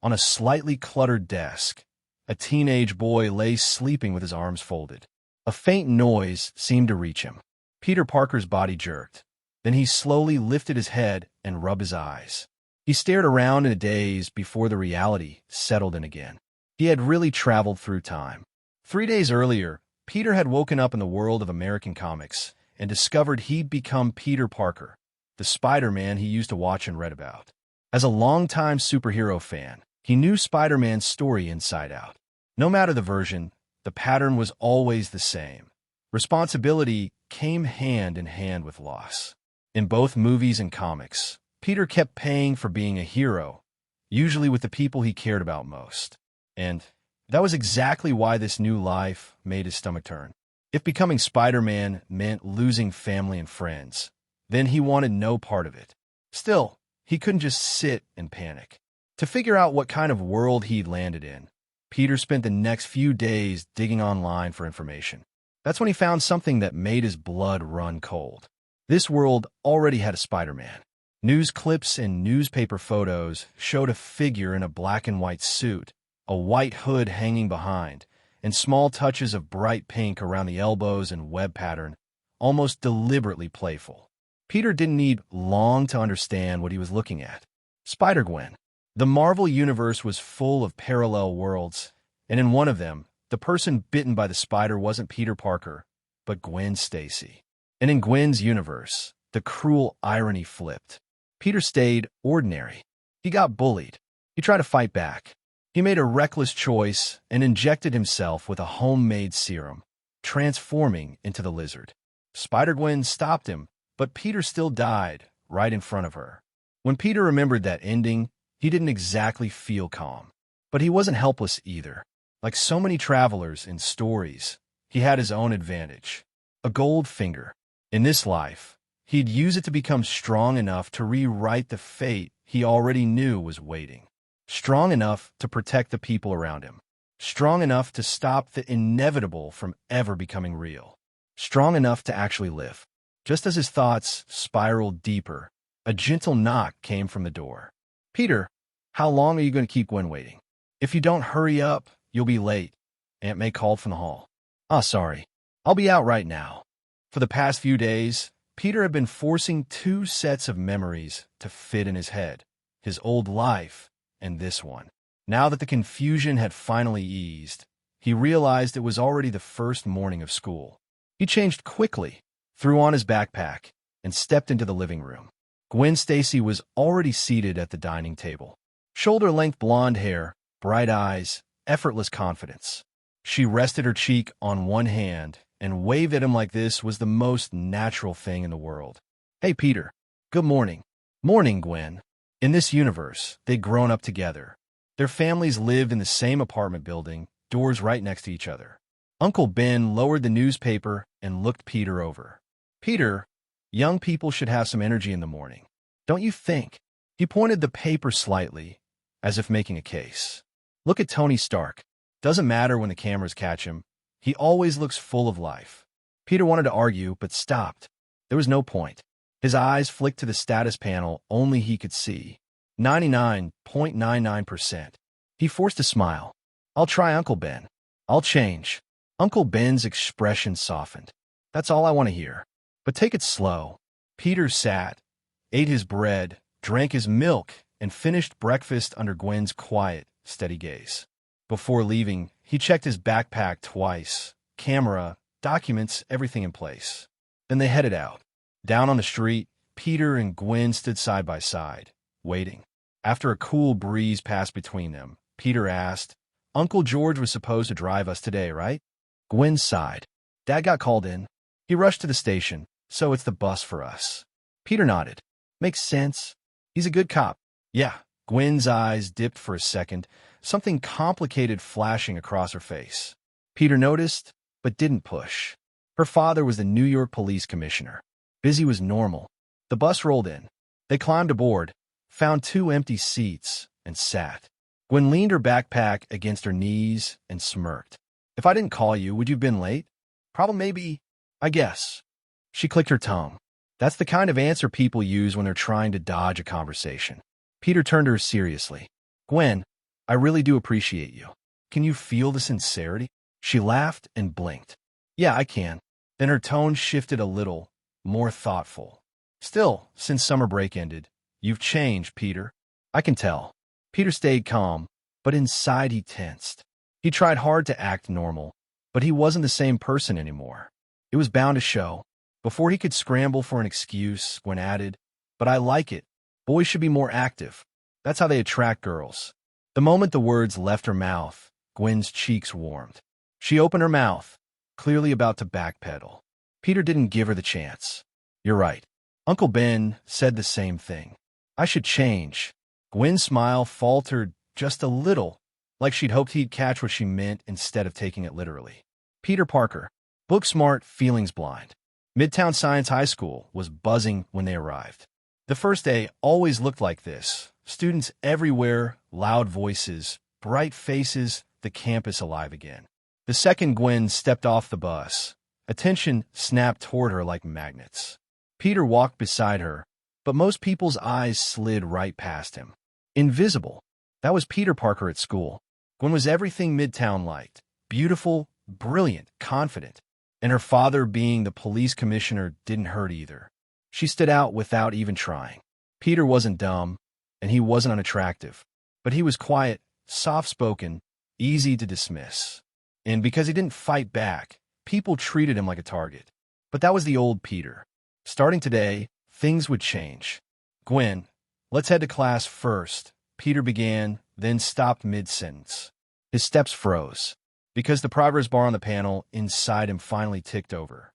On a slightly cluttered desk, a teenage boy lay sleeping with his arms folded. A faint noise seemed to reach him. Peter Parker's body jerked. Then he slowly lifted his head and rubbed his eyes. He stared around in a daze before the reality settled in again. He had really traveled through time. 3 days earlier, Peter had woken up in the world of American comics and discovered he'd become Peter Parker, the Spider-Man he used to watch and read about. As a longtime superhero fan, he knew Spider-Man's story inside out. No matter the version, the pattern was always the same. Responsibility came hand in hand with loss. In both movies and comics, Peter kept paying for being a hero, usually with the people he cared about most. And that was exactly why this new life made his stomach turn. If becoming Spider-Man meant losing family and friends, then he wanted no part of it. Still, he couldn't just sit and panic. To figure out what kind of world he'd landed in, Peter spent the next few days digging online for information. That's when he found something that made his blood run cold. This world already had a Spider-Man. News clips and newspaper photos showed a figure in a black and white suit, a white hood hanging behind, and small touches of bright pink around the elbows and web pattern, almost deliberately playful. Peter didn't need long to understand what he was looking at. Spider-Gwen. The Marvel Universe was full of parallel worlds, and in one of them, the person bitten by the spider wasn't Peter Parker, but Gwen Stacy. And in Gwen's universe, the cruel irony flipped. Peter stayed ordinary. He got bullied. He tried to fight back. He made a reckless choice and injected himself with a homemade serum, transforming into the lizard. Spider-Gwen stopped him, but Peter still died right in front of her. When Peter remembered that ending, he didn't exactly feel calm. But he wasn't helpless either. Like so many travelers in stories, he had his own advantage. A gold finger. In this life, he'd use it to become strong enough to rewrite the fate he already knew was waiting. Strong enough to protect the people around him. Strong enough to stop the inevitable from ever becoming real. Strong enough to actually live. Just as his thoughts spiraled deeper, a gentle knock came from the door. "Peter, how long are you going to keep Gwen waiting? If you don't hurry up, you'll be late," Aunt May called from the hall. "Ah, sorry. I'll be out right now." For the past few days, Peter had been forcing 2 sets of memories to fit in his head. His old life and this one. Now that the confusion had finally eased, he realized it was already the first morning of school. He changed quickly, threw on his backpack, and stepped into the living room. Gwen Stacy was already seated at the dining table. Shoulder-length blonde hair, bright eyes, effortless confidence. She rested her cheek on one hand and waved at him like this was the most natural thing in the world. "Hey, Peter. Good morning." "Morning, Gwen." In this universe, they'd grown up together. Their families lived in the same apartment building, doors right next to each other. Uncle Ben lowered the newspaper and looked Peter over. "Peter, young people should have some energy in the morning. Don't you think?" He pointed the paper slightly, as if making a case. "Look at Tony Stark. Doesn't matter when the cameras catch him. He always looks full of life." Peter wanted to argue, but stopped. There was no point. His eyes flicked to the status panel only he could see. 99.99%. He forced a smile. "I'll try, Uncle Ben. I'll change." Uncle Ben's expression softened. "That's all I want to hear. But take it slow." Peter sat, ate his bread, drank his milk, and finished breakfast under Gwen's quiet, steady gaze. Before leaving, he checked his backpack twice. Camera, documents, everything in place. Then they headed out. Down on the street, Peter and Gwen stood side by side, waiting. After a cool breeze passed between them, Peter asked, "Uncle George was supposed to drive us today, right?" Gwen sighed. "Dad got called in. He rushed to the station, so it's the bus for us." Peter nodded. "Makes sense. He's a good cop." "Yeah." Gwen's eyes dipped for a second, something complicated flashing across her face. Peter noticed, but didn't push. Her father was the New York police commissioner. Busy was normal. The bus rolled in. They climbed aboard, found 2 empty seats, and sat. Gwen leaned her backpack against her knees and smirked. "If I didn't call you, would you have been late?" "Problem maybe, I guess." She clicked her tongue. That's the kind of answer people use when they're trying to dodge a conversation. Peter turned to her seriously. "Gwen, I really do appreciate you. Can you feel the sincerity? She laughed and blinked. Yeah, I can. Then her tone shifted a little, more thoughtful. Still, since summer break ended, you've changed, Peter. I can tell. Peter stayed calm, but inside he tensed. He tried hard to act normal, but he wasn't the same person anymore. It was bound to show. Before he could scramble for an excuse, Gwen added, "But I like it. Boys should be more active. That's how they attract girls." The moment the words left her mouth, Gwen's cheeks warmed. She opened her mouth, clearly about to backpedal. Peter didn't give her the chance. "You're right. Uncle Ben said the same thing. I should change." Gwen's smile faltered just a little, like she'd hoped he'd catch what she meant instead of taking it literally. Peter Parker, book smart, feelings blind. Midtown Science High School was buzzing when they arrived. The first day always looked like this. Students everywhere, loud voices, bright faces, the campus alive again. The second Gwen stepped off the bus, attention snapped toward her like magnets. Peter walked beside her, but most people's eyes slid right past him. Invisible. That was Peter Parker at school. Gwen was everything Midtown liked. Beautiful, brilliant, confident. And her father being the police commissioner didn't hurt either. She stood out without even trying. Peter wasn't dumb, and he wasn't unattractive. But he was quiet, soft-spoken, easy to dismiss. And because he didn't fight back, people treated him like a target. But that was the old Peter. Starting today, things would change. "Gwen, let's head to class first," Peter began, then stopped mid-sentence. His steps froze, because the progress bar on the panel inside him finally ticked over.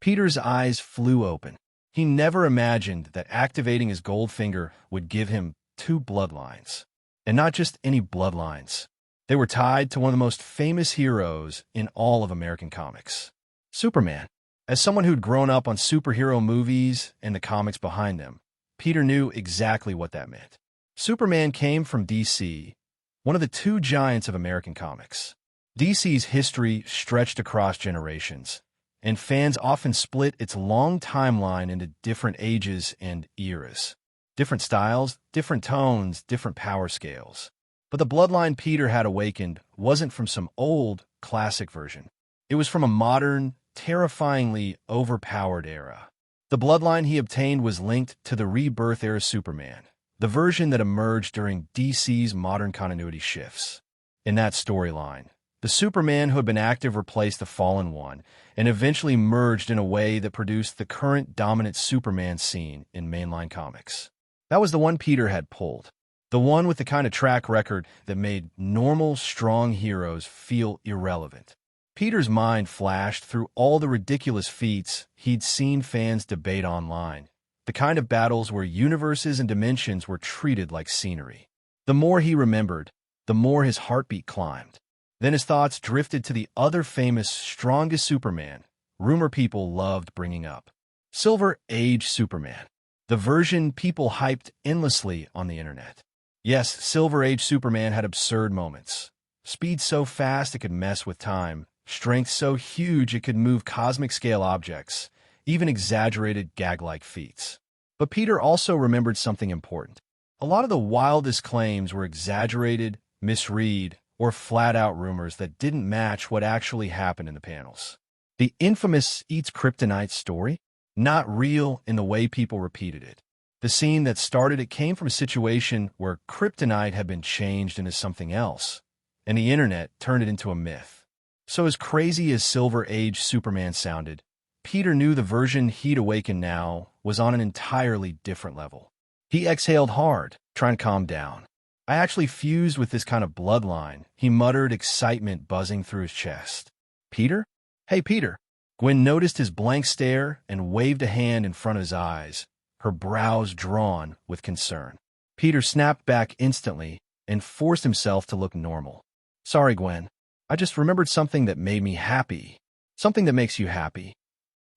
Peter's eyes flew open. He never imagined that activating his gold finger would give him 2 bloodlines. And not just any bloodlines. They were tied to one of the most famous heroes in all of American comics. Superman. As someone who'd grown up on superhero movies and the comics behind them, Peter knew exactly what that meant. Superman came from DC, one of the 2 giants of American comics. DC's history stretched across generations, and fans often split its long timeline into different ages and eras. Different styles, different tones, different power scales. But the bloodline Peter had awakened wasn't from some old, classic version. It was from a modern, terrifyingly overpowered era. The bloodline he obtained was linked to the rebirth-era Superman, the version that emerged during DC's modern continuity shifts. In that storyline, the Superman who had been active replaced the fallen one, and eventually merged in a way that produced the current dominant Superman seen in mainline comics. That was the one Peter had pulled. The one with the kind of track record that made normal, strong heroes feel irrelevant. Peter's mind flashed through all the ridiculous feats he'd seen fans debate online, the kind of battles where universes and dimensions were treated like scenery. The more he remembered, the more his heartbeat climbed. Then his thoughts drifted to the other famous, strongest Superman, rumor people loved bringing up. Silver Age Superman, the version people hyped endlessly on the internet. Yes, Silver Age Superman had absurd moments. Speed so fast it could mess with time, strength so huge it could move cosmic-scale objects, even exaggerated gag-like feats. But Peter also remembered something important. A lot of the wildest claims were exaggerated, misread, or flat-out rumors that didn't match what actually happened in the panels. The infamous Eats Kryptonite story? Not real in the way people repeated it. The scene that started it came from a situation where Kryptonite had been changed into something else, and the internet turned it into a myth. So as crazy as Silver Age Superman sounded, Peter knew the version he'd awakened now was on an entirely different level. He exhaled hard, trying to calm down. "I actually fused with this kind of bloodline," he muttered, excitement buzzing through his chest. "Peter? Hey, Peter." Gwen noticed his blank stare and waved a hand in front of his eyes, her brows drawn with concern. Peter snapped back instantly and forced himself to look normal. "Sorry, Gwen. I just remembered something that made me happy. Something that makes you happy."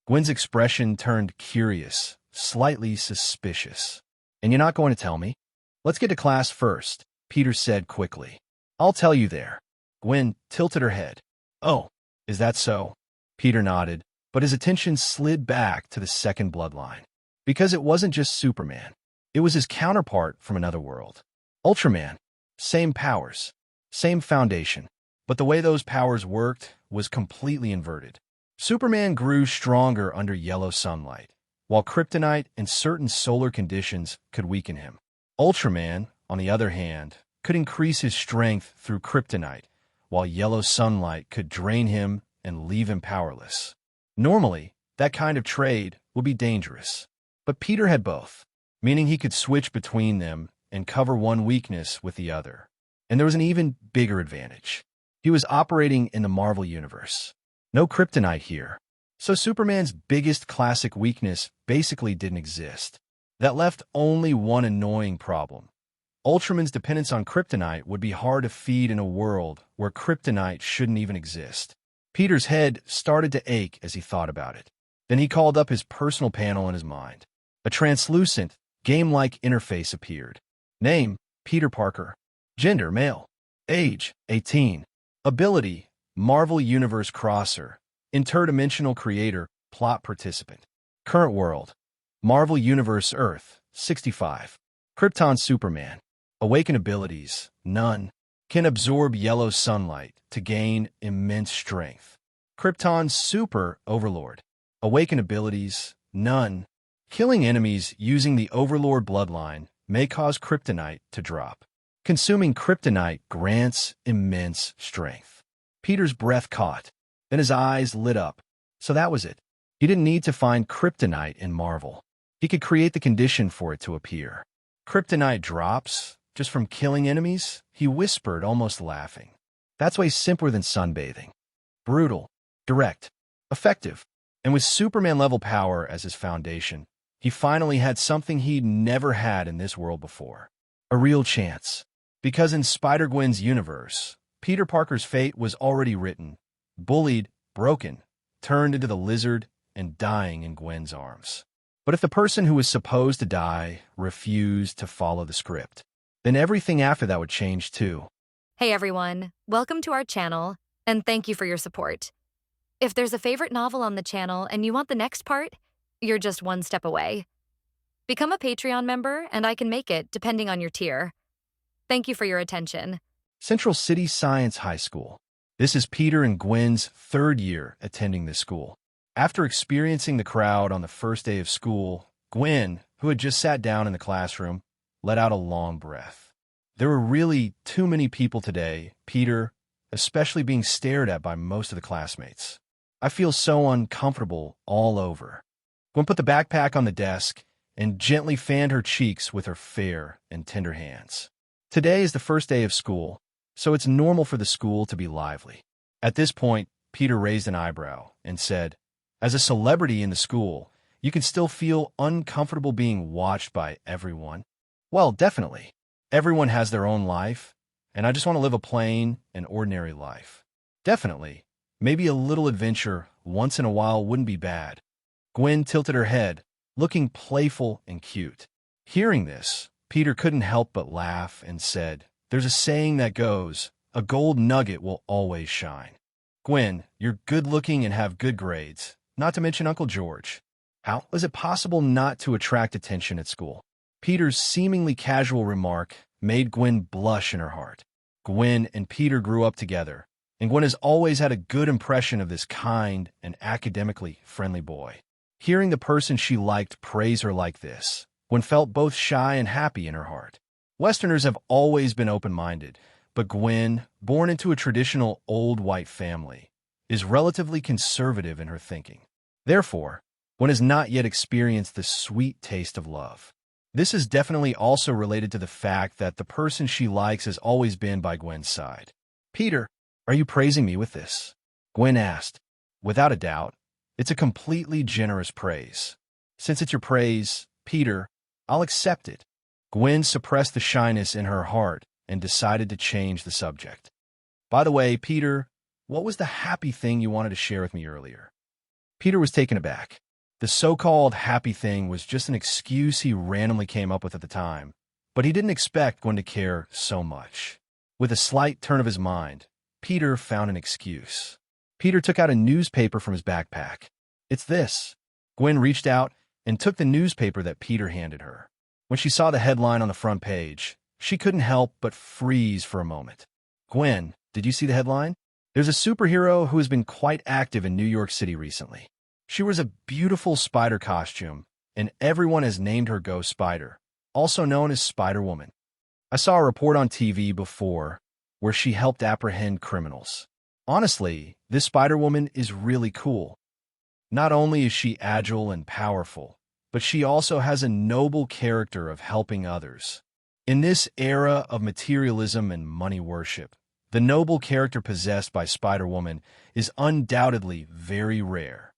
Gwen's expression turned curious, slightly suspicious. "And you're not going to tell me?" "Let's get to class first," Peter said quickly. "I'll tell you there." Gwen tilted her head. "Oh, is that so?" Peter nodded, but his attention slid back to the second bloodline. Because it wasn't just Superman. It was his counterpart from another world. Ultraman. Same powers, same foundation. But the way those powers worked was completely inverted. Superman grew stronger under yellow sunlight, while Kryptonite in certain solar conditions could weaken him. Ultraman, on the other hand, could increase his strength through Kryptonite, while yellow sunlight could drain him and leave him powerless. Normally, that kind of trade would be dangerous. But Peter had both, meaning he could switch between them and cover one weakness with the other. And there was an even bigger advantage. He was operating in the Marvel Universe. No Kryptonite here. So Superman's biggest classic weakness basically didn't exist. That left only one annoying problem. Ultraman's dependence on Kryptonite would be hard to feed in a world where Kryptonite shouldn't even exist. Peter's head started to ache as he thought about it. Then he called up his personal panel in his mind. A translucent, game-like interface appeared. Name, Peter Parker. Gender, male. Age, 18. Ability, Marvel Universe Crosser. Interdimensional creator, plot participant. Current world, Marvel Universe Earth, 65. Krypton Superman. Awaken abilities, none. Can absorb yellow sunlight to gain immense strength. Krypton Super Overlord. Awaken abilities, none. Killing enemies using the Overlord bloodline may cause Kryptonite to drop. Consuming Kryptonite grants immense strength. Peter's breath caught. Then his eyes lit up. So that was it. He didn't need to find Kryptonite in Marvel. He could create the condition for it to appear. Kryptonite drops just from killing enemies? He whispered, almost laughing. That's way simpler than sunbathing. Brutal, direct, effective. And with Superman-level power as his foundation, he finally had something he'd never had in this world before. A real chance. Because in Spider-Gwen's universe, Peter Parker's fate was already written. Bullied, broken, turned into the lizard, and dying in Gwen's arms. But if the person who was supposed to die refused to follow the script, then everything after that would change too. Hey everyone, welcome to our channel, and thank you for your support. If there's a favorite novel on the channel and you want the next part, you're just one step away. Become a Patreon member and I can make it depending on your tier. Thank you for your attention. Central City Science High School. This is Peter and Gwen's third year attending this school. After experiencing the crowd on the first day of school, Gwen, who had just sat down in the classroom, let out a long breath. There were really too many people today, Peter, especially being stared at by most of the classmates. I feel so uncomfortable all over. Gwen put the backpack on the desk and gently fanned her cheeks with her fair and tender hands. Today is the first day of school, so it's normal for the school to be lively. At this point, Peter raised an eyebrow and said, as a celebrity in the school, you can still feel uncomfortable being watched by everyone. Well, definitely. Everyone has their own life, and I just want to live a plain and ordinary life. Definitely. Maybe a little adventure once in a while wouldn't be bad. Gwen tilted her head, looking playful and cute. Hearing this, Peter couldn't help but laugh and said, there's a saying that goes, a gold nugget will always shine. Gwen, you're good-looking and have good grades, not to mention Uncle George. How is it possible not to attract attention at school? Peter's seemingly casual remark made Gwen blush in her heart. Gwen and Peter grew up together, and Gwen has always had a good impression of this kind and academically friendly boy. Hearing the person she liked praise her like this, Gwen felt both shy and happy in her heart. Westerners have always been open-minded, but Gwen, born into a traditional old white family, is relatively conservative in her thinking. Therefore, Gwen has not yet experienced the sweet taste of love. This is definitely also related to the fact that the person she likes has always been by Gwen's side. Peter, are you praising me with this? Gwen asked. Without a doubt, it's a completely generous praise. Since it's your praise, Peter, I'll accept it. Gwen suppressed the shyness in her heart and decided to change the subject. By the way, Peter, what was the happy thing you wanted to share with me earlier? Peter was taken aback. The so-called happy thing was just an excuse he randomly came up with at the time, but he didn't expect Gwen to care so much. With a slight turn of his mind, Peter found an excuse. Peter took out a newspaper from his backpack. It's this. Gwen reached out and took the newspaper that Peter handed her. When she saw the headline on the front page, She couldn't help but freeze for a moment. Gwen, did you see the headline? There's a superhero who has been quite active in New York City recently. She wears a beautiful spider costume, and everyone has named her Ghost Spider, also known as Spider-Woman. I saw a report on TV before where she helped apprehend criminals. Honestly, this Spider-Woman is really cool. Not only is she agile and powerful, but she also has a noble character of helping others. In this era of materialism and money worship, the noble character possessed by Spider-Woman is undoubtedly very rare.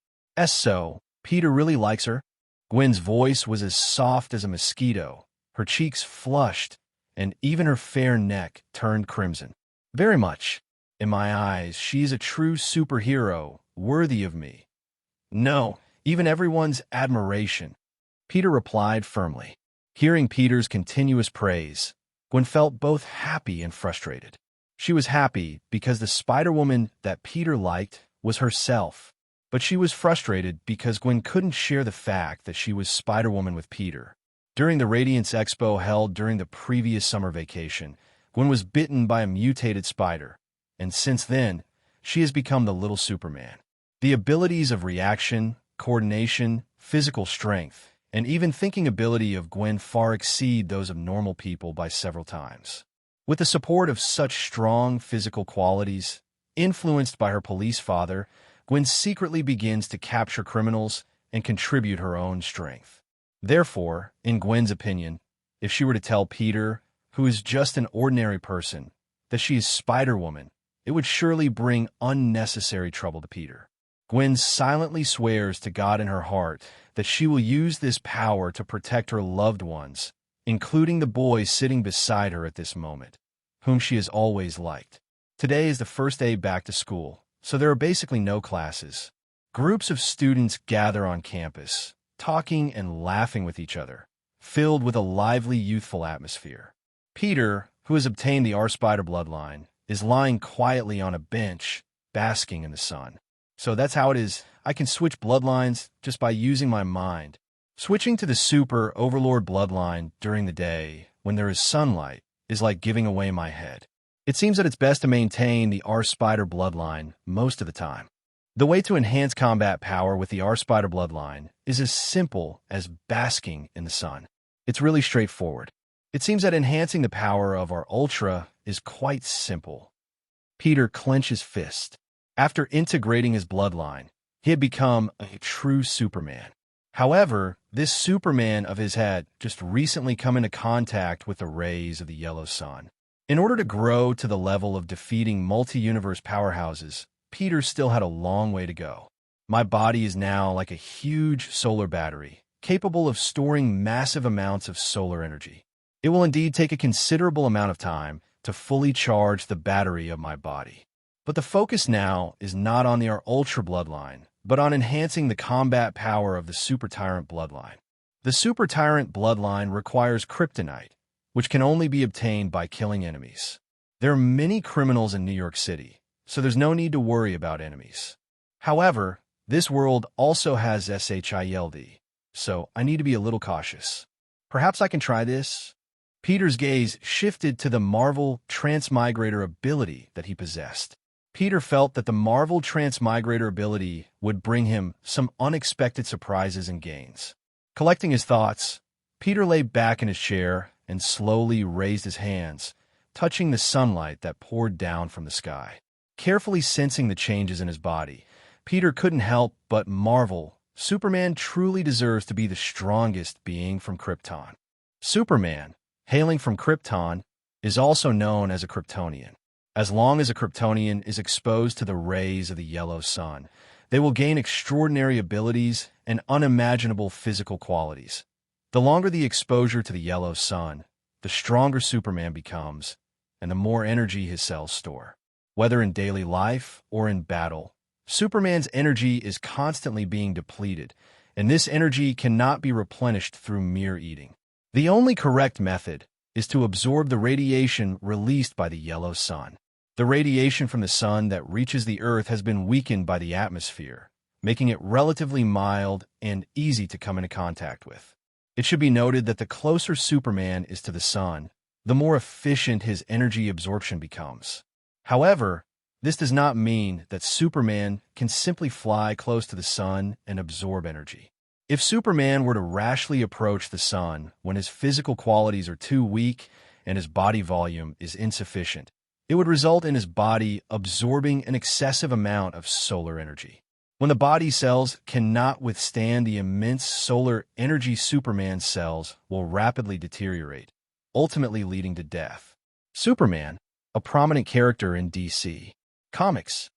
So, Peter really likes her. Gwen's voice was as soft as a mosquito, her cheeks flushed, and even her fair neck turned crimson. Very much. In my eyes, she's a true superhero, worthy of me. No, even everyone's admiration. Peter replied firmly. Hearing Peter's continuous praise, Gwen felt both happy and frustrated. She was happy because the Spider-Woman that Peter liked was herself, but she was frustrated because Gwen couldn't share the fact that she was Spider-Woman with Peter. During the Radiance Expo held during the previous summer vacation, Gwen was bitten by a mutated spider, and since then, she has become the little Superman. The abilities of reaction, coordination, physical strength, and even thinking ability of Gwen far exceed those of normal people by several times. With the support of such strong physical qualities, influenced by her police father, Gwen secretly begins to capture criminals and contribute her own strength. Therefore, in Gwen's opinion, if she were to tell Peter, who is just an ordinary person, that she is Spider-Woman, it would surely bring unnecessary trouble to Peter. Gwen silently swears to God in her heart that she will use this power to protect her loved ones, including the boy sitting beside her at this moment, whom she has always liked. Today is the first day back to school, so there are basically no classes. Groups of students gather on campus, talking and laughing with each other, filled with a lively, youthful atmosphere. Peter, who has obtained the R-Spider bloodline, is lying quietly on a bench, basking in the sun. So that's how it is. I can switch bloodlines just by using my mind. Switching to the Super Overlord bloodline during the day, when there is sunlight, is like giving away my head. It seems that it's best to maintain the R-Spider bloodline most of the time. The way to enhance combat power with the R-Spider bloodline is as simple as basking in the sun. It's really straightforward. It seems that enhancing the power of our Ultra is quite simple. Peter clenched his fist. After integrating his bloodline, he had become a true Superman. However, this Superman of his had just recently come into contact with the rays of the yellow sun. In order to grow to the level of defeating multi-universe powerhouses, Peter still had a long way to go. My body is now like a huge solar battery, capable of storing massive amounts of solar energy. It will indeed take a considerable amount of time to fully charge the battery of my body. But the focus now is not on the Ultra bloodline, but on enhancing the combat power of the Super Tyrant bloodline. The Super Tyrant bloodline requires Kryptonite, which can only be obtained by killing enemies. There are many criminals in New York City, so there's no need to worry about enemies. However, this world also has SHIELD, so I need to be a little cautious. Perhaps I can try this? Peter's gaze shifted to the Marvel transmigrator ability that he possessed. Peter felt that the Marvel transmigrator ability would bring him some unexpected surprises and gains. Collecting his thoughts, Peter lay back in his chair and slowly raised his hands, touching the sunlight that poured down from the sky. Carefully sensing the changes in his body, Peter couldn't help but marvel. Superman truly deserves to be the strongest being from Krypton. Superman, hailing from Krypton, is also known as a Kryptonian. As long as a Kryptonian is exposed to the rays of the yellow sun, they will gain extraordinary abilities and unimaginable physical qualities. The longer the exposure to the yellow sun, the stronger Superman becomes, and the more energy his cells store. Whether in daily life or in battle, Superman's energy is constantly being depleted, and this energy cannot be replenished through mere eating. The only correct method is to absorb the radiation released by the yellow sun. The radiation from the sun that reaches the Earth has been weakened by the atmosphere, making it relatively mild and easy to come into contact with. It should be noted that the closer Superman is to the sun, the more efficient his energy absorption becomes. However, this does not mean that Superman can simply fly close to the sun and absorb energy. If Superman were to rashly approach the sun when his physical qualities are too weak and his body volume is insufficient, it would result in his body absorbing an excessive amount of solar energy. When the body cells cannot withstand the immense solar energy, Superman's cells will rapidly deteriorate, ultimately leading to death. Superman, a prominent character in DC Comics,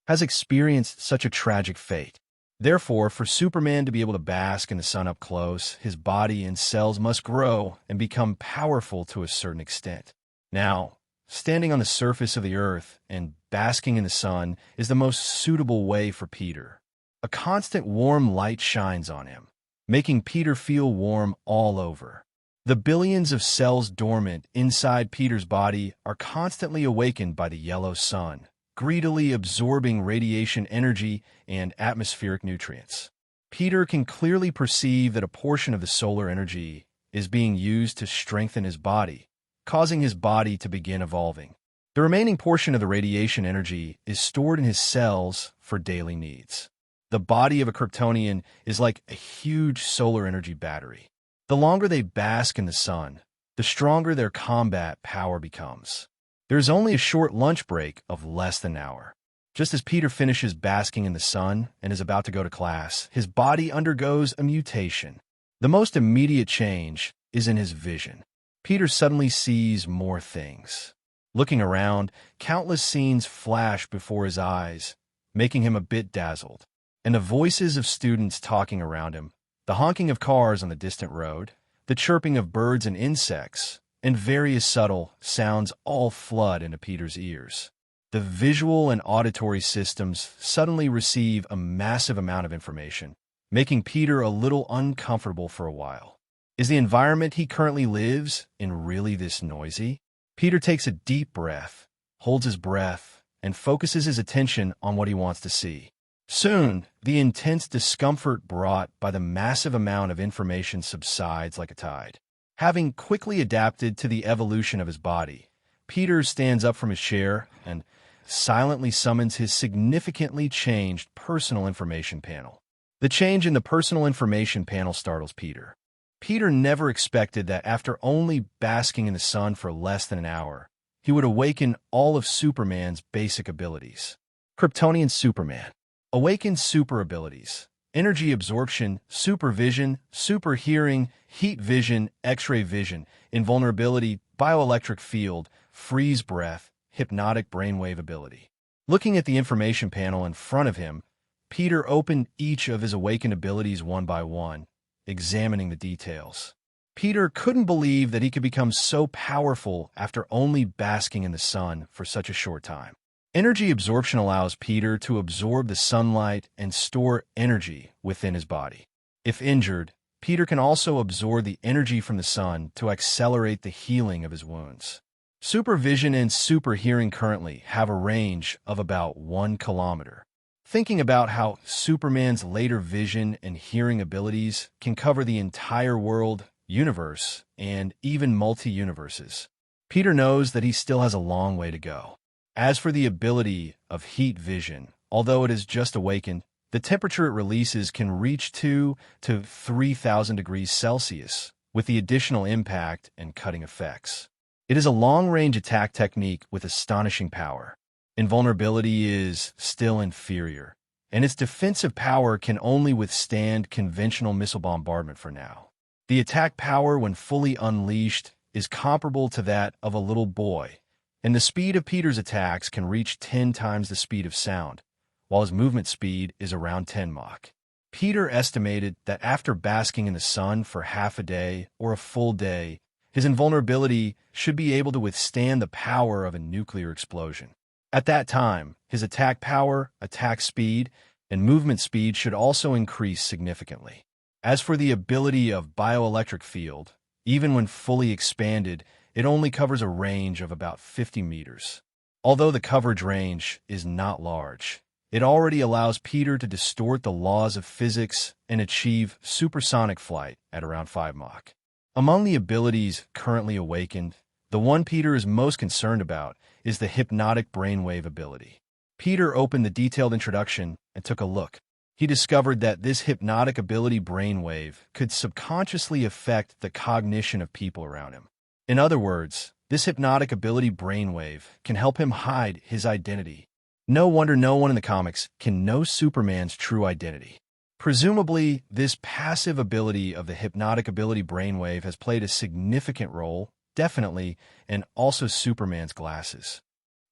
has experienced such a tragic fate. Therefore, for Superman to be able to bask in the sun up close, his body and cells must grow and become powerful to a certain extent. Now, standing on the surface of the Earth and basking in the sun is the most suitable way for Peter. A constant warm light shines on him, making Peter feel warm all over. The billions of cells dormant inside Peter's body are constantly awakened by the yellow sun, greedily absorbing radiation energy and atmospheric nutrients. Peter can clearly perceive that a portion of the solar energy is being used to strengthen his body, causing his body to begin evolving. The remaining portion of the radiation energy is stored in his cells for daily needs. The body of a Kryptonian is like a huge solar energy battery. The longer they bask in the sun, the stronger their combat power becomes. There is only a short lunch break of less than an hour. Just as Peter finishes basking in the sun and is about to go to class, his body undergoes a mutation. The most immediate change is in his vision. Peter suddenly sees more things. Looking around, countless scenes flash before his eyes, making him a bit dazzled. And the voices of students talking around him, the honking of cars on the distant road, the chirping of birds and insects, and various subtle sounds all flood into Peter's ears. The visual and auditory systems suddenly receive a massive amount of information, making Peter a little uncomfortable for a while. Is the environment he currently lives in really this noisy? Peter takes a deep breath, holds his breath, and focuses his attention on what he wants to see. Soon, the intense discomfort brought by the massive amount of information subsides like a tide. Having quickly adapted to the evolution of his body, Peter stands up from his chair and silently summons his significantly changed personal information panel. The change in the personal information panel startles Peter. Peter never expected that after only basking in the sun for less than an hour, he would awaken all of Superman's basic abilities. Kryptonian Superman awakens super abilities: energy absorption, supervision, super hearing, heat vision, X-ray vision, invulnerability, bioelectric field, freeze breath, hypnotic brainwave ability. Looking at the information panel in front of him, Peter opened each of his awakened abilities one by one, examining the details. Peter couldn't believe that he could become so powerful after only basking in the sun for such a short time. Energy absorption allows Peter to absorb the sunlight and store energy within his body. If injured, Peter can also absorb the energy from the sun to accelerate the healing of his wounds. Supervision and super hearing currently have a range of about 1 kilometer. Thinking about how Superman's later vision and hearing abilities can cover the entire world, universe, and even multi-universes, Peter knows that he still has a long way to go. As for the ability of heat vision, although it is just awakened, the temperature it releases can reach 2,000 to 3,000 degrees Celsius, with the additional impact and cutting effects. It is a long-range attack technique with astonishing power. Invulnerability is still inferior, and its defensive power can only withstand conventional missile bombardment for now. The attack power, when fully unleashed, is comparable to that of a little boy, and the speed of Peter's attacks can reach 10 times the speed of sound, while his movement speed is around 10 Mach. Peter estimated that after basking in the sun for half a day or a full day, his invulnerability should be able to withstand the power of a nuclear explosion. At that time, his attack power, attack speed, and movement speed should also increase significantly. As for the ability of bioelectric field, even when fully expanded, it only covers a range of about 50 meters. Although the coverage range is not large, it already allows Peter to distort the laws of physics and achieve supersonic flight at around 5 Mach. Among the abilities currently awakened, the one Peter is most concerned about is the hypnotic brainwave ability. Peter opened the detailed introduction and took a look. He discovered that this hypnotic ability brainwave could subconsciously affect the cognition of people around him. In other words, this hypnotic ability brainwave can help him hide his identity. No wonder no one in the comics can know Superman's true identity. Presumably, this passive ability of the hypnotic ability brainwave has played a significant role, definitely, in also Superman's glasses.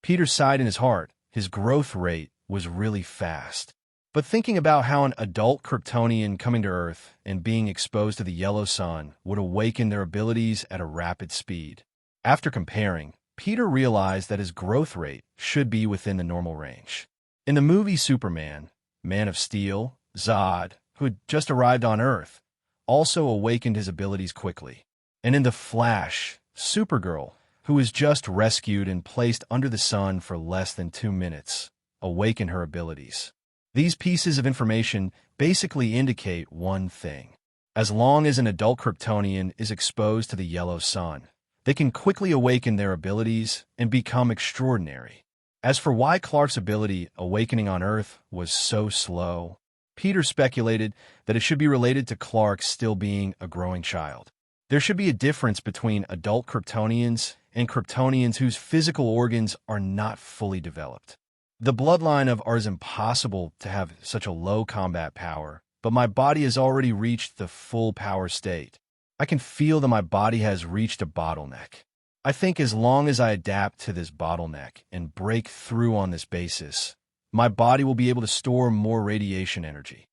Peter sighed in his heart. His growth rate was really fast. But thinking about how an adult Kryptonian coming to Earth and being exposed to the yellow sun would awaken their abilities at a rapid speed. After comparing, Peter realized that his growth rate should be within the normal range. In the movie Superman, Man of Steel, Zod, who had just arrived on Earth, also awakened his abilities quickly. And in The Flash, Supergirl, who was just rescued and placed under the sun for less than 2 minutes, awakened her abilities. These pieces of information basically indicate one thing. As long as an adult Kryptonian is exposed to the yellow sun, they can quickly awaken their abilities and become extraordinary. As for why Clark's ability awakening on Earth was so slow, Peter speculated that it should be related to Clark still being a growing child. There should be a difference between adult Kryptonians and Kryptonians whose physical organs are not fully developed. The bloodline of ours is impossible to have such a low combat power, but my body has already reached the full power state. I can feel that my body has reached a bottleneck. I think as long as I adapt to this bottleneck and break through on this basis, my body will be able to store more radiation energy.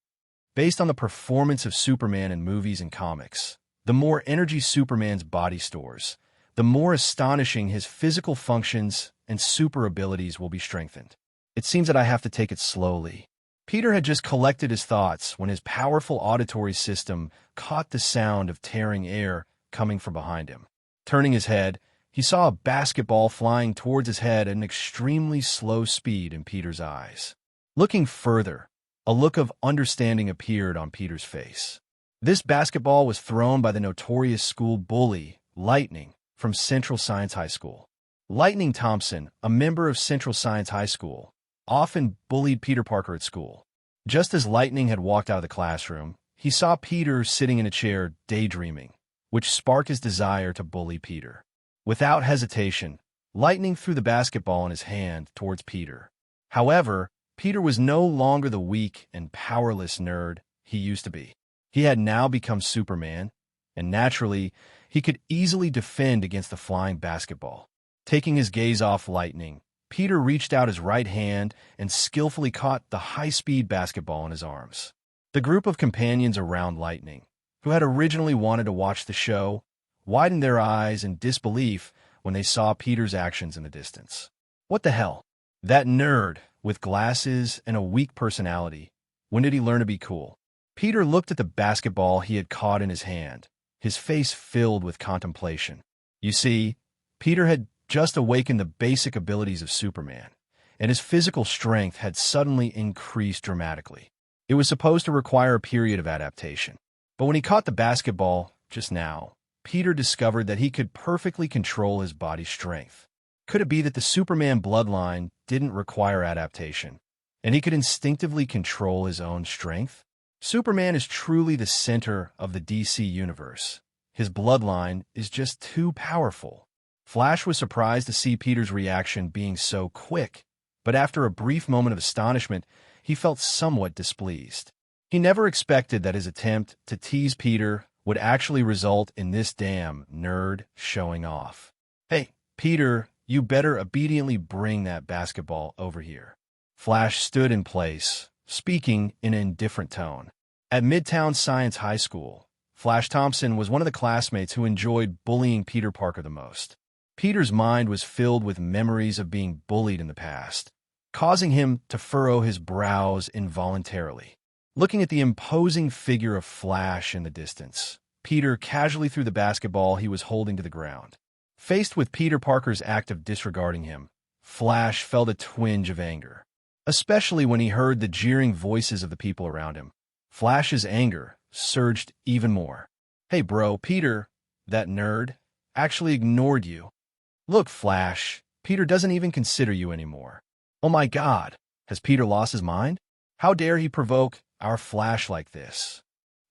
Based on the performance of Superman in movies and comics, the more energy Superman's body stores, the more astonishing his physical functions and super abilities will be strengthened. It seems that I have to take it slowly. Peter had just collected his thoughts when his powerful auditory system caught the sound of tearing air coming from behind him. Turning his head, he saw a basketball flying towards his head at an extremely slow speed in Peter's eyes. Looking further, a look of understanding appeared on Peter's face. This basketball was thrown by the notorious school bully, Lightning, from Central Science High School. Lightning Thompson, a member of Central Science High School, often bullied Peter Parker at school. Just as Lightning had walked out of the classroom, he saw Peter sitting in a chair daydreaming, which sparked his desire to bully Peter. Without hesitation, Lightning threw the basketball in his hand towards Peter. However, Peter was no longer the weak and powerless nerd he used to be. He had now become Superman, and naturally, he could easily defend against the flying basketball. Taking his gaze off Lightning, Peter reached out his right hand and skillfully caught the high-speed basketball in his arms. The group of companions around Lightning, who had originally wanted to watch the show, widened their eyes in disbelief when they saw Peter's actions in the distance. What the hell? That nerd, with glasses and a weak personality, when did he learn to be cool? Peter looked at the basketball he had caught in his hand, his face filled with contemplation. You see, Peter had just awakened the basic abilities of Superman, and his physical strength had suddenly increased dramatically. It was supposed to require a period of adaptation. But when he caught the basketball just now, Peter discovered that he could perfectly control his body's strength. Could it be that the Superman bloodline didn't require adaptation, and he could instinctively control his own strength? Superman is truly the center of the DC universe. His bloodline is just too powerful. Flash was surprised to see Peter's reaction being so quick, but after a brief moment of astonishment, he felt somewhat displeased. He never expected that his attempt to tease Peter would actually result in this damn nerd showing off. Hey, Peter, you better obediently bring that basketball over here. Flash stood in place, speaking in an indifferent tone. At Midtown Science High School, Flash Thompson was one of the classmates who enjoyed bullying Peter Parker the most. Peter's mind was filled with memories of being bullied in the past, causing him to furrow his brows involuntarily. Looking at the imposing figure of Flash in the distance, Peter casually threw the basketball he was holding to the ground. Faced with Peter Parker's act of disregarding him, Flash felt a twinge of anger, especially when he heard the jeering voices of the people around him. Flash's anger surged even more. Hey bro, Peter, that nerd, actually ignored you. Look, Flash, Peter doesn't even consider you anymore. Oh my God, has Peter lost his mind? How dare he provoke our Flash like this?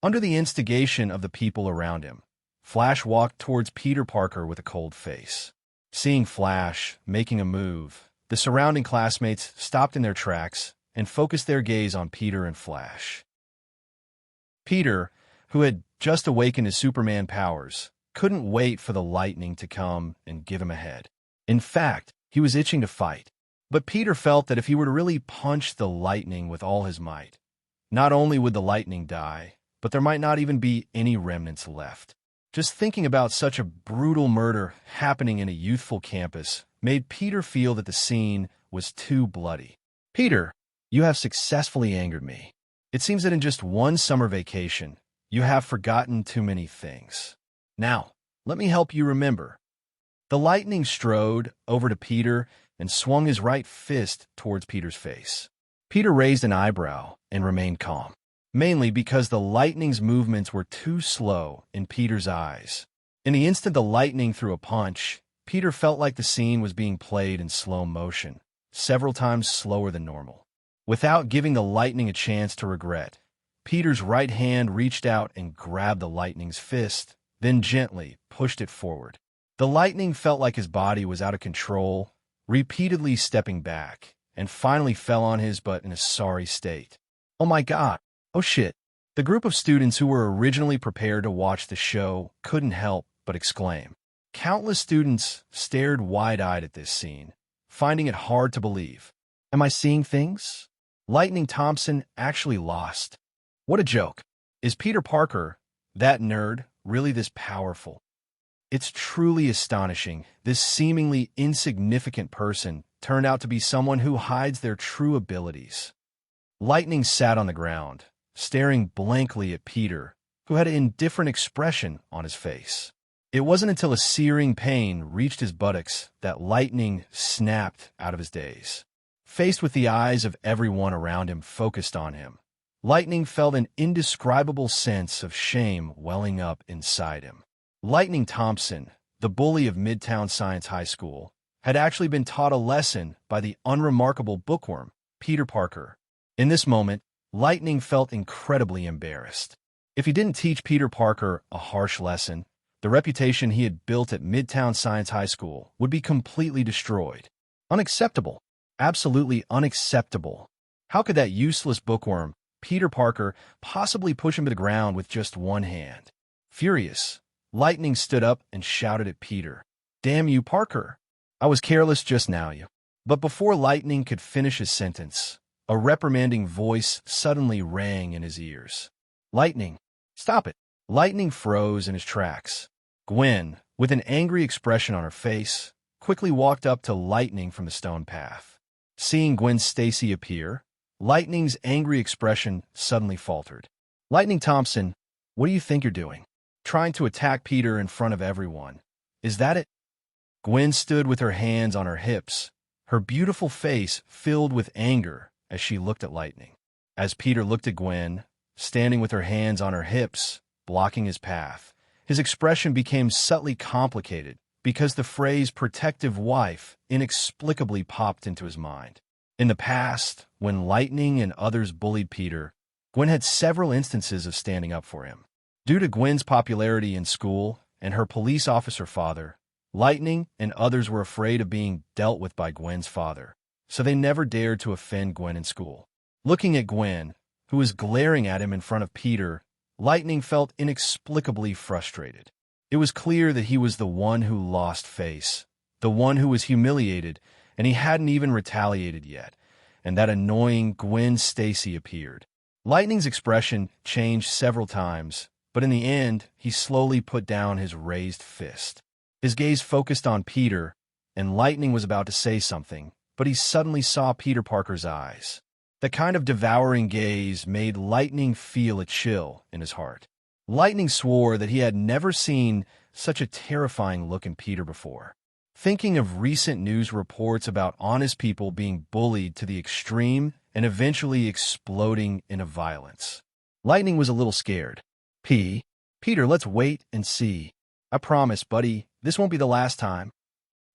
Under the instigation of the people around him, Flash walked towards Peter Parker with a cold face. Seeing Flash making a move, the surrounding classmates stopped in their tracks and focused their gaze on Peter and Flash. Peter, who had just awakened his Superman powers, couldn't wait for the lightning to come and give him a head. In fact, he was itching to fight. But Peter felt that if he were to really punch the lightning with all his might, not only would the lightning die, but there might not even be any remnants left. Just thinking about such a brutal murder happening in a youthful campus made Peter feel that the scene was too bloody. Peter, you have successfully angered me. It seems that in just one summer vacation, you have forgotten too many things. Now, let me help you remember. The lightning strode over to Peter and swung his right fist towards Peter's face. Peter raised an eyebrow and remained calm, mainly because the lightning's movements were too slow in Peter's eyes. In the instant the lightning threw a punch, Peter felt like the scene was being played in slow motion, several times slower than normal. Without giving the lightning a chance to regret, Peter's right hand reached out and grabbed the lightning's fist, then gently pushed it forward. The lightning felt like his body was out of control, repeatedly stepping back, and finally fell on his butt in a sorry state. Oh my God! Oh shit! The group of students who were originally prepared to watch the show couldn't help but exclaim. Countless students stared wide-eyed at this scene, finding it hard to believe. Am I seeing things? Lightning Thompson actually lost. What a joke. Is Peter Parker, that nerd, really this powerful? It's truly astonishing. This seemingly insignificant person turned out to be someone who hides their true abilities. Lightning sat on the ground, staring blankly at Peter, who had an indifferent expression on his face. It wasn't until a searing pain reached his buttocks that Lightning snapped out of his daze. Faced with the eyes of everyone around him focused on him, Lightning felt an indescribable sense of shame welling up inside him. Lightning Thompson, the bully of Midtown Science High School, had actually been taught a lesson by the unremarkable bookworm, Peter Parker. In this moment, Lightning felt incredibly embarrassed. If he didn't teach Peter Parker a harsh lesson, the reputation he had built at Midtown Science High School would be completely destroyed. Unacceptable. Absolutely unacceptable. How could that useless bookworm, Peter Parker, possibly push him to the ground with just one hand? Furious, Lightning stood up and shouted at Peter. Damn you, Parker. I was careless just now, you. But before Lightning could finish his sentence, a reprimanding voice suddenly rang in his ears. Lightning, stop it. Lightning froze in his tracks. Gwen, with an angry expression on her face, quickly walked up to Lightning from the stone path. Seeing Gwen Stacy appear, Lightning's angry expression suddenly faltered. Lightning Thompson, what do you think you're doing? Trying to attack Peter in front of everyone. Is that it? Gwen stood with her hands on her hips, her beautiful face filled with anger as she looked at Lightning. As Peter looked at Gwen, standing with her hands on her hips, blocking his path, his expression became subtly complicated because the phrase protective wife inexplicably popped into his mind. In the past, when Lightning and others bullied Peter, Gwen had several instances of standing up for him. Due to Gwen's popularity in school and her police officer father, Lightning and others were afraid of being dealt with by Gwen's father, so they never dared to offend Gwen in school. Looking at Gwen, who was glaring at him in front of Peter, Lightning felt inexplicably frustrated. It was clear that he was the one who lost face, the one who was humiliated, and he hadn't even retaliated yet, and that annoying Gwen Stacy appeared. Lightning's expression changed several times, but in the end, he slowly put down his raised fist. His gaze focused on Peter, and Lightning was about to say something, but he suddenly saw Peter Parker's eyes. The kind of devouring gaze made Lightning feel a chill in his heart. Lightning swore that he had never seen such a terrifying look in Peter before. Thinking of recent news reports about honest people being bullied to the extreme and eventually exploding into violence, Lightning was a little scared. Peter, let's wait and see. I promise, buddy, this won't be the last time.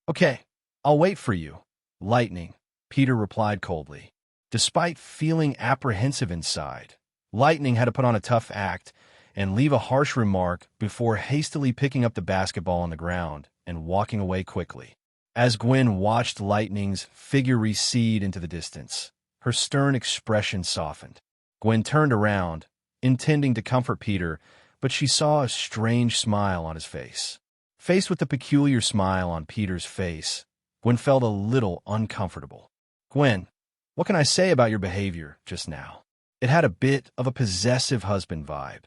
Okay, I'll wait for you. Lightning, Peter replied coldly. Despite feeling apprehensive inside, Lightning had to put on a tough act and leave a harsh remark before hastily picking up the basketball on the ground and walking away quickly. As Gwen watched Lightning's figure recede into the distance, her stern expression softened. Gwen turned around, intending to comfort Peter, but she saw a strange smile on his face. Faced with the peculiar smile on Peter's face, Gwen felt a little uncomfortable. Gwen, what can I say about your behavior just now? It had a bit of a possessive husband vibe.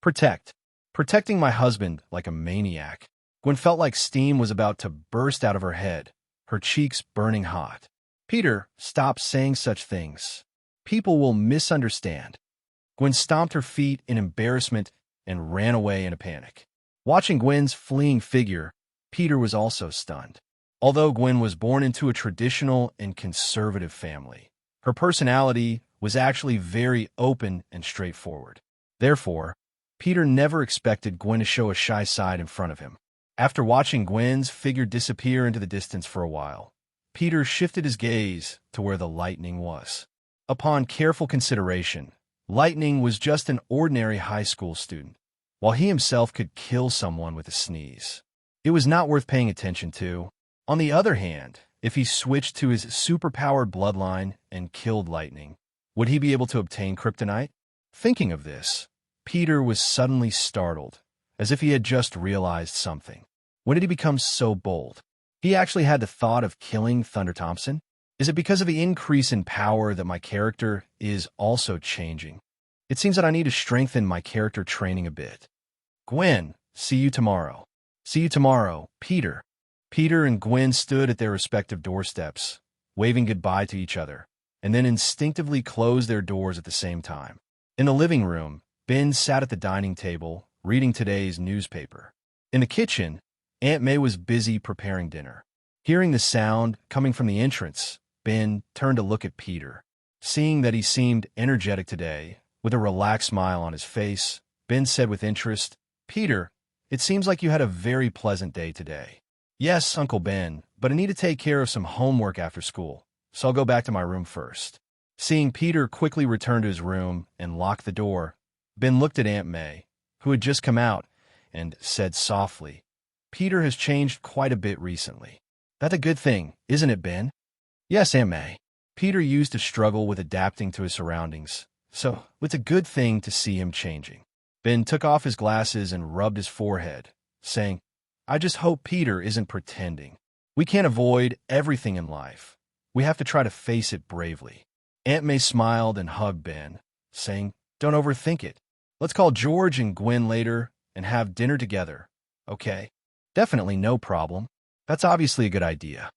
Protecting my husband like a maniac. Gwen felt like steam was about to burst out of her head, her cheeks burning hot. Peter, stop saying such things. People will misunderstand. Gwen stomped her feet in embarrassment and ran away in a panic. Watching Gwen's fleeing figure, Peter was also stunned. Although Gwen was born into a traditional and conservative family, her personality was actually very open and straightforward. Therefore, Peter never expected Gwen to show a shy side in front of him. After watching Gwen's figure disappear into the distance for a while, Peter shifted his gaze to where the Lightning was. Upon careful consideration, Lightning was just an ordinary high school student, while he himself could kill someone with a sneeze. It was not worth paying attention to. On the other hand, if he switched to his superpowered bloodline and killed Lightning, would he be able to obtain Kryptonite? Thinking of this, Peter was suddenly startled, as if he had just realized something. When did he become so bold? He actually had the thought of killing Thunder Thompson? Is it because of the increase in power that my character is also changing? It seems that I need to strengthen my character training a bit. Gwen, see you tomorrow. See you tomorrow, Peter. Peter and Gwen stood at their respective doorsteps, waving goodbye to each other, and then instinctively closed their doors at the same time. In the living room, Ben sat at the dining table, reading today's newspaper. In the kitchen, Aunt May was busy preparing dinner. Hearing the sound coming from the entrance, Ben turned to look at Peter. Seeing that he seemed energetic today, with a relaxed smile on his face, Ben said with interest, "Peter, it seems like you had a very pleasant day today." "Yes, Uncle Ben, but I need to take care of some homework after school, so I'll go back to my room first." Seeing Peter quickly return to his room and lock the door, Ben looked at Aunt May, who had just come out, and said softly, "Peter has changed quite a bit recently. That's a good thing, isn't it, Ben?" "Yes, Aunt May." Peter used to struggle with adapting to his surroundings, so it's a good thing to see him changing. Ben took off his glasses and rubbed his forehead, saying, "I just hope Peter isn't pretending. We can't avoid everything in life. We have to try to face it bravely." Aunt May smiled and hugged Ben, saying, "Don't overthink it. Let's call George and Gwen later and have dinner together, okay?" "Definitely no problem. That's obviously a good idea."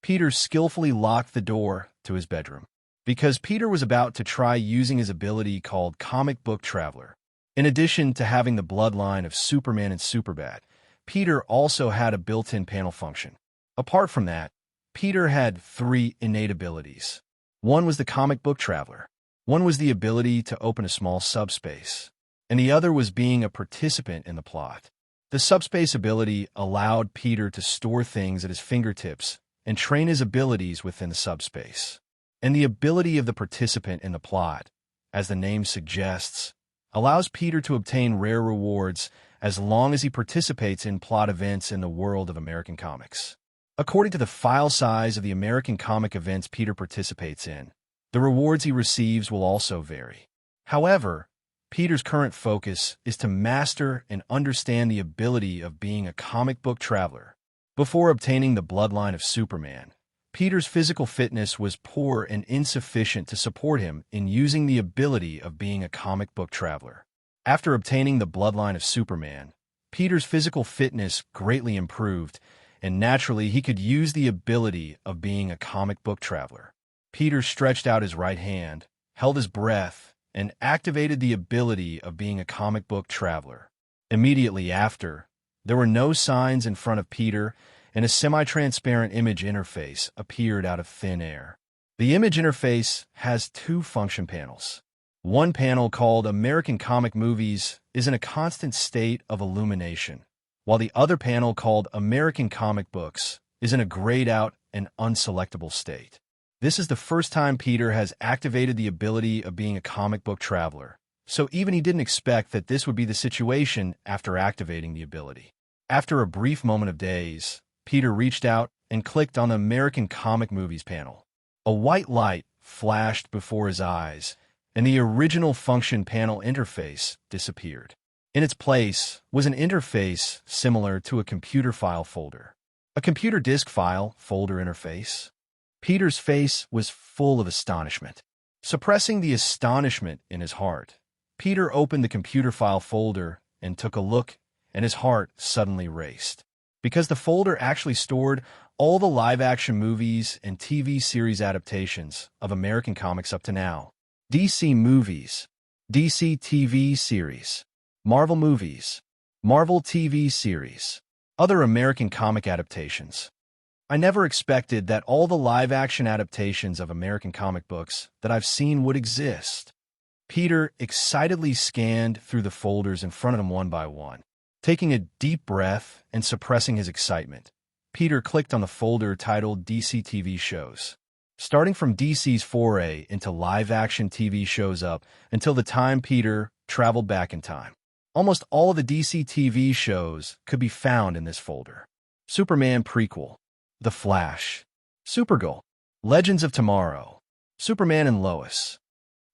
Peter skillfully locked the door to his bedroom, because Peter was about to try using his ability called Comic Book Traveler. In addition to having the bloodline of Superman and Superbat, Peter also had a built-in panel function. Apart from that, Peter had 3 innate abilities. One was the Comic Book Traveler, one was the ability to open a small subspace, and the other was being a participant in the plot. The subspace ability allowed Peter to store things at his fingertips and train his abilities within the subspace. And the ability of the participant in the plot, as the name suggests, allows Peter to obtain rare rewards as long as he participates in plot events in the world of American comics. According to the file size of the American comic events Peter participates in, the rewards he receives will also vary. However, Peter's current focus is to master and understand the ability of being a comic book traveler. Before obtaining the bloodline of Superman, Peter's physical fitness was poor and insufficient to support him in using the ability of being a comic book traveler. After obtaining the bloodline of Superman, Peter's physical fitness greatly improved, and naturally he could use the ability of being a comic book traveler. Peter stretched out his right hand, held his breath, and activated the ability of being a comic book traveler. Immediately after, there were no signs in front of Peter, and a semi-transparent image interface appeared out of thin air. The image interface has 2 function panels. One panel, called American Comic Movies, is in a constant state of illumination, while the other panel, called American Comic Books, is in a grayed out and unselectable state. This is the first time Peter has activated the ability of being a comic book traveler, so even he didn't expect that this would be the situation after activating the ability. After a brief moment of daze, Peter reached out and clicked on the American Comic Movies panel. A white light flashed before his eyes, and the original function panel interface disappeared. In its place was an interface similar to a computer file folder. A computer disk file folder interface. Peter's face was full of astonishment. Suppressing the astonishment in his heart, Peter opened the computer file folder and took a look, and his heart suddenly raced. Because the folder actually stored all the live-action movies and TV series adaptations of American comics up to now. DC movies, DC TV series, Marvel movies, Marvel TV series, other American comic adaptations. I never expected that all the live-action adaptations of American comic books that I've seen would exist. Peter excitedly scanned through the folders in front of him one by one. Taking a deep breath and suppressing his excitement, Peter clicked on the folder titled DC TV Shows. Starting from DC's foray into live-action TV shows up until the time Peter traveled back in time. Almost all of the DC TV shows could be found in this folder. Superman prequel, The Flash, Supergirl, Legends of Tomorrow, Superman and Lois.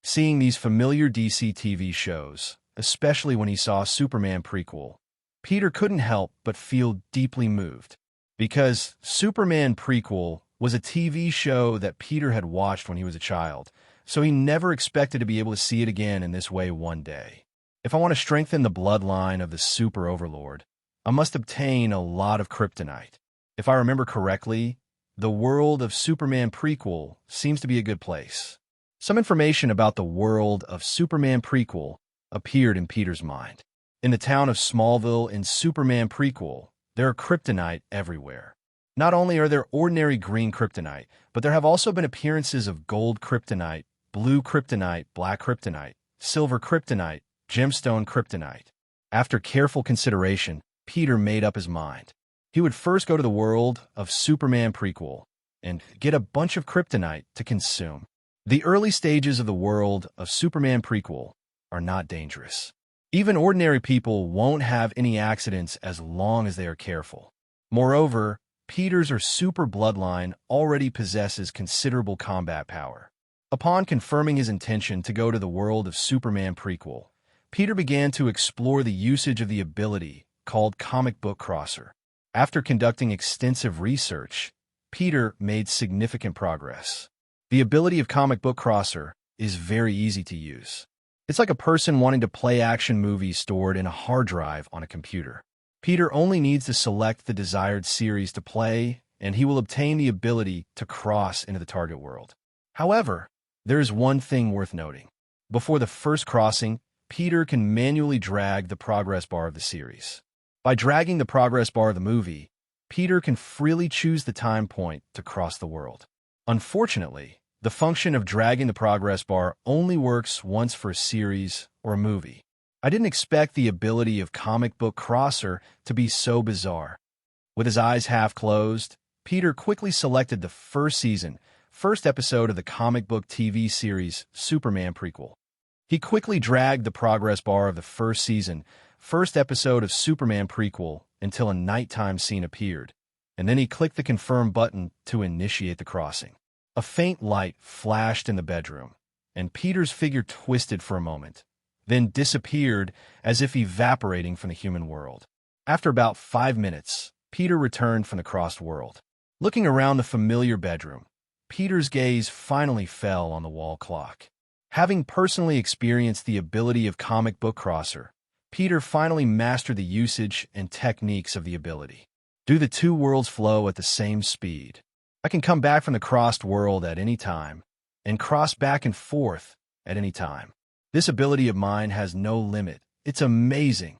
Seeing these familiar DC TV shows, especially when he saw Superman prequel, Peter couldn't help but feel deeply moved. Because Superman prequel was a TV show that Peter had watched when he was a child, so he never expected to be able to see it again in this way one day. If I want to strengthen the bloodline of the Super Overlord, I must obtain a lot of Kryptonite. If I remember correctly, the world of Superman prequel seems to be a good place. Some information about the world of Superman prequel appeared in Peter's mind. In the town of Smallville in Superman prequel, there are Kryptonite everywhere. Not only are there ordinary green Kryptonite, but there have also been appearances of gold Kryptonite, blue Kryptonite, black Kryptonite, silver Kryptonite, gemstone Kryptonite. After careful consideration, Peter made up his mind. He would first go to the world of Superman prequel and get a bunch of Kryptonite to consume. The early stages of the world of Superman prequel are not dangerous. Even ordinary people won't have any accidents as long as they are careful. Moreover, Peter's or super bloodline already possesses considerable combat power. Upon confirming his intention to go to the world of Superman prequel, Peter began to explore the usage of the ability called Comic Book Crosser. After conducting extensive research, Peter made significant progress. The ability of Comic Book Crosser is very easy to use. It's like a person wanting to play action movies stored in a hard drive on a computer. Peter only needs to select the desired series to play, and he will obtain the ability to cross into the target world. However, there is one thing worth noting. Before the first crossing, Peter can manually drag the progress bar of the series. By dragging the progress bar of the movie, Peter can freely choose the time point to cross the world. Unfortunately, the function of dragging the progress bar only works once for a series or a movie. I didn't expect the ability of Comic Book Crosser to be so bizarre. With his eyes half closed, Peter quickly selected the first episode of the comic book TV series Superman prequel. He quickly dragged the progress bar of the first episode of Superman prequel until a nighttime scene appeared, and then he clicked the confirm button to initiate the crossing. A faint light flashed in the bedroom, and Peter's figure twisted for a moment, then disappeared as if evaporating from the human world. After about 5 minutes, Peter returned from the crossed world. Looking around the familiar bedroom, Peter's gaze finally fell on the wall clock. Having personally experienced the ability of Comic Book Crosser, Peter finally mastered the usage and techniques of the ability. Do the two worlds flow at the same speed? I can come back from the crossed world at any time, and cross back and forth at any time. This ability of mine has no limit. It's amazing.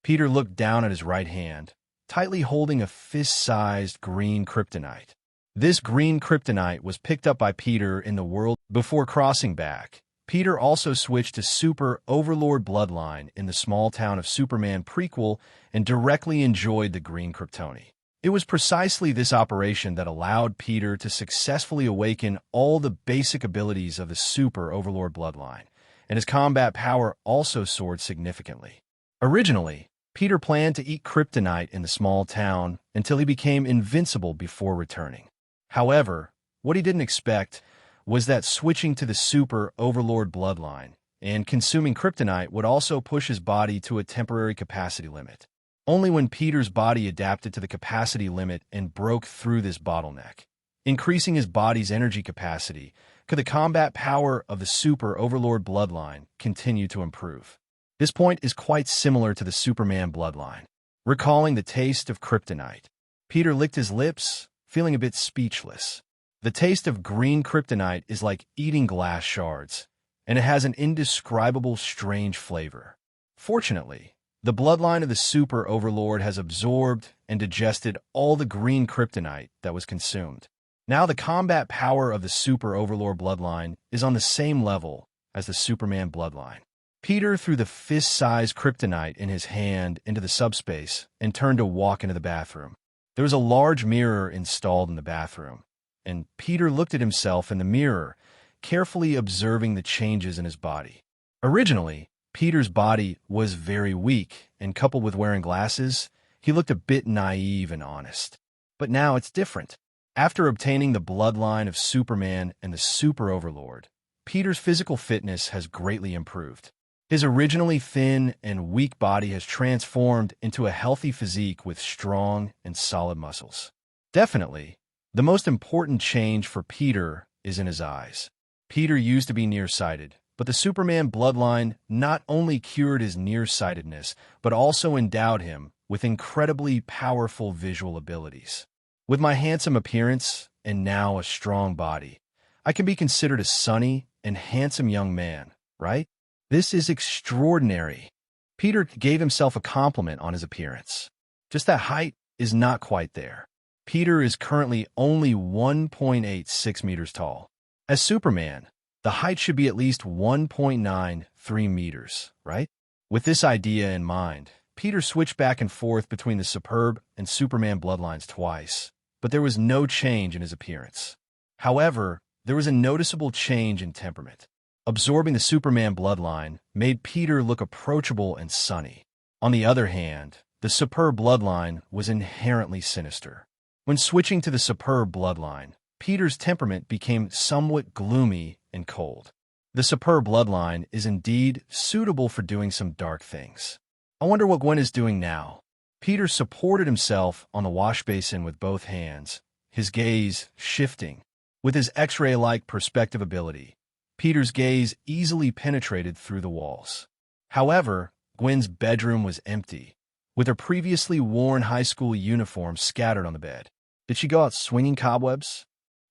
Peter looked down at his right hand, tightly holding a fist-sized green Kryptonite. This green Kryptonite was picked up by Peter in the world before crossing back. Peter also switched to Super Overlord Bloodline in the small town of Superman prequel and directly enjoyed the green Kryptonite. It was precisely this operation that allowed Peter to successfully awaken all the basic abilities of the Super Overlord Bloodline, and his combat power also soared significantly. Originally, Peter planned to eat Kryptonite in the small town until he became invincible before returning. However, what he didn't expect was that switching to the Super Overlord Bloodline and consuming Kryptonite would also push his body to a temporary capacity limit. Only when Peter's body adapted to the capacity limit and broke through this bottleneck, increasing his body's energy capacity, could the combat power of the Super Overlord Bloodline continue to improve. This point is quite similar to the Superman Bloodline. Recalling the taste of Kryptonite, Peter licked his lips, feeling a bit speechless. The taste of green Kryptonite is like eating glass shards, and it has an indescribable strange flavor. Fortunately, the bloodline of the Super Overlord has absorbed and digested all the green Kryptonite that was consumed. Now the combat power of the Super Overlord bloodline is on the same level as the Superman bloodline. Peter threw the fist-sized Kryptonite in his hand into the subspace and turned to walk into the bathroom. There was a large mirror installed in the bathroom, and Peter looked at himself in the mirror, carefully observing the changes in his body. Originally, Peter's body was very weak, and coupled with wearing glasses, he looked a bit naive and honest. But now it's different. After obtaining the bloodline of Superman and the Super Overlord, Peter's physical fitness has greatly improved. His originally thin and weak body has transformed into a healthy physique with strong and solid muscles. Definitely, the most important change for Peter is in his eyes. Peter used to be nearsighted, but the Superman bloodline not only cured his nearsightedness, but also endowed him with incredibly powerful visual abilities. With my handsome appearance and now a strong body, I can be considered a sunny and handsome young man, right? This is extraordinary. Peter gave himself a compliment on his appearance. Just that height is not quite there. Peter is currently only 1.86 meters tall. As Superman, the height should be at least 1.93 meters, right? With this idea in mind, Peter switched back and forth between the Superb and Superman bloodlines twice, but there was no change in his appearance. However, there was a noticeable change in temperament. Absorbing the Superman bloodline made Peter look approachable and sunny. On the other hand, the Superb bloodline was inherently sinister. When switching to the Superb bloodline, Peter's temperament became somewhat gloomy and cold. The Superb bloodline is indeed suitable for doing some dark things. I wonder what Gwen is doing now. Peter supported himself on the wash basin with both hands, his gaze shifting. With his X-ray-like perspective ability, Peter's gaze easily penetrated through the walls. However, Gwen's bedroom was empty, with her previously worn high school uniform scattered on the bed. Did she go out swinging cobwebs?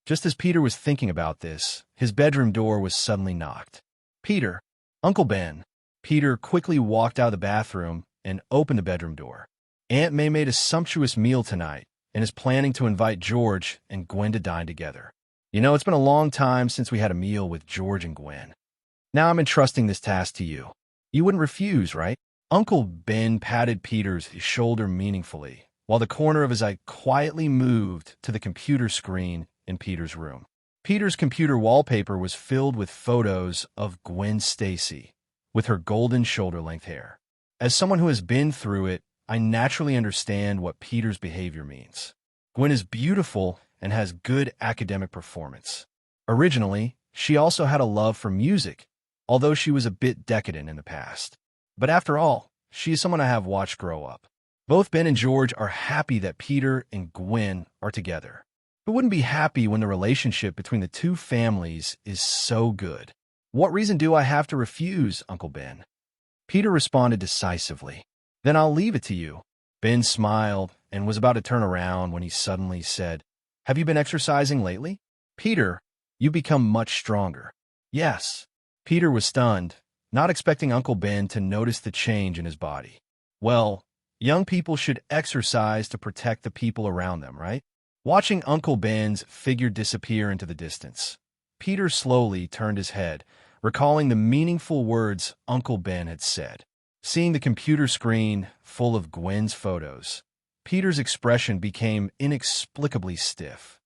Just as Peter was thinking about this, his bedroom door was suddenly knocked. Peter, Uncle Ben. Peter quickly walked out of the bathroom and opened the bedroom door. Aunt May made a sumptuous meal tonight and is planning to invite George and Gwen to dine together. You know, it's been a long time since we had a meal with George and Gwen. Now I'm entrusting this task to you. You wouldn't refuse, right? Uncle Ben patted Peter's shoulder meaningfully, while the corner of his eye quietly moved to the computer screen in Peter's room. Peter's computer wallpaper was filled with photos of Gwen Stacy, with her golden shoulder-length hair. As someone who has been through it, I naturally understand what Peter's behavior means. Gwen is beautiful and has good academic performance. Originally, she also had a love for music, although she was a bit decadent in the past. But after all, she is someone I have watched grow up. Both Ben and George are happy that Peter and Gwen are together. Who wouldn't be happy when the relationship between the two families is so good? What reason do I have to refuse, Uncle Ben? Peter responded decisively. Then I'll leave it to you. Ben smiled and was about to turn around when he suddenly said, Have you been exercising lately? Peter, you've become much stronger. Yes. Peter was stunned, not expecting Uncle Ben to notice the change in his body. Well, young people should exercise to protect the people around them, right? Watching Uncle Ben's figure disappear into the distance, Peter slowly turned his head, recalling the meaningful words Uncle Ben had said. Seeing the computer screen full of Gwen's photos, Peter's expression became inexplicably stiff.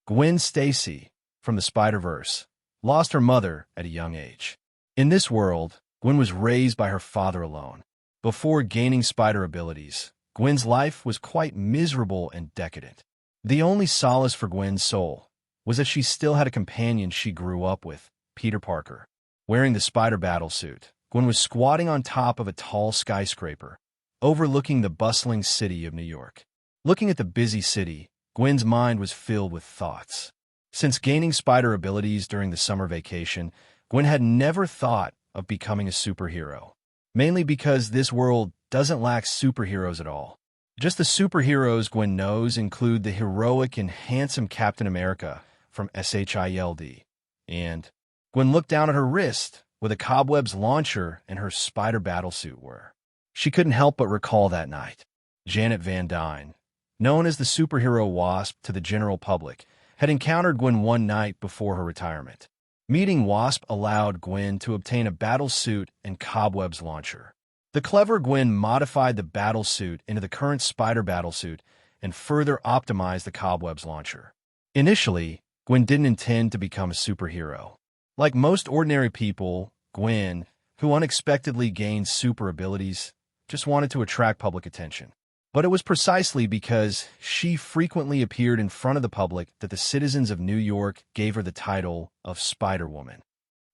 Gwen Stacy, from the Spider-Verse, lost her mother at a young age. In this world, Gwen was raised by her father alone. Before gaining spider abilities, Gwen's life was quite miserable and decadent. The only solace for Gwen's soul was that she still had a companion she grew up with, Peter Parker. Wearing the spider battlesuit, Gwen was squatting on top of a tall skyscraper, overlooking the bustling city of New York. Looking at the busy city, Gwen's mind was filled with thoughts. Since gaining spider abilities during the summer vacation, Gwen had never thought of becoming a superhero, mainly because this world doesn't lack superheroes at all. Just the superheroes Gwen knows include the heroic and handsome Captain America from SHIELD. And Gwen looked down at her wrist where the cobwebs launcher and her spider battlesuit were. She couldn't help but recall that night. Janet Van Dyne, known as the superhero Wasp to the general public, had encountered Gwen one night before her retirement. Meeting Wasp allowed Gwen to obtain a battlesuit and cobwebs launcher. The clever Gwen modified the battlesuit into the current spider battlesuit and further optimized the cobwebs launcher. Initially, Gwen didn't intend to become a superhero. Like most ordinary people, Gwen, who unexpectedly gained super abilities, just wanted to attract public attention. But it was precisely because she frequently appeared in front of the public that the citizens of New York gave her the title of Spider-Woman.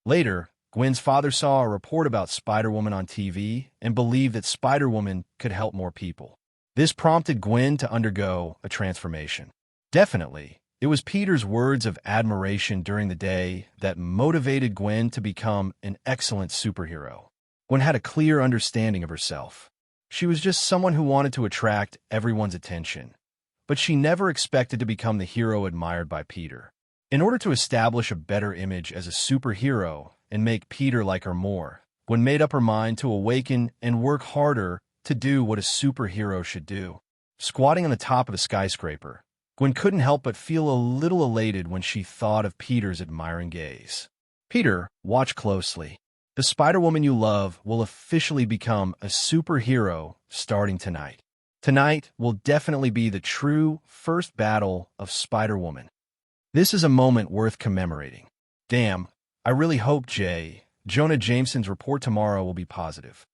Later, Gwen's father saw a report about Spider-Woman on TV and believed that Spider-Woman could help more people. This prompted Gwen to undergo a transformation. Definitely, it was Peter's words of admiration during the day that motivated Gwen to become an excellent superhero. Gwen had a clear understanding of herself. She was just someone who wanted to attract everyone's attention, but she never expected to become the hero admired by Peter. In order to establish a better image as a superhero and make Peter like her more, Gwen made up her mind to awaken and work harder to do what a superhero should do. Squatting on the top of a skyscraper, Gwen couldn't help but feel a little elated when she thought of Peter's admiring gaze. Peter, watch closely. The Spider-Woman you love will officially become a superhero starting tonight. Tonight will definitely be the true first battle of Spider-Woman. This is a moment worth commemorating. Damn, I really hope Jonah Jameson's report tomorrow will be positive.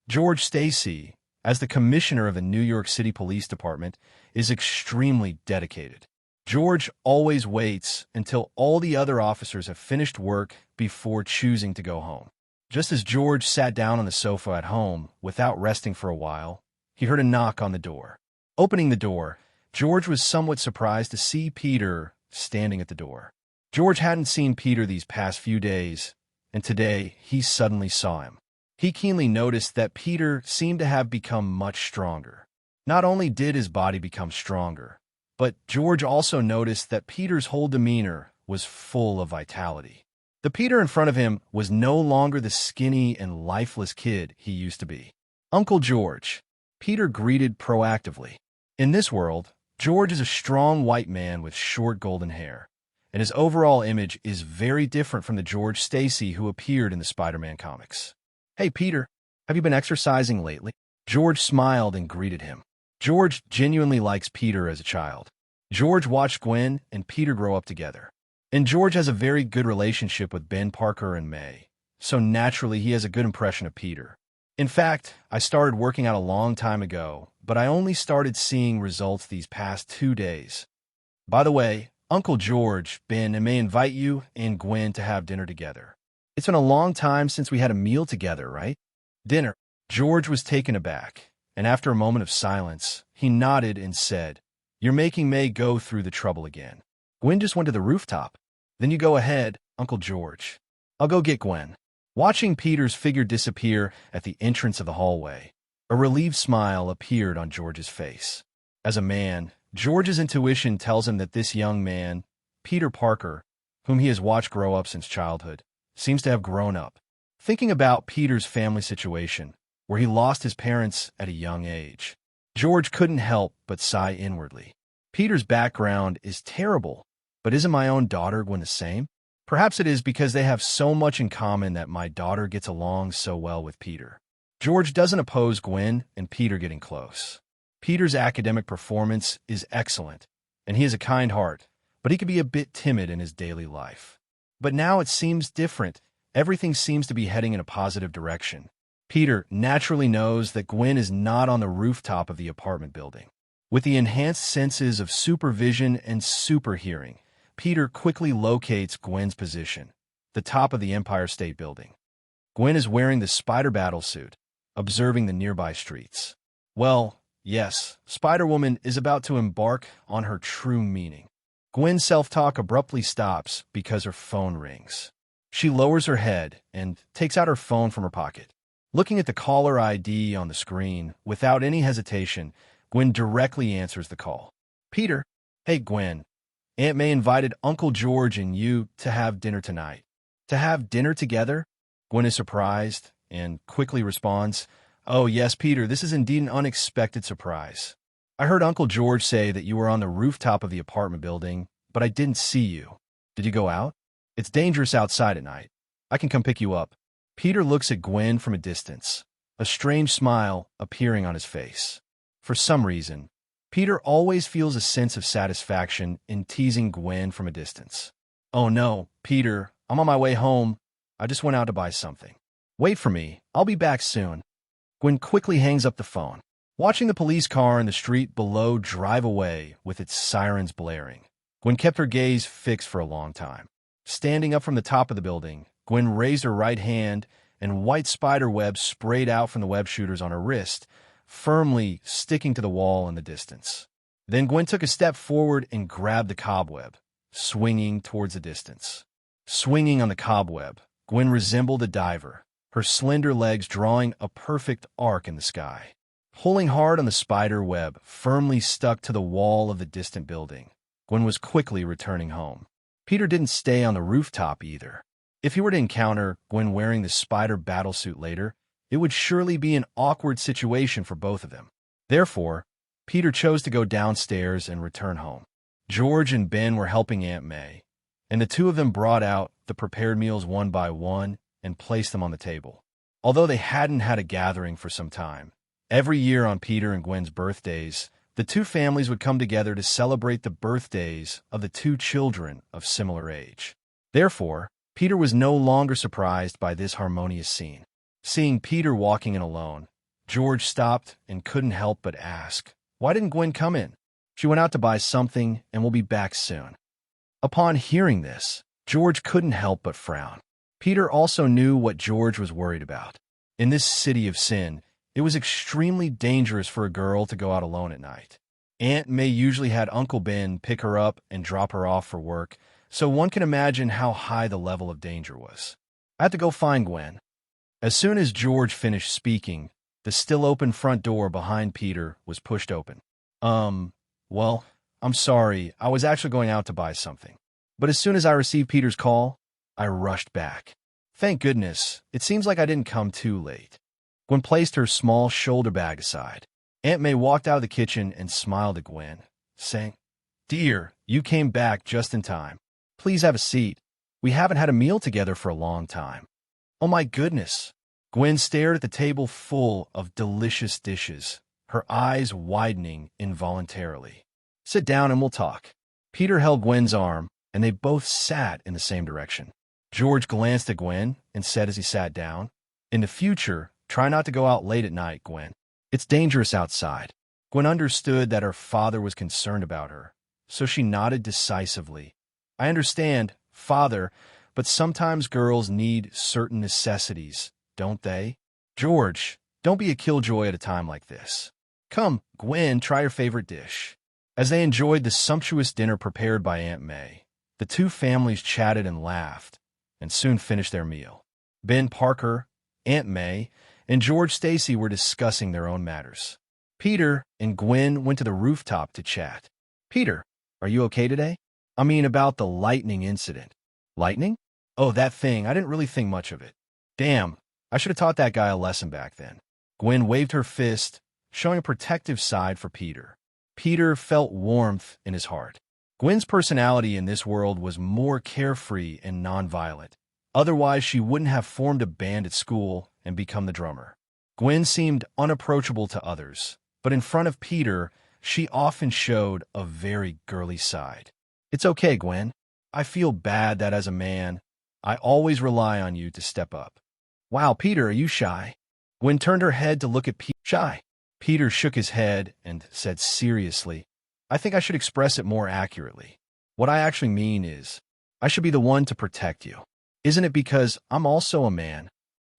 George Stacy, as the commissioner of the New York City Police Department, is extremely dedicated. George always waits until all the other officers have finished work before choosing to go home. Just as George sat down on the sofa at home without resting for a while, he heard a knock on the door. Opening the door, George was somewhat surprised to see Peter standing at the door. George hadn't seen Peter these past few days, and today he suddenly saw him. He keenly noticed that Peter seemed to have become much stronger. Not only did his body become stronger, but George also noticed that Peter's whole demeanor was full of vitality. The Peter in front of him was no longer the skinny and lifeless kid he used to be. Uncle George, Peter greeted proactively. In this world, George is a strong white man with short golden hair, and his overall image is very different from the George Stacy who appeared in the Spider-Man comics. Hey, Peter, have you been exercising lately? George smiled and greeted him. George genuinely likes Peter as a child. George watched Gwen and Peter grow up together. And George has a very good relationship with Ben Parker and May, so naturally he has a good impression of Peter. In fact, I started working out a long time ago, but I only started seeing results these past 2 days. By the way, Uncle George, Ben, and May invite you and Gwen to have dinner together. It's been a long time since we had a meal together, right? Dinner. George was taken aback, and after a moment of silence, he nodded and said, "You're making May go through the trouble again. Gwen just went to the rooftop." "Then you go ahead, Uncle George. I'll go get Gwen." Watching Peter's figure disappear at the entrance of the hallway, a relieved smile appeared on George's face. As a man, George's intuition tells him that this young man, Peter Parker, whom he has watched grow up since childhood, seems to have grown up. Thinking about Peter's family situation, where he lost his parents at a young age, George couldn't help but sigh inwardly. Peter's background is terrible, but isn't my own daughter Gwen the same? Perhaps it is because they have so much in common that my daughter gets along so well with Peter. George doesn't oppose Gwen and Peter getting close. Peter's academic performance is excellent, and he has a kind heart, but he can be a bit timid in his daily life. But now it seems different. Everything seems to be heading in a positive direction. Peter naturally knows that Gwen is not on the rooftop of the apartment building. With the enhanced senses of supervision and superhearing, Peter quickly locates Gwen's position, the top of the Empire State Building. Gwen is wearing the spider battlesuit, observing the nearby streets. Well, yes, Spider-Woman is about to embark on her true meaning. Gwen's self-talk abruptly stops because her phone rings. She lowers her head and takes out her phone from her pocket. Looking at the caller ID on the screen, without any hesitation, Gwen directly answers the call. Peter, hey Gwen, Aunt May invited Uncle George and you to have dinner tonight. To have dinner together? Gwen is surprised and quickly responds, oh yes, Peter, this is indeed an unexpected surprise. I heard Uncle George say that you were on the rooftop of the apartment building, but I didn't see you. Did you go out? It's dangerous outside at night. I can come pick you up. Peter looks at Gwen from a distance, a strange smile appearing on his face. For some reason, Peter always feels a sense of satisfaction in teasing Gwen from a distance. Oh no, Peter, I'm on my way home. I just went out to buy something. Wait for me. I'll be back soon. Gwen quickly hangs up the phone, watching the police car in the street below drive away with its sirens blaring. Gwen kept her gaze fixed for a long time. Standing up from the top of the building, Gwen raised her right hand, and white spider webs sprayed out from the web shooters on her wrist, firmly sticking to the wall in the distance. Then Gwen took a step forward and grabbed the cobweb, swinging towards the distance. Swinging on the cobweb, Gwen resembled a diver, her slender legs drawing a perfect arc in the sky. Pulling hard on the spider web firmly stuck to the wall of the distant building, Gwen was quickly returning home. Peter didn't stay on the rooftop either. If he were to encounter Gwen wearing the spider battlesuit later, it would surely be an awkward situation for both of them. Therefore, Peter chose to go downstairs and return home. George and Ben were helping Aunt May, and the two of them brought out the prepared meals one by one and placed them on the table. Although they hadn't had a gathering for some time, every year on Peter and Gwen's birthdays, the two families would come together to celebrate the birthdays of the two children of similar age. Therefore, Peter was no longer surprised by this harmonious scene. Seeing Peter walking in alone, George stopped and couldn't help but ask, why didn't Gwen come in? She went out to buy something and will be back soon. Upon hearing this, George couldn't help but frown. Peter also knew what George was worried about. In this city of sin, it was extremely dangerous for a girl to go out alone at night. Aunt May usually had Uncle Ben pick her up and drop her off for work, so one can imagine how high the level of danger was. I had to go find Gwen. As soon as George finished speaking, the still open front door behind Peter was pushed open. Well, I'm sorry, I was actually going out to buy something. But as soon as I received Peter's call, I rushed back. Thank goodness, it seems like I didn't come too late. Gwen placed her small shoulder bag aside. Aunt May walked out of the kitchen and smiled at Gwen, saying, Dear, you came back just in time. Please have a seat. We haven't had a meal together for a long time. Oh my goodness. Gwen stared at the table full of delicious dishes, her eyes widening involuntarily. Sit down and we'll talk. Peter held Gwen's arm, and they both sat in the same direction. George glanced at Gwen and said as he sat down, In the future, try not to go out late at night, Gwen. It's dangerous outside. Gwen understood that her father was concerned about her, so she nodded decisively. I understand, father, but sometimes girls need certain necessities, don't they? George, don't be a killjoy at a time like this. Come, Gwen, try your favorite dish. As they enjoyed the sumptuous dinner prepared by Aunt May, the two families chatted and laughed, and soon finished their meal. Ben Parker, Aunt May, and George Stacy were discussing their own matters. Peter and Gwen went to the rooftop to chat. Peter, are you okay today? I mean about the lightning incident. Lightning? Oh, that thing. I didn't really think much of it. Damn, I should have taught that guy a lesson back then. Gwen waved her fist, showing a protective side for Peter. Peter felt warmth in his heart. Gwen's personality in this world was more carefree and nonviolent. Otherwise, she wouldn't have formed a band at school and become the drummer. Gwen seemed unapproachable to others, but in front of Peter, she often showed a very girly side. "It's okay, Gwen. I feel bad that as a man, I always rely on you to step up." "Wow, Peter, are you shy?" Gwen turned her head to look at Peter. "Shy?" Peter shook his head and said seriously, "I think I should express it more accurately. What I actually mean is, I should be the one to protect you. Isn't it because I'm also a man?"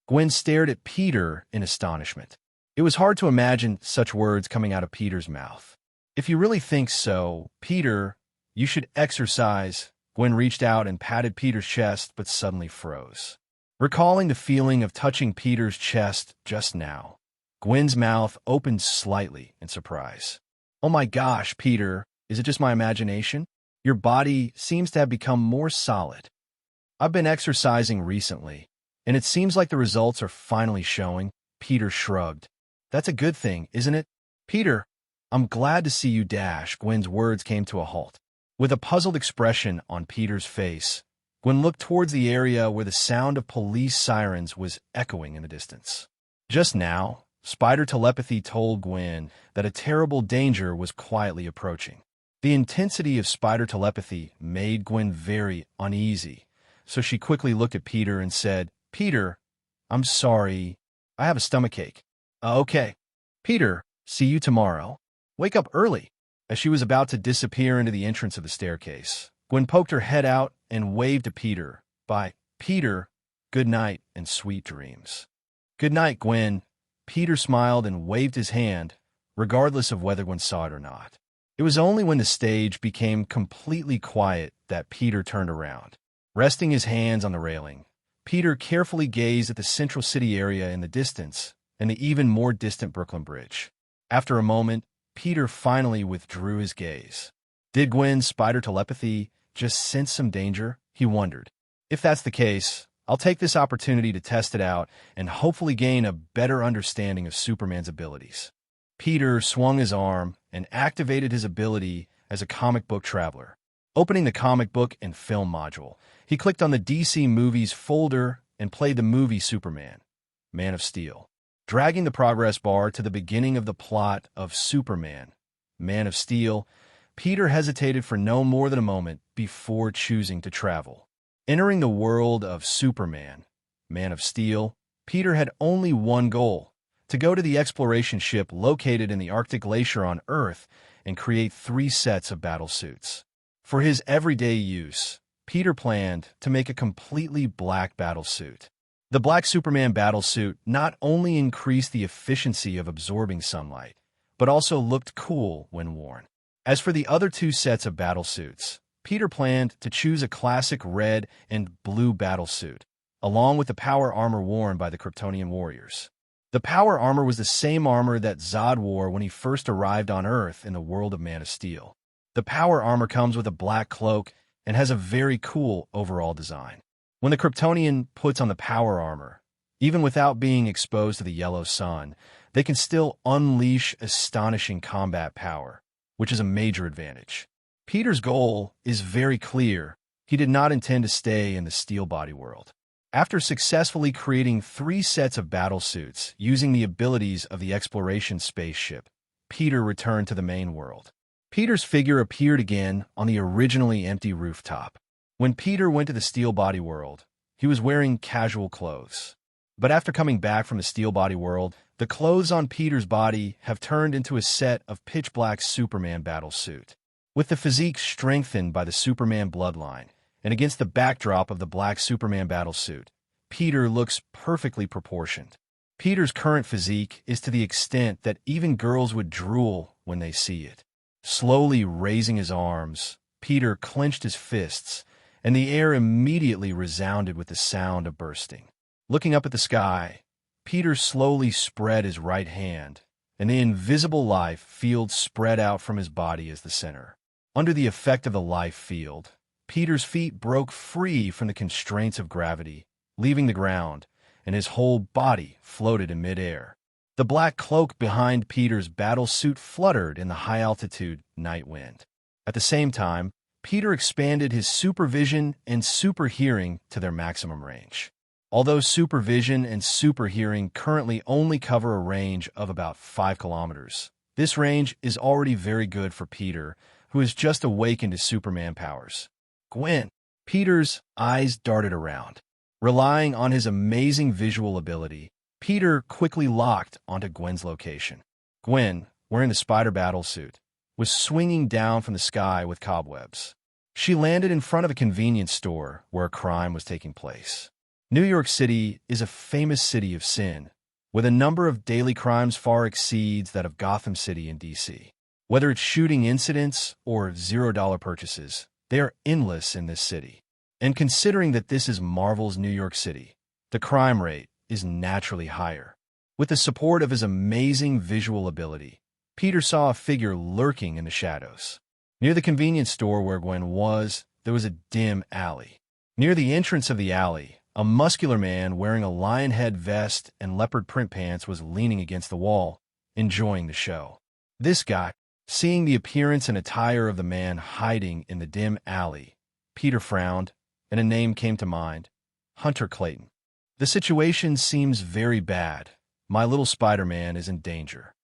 Gwen stared at Peter in astonishment. It was hard to imagine such words coming out of Peter's mouth. "If you really think so, Peter, you should exercise." Gwen reached out and patted Peter's chest, but suddenly froze. Recalling the feeling of touching Peter's chest just now, Gwen's mouth opened slightly in surprise. "Oh my gosh, Peter, is it just my imagination? Your body seems to have become more solid." "I've been exercising recently, and it seems like the results are finally showing." Peter shrugged. "That's a good thing, isn't it?" "Peter, I'm glad to see you dash." Gwen's words came to a halt. With a puzzled expression on Peter's face, Gwen looked towards the area where the sound of police sirens was echoing in the distance. Just now, spider telepathy told Gwen that a terrible danger was quietly approaching. The intensity of spider telepathy made Gwen very uneasy, so she quickly looked at Peter and said, "Peter, I'm sorry. I have a stomachache." "Okay. Peter, see you tomorrow. Wake up early." As she was about to disappear into the entrance of the staircase, Gwen poked her head out and waved to Peter. "Bye, Peter. Good night and sweet dreams." "Good night, Gwen." Peter smiled and waved his hand, regardless of whether Gwen saw it or not. It was only when the stage became completely quiet that Peter turned around. Resting his hands on the railing, Peter carefully gazed at the central city area in the distance and the even more distant Brooklyn Bridge. After a moment, Peter finally withdrew his gaze. Did Gwen's spider telepathy just sense some danger? He wondered. If that's the case, I'll take this opportunity to test it out and hopefully gain a better understanding of Superman's abilities. Peter swung his arm and activated his ability as a comic book traveler. Opening the comic book and film module, he clicked on the DC Movies folder and played the movie Superman, Man of Steel. Dragging the progress bar to the beginning of the plot of Superman, Man of Steel, Peter hesitated for no more than a moment before choosing to travel. Entering the world of Superman, Man of Steel, Peter had only one goal: to go to the exploration ship located in the Arctic Glacier on Earth and create 3 sets of battle suits. For his everyday use, Peter planned to make a completely black battle suit. The black Superman battlesuit not only increased the efficiency of absorbing sunlight, but also looked cool when worn. As for the other 2 sets of battlesuits, Peter planned to choose a classic red and blue battlesuit, along with the power armor worn by the Kryptonian warriors. The power armor was the same armor that Zod wore when he first arrived on Earth in the world of Man of Steel. The power armor comes with a black cloak and has a very cool overall design. When the Kryptonian puts on the power armor, even without being exposed to the yellow sun, they can still unleash astonishing combat power, which is a major advantage. Peter's goal is very clear. He did not intend to stay in the steel body world. After successfully creating 3 sets of battle suits using the abilities of the exploration spaceship, Peter returned to the main world. Peter's figure appeared again on the originally empty rooftop. When Peter went to the steel body world, he was wearing casual clothes. But after coming back from the steel body world, the clothes on Peter's body have turned into a set of pitch black Superman battle suit. With the physique strengthened by the Superman bloodline, and against the backdrop of the black Superman battle suit, Peter looks perfectly proportioned. Peter's current physique is to the extent that even girls would drool when they see it. Slowly raising his arms, Peter clenched his fists, and the air immediately resounded with the sound of bursting. Looking up at the sky, Peter slowly spread his right hand, and the invisible life field spread out from his body as the center. Under the effect of the life field, Peter's feet broke free from the constraints of gravity, leaving the ground, and his whole body floated in midair. The black cloak behind Peter's battle suit fluttered in the high-altitude night wind. At the same time, Peter expanded his supervision and super hearing to their maximum range. Although supervision and super hearing currently only cover a range of about 5 kilometers, this range is already very good for Peter, who has just awakened his Superman powers. Gwen. Peter's eyes darted around. Relying on his amazing visual ability, Peter quickly locked onto Gwen's location. Gwen, wearing the spider battle suit, was swinging down from the sky with cobwebs. She landed in front of a convenience store where a crime was taking place. New York City is a famous city of sin, where the number of daily crimes far exceeds that of Gotham City in DC. Whether it's shooting incidents or $0 purchases, they are endless in this city. And considering that this is Marvel's New York City, the crime rate is naturally higher. With the support of his amazing visual ability, Peter saw a figure lurking in the shadows. Near the convenience store where Gwen was, there was a dim alley. Near the entrance of the alley, a muscular man wearing a lion head vest and leopard print pants was leaning against the wall, enjoying the show. This guy, seeing the appearance and attire of the man hiding in the dim alley, Peter frowned, and a name came to mind: Hunter Clayton. The situation seems very bad. My little Spider-Man is in danger.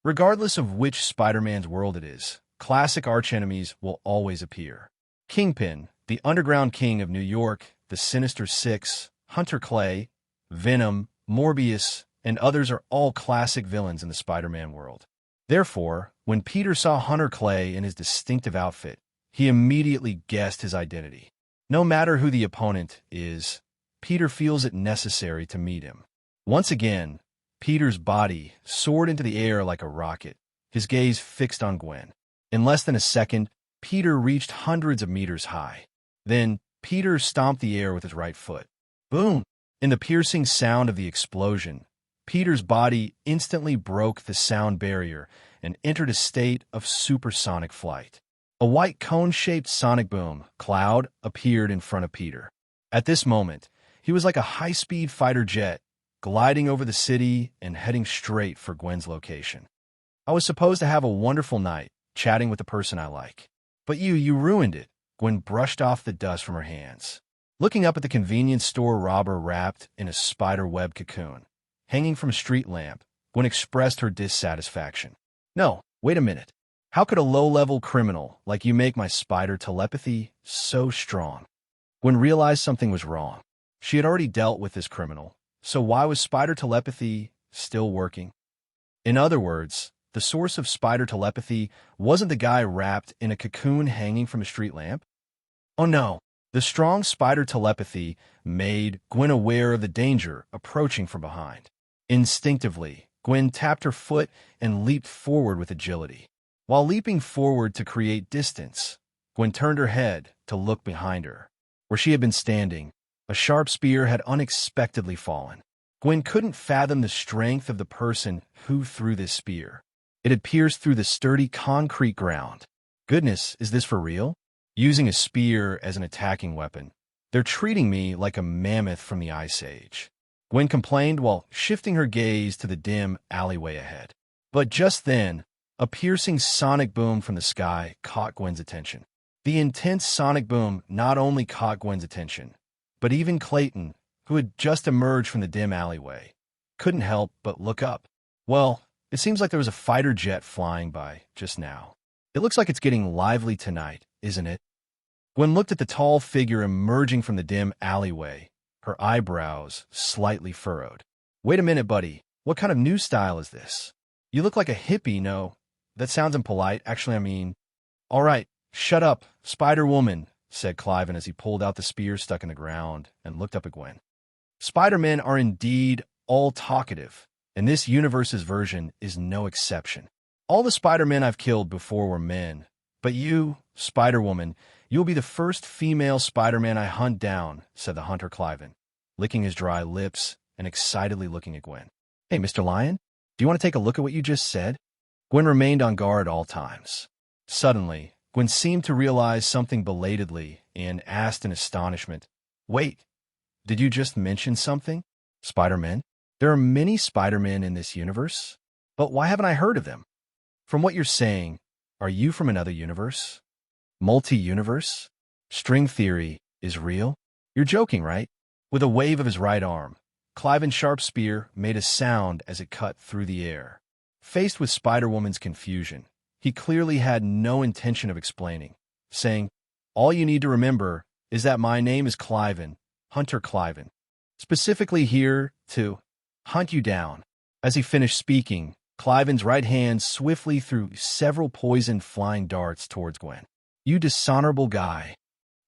Regardless of which Spider-Man's world it is, classic archenemies will always appear. Kingpin, the underground king of New York, the Sinister Six, Hunter Clay, Venom, Morbius, and others are all classic villains in the Spider-Man world. Therefore, when Peter saw Hunter Clay in his distinctive outfit, he immediately guessed his identity. No matter who the opponent is, Peter feels it necessary to meet him. Once again, Peter's body soared into the air like a rocket, his gaze fixed on Gwen. In less than a second, Peter reached hundreds of meters high. Then, Peter stomped the air with his right foot. Boom! In the piercing sound of the explosion, Peter's body instantly broke the sound barrier and entered a state of supersonic flight. A white cone-shaped sonic boom cloud appeared in front of Peter. At this moment, he was like a high-speed fighter jet, gliding over the city and heading straight for Gwen's location. I was supposed to have a wonderful night, chatting with the person I like. But you ruined it. Gwen brushed off the dust from her hands. Looking up at the convenience store robber wrapped in a spider web cocoon, hanging from a street lamp, Gwen expressed her dissatisfaction. No, wait a minute. How could a low-level criminal like you make my spider telepathy so strong? Gwen realized something was wrong. She had already dealt with this criminal, so why was spider telepathy still working? In other words, the source of spider telepathy wasn't the guy wrapped in a cocoon hanging from a street lamp? Oh no, the strong spider telepathy made Gwen aware of the danger approaching from behind. Instinctively, Gwen tapped her foot and leaped forward with agility. While leaping forward to create distance, Gwen turned her head to look behind her. Where she had been standing, a sharp spear had unexpectedly fallen. Gwen couldn't fathom the strength of the person who threw this spear. It had pierced through the sturdy concrete ground. Goodness, is this for real? Using a spear as an attacking weapon, they're treating me like a mammoth from the Ice Age. Gwen complained while shifting her gaze to the dim alleyway ahead. But just then, a piercing sonic boom from the sky caught Gwen's attention. The intense sonic boom not only caught Gwen's attention, but even Clayton, who had just emerged from the dim alleyway, couldn't help but look up. Well, it seems like there was a fighter jet flying by just now. It looks like it's getting lively tonight, isn't it? Gwen looked at the tall figure emerging from the dim alleyway, her eyebrows slightly furrowed. Wait a minute, buddy. What kind of new style is this? You look like a hippie, no? That sounds impolite. Actually, I mean... All right, shut up, Spider-Woman, said Cliven as he pulled out the spear stuck in the ground and looked up at Gwen. Spider-Men are indeed all talkative, and this universe's version is no exception. All the Spider-Men I've killed before were men, but you, Spider-Woman, you'll be the first female Spider-Man I hunt down, said the hunter Cliven, licking his dry lips and excitedly looking at Gwen. Hey, Mr. Lion, do you want to take a look at what you just said? Gwen remained on guard at all times. Suddenly, Gwen seemed to realize something belatedly and asked in astonishment, Wait, did you just mention something? Spider-Men? There are many Spider-Men in this universe, but why haven't I heard of them? From what you're saying, are you from another universe? Multi-universe? String theory is real? You're joking, right? With a wave of his right arm, Cliven's sharp spear made a sound as it cut through the air. Faced with Spider-Woman's confusion, he clearly had no intention of explaining, saying, "All you need to remember is that my name is Cliven, Hunter Cliven. Specifically here to hunt you down." As he finished speaking, Cliven's right hand swiftly threw several poisoned flying darts towards Gwen. "You dishonorable guy."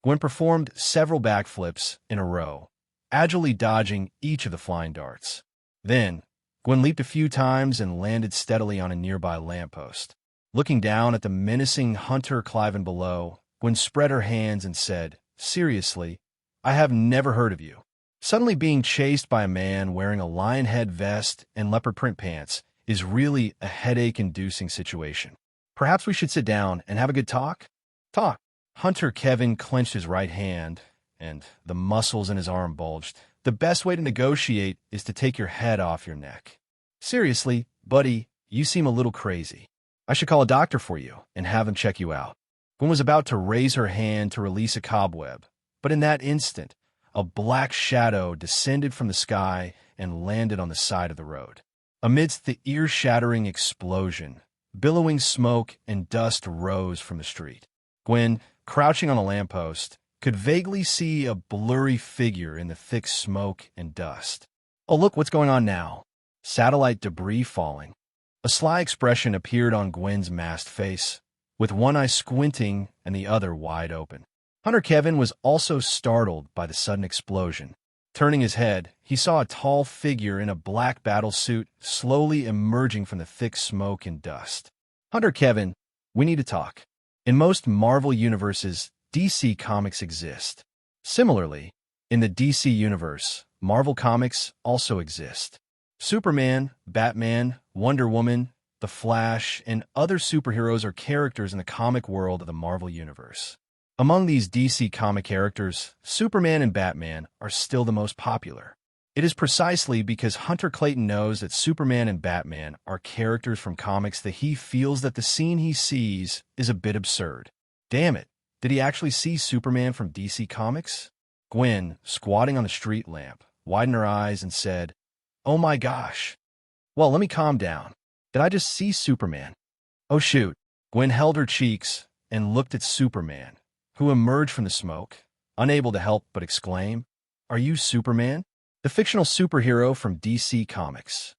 Gwen performed several backflips in a row, agilely dodging each of the flying darts. Then, Gwen leaped a few times and landed steadily on a nearby lamppost. Looking down at the menacing Hunter Cliven below, Gwen spread her hands and said, "Seriously, I have never heard of you." Suddenly being chased by a man wearing a lion head vest and leopard print pants is really a headache-inducing situation. Perhaps we should sit down and have a good talk? Talk. Hunter Kevin clenched his right hand, and the muscles in his arm bulged. "The best way to negotiate is to take your head off your neck." "Seriously, buddy, you seem a little crazy. I should call a doctor for you and have him check you out." Gwen was about to raise her hand to release a cobweb, but in that instant, a black shadow descended from the sky and landed on the side of the road. Amidst the ear-shattering explosion, billowing smoke and dust rose from the street. Gwen, crouching on a lamppost, could vaguely see a blurry figure in the thick smoke and dust. "Oh, look what's going on now." Satellite debris falling. A sly expression appeared on Gwen's masked face, with one eye squinting and the other wide open. Hunter Kevin was also startled by the sudden explosion. Turning his head, he saw a tall figure in a black battle suit slowly emerging from the thick smoke and dust. "Hunter Kevin, we need to talk. In most Marvel universes, DC Comics exist. Similarly, in the DC universe, Marvel Comics also exist. Superman, Batman, Wonder Woman, The Flash, and other superheroes are characters in the comic world of the Marvel Universe. Among these DC comic characters, Superman and Batman are still the most popular. It is precisely because Hunter Clayton knows that Superman and Batman are characters from comics that he feels that the scene he sees is a bit absurd. Damn it, did he actually see Superman from DC Comics? Gwen, squatting on the street lamp, widened her eyes and said, "Oh my gosh. Well, let me calm down. Did I just see Superman?" "Oh shoot." Gwen held her cheeks and looked at Superman, who emerged from the smoke, unable to help but exclaim, "Are you Superman? The fictional superhero from DC Comics?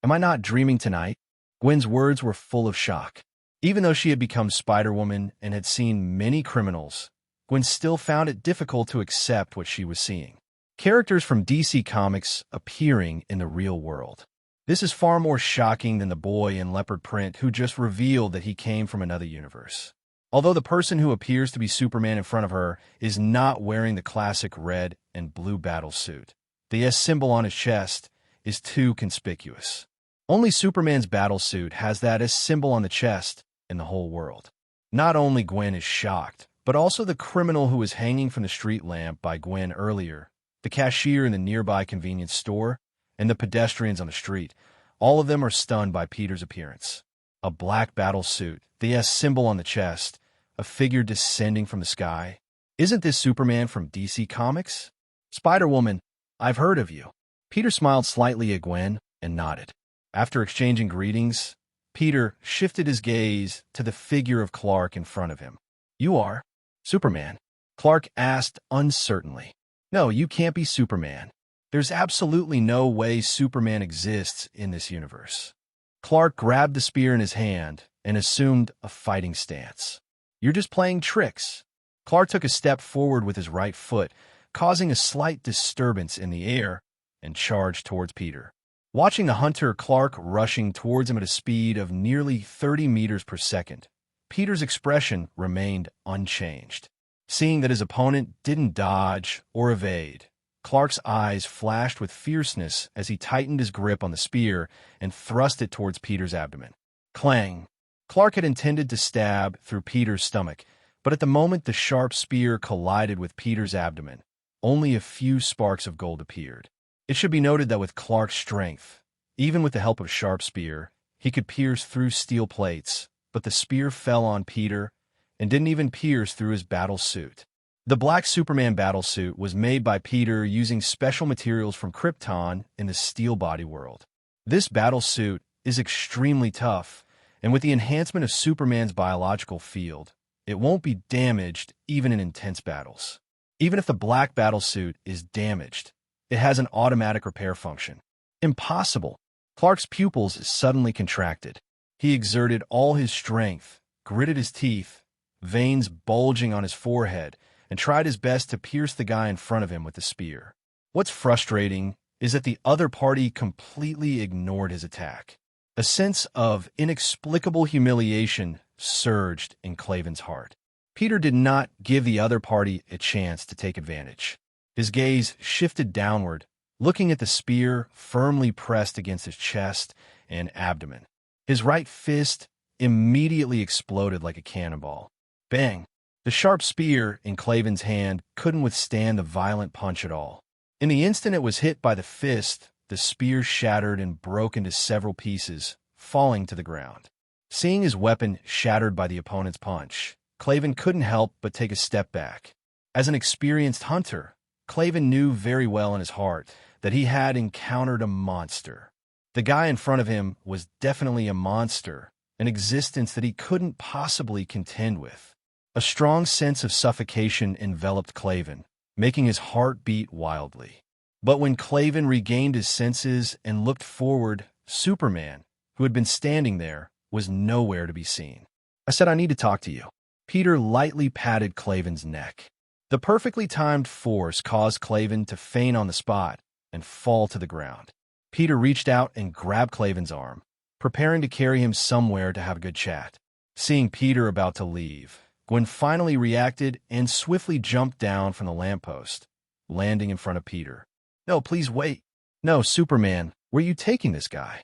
Am I not dreaming tonight?" Gwen's words were full of shock. Even though she had become Spider-Woman and had seen many criminals, Gwen still found it difficult to accept what she was seeing. Characters from DC Comics appearing in the real world. This is far more shocking than the boy in leopard print who just revealed that he came from another universe. Although the person who appears to be Superman in front of her is not wearing the classic red and blue battle suit, the S symbol on his chest is too conspicuous. Only Superman's battle suit has that S symbol on the chest in the whole world. Not only Gwen is shocked, but also the criminal who was hanging from the street lamp by Gwen earlier, the cashier in the nearby convenience store, and the pedestrians on the street. All of them are stunned by Peter's appearance. A black battle suit, the S symbol on the chest, a figure descending from the sky. Isn't this Superman from DC Comics? "Spider-Woman, I've heard of you." Peter smiled slightly at Gwen and nodded. After exchanging greetings, Peter shifted his gaze to the figure of Clark in front of him. "You are Superman?" Clark asked uncertainly. "No, you can't be Superman. There's absolutely no way Superman exists in this universe." Clark grabbed the spear in his hand and assumed a fighting stance. "You're just playing tricks." Clark took a step forward with his right foot, causing a slight disturbance in the air, and charged towards Peter. Watching the hunter, Clark rushing towards him at a speed of nearly 30 meters per second, Peter's expression remained unchanged. Seeing that his opponent didn't dodge or evade, Clark's eyes flashed with fierceness as he tightened his grip on the spear and thrust it towards Peter's abdomen. Clang! Clark had intended to stab through Peter's stomach, but at the moment the sharp spear collided with Peter's abdomen, only a few sparks of gold appeared. It should be noted that with Clark's strength, even with the help of a sharp spear, he could pierce through steel plates, but the spear fell on Peter, and didn't even pierce through his battle suit. The black Superman battle suit was made by Peter using special materials from Krypton in the steel body world. This battle suit is extremely tough, and with the enhancement of Superman's biological field, it won't be damaged even in intense battles. Even if the black battle suit is damaged, it has an automatic repair function. Impossible. Clark's pupils suddenly contracted. He exerted all his strength, gritted his teeth, veins bulging on his forehead, and tried his best to pierce the guy in front of him with the spear. What's frustrating is that the other party completely ignored his attack. A sense of inexplicable humiliation surged in Klaven's heart. Peter did not give the other party a chance to take advantage. His gaze shifted downward, looking at the spear firmly pressed against his chest and abdomen. His right fist immediately exploded like a cannonball. Bang! The sharp spear in Klaven's hand couldn't withstand the violent punch at all. In the instant it was hit by the fist, the spear shattered and broke into several pieces, falling to the ground. Seeing his weapon shattered by the opponent's punch, Klaven couldn't help but take a step back. As an experienced hunter, Klaven knew very well in his heart that he had encountered a monster. The guy in front of him was definitely a monster, an existence that he couldn't possibly contend with. A strong sense of suffocation enveloped Klaven, making his heart beat wildly. But when Klaven regained his senses and looked forward, Superman, who had been standing there, was nowhere to be seen. I said, "I need to talk to you." Peter lightly patted Klaven's neck. The perfectly timed force caused Klaven to faint on the spot and fall to the ground. Peter reached out and grabbed Klaven's arm, preparing to carry him somewhere to have a good chat. Seeing Peter about to leave, Gwen finally reacted and swiftly jumped down from the lamppost, landing in front of Peter. "No, please wait." "No, Superman, where are you taking this guy?"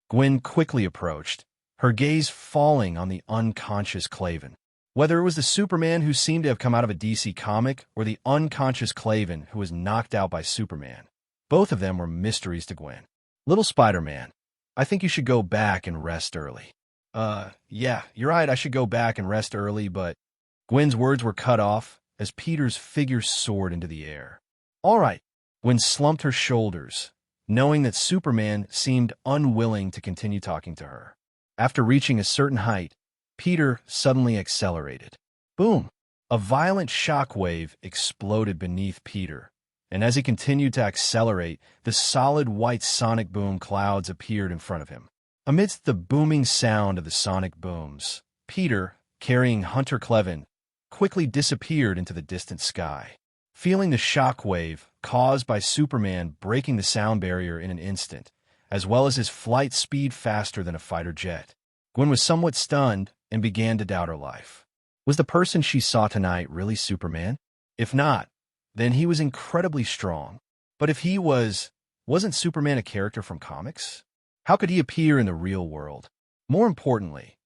Gwen quickly approached, her gaze falling on the unconscious Klaven. Whether it was the Superman who seemed to have come out of a DC comic or the unconscious Klaven who was knocked out by Superman, both of them were mysteries to Gwen. "Little Spider-Man, I think you should go back and rest early." Yeah, you're right, I should go back and rest early, but..." Gwen's words were cut off as Peter's figure soared into the air. "All right." Gwen slumped her shoulders, knowing that Superman seemed unwilling to continue talking to her. After reaching a certain height, Peter suddenly accelerated. Boom! A violent shockwave exploded beneath Peter, and as he continued to accelerate, the solid white sonic boom clouds appeared in front of him. Amidst the booming sound of the sonic booms, Peter, carrying Hunter Klaven, quickly disappeared into the distant sky. Feeling the shockwave caused by Superman breaking the sound barrier in an instant, as well as his flight speed faster than a fighter jet, Gwen was somewhat stunned and began to doubt her life. Was the person she saw tonight really Superman? If not, then he was incredibly strong. But if he wasn't Superman a character from comics? How could he appear in the real world? More importantly,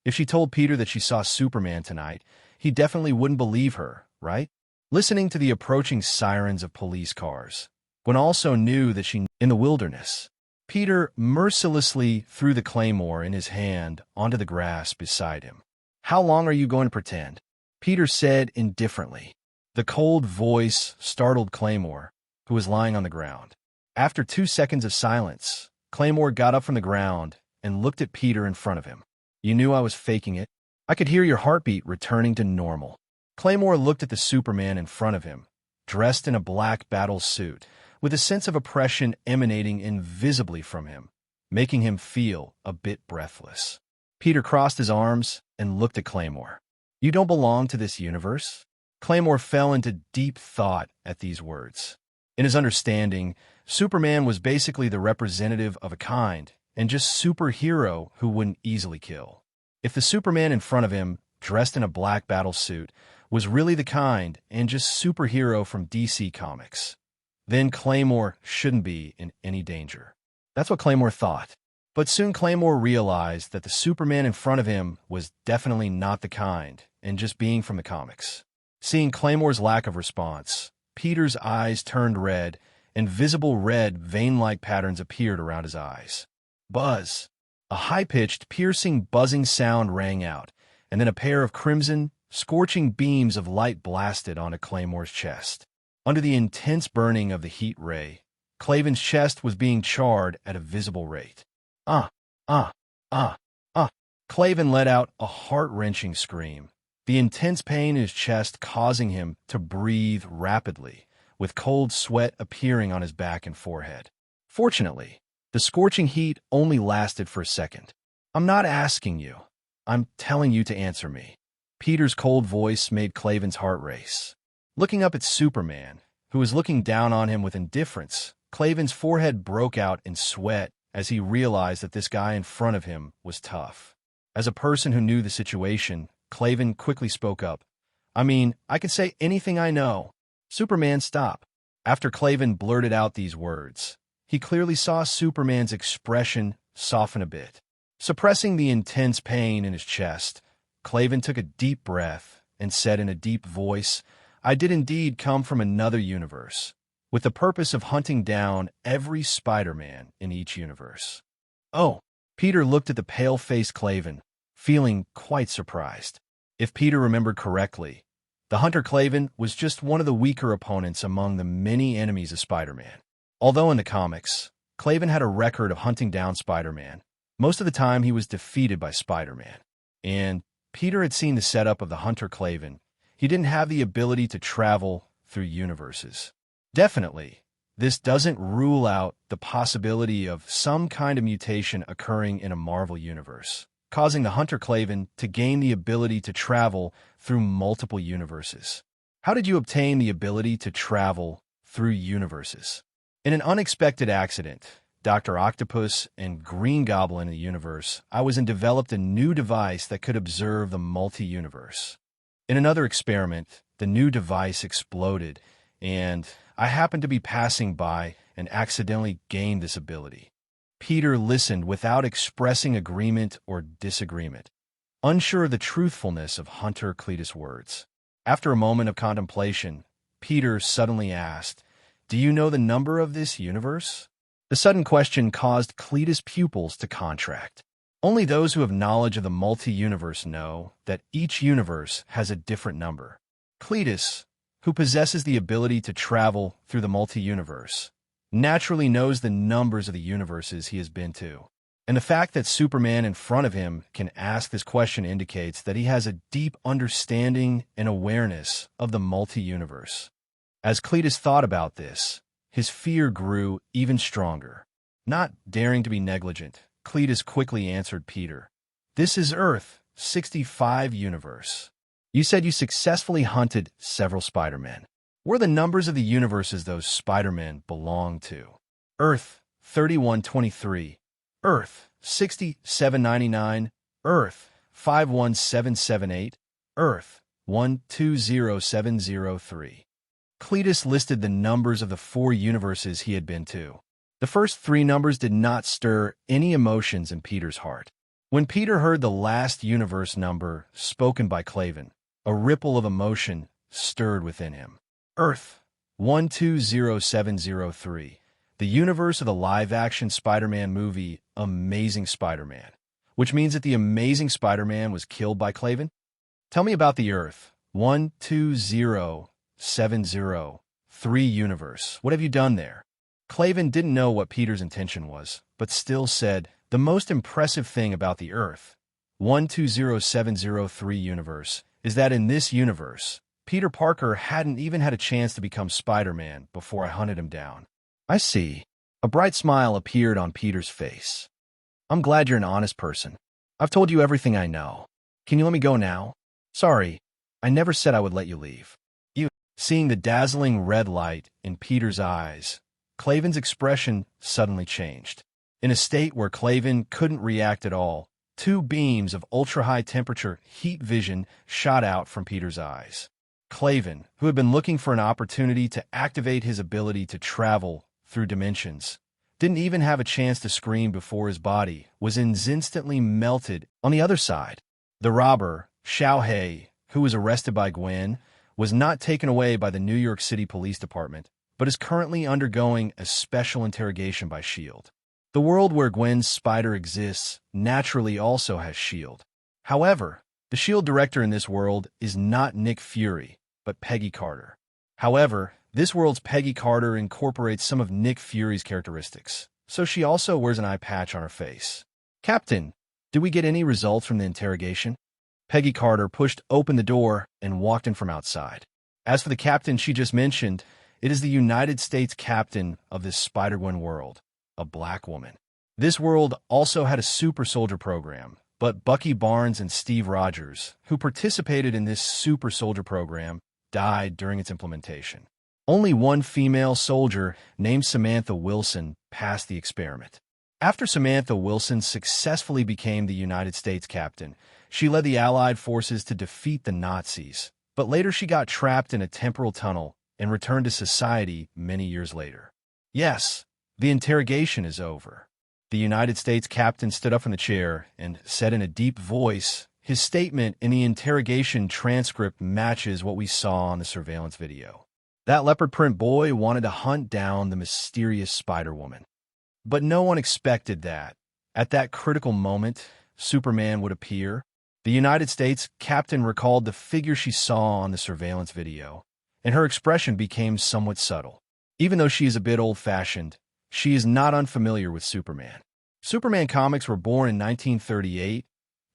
if she told Peter that she saw Superman tonight, he definitely wouldn't believe her, right? Listening to the approaching sirens of police cars, Gwen also knew that in the wilderness. Peter mercilessly threw the claymore in his hand onto the grass beside him. "How long are you going to pretend?" Peter said indifferently. The cold voice startled Claymore, who was lying on the ground. After 2 seconds of silence, Claymore got up from the ground and looked at Peter in front of him. "You knew I was faking it. I could hear your heartbeat returning to normal." Claymore looked at the Superman in front of him, dressed in a black battle suit, with a sense of oppression emanating invisibly from him, making him feel a bit breathless. Peter crossed his arms and looked at Claymore. "You don't belong to this universe?" Claymore fell into deep thought at these words. In his understanding, Superman was basically the representative of a kind, and just superhero who wouldn't easily kill. If the Superman in front of him, dressed in a black battle suit, was really the kind and just superhero from DC Comics, then Claymore shouldn't be in any danger. That's what Claymore thought. But soon Claymore realized that the Superman in front of him was definitely not the kind and just being from the comics. Seeing Claymore's lack of response, Peter's eyes turned red, and visible red vein-like patterns appeared around his eyes. Buzz! A high-pitched, piercing, buzzing sound rang out, and then a pair of crimson, scorching beams of light blasted onto Claymore's chest. Under the intense burning of the heat ray, Klaven's chest was being charred at a visible rate. Ah, ah, ah, ah. Klaven let out a heart-wrenching scream, the intense pain in his chest causing him to breathe rapidly, with cold sweat appearing on his back and forehead. Fortunately, the scorching heat only lasted for a second. I'm not asking you. I'm telling you to answer me. Peter's cold voice made Klaven's heart race. Looking up at Superman, who was looking down on him with indifference, Klaven's forehead broke out in sweat as he realized that this guy in front of him was tough. As a person who knew the situation, Klaven quickly spoke up. I mean, I can say anything I know. Superman, stop. After Klaven blurted out these words, he clearly saw Superman's expression soften a bit. Suppressing the intense pain in his chest, Klaven took a deep breath and said in a deep voice, I did indeed come from another universe, with the purpose of hunting down every Spider-Man in each universe. Oh, Peter looked at the pale-faced Klaven, feeling quite surprised. If Peter remembered correctly, the Hunter Klaven was just one of the weaker opponents among the many enemies of Spider-Man. Although in the comics, Klaven had a record of hunting down Spider-Man, most of the time he was defeated by Spider-Man. And Peter had seen the setup of the Hunter Klaven. He didn't have the ability to travel through universes. Definitely, this doesn't rule out the possibility of some kind of mutation occurring in a Marvel universe, causing the Hunter Klaven to gain the ability to travel through multiple universes. How did you obtain the ability to travel through universes? In an unexpected accident, Dr. Octopus and Green Goblin in the universe, I was and developed a new device that could observe the multi-universe. In another experiment, the new device exploded, and I happened to be passing by and accidentally gained this ability. Peter listened without expressing agreement or disagreement, unsure of the truthfulness of Hunter Cletus' words. After a moment of contemplation, Peter suddenly asked, Do you know the number of this universe? The sudden question caused Cletus' pupils to contract. Only those who have knowledge of the multi-universe know that each universe has a different number. Cletus, who possesses the ability to travel through the multi-universe, naturally knows the numbers of the universes he has been to. And the fact that Superman in front of him can ask this question indicates that he has a deep understanding and awareness of the multi-universe. As Cletus thought about this, his fear grew even stronger. Not daring to be negligent, Cletus quickly answered Peter. This is Earth 65 universe. You said you successfully hunted several Spider-Men. What are the numbers of the universes those Spider-Men belong to? Earth 3123, Earth 6799, Earth 51778, Earth 120703. Cletus listed the numbers of the 4 universes he had been to. The first 3 numbers did not stir any emotions in Peter's heart. When Peter heard the last universe number spoken by Klaven, a ripple of emotion stirred within him. Earth 120703, the universe of the live-action Spider-Man movie Amazing Spider-Man, which means that the Amazing Spider-Man was killed by Klaven? Tell me about the Earth 120703 universe. What have you done there? Klaven didn't know what Peter's intention was, but still said, the most impressive thing about the Earth 120703 universe is that in this universe, Peter Parker hadn't even had a chance to become Spider-Man before I hunted him down. I see. A bright smile appeared on Peter's face. I'm glad you're an honest person. I've told you everything I know. Can you let me go now? Sorry, I never said I would let you leave. Seeing the dazzling red light in Peter's eyes, Klaven's expression suddenly changed. In a state where Klaven couldn't react at all, 2 beams of ultra-high temperature heat vision shot out from Peter's eyes. Klaven, who had been looking for an opportunity to activate his ability to travel through dimensions, didn't even have a chance to scream before his body was instantly melted on the other side. The robber, Xiao, who was arrested by Gwen, was not taken away by the New York City Police Department, but is currently undergoing a special interrogation by S.H.I.E.L.D. The world where Gwen's spider exists naturally also has S.H.I.E.L.D. However, The S.H.I.E.L.D. director in this world is not Nick Fury, but Peggy Carter. However, this world's Peggy Carter incorporates some of Nick Fury's characteristics, so she also wears an eye patch on her face. "Captain, did we get any results from the interrogation?" Peggy Carter pushed open the door and walked in from outside. As for the captain she just mentioned, it is the United States captain of this Spider-Gwen world, a black woman. This world also had a super soldier program, but Bucky Barnes and Steve Rogers, who participated in this super soldier program, died during its implementation. Only one female soldier, named Samantha Wilson, passed the experiment. After Samantha Wilson successfully became the United States captain, she led the Allied forces to defeat the Nazis, but later she got trapped in a temporal tunnel and returned to society many years later. Yes, the interrogation is over. The United States captain stood up from the chair and said in a deep voice, his statement in the interrogation transcript matches what we saw on the surveillance video. That leopard print boy wanted to hunt down the mysterious Spider-Woman. But no one expected that, at that critical moment, Superman would appear. The United States captain recalled the figure she saw on the surveillance video, and her expression became somewhat subtle. Even though she is a bit old-fashioned, she is not unfamiliar with Superman. Superman comics were born in 1938,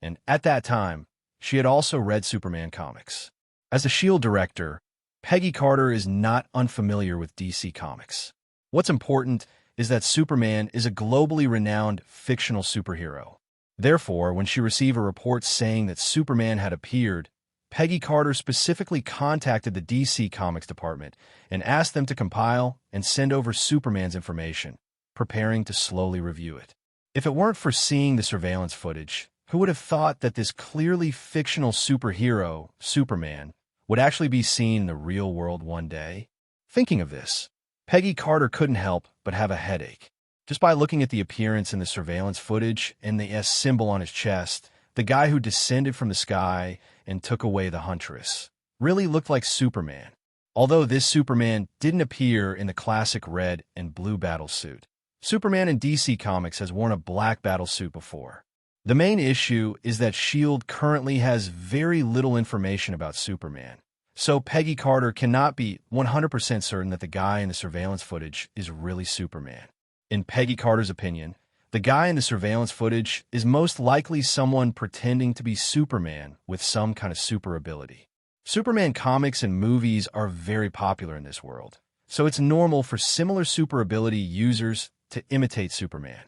and at that time, she had also read Superman comics. As the S.H.I.E.L.D. director, Peggy Carter is not unfamiliar with DC Comics. What's important is that Superman is a globally renowned fictional superhero. Therefore, when she received a report saying that Superman had appeared, Peggy Carter specifically contacted the DC Comics department and asked them to compile and send over Superman's information, preparing to slowly review it. If it weren't for seeing the surveillance footage, who would have thought that this clearly fictional superhero, Superman, would actually be seen in the real world one day? Thinking of this, Peggy Carter couldn't help but have a headache. Just by looking at the appearance in the surveillance footage and the S symbol on his chest, the guy who descended from the sky and took away the Huntress really looked like Superman, although this Superman didn't appear in the classic red and blue battlesuit. Superman in DC Comics has worn a black battlesuit before. The main issue is that S.H.I.E.L.D. currently has very little information about Superman, so Peggy Carter cannot be 100% certain that the guy in the surveillance footage is really Superman. In Peggy Carter's opinion, the guy in the surveillance footage is most likely someone pretending to be Superman with some kind of super ability. Superman comics and movies are very popular in this world, so it's normal for similar super ability users to imitate Superman.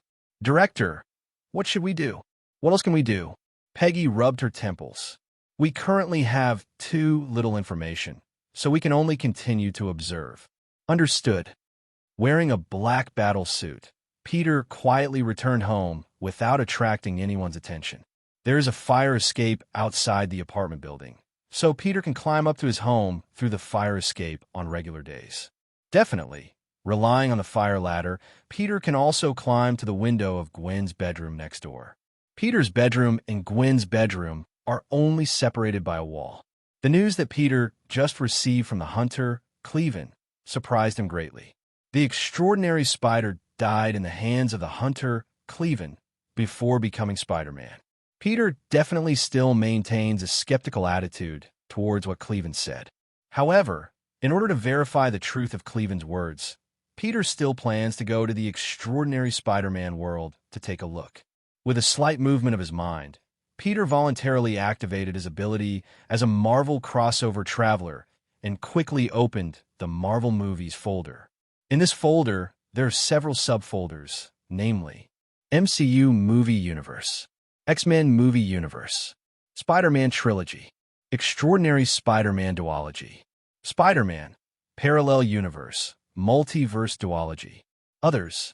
Director, what should we do? What else can we do? Peggy rubbed her temples. We currently have too little information, so we can only continue to observe. Understood. Wearing a black battle suit, Peter quietly returned home without attracting anyone's attention. There is a fire escape outside the apartment building, so Peter can climb up to his home through the fire escape on regular days. Definitely, relying on the fire ladder, Peter can also climb to the window of Gwen's bedroom next door. Peter's bedroom and Gwen's bedroom are only separated by a wall. The news that Peter just received from the hunter, Cleven, surprised him greatly. The extraordinary spider died in the hands of the hunter, Cleven, before becoming Spider-Man. Peter definitely still maintains a skeptical attitude towards what Cleven said. However, in order to verify the truth of Cleven's words, Peter still plans to go to the extraordinary Spider-Man world to take a look. With a slight movement of his mind, Peter voluntarily activated his ability as a Marvel crossover traveler and quickly opened the Marvel Movies folder. In this folder, there are several subfolders, namely MCU Movie Universe, X-Men Movie Universe, Spider-Man Trilogy, Extraordinary Spider-Man Duology, Spider-Man, Parallel Universe, Multiverse Duology, others.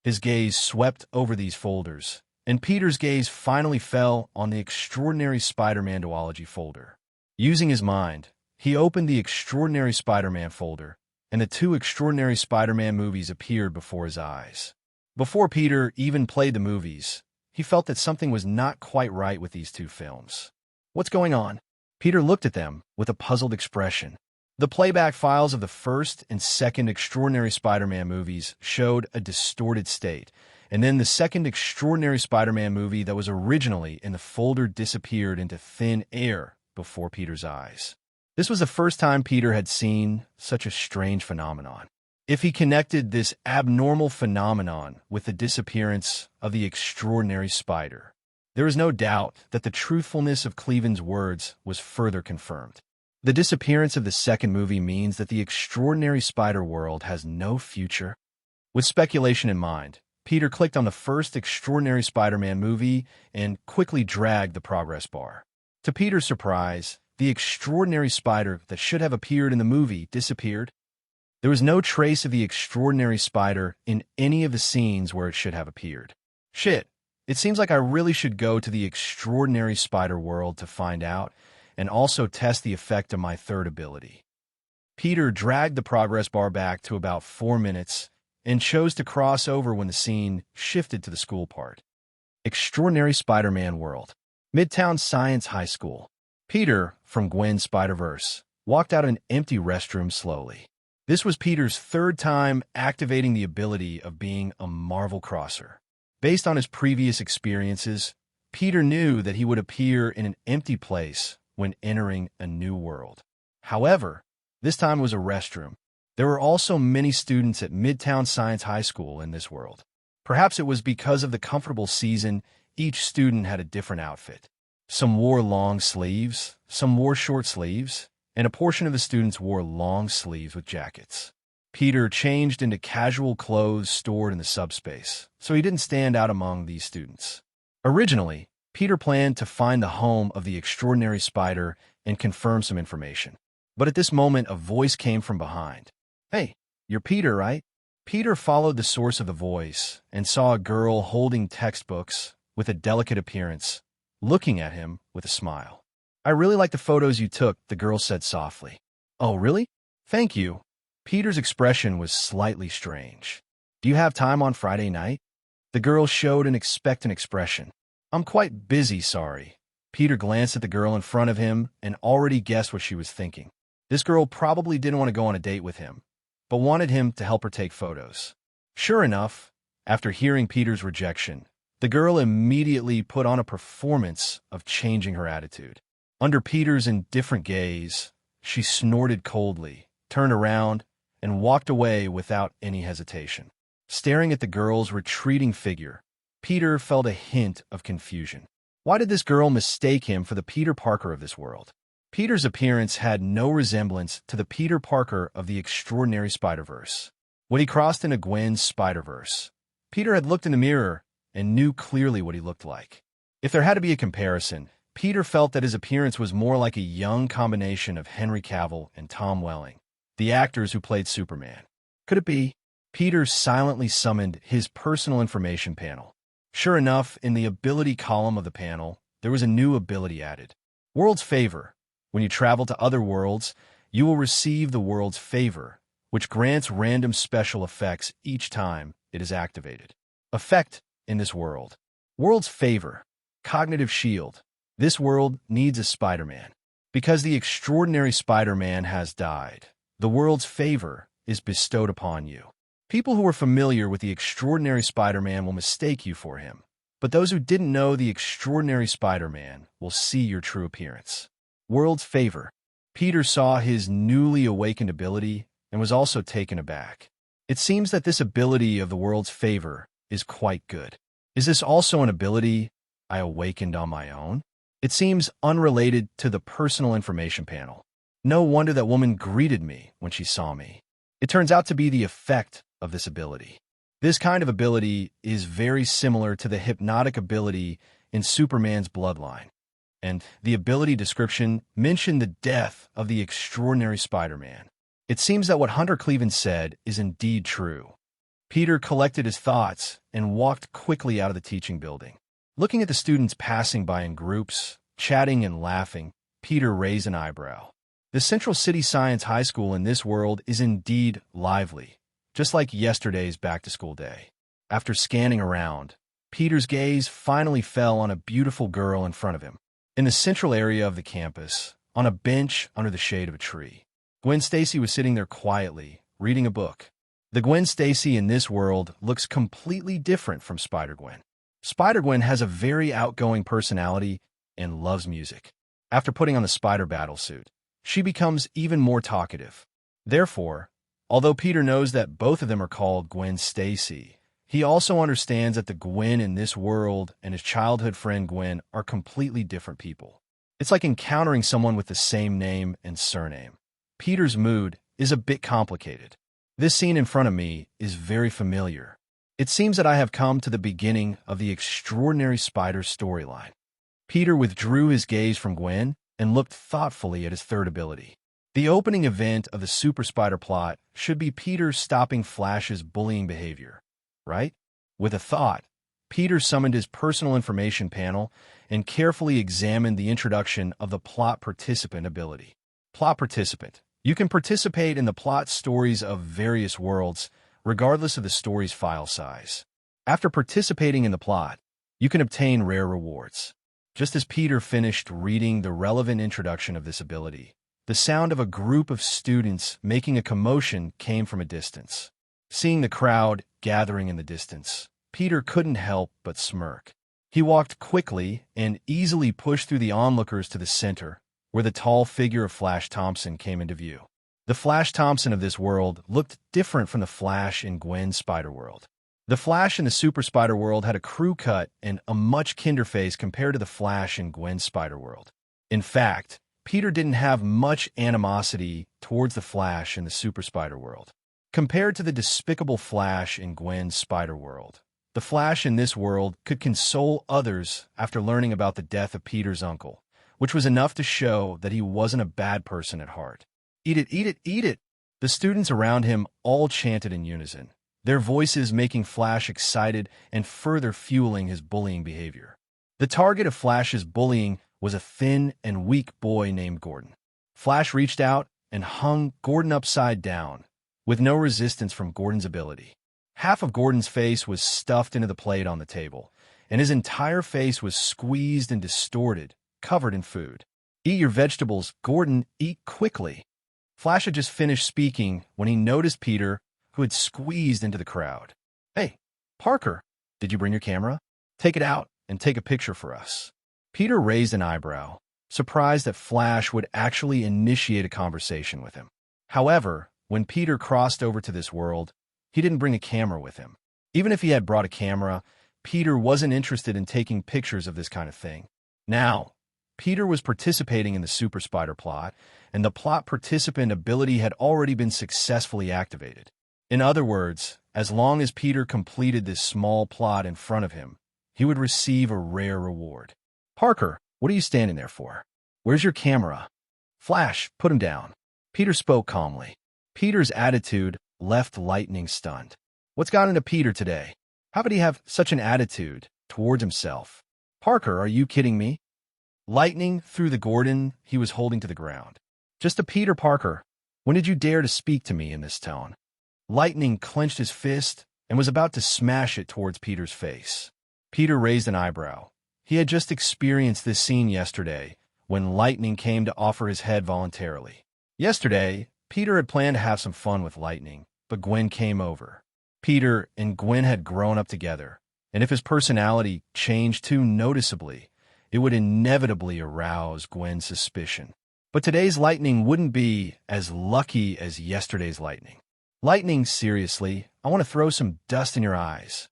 His gaze swept over these folders, and Peter's gaze finally fell on the Extraordinary Spider-Man Duology folder. Using his mind, he opened the Extraordinary Spider-Man folder, and the two Extraordinary Spider-Man movies appeared before his eyes. Before Peter even played the movies, he felt that something was not quite right with these two films. What's going on? Peter looked at them with a puzzled expression. The playback files of the first and second Extraordinary Spider-Man movies showed a distorted state, And then the second Extraordinary Spider-Man movie that was originally in the folder disappeared into thin air before Peter's eyes. This was the first time Peter had seen such a strange phenomenon. If he connected this abnormal phenomenon with the disappearance of the extraordinary spider, there is no doubt that the truthfulness of Cleven's words was further confirmed. The disappearance of the second movie means that the extraordinary spider world has no future. With speculation in mind, Peter clicked on the first Extraordinary Spider-Man movie and quickly dragged the progress bar. To Peter's surprise, the extraordinary spider that should have appeared in the movie disappeared. There was no trace of the extraordinary spider in any of the scenes where it should have appeared. Shit, it seems like I really should go to the extraordinary spider world to find out, and also test the effect of my third ability. Peter dragged the progress bar back to about 4 minutes and chose to cross over when the scene shifted to the school part. Extraordinary Spider-Man World. Midtown Science High School. Peter, from Gwen's Spider-Verse, walked out an empty restroom slowly. This was Peter's third time activating the ability of being a Marvel crosser. Based on his previous experiences, Peter knew that he would appear in an empty place when entering a new world. However, this time was a restroom. There were also many students at Midtown Science High School in this world. Perhaps it was because of the comfortable season, each student had a different outfit. Some wore long sleeves, some wore short sleeves, and a portion of the students wore long sleeves with jackets. Peter changed into casual clothes stored in the subspace, so he didn't stand out among these students. Originally, Peter planned to find the home of the extraordinary spider and confirm some information. But at this moment, a voice came from behind. "Hey, you're Peter, right?" Peter followed the source of the voice and saw a girl holding textbooks with a delicate appearance, looking at him with a smile. "I really like the photos you took," the girl said softly. "Oh, really? Thank you." Peter's expression was slightly strange. "Do you have time on Friday night?" The girl showed an expectant expression. "I'm quite busy, sorry." Peter glanced at the girl in front of him and already guessed what she was thinking. This girl probably didn't want to go on a date with him, but wanted him to help her take photos. Sure enough, after hearing Peter's rejection, the girl immediately put on a performance of changing her attitude. Under Peter's indifferent gaze, she snorted coldly, turned around, and walked away without any hesitation. Staring at the girl's retreating figure, Peter felt a hint of confusion. Why did this girl mistake him for the Peter Parker of this world? Peter's appearance had no resemblance to the Peter Parker of the Extraordinary Spider-Verse. When he crossed into Gwen's Spider-Verse, Peter had looked in the mirror and knew clearly what he looked like. If there had to be a comparison, Peter felt that his appearance was more like a young combination of Henry Cavill and Tom Welling, the actors who played Superman. Could it be? Peter silently summoned his personal information panel. Sure enough, in the ability column of the panel, there was a new ability added. World's Favor. When you travel to other worlds, you will receive the World's Favor, which grants random special effects each time it is activated. Effect in this world. World's Favor. Cognitive Shield. This world needs a Spider-Man. Because the extraordinary Spider-Man has died, the World's Favor is bestowed upon you. People who are familiar with the extraordinary Spider-Man will mistake you for him, but those who didn't know the extraordinary Spider-Man will see your true appearance. World's Favor. Peter saw his newly awakened ability and was also taken aback. It seems that this ability of the World's Favor is quite good. Is this also an ability I awakened on my own? It seems unrelated to the personal information panel. No wonder that woman greeted me when she saw me. It turns out to be the effect of this ability. This kind of ability is very similar to the hypnotic ability in Superman's Bloodline, and the ability description mentioned the death of the extraordinary Spider-Man. It seems that what Hunter Cleven said is indeed true. Peter collected his thoughts and walked quickly out of the teaching building. Looking at the students passing by in groups, chatting and laughing, Peter raised an eyebrow. The Central City Science High School in this world is indeed lively, just like yesterday's back-to-school day. After scanning around, Peter's gaze finally fell on a beautiful girl in front of him. In the central area of the campus, on a bench under the shade of a tree, Gwen Stacy was sitting there quietly, reading a book. The Gwen Stacy in this world looks completely different from Spider-Gwen. Spider-Gwen has a very outgoing personality and loves music. After putting on the spider battlesuit, she becomes even more talkative. Therefore, although Peter knows that both of them are called Gwen Stacy, he also understands that the Gwen in this world and his childhood friend Gwen are completely different people. It's like encountering someone with the same name and surname. Peter's mood is a bit complicated. This scene in front of me is very familiar. It seems that I have come to the beginning of the extraordinary spider storyline. Peter withdrew his gaze from Gwen and looked thoughtfully at his third ability. The opening event of the Super Spider plot should be Peter stopping Flash's bullying behavior, right? With a thought, Peter summoned his personal information panel and carefully examined the introduction of the plot participant ability. Plot participant. You can participate in the plot stories of various worlds, regardless of the story's file size. After participating in the plot, you can obtain rare rewards. Just as Peter finished reading the relevant introduction of this ability, the sound of a group of students making a commotion came from a distance. Seeing the crowd gathering in the distance, Peter couldn't help but smirk. He walked quickly and easily pushed through the onlookers to the center, where the tall figure of Flash Thompson came into view. The Flash Thompson of this world looked different from the Flash in Gwen's Spider-World. The Flash in the Super Spider-World had a crew cut and a much kinder face compared to the Flash in Gwen's Spider-World. In fact, Peter didn't have much animosity towards the Flash in the Super Spider-World. Compared to the despicable Flash in Gwen's Spider-World, the Flash in this world could console others after learning about the death of Peter's uncle, which was enough to show that he wasn't a bad person at heart. Eat it, eat it, eat it! The students around him all chanted in unison, their voices making Flash excited and further fueling his bullying behavior. The target of Flash's bullying was a thin and weak boy named Gordon. Flash reached out and hung Gordon upside down, with no resistance from Gordon's ability. Half of Gordon's face was stuffed into the plate on the table, and his entire face was squeezed and distorted, covered in food. Eat your vegetables, Gordon, eat quickly. Flash had just finished speaking when he noticed Peter, who had squeezed into the crowd. Hey, Parker, did you bring your camera? Take it out and take a picture for us. Peter raised an eyebrow, surprised that Flash would actually initiate a conversation with him. However, when Peter crossed over to this world, he didn't bring a camera with him. Even if he had brought a camera, Peter wasn't interested in taking pictures of this kind of thing. Now, Peter was participating in the Super Spider plot, and the plot participant ability had already been successfully activated. In other words, as long as Peter completed this small plot in front of him, he would receive a rare reward. Parker, what are you standing there for? Where's your camera? Flash, put him down. Peter spoke calmly. Peter's attitude left Lightning stunned. What's got into Peter today? How could he have such an attitude towards himself? Parker, are you kidding me? Lightning threw the Gordon he was holding to the ground. Just a Peter Parker. When did you dare to speak to me in this tone? Lightning clenched his fist and was about to smash it towards Peter's face. Peter raised an eyebrow. He had just experienced this scene yesterday when Lightning came to offer his head voluntarily. Yesterday, Peter had planned to have some fun with Lightning, but Gwen came over. Peter and Gwen had grown up together, and if his personality changed too noticeably, it would inevitably arouse Gwen's suspicion. But today's Lightning wouldn't be as lucky as yesterday's Lightning. Lightning, seriously, I want to throw some dust in your eyes.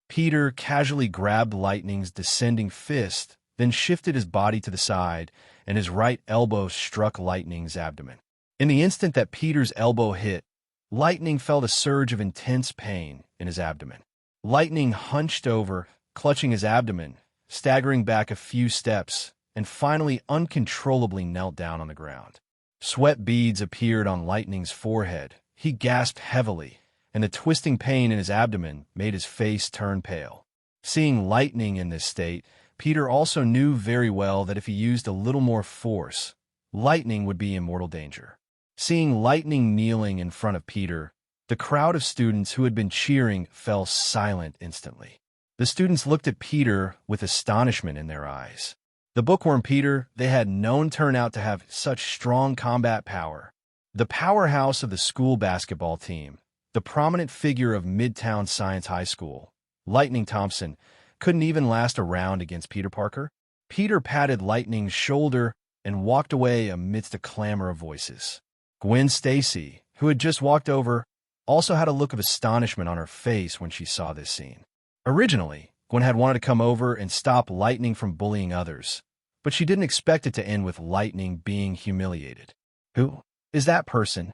Peter casually grabbed Lightning's descending fist, then shifted his body to the side, and his right elbow struck Lightning's abdomen. In the instant that Peter's elbow hit, Lightning felt a surge of intense pain in his abdomen. Lightning hunched over, clutching his abdomen, staggering back a few steps, and finally uncontrollably knelt down on the ground. Sweat beads appeared on Lightning's forehead. He gasped heavily, and the twisting pain in his abdomen made his face turn pale. Seeing Lightning in this state, Peter also knew very well that if he used a little more force, Lightning would be in mortal danger. Seeing Lightning kneeling in front of Peter, the crowd of students who had been cheering fell silent instantly. The students looked at Peter with astonishment in their eyes. The bookworm Peter they had known turned out to have such strong combat power. The powerhouse of the school basketball team, the prominent figure of Midtown Science High School, Lightning Thompson, couldn't even last a round against Peter Parker. Peter patted Lightning's shoulder and walked away amidst a clamor of voices. Gwen Stacy, who had just walked over, also had a look of astonishment on her face when she saw this scene. Originally, Gwen had wanted to come over and stop Lightning from bullying others, but she didn't expect it to end with Lightning being humiliated. Who is that person?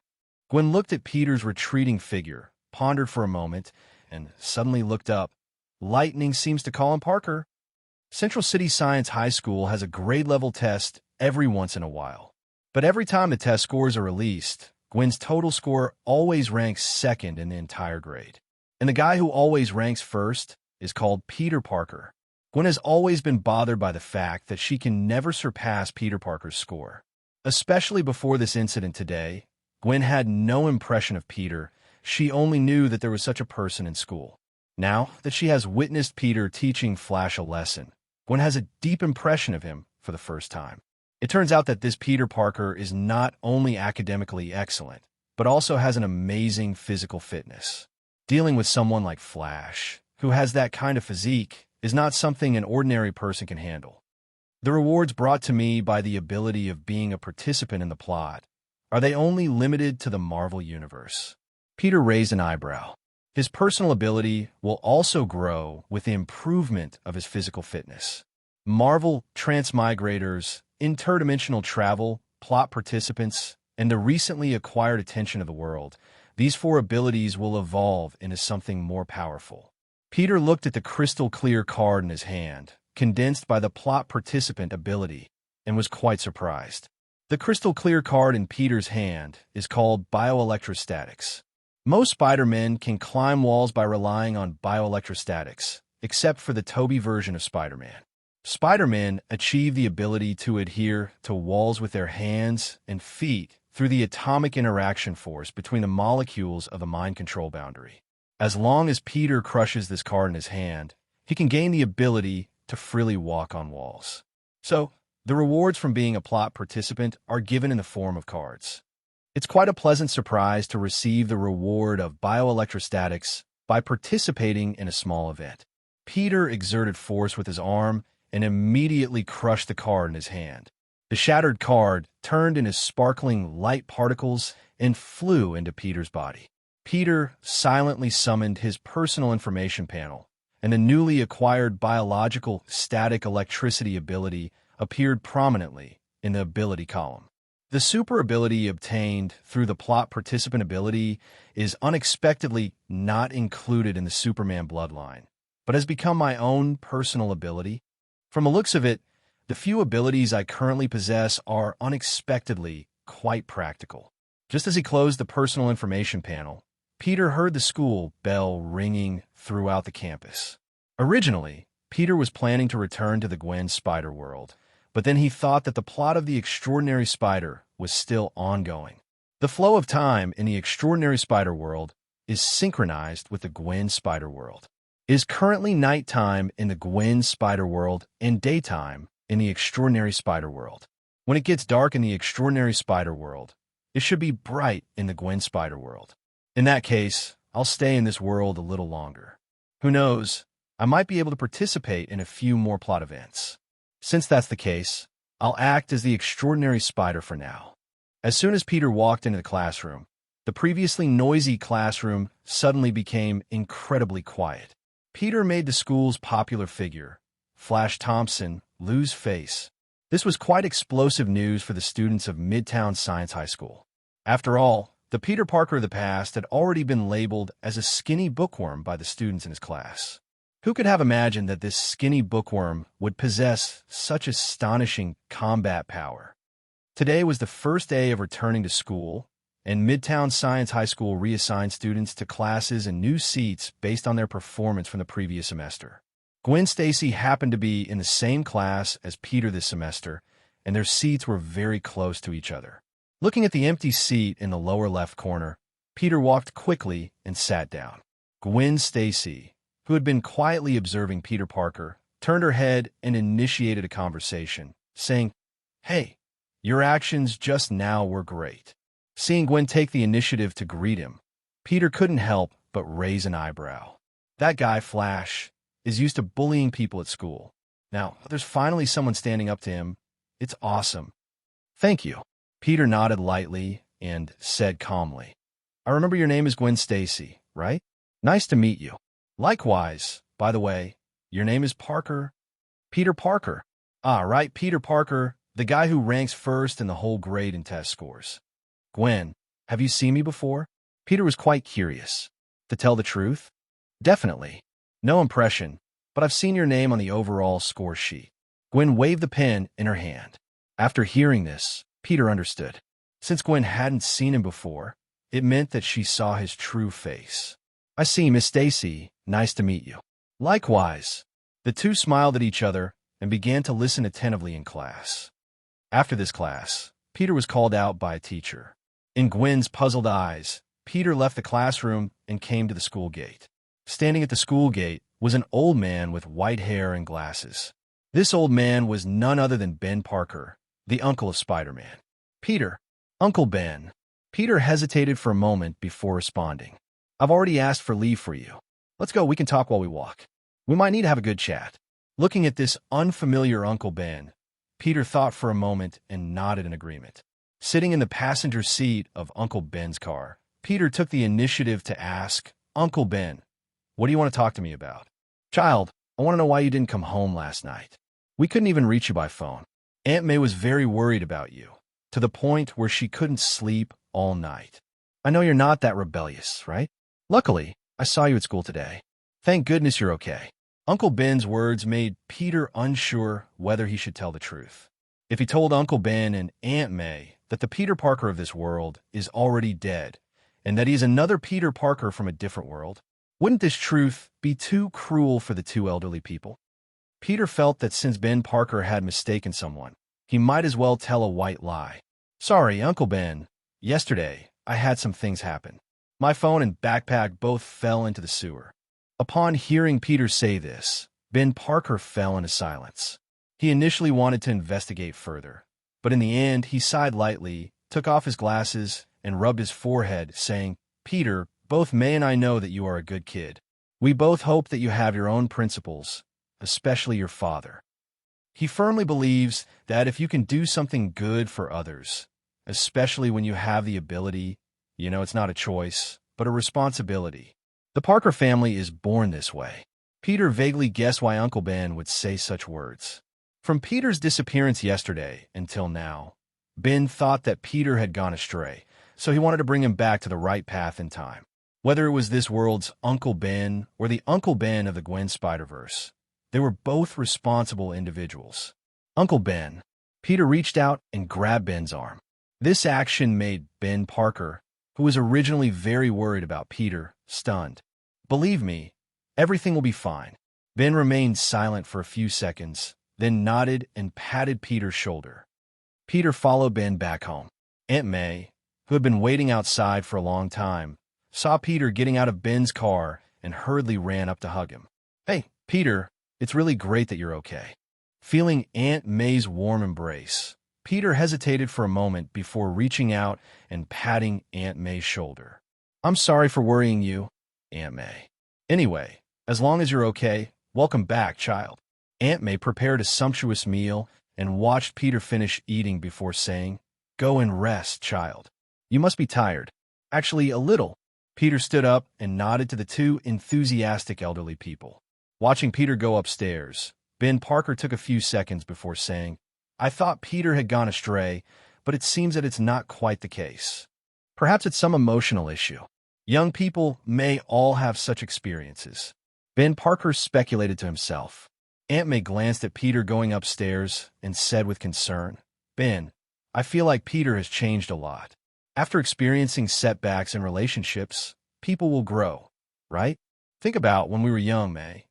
Gwen looked at Peter's retreating figure, pondered for a moment, and suddenly looked up. Lightning seems to call him Parker. Central City Science High School has a grade-level test every once in a while. But every time the test scores are released, Gwen's total score always ranks second in the entire grade. And the guy who always ranks first is called Peter Parker. Gwen has always been bothered by the fact that she can never surpass Peter Parker's score. Especially before this incident today, Gwen had no impression of Peter. She only knew that there was such a person in school. Now that she has witnessed Peter teaching Flash a lesson, Gwen has a deep impression of him for the first time. It turns out that this Peter Parker is not only academically excellent, but also has an amazing physical fitness. Dealing with someone like Flash, who has that kind of physique, is not something an ordinary person can handle. The rewards brought to me by the ability of being a participant in the plot, are they only limited to the Marvel Universe? Peter raised an eyebrow. His personal ability will also grow with the improvement of his physical fitness. Marvel transmigrators, interdimensional travel, plot participants, and the recently acquired attention of the world, these 4 abilities will evolve into something more powerful. Peter looked at the crystal-clear card in his hand, condensed by the plot participant ability, and was quite surprised. The crystal-clear card in Peter's hand is called bioelectrostatics. Most Spider-Men can climb walls by relying on bioelectrostatics, except for the Tobey version of Spider-Man. Spider-Men achieve the ability to adhere to walls with their hands and feet through the atomic interaction force between the molecules of the mind control boundary. As long as Peter crushes this card in his hand, he can gain the ability to freely walk on walls. So, the rewards from being a plot participant are given in the form of cards. It's quite a pleasant surprise to receive the reward of bioelectrostatics by participating in a small event. Peter exerted force with his arm and immediately crushed the card in his hand. The shattered card turned into sparkling light particles and flew into Peter's body. Peter silently summoned his personal information panel, and the newly acquired biological static electricity ability appeared prominently in the ability column. The super ability obtained through the plot participant ability is unexpectedly not included in the Superman bloodline, but has become my own personal ability. From the looks of it, the few abilities I currently possess are unexpectedly quite practical. Just as he closed the personal information panel, Peter heard the school bell ringing throughout the campus. Originally, Peter was planning to return to the Gwen Spider world, but then he thought that the plot of The Extraordinary Spider was still ongoing. The flow of time in The Extraordinary Spider world is synchronized with the Gwen Spider world. It is currently nighttime in the Gwen Spider world and daytime in the Extraordinary Spider world. When it gets dark in the Extraordinary Spider world, it should be bright in the Gwen Spider world. In that case, I'll stay in this world a little longer. Who knows, I might be able to participate in a few more plot events. Since that's the case, I'll act as the Extraordinary Spider for now. As soon as Peter walked into the classroom, the previously noisy classroom suddenly became incredibly quiet. Peter made the school's popular figure, Flash Thompson, lose face. This was quite explosive news for the students of Midtown Science High School. After all, the Peter Parker of the past had already been labeled as a skinny bookworm by the students in his class. Who could have imagined that this skinny bookworm would possess such astonishing combat power? Today was the first day of returning to school, and Midtown Science High School reassigned students to classes and new seats based on their performance from the previous semester. Gwen Stacy happened to be in the same class as Peter this semester, and their seats were very close to each other. Looking at the empty seat in the lower left corner, Peter walked quickly and sat down. Gwen Stacy, who had been quietly observing Peter Parker, turned her head and initiated a conversation, saying, "Hey, your actions just now were great." Seeing Gwen take the initiative to greet him, Peter couldn't help but raise an eyebrow. That guy, Flash, is used to bullying people at school. Now, there's finally someone standing up to him. It's awesome. Thank you. Peter nodded lightly and said calmly, I remember your name is Gwen Stacy, right? Nice to meet you. Likewise, by the way, your name is Parker. Peter Parker. Ah, right, Peter Parker, the guy who ranks first in the whole grade in test scores. Gwen, have you seen me before? Peter was quite curious. To tell the truth? Definitely. No impression, but I've seen your name on the overall score sheet. Gwen waved the pen in her hand. After hearing this, Peter understood. Since Gwen hadn't seen him before, it meant that she saw his true face. I see, Miss Stacy. Nice to meet you. Likewise. The two smiled at each other and began to listen attentively in class. After this class, Peter was called out by a teacher. In Gwen's puzzled eyes, Peter left the classroom and came to the school gate. Standing at the school gate was an old man with white hair and glasses. This old man was none other than Ben Parker, the uncle of Spider-Man. Peter, Uncle Ben. Peter hesitated for a moment before responding. I've already asked for leave for you. Let's go, we can talk while we walk. We might need to have a good chat. Looking at this unfamiliar Uncle Ben, Peter thought for a moment and nodded in agreement. Sitting in the passenger seat of Uncle Ben's car, Peter took the initiative to ask, Uncle Ben, what do you want to talk to me about? Child, I want to know why you didn't come home last night. We couldn't even reach you by phone. Aunt May was very worried about you, to the point where she couldn't sleep all night. I know you're not that rebellious, right? Luckily, I saw you at school today. Thank goodness you're okay. Uncle Ben's words made Peter unsure whether he should tell the truth. If he told Uncle Ben and Aunt May that the Peter Parker of this world is already dead, and that he's another Peter Parker from a different world, wouldn't this truth be too cruel for the two elderly people? Peter felt that since Ben Parker had mistaken someone, he might as well tell a white lie. Sorry, Uncle Ben. Yesterday, I had some things happen. My phone and backpack both fell into the sewer. Upon hearing Peter say this, Ben Parker fell into silence. He initially wanted to investigate further, but in the end, he sighed lightly, took off his glasses, and rubbed his forehead, saying, Peter, both May and I know that you are a good kid. We both hope that you have your own principles, especially your father. He firmly believes that if you can do something good for others, especially when you have the ability, it's not a choice, but a responsibility. The Parker family is born this way. Peter vaguely guessed why Uncle Ben would say such words. From Peter's disappearance yesterday until now, Ben thought that Peter had gone astray, so he wanted to bring him back to the right path in time. Whether it was this world's Uncle Ben or the Uncle Ben of the Gwen Spider-Verse, they were both responsible individuals. Uncle Ben. Peter reached out and grabbed Ben's arm. This action made Ben Parker, who was originally very worried about Peter, stunned. Believe me, everything will be fine. Ben remained silent for a few seconds, then nodded and patted Peter's shoulder. Peter followed Ben back home. Aunt May, who had been waiting outside for a long time, saw Peter getting out of Ben's car and hurriedly ran up to hug him. Hey, Peter, it's really great that you're okay. Feeling Aunt May's warm embrace, Peter hesitated for a moment before reaching out and patting Aunt May's shoulder. I'm sorry for worrying you, Aunt May. Anyway, as long as you're okay, welcome back, child. Aunt May prepared a sumptuous meal and watched Peter finish eating before saying, Go and rest, child. You must be tired. Actually, a little. Peter stood up and nodded to the two enthusiastic elderly people. Watching Peter go upstairs, Ben Parker took a few seconds before saying, I thought Peter had gone astray, but it seems that it's not quite the case. Perhaps it's some emotional issue. Young people may all have such experiences. Ben Parker speculated to himself. Aunt May glanced at Peter going upstairs and said with concern, Ben, I feel like Peter has changed a lot. After experiencing setbacks in relationships, people will grow, right? Think about when we were young, May.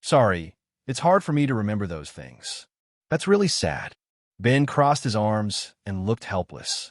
Sorry, it's hard for me to remember those things. That's really sad. Ben crossed his arms and looked helpless.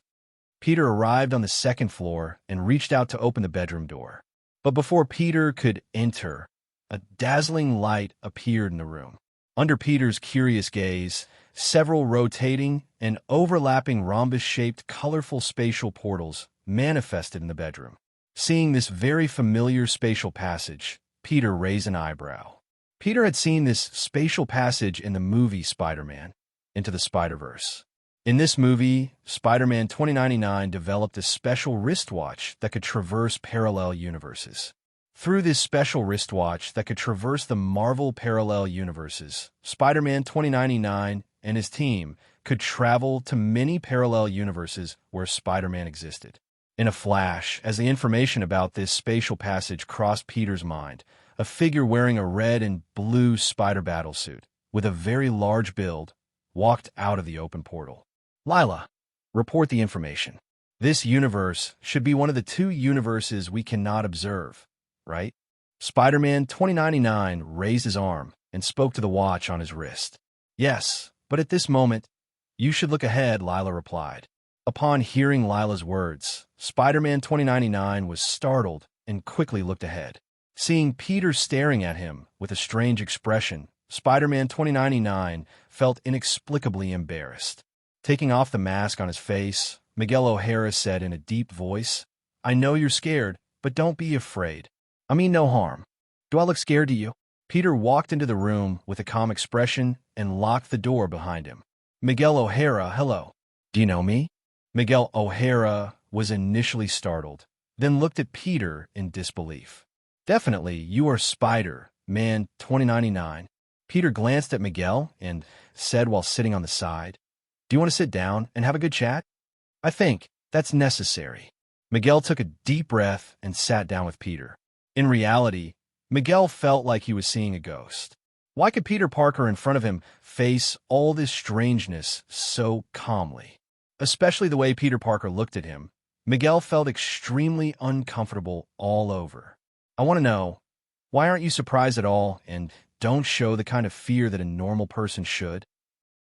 Peter arrived on the second floor and reached out to open the bedroom door. But before Peter could enter, a dazzling light appeared in the room. Under Peter's curious gaze, several rotating and overlapping rhombus-shaped colorful spatial portals manifested in the bedroom. Seeing this very familiar spatial passage, Peter raised an eyebrow. Peter had seen this spatial passage in the movie Spider-Man Into the Spider-Verse. In this movie, Spider-Man 2099 developed a special wristwatch that could traverse parallel universes. Through this special wristwatch that could traverse the Marvel parallel universes, Spider-Man 2099 and his team could travel to many parallel universes where Spider-Man existed. In a flash, as the information about this spatial passage crossed Peter's mind, a figure wearing a red and blue spider battlesuit, with a very large build, walked out of the open portal. Lila, report the information. This universe should be one of the two universes we cannot observe, right? Spider-Man 2099 raised his arm and spoke to the watch on his wrist. Yes, but at this moment, you should look ahead, Lila replied. Upon hearing Lila's words, Spider-Man 2099 was startled and quickly looked ahead. Seeing Peter staring at him with a strange expression, Spider-Man 2099 felt inexplicably embarrassed. Taking off the mask on his face, Miguel O'Hara said in a deep voice, I know you're scared, but don't be afraid. I mean no harm. Do I look scared to you? Peter walked into the room with a calm expression and locked the door behind him. Miguel O'Hara, hello. Do you know me? Miguel O'Hara was initially startled, then looked at Peter in disbelief. Definitely, you are Spider-Man 2099. Peter glanced at Miguel and said while sitting on the side, Do you want to sit down and have a good chat? I think that's necessary. Miguel took a deep breath and sat down with Peter. In reality, Miguel felt like he was seeing a ghost. Why could Peter Parker in front of him face all this strangeness so calmly? Especially the way Peter Parker looked at him, Miguel felt extremely uncomfortable all over. I want to know, why aren't you surprised at all and don't show the kind of fear that a normal person should?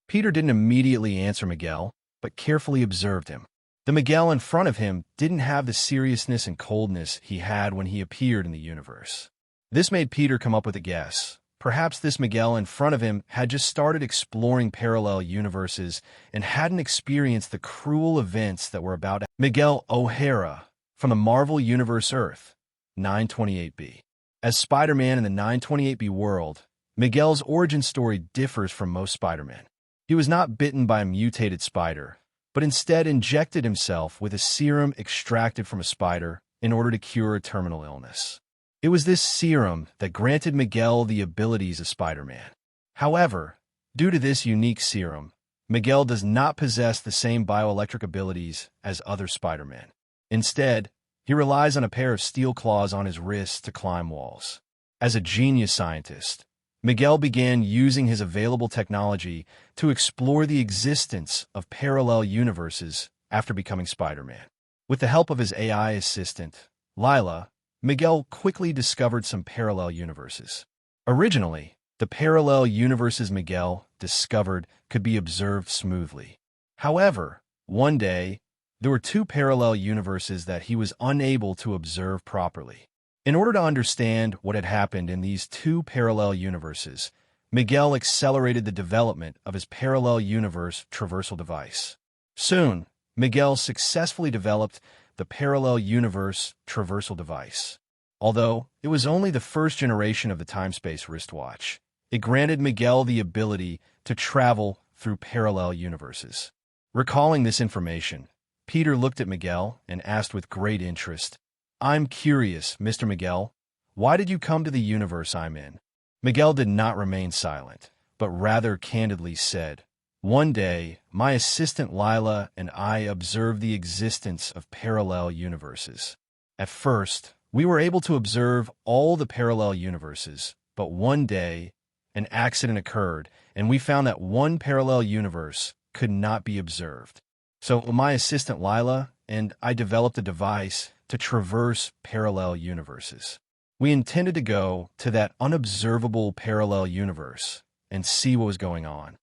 Peter didn't immediately answer Miguel, but carefully observed him. The Miguel in front of him didn't have the seriousness and coldness he had when he appeared in the universe. This made Peter come up with a guess. Perhaps this Miguel in front of him had just started exploring parallel universes and hadn't experienced the cruel events that were about to happen. Miguel O'Hara, from the Marvel Universe Earth, 928B. As Spider-Man in the 928B world, Miguel's origin story differs from most Spider-Men. He was not bitten by a mutated spider, but instead injected himself with a serum extracted from a spider in order to cure a terminal illness. It was this serum that granted Miguel the abilities of Spider-Man. However, due to this unique serum, Miguel does not possess the same bioelectric abilities as other Spider-Men. Instead, he relies on a pair of steel claws on his wrists to climb walls. As a genius scientist, Miguel began using his available technology to explore the existence of parallel universes after becoming Spider-Man. With the help of his AI assistant, Lila, Miguel quickly discovered some parallel universes. Originally, the parallel universes Miguel discovered could be observed smoothly. However, one day, there were two parallel universes that he was unable to observe properly. In order to understand what had happened in these two parallel universes, Miguel accelerated the development of his parallel universe traversal device. Soon, Miguel successfully developed the parallel universe traversal device. Although it was only the first generation of the time-space wristwatch, it granted Miguel the ability to travel through parallel universes. Recalling this information, Peter looked at Miguel and asked with great interest, I'm curious, Mr. Miguel, why did you come to the universe I'm in? Miguel did not remain silent, but rather candidly said, One day, my assistant Lila and I observed the existence of parallel universes. At first, we were able to observe all the parallel universes, but one day, an accident occurred, and we found that one parallel universe could not be observed. So my assistant Lila and I developed a device to traverse parallel universes. We intended to go to that unobservable parallel universe and see what was going on.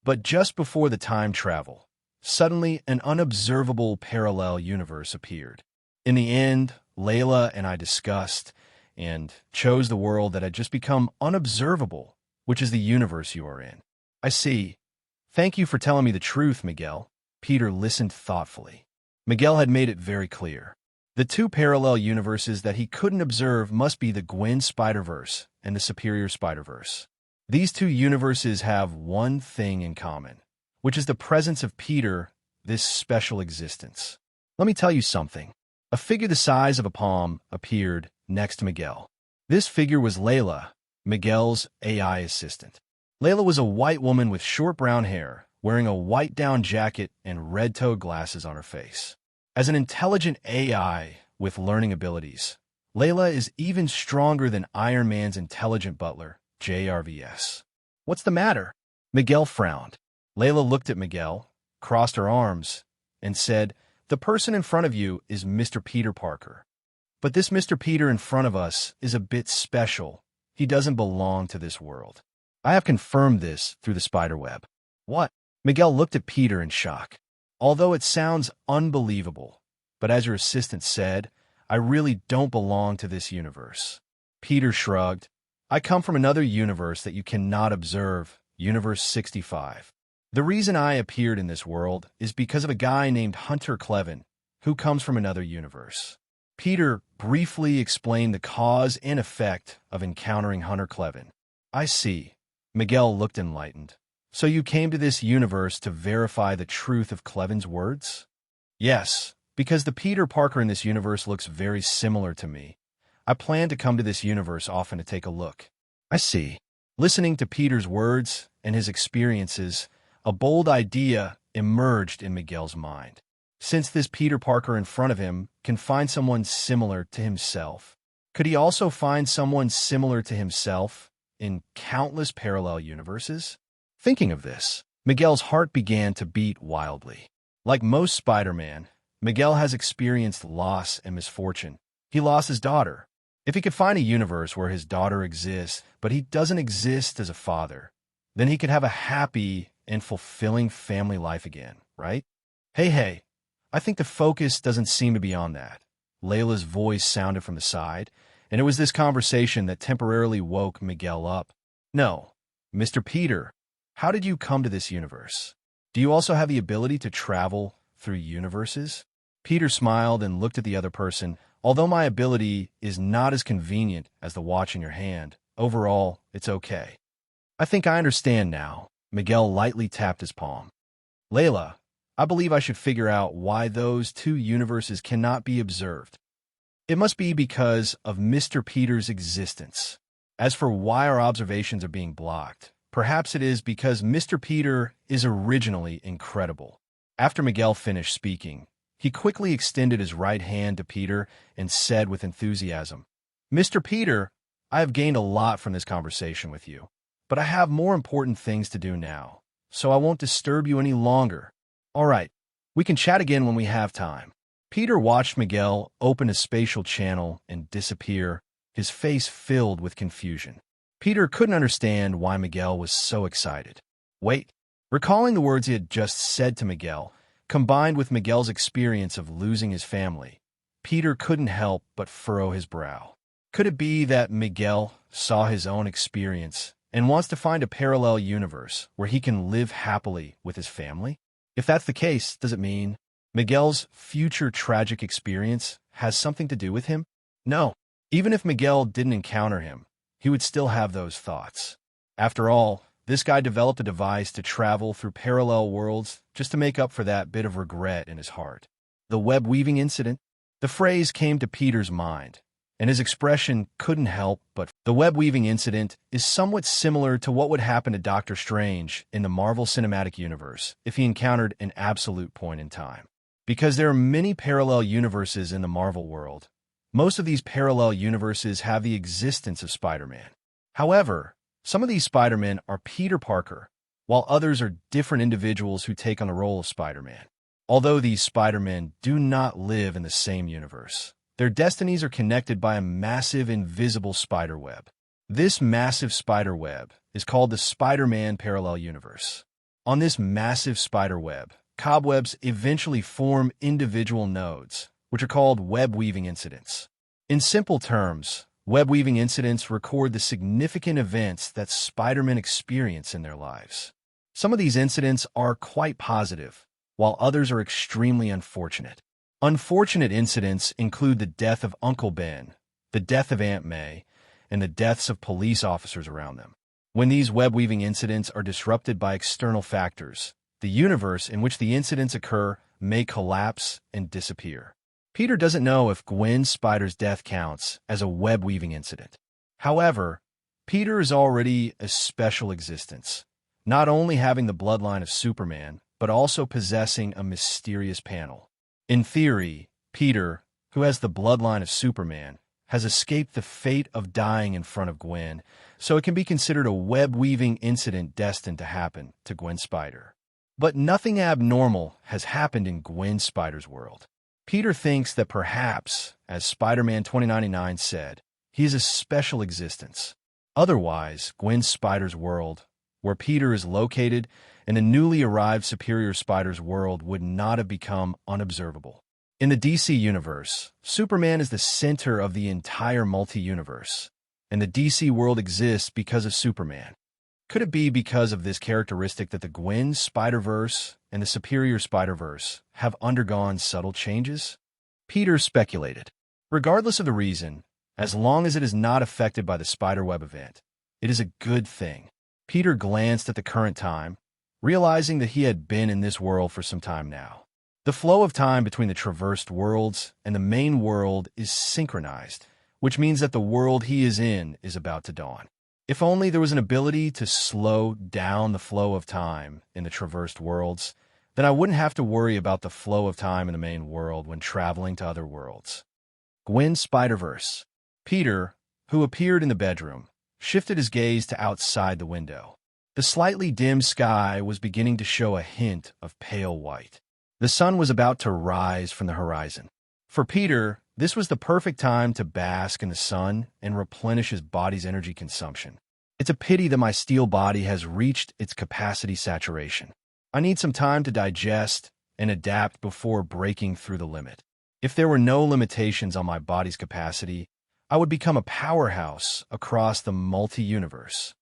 But just before the time travel, suddenly an unobservable parallel universe appeared. In the end, Layla and I discussed and chose the world that had just become unobservable, which is the universe you are in. I see. Thank you for telling me the truth, Miguel. Peter listened thoughtfully. Miguel had made it very clear. The two parallel universes that he couldn't observe must be the Gwen Spider-Verse and the Superior Spider-Verse. These two universes have one thing in common, which is the presence of Peter, this special existence. Let me tell you something. A figure the size of a palm appeared next to Miguel. This figure was Layla, Miguel's AI assistant. Layla was a white woman with short brown hair, wearing a white down jacket and red-toed glasses on her face. As an intelligent AI with learning abilities, Layla is even stronger than Iron Man's intelligent butler, JRVS. What's the matter? Miguel frowned. Layla looked at Miguel, crossed her arms, and said, "The person in front of you is Mr. Peter Parker. But this Mr. Peter in front of us is a bit special. He doesn't belong to this world. I have confirmed this through the spiderweb." What? Miguel looked at Peter in shock. Although it sounds unbelievable, but as your assistant said, I really don't belong to this universe. Peter shrugged. I come from another universe that you cannot observe, Universe 65. The reason I appeared in this world is because of a guy named Hunter Clevin, who comes from another universe. Peter briefly explained the cause and effect of encountering Hunter Clevin. I see. Miguel looked enlightened. So you came to this universe to verify the truth of Clevin's words? Yes, because the Peter Parker in this universe looks very similar to me. I plan to come to this universe often to take a look. I see. Listening to Peter's words and his experiences, a bold idea emerged in Miguel's mind. Since this Peter Parker in front of him can find someone similar to himself, could he also find someone similar to himself in countless parallel universes? Thinking of this, Miguel's heart began to beat wildly. Like most Spider-Man, Miguel has experienced loss and misfortune. He lost his daughter. If he could find a universe where his daughter exists, but he doesn't exist as a father, then he could have a happy and fulfilling family life again, right? Hey, I think the focus doesn't seem to be on that. Layla's voice sounded from the side, and it was this conversation that temporarily woke Miguel up. No, Mr. Peter, how did you come to this universe? Do you also have the ability to travel through universes? Peter smiled and looked at the other person. Although my ability is not as convenient as the watch in your hand, overall, it's okay. I think I understand now. Miguel lightly tapped his palm. Layla, I believe I should figure out why those two universes cannot be observed. It must be because of Mr. Peter's existence. As for why our observations are being blocked, perhaps it is because Mr. Peter is originally incredible. After Miguel finished speaking, he quickly extended his right hand to Peter and said with enthusiasm, Mr. Peter, I have gained a lot from this conversation with you, but I have more important things to do now, so I won't disturb you any longer. All right, we can chat again when we have time. Peter watched Miguel open a spatial channel and disappear, his face filled with confusion. Peter couldn't understand why Miguel was so excited. Wait, recalling the words he had just said to Miguel, combined with Miguel's experience of losing his family, Peter couldn't help but furrow his brow. Could it be that Miguel saw his own experience and wants to find a parallel universe where he can live happily with his family? If that's the case, does it mean Miguel's future tragic experience has something to do with him? No. Even if Miguel didn't encounter him, he would still have those thoughts. After all, this guy developed a device to travel through parallel worlds just to make up for that bit of regret in his heart. The web-weaving incident? The phrase came to Peter's mind, and his expression couldn't help but the web-weaving incident is somewhat similar to what would happen to Doctor Strange in the Marvel Cinematic Universe if he encountered an absolute point in time. Because there are many parallel universes in the Marvel world, most of these parallel universes have the existence of Spider-Man. However, some of these Spider-Men are Peter Parker, while others are different individuals who take on the role of Spider-Man. Although these Spider-Men do not live in the same universe, their destinies are connected by a massive invisible spiderweb. This massive spiderweb is called the Spider-Man Parallel Universe. On this massive spiderweb, cobwebs eventually form individual nodes, which are called web-weaving incidents. In simple terms, web-weaving incidents record the significant events that Spider-Men experience in their lives. Some of these incidents are quite positive, while others are extremely unfortunate. Unfortunate incidents include the death of Uncle Ben, the death of Aunt May, and the deaths of police officers around them. When these web-weaving incidents are disrupted by external factors, the universe in which the incidents occur may collapse and disappear. Peter doesn't know if Gwen Spider's death counts as a web-weaving incident. However, Peter is already a special existence, not only having the bloodline of Superman, but also possessing a mysterious panel. In theory, Peter, who has the bloodline of Superman, has escaped the fate of dying in front of Gwen, so it can be considered a web-weaving incident destined to happen to Gwen Spider. But nothing abnormal has happened in Gwen Spider's world. Peter thinks that perhaps, as Spider-Man 2099 said, he is a special existence. Otherwise, Gwen Spider's world, where Peter is located, and the newly arrived Superior Spider's world would not have become unobservable. In the DC universe, Superman is the center of the entire multi-universe, and the DC world exists because of Superman. Could it be because of this characteristic that the Gwen Spider-Verse and the Superior Spider-Verse have undergone subtle changes? Peter speculated. Regardless of the reason, as long as it is not affected by the Spiderweb event, it is a good thing. Peter glanced at the current time, realizing that he had been in this world for some time now. The flow of time between the traversed worlds and the main world is synchronized, which means that the world he is in is about to dawn. If only there was an ability to slow down the flow of time in the traversed worlds, then I wouldn't have to worry about the flow of time in the main world when traveling to other worlds. Gwen Spider-Verse. Peter, who appeared in the bedroom, shifted his gaze to outside the window. The slightly dim sky was beginning to show a hint of pale white. The sun was about to rise from the horizon. For Peter, this was the perfect time to bask in the sun and replenish his body's energy consumption. It's a pity that my steel body has reached its capacity saturation. I need some time to digest and adapt before breaking through the limit. If there were no limitations on my body's capacity, I would become a powerhouse across the multi-universe.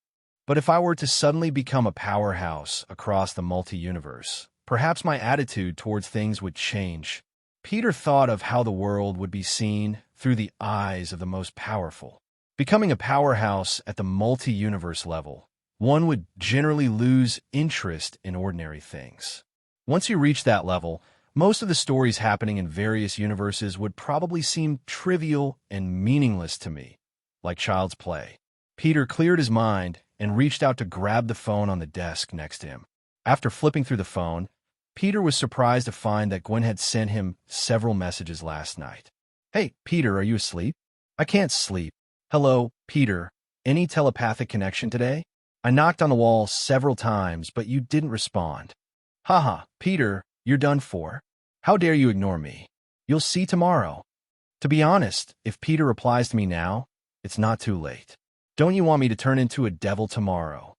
But if I were to suddenly become a powerhouse across the multi-universe, perhaps my attitude towards things would change. Peter thought of how the world would be seen through the eyes of the most powerful. Becoming a powerhouse at the multi-universe level, one would generally lose interest in ordinary things. Once you reach that level, most of the stories happening in various universes would probably seem trivial and meaningless to me, like child's play. Peter cleared his mind and reached out to grab the phone on the desk next to him. After flipping through the phone, Peter was surprised to find that Gwen had sent him several messages last night. "Hey, Peter, are you asleep?" "I can't sleep." "Hello, Peter. Any telepathic connection today? I knocked on the wall several times, but you didn't respond." "Haha, Peter, you're done for. How dare you ignore me? You'll see tomorrow." To be honest, if Peter replies to me now, it's not too late. "Don't you want me to turn into a devil tomorrow?"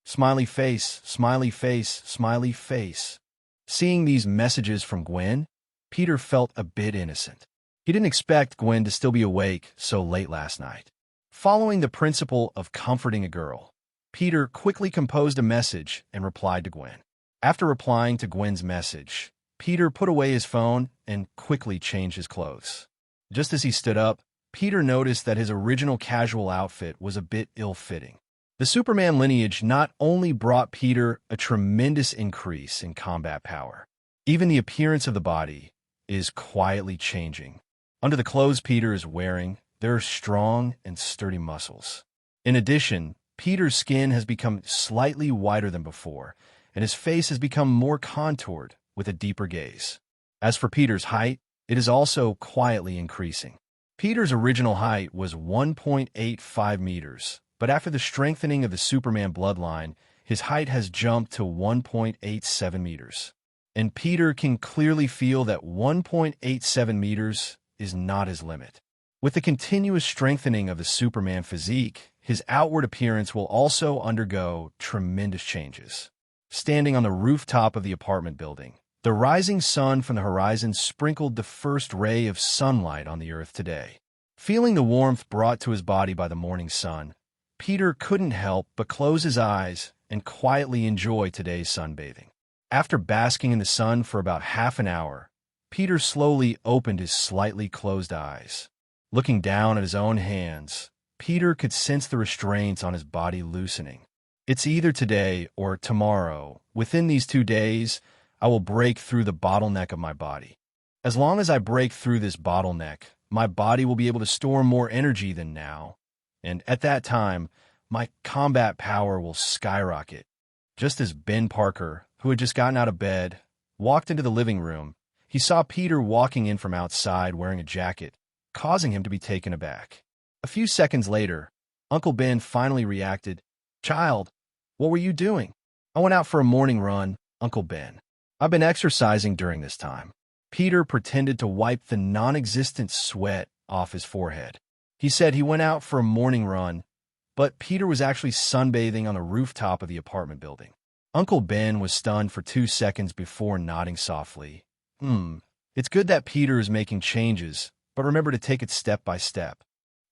Smiley face, smiley face, smiley face. Seeing these messages from Gwen, Peter felt a bit innocent. He didn't expect Gwen to still be awake so late last night. Following the principle of comforting a girl, Peter quickly composed a message and replied to Gwen. After replying to Gwen's message, Peter put away his phone and quickly changed his clothes. Just as he stood up, Peter noticed that his original casual outfit was a bit ill-fitting. The Superman lineage not only brought Peter a tremendous increase in combat power, even the appearance of the body is quietly changing. Under the clothes Peter is wearing, there are strong and sturdy muscles. In addition, Peter's skin has become slightly whiter than before, and his face has become more contoured with a deeper gaze. As for Peter's height, it is also quietly increasing. Peter's original height was 1.85 meters, but after the strengthening of the Superman bloodline, his height has jumped to 1.87 meters. And Peter can clearly feel that 1.87 meters is not his limit. With the continuous strengthening of the Superman physique, his outward appearance will also undergo tremendous changes. Standing on the rooftop of the apartment building, the rising sun from the horizon sprinkled the first ray of sunlight on the earth today. Feeling the warmth brought to his body by the morning sun, Peter couldn't help but close his eyes and quietly enjoy today's sunbathing. After basking in the sun for about half an hour, Peter slowly opened his slightly closed eyes. Looking down at his own hands, Peter could sense the restraints on his body loosening. It's either today or tomorrow. Within these 2 days, I will break through the bottleneck of my body. As long as I break through this bottleneck, my body will be able to store more energy than now. And at that time, my combat power will skyrocket. Just as Ben Parker, who had just gotten out of bed, walked into the living room, he saw Peter walking in from outside wearing a jacket, causing him to be taken aback. A few seconds later, Uncle Ben finally reacted, "Child, what were you doing?" "I went out for a morning run, Uncle Ben. I've been exercising during this time." Peter pretended to wipe the non-existent sweat off his forehead. He said he went out for a morning run, but Peter was actually sunbathing on the rooftop of the apartment building. Uncle Ben was stunned for 2 seconds before nodding softly. It's good that Peter is making changes, but remember to take it step by step."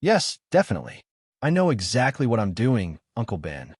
"Yes, definitely. I know exactly what I'm doing, Uncle Ben.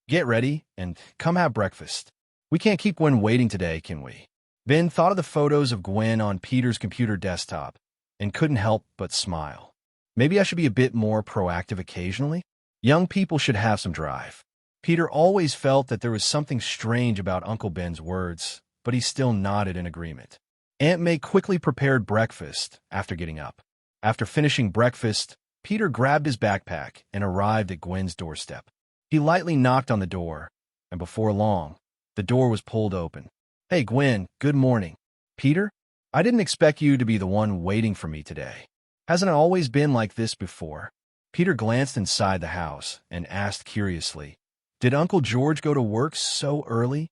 Get ready and come have breakfast. We can't keep Gwen waiting today, can we?" Ben thought of the photos of Gwen on Peter's computer desktop and couldn't help but smile. Maybe I should be a bit more proactive occasionally? Young people should have some drive. Peter always felt that there was something strange about Uncle Ben's words, but he still nodded in agreement. Aunt May quickly prepared breakfast after getting up. After finishing breakfast, Peter grabbed his backpack and arrived at Gwen's doorstep. He lightly knocked on the door, and before long, the door was pulled open. "Hey, Gwen, good morning." "Peter, I didn't expect you to be the one waiting for me today. Hasn't it always been like this before?" Peter glanced inside the house and asked curiously, "Did Uncle George go to work so early?"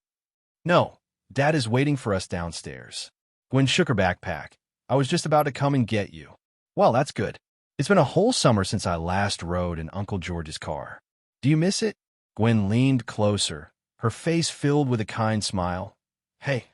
"No, Dad is waiting for us downstairs." Gwen shook her backpack. "I was just about to come and get you." "Well, that's good. It's been a whole summer since I last rode in Uncle George's car. Do you miss it?" Gwen leaned closer, her face filled with a kind smile. "Hey,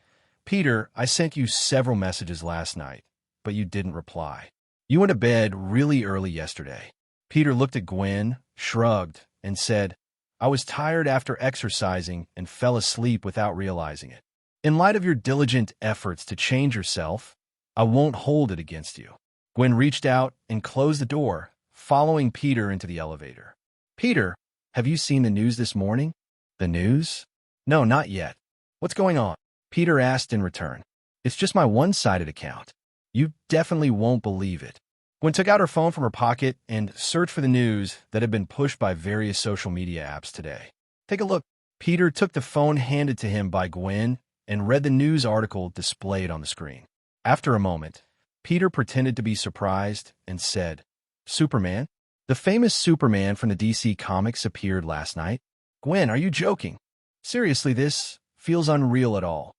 Peter, I sent you several messages last night, but you didn't reply. You went to bed really early yesterday." Peter looked at Gwen, shrugged, and said, "I was tired after exercising and fell asleep without realizing it. In light of your diligent efforts to change yourself, I won't hold it against you." Gwen reached out and closed the door, following Peter into the elevator. "Peter, have you seen the news this morning?" "The news? No, not yet. What's going on?" Peter asked in return. "It's just my one-sided account. You definitely won't believe it." Gwen took out her phone from her pocket and searched for the news that had been pushed by various social media apps today. "Take a look." Peter took the phone handed to him by Gwen and read the news article displayed on the screen. After a moment, Peter pretended to be surprised and said, "Superman? The famous Superman from the DC Comics appeared last night? Gwen, are you joking? Seriously, this feels unreal at all."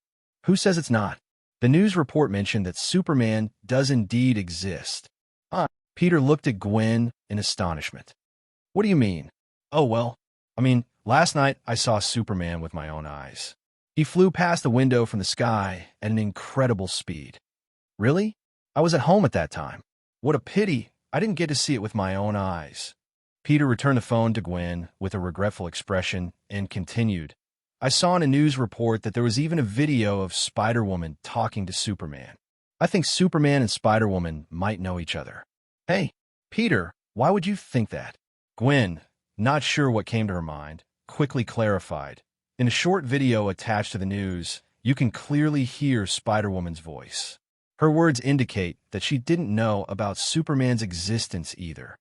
"Who says it's not? The news report mentioned that Superman does indeed exist." Peter looked at Gwen in astonishment. "What do you mean?" "Oh, well, last night I saw Superman with my own eyes. He flew past the window from the sky at an incredible speed." "Really? I was at home at that time. What a pity I didn't get to see it with my own eyes." Peter returned the phone to Gwen with a regretful expression and continued, "I saw in a news report that there was even a video of Spider-Woman talking to Superman. I think Superman and Spider-Woman might know each other." "Hey, Peter, why would you think that?" Gwen, not sure what came to her mind, quickly clarified. In a short video attached to the news, you can clearly hear Spider-Woman's voice. Her words indicate that she didn't know about Superman's existence either.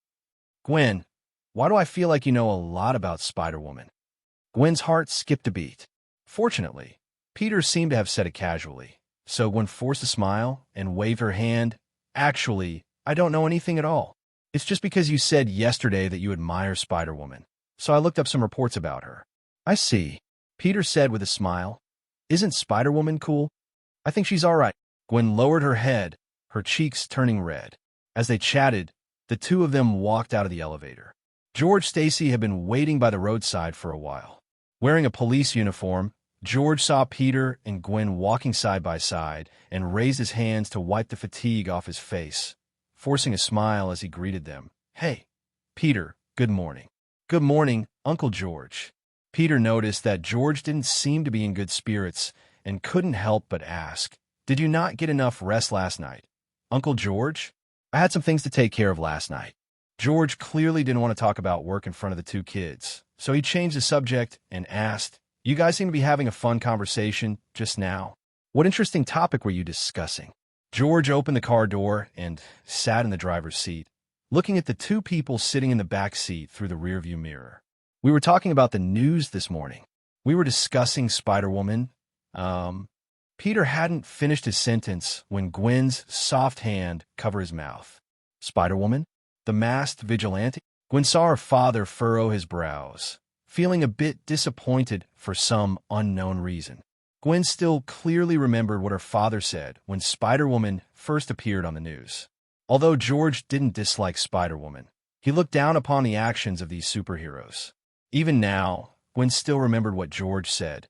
"Gwen, why do I feel like you know a lot about Spider-Woman?" Gwen's heart skipped a beat. Fortunately, Peter seemed to have said it casually, so Gwen forced a smile and waved her hand. "Actually, I don't know anything at all. It's just because you said yesterday that you admire Spider-Woman, so I looked up some reports about her." "I see," Peter said with a smile. "Isn't Spider-Woman cool?" "I think she's all right." Gwen lowered her head, her cheeks turning red. As they chatted, the two of them walked out of the elevator. George Stacy had been waiting by the roadside for a while. Wearing a police uniform, George saw Peter and Gwen walking side by side and raised his hands to wipe the fatigue off his face, forcing a smile as he greeted them. "Hey, Peter, good morning." "Good morning, Uncle George." Peter noticed that George didn't seem to be in good spirits and couldn't help but ask, Did you not get enough rest last night? Uncle George? I had some things to take care of last night. George clearly didn't want to talk about work in front of the two kids, so he changed the subject and asked, "You guys seem to be having a fun conversation just now. What interesting topic were you discussing?" George opened the car door and sat in the driver's seat, looking at the two people sitting in the back seat through the rearview mirror. "We were talking about the news this morning. We were discussing Spider-Woman." Peter hadn't finished his sentence when Gwen's soft hand covered his mouth. "Spider-Woman? The masked vigilante?" Gwen saw her father furrow his brows, feeling a bit disappointed for some unknown reason. Gwen still clearly remembered what her father said when Spider-Woman first appeared on the news. Although George didn't dislike Spider-Woman, he looked down upon the actions of these superheroes. Even now, Gwen still remembered what George said.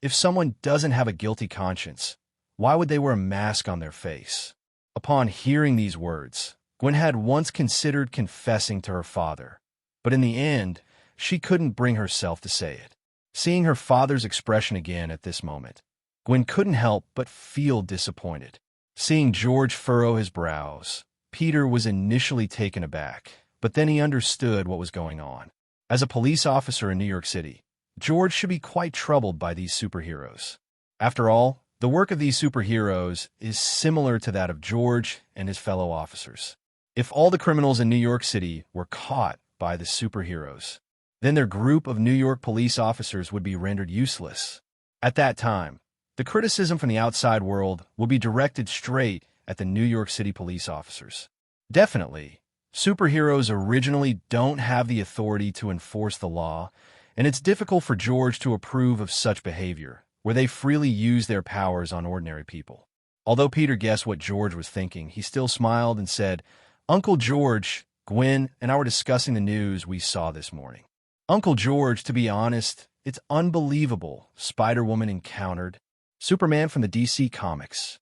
If someone doesn't have a guilty conscience, why would they wear a mask on their face? Upon hearing these words, Gwen had once considered confessing to her father, but in the end, she couldn't bring herself to say it. Seeing her father's expression again at this moment, Gwen couldn't help but feel disappointed. Seeing George furrow his brows, Peter was initially taken aback, but then he understood what was going on. As a police officer in New York City, George should be quite troubled by these superheroes. After all, the work of these superheroes is similar to that of George and his fellow officers. If all the criminals in New York City were caught by the superheroes, then their group of New York police officers would be rendered useless. At that time, the criticism from the outside world would be directed straight at the New York City police officers. Definitely, superheroes originally don't have the authority to enforce the law, and it's difficult for George to approve of such behavior, where they freely use their powers on ordinary people. Although Peter guessed what George was thinking, he still smiled and said, "Uncle George, Gwen and I were discussing the news we saw this morning." "Uncle George, to be honest, it's unbelievable Spider-Woman encountered Superman from the DC Comics."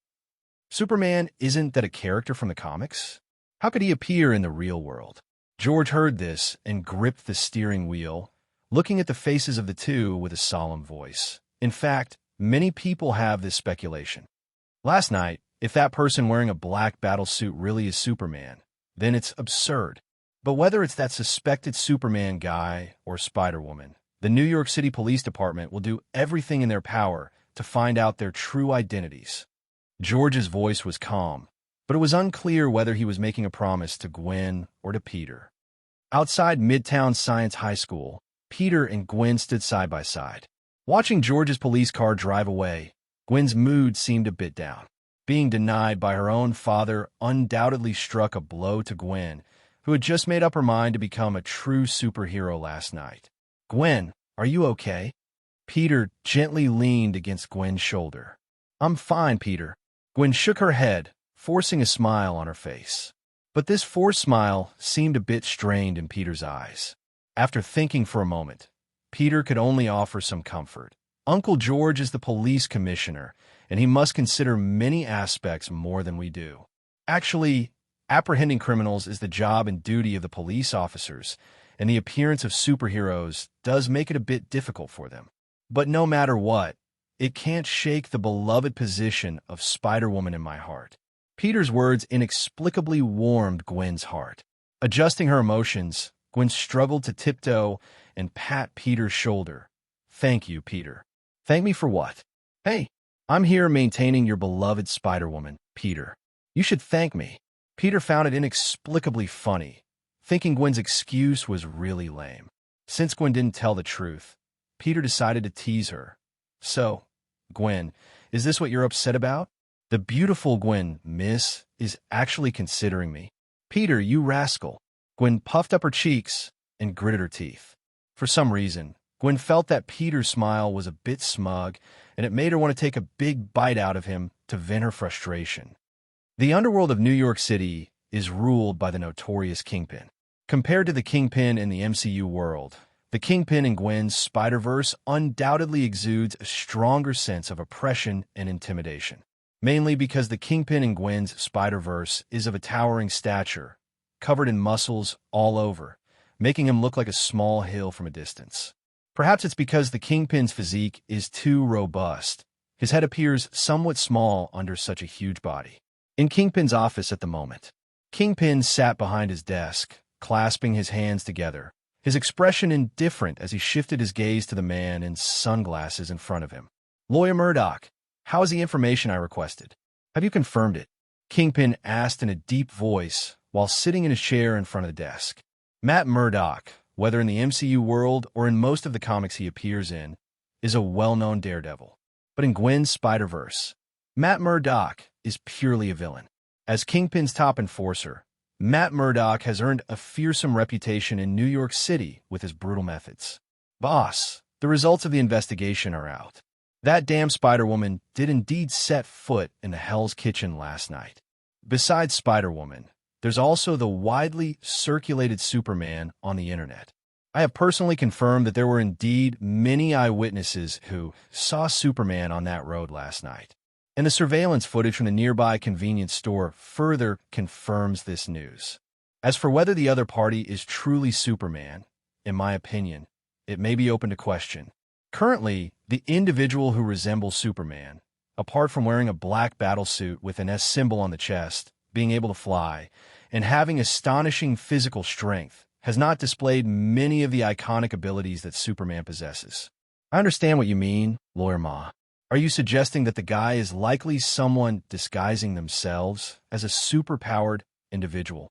"Superman isn't that a character from the comics? How could he appear in the real world?" George heard this and gripped the steering wheel, looking at the faces of the two with a solemn voice. In fact, many people have this speculation. Last night, if that person wearing a black battle suit really is Superman, then it's absurd. But whether it's that suspected Superman guy or Spider-Woman, the New York City Police Department will do everything in their power to find out their true identities. George's voice was calm, but it was unclear whether he was making a promise to Gwen or to Peter. Outside Midtown Science High School, Peter and Gwen stood side by side. Watching George's police car drive away, Gwen's mood seemed a bit down. Being denied by her own father undoubtedly struck a blow to Gwen, who had just made up her mind to become a true superhero last night. "Gwen, are you okay?" Peter gently leaned against Gwen's shoulder. "I'm fine, Peter." Gwen shook her head, forcing a smile on her face. But this forced smile seemed a bit strained in Peter's eyes. After thinking for a moment, Peter could only offer some comfort. Uncle George is the police commissioner, and he must consider many aspects more than we do. Actually, apprehending criminals is the job and duty of the police officers, and the appearance of superheroes does make it a bit difficult for them. But no matter what, it can't shake the beloved position of Spider-Woman in my heart. Peter's words inexplicably warmed Gwen's heart. Adjusting her emotions, Gwen struggled to tiptoe and pat Peter's shoulder. "Thank you, Peter." "Thank me for what?" "Hey, I'm here maintaining your beloved Spider-Woman, Peter. You should thank me." Peter found it inexplicably funny, thinking Gwen's excuse was really lame. Since Gwen didn't tell the truth, Peter decided to tease her. "So, Gwen, is this what you're upset about? The beautiful Gwen, miss, is actually considering me." "Peter, you rascal." Gwen puffed up her cheeks and gritted her teeth. For some reason, Gwen felt that Peter's smile was a bit smug, and it made her want to take a big bite out of him to vent her frustration. The underworld of New York City is ruled by the notorious Kingpin. Compared to the Kingpin in the MCU world, the Kingpin in Gwen's Spider-Verse undoubtedly exudes a stronger sense of oppression and intimidation, mainly because the Kingpin in Gwen's Spider-Verse is of a towering stature, covered in muscles all over, making him look like a small hill from a distance. Perhaps it's because the Kingpin's physique is too robust, His head appears somewhat small under such a huge body. In Kingpin's office at the moment, Kingpin sat behind his desk, clasping his hands together, his expression indifferent as he shifted his gaze to the man in sunglasses in front of him. "Lawyer Murdoch, how is the information I requested? Have you confirmed it?" Kingpin asked in a deep voice while sitting in his chair in front of the desk. Matt Murdock, whether in the MCU world or in most of the comics he appears in, is a well-known daredevil. But in Gwen's Spider-Verse, Matt Murdock is purely a villain. As Kingpin's top enforcer, Matt Murdock has earned a fearsome reputation in New York City with his brutal methods. "Boss, the results of the investigation are out. That damn Spider-Woman did indeed set foot in the Hell's Kitchen last night. Besides Spider-Woman, there's also the widely circulated Superman on the internet. I have personally confirmed that there were indeed many eyewitnesses who saw Superman on that road last night. And the surveillance footage from the nearby convenience store further confirms this news. As for whether the other party is truly Superman, in my opinion, it may be open to question. Currently, the individual who resembles Superman, apart from wearing a black battlesuit with an S symbol on the chest, being able to fly, and having astonishing physical strength, has not displayed many of the iconic abilities that Superman possesses. I understand what you mean, Lawyer Ma. Are you suggesting that the guy is likely someone disguising themselves as a superpowered individual?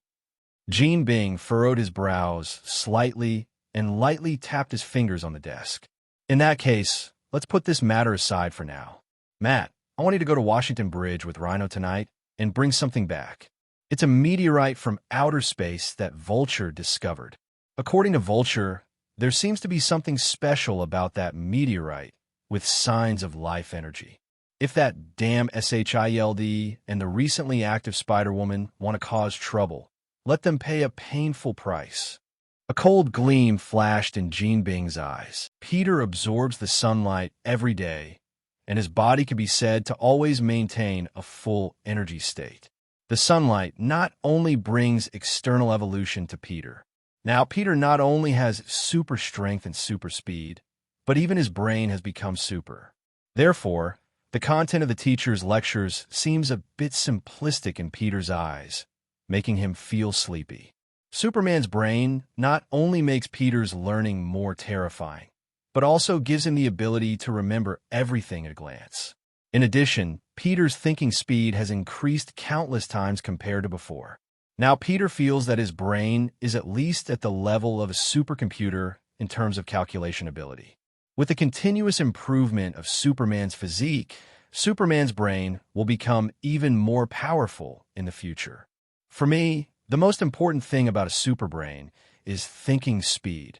Gene Bing furrowed his brows slightly and lightly tapped his fingers on the desk. In that case, let's put this matter aside for now. Matt, I want you to go to Washington Bridge with Rhino tonight and bring something back. It's a meteorite from outer space that Vulture discovered. According to Vulture, there seems to be something special about that meteorite with signs of life energy. If that damn SHIELD and the recently active Spider-Woman want to cause trouble, let them pay a painful price. A cold gleam flashed in Gene Bing's eyes. Peter absorbs the sunlight every day, and his body can be said to always maintain a full energy state. The sunlight not only brings external evolution to Peter. Now, Peter not only has super strength and super speed, but even his brain has become super. Therefore, the content of the teacher's lectures seems a bit simplistic in Peter's eyes, making him feel sleepy. Superman's brain not only makes Peter's learning more terrifying, but also gives him the ability to remember everything at a glance. In addition, Peter's thinking speed has increased countless times compared to before. Now Peter feels that his brain is at least at the level of a supercomputer in terms of calculation ability. With the continuous improvement of Superman's physique, Superman's brain will become even more powerful in the future. For me, the most important thing about a superbrain is thinking speed.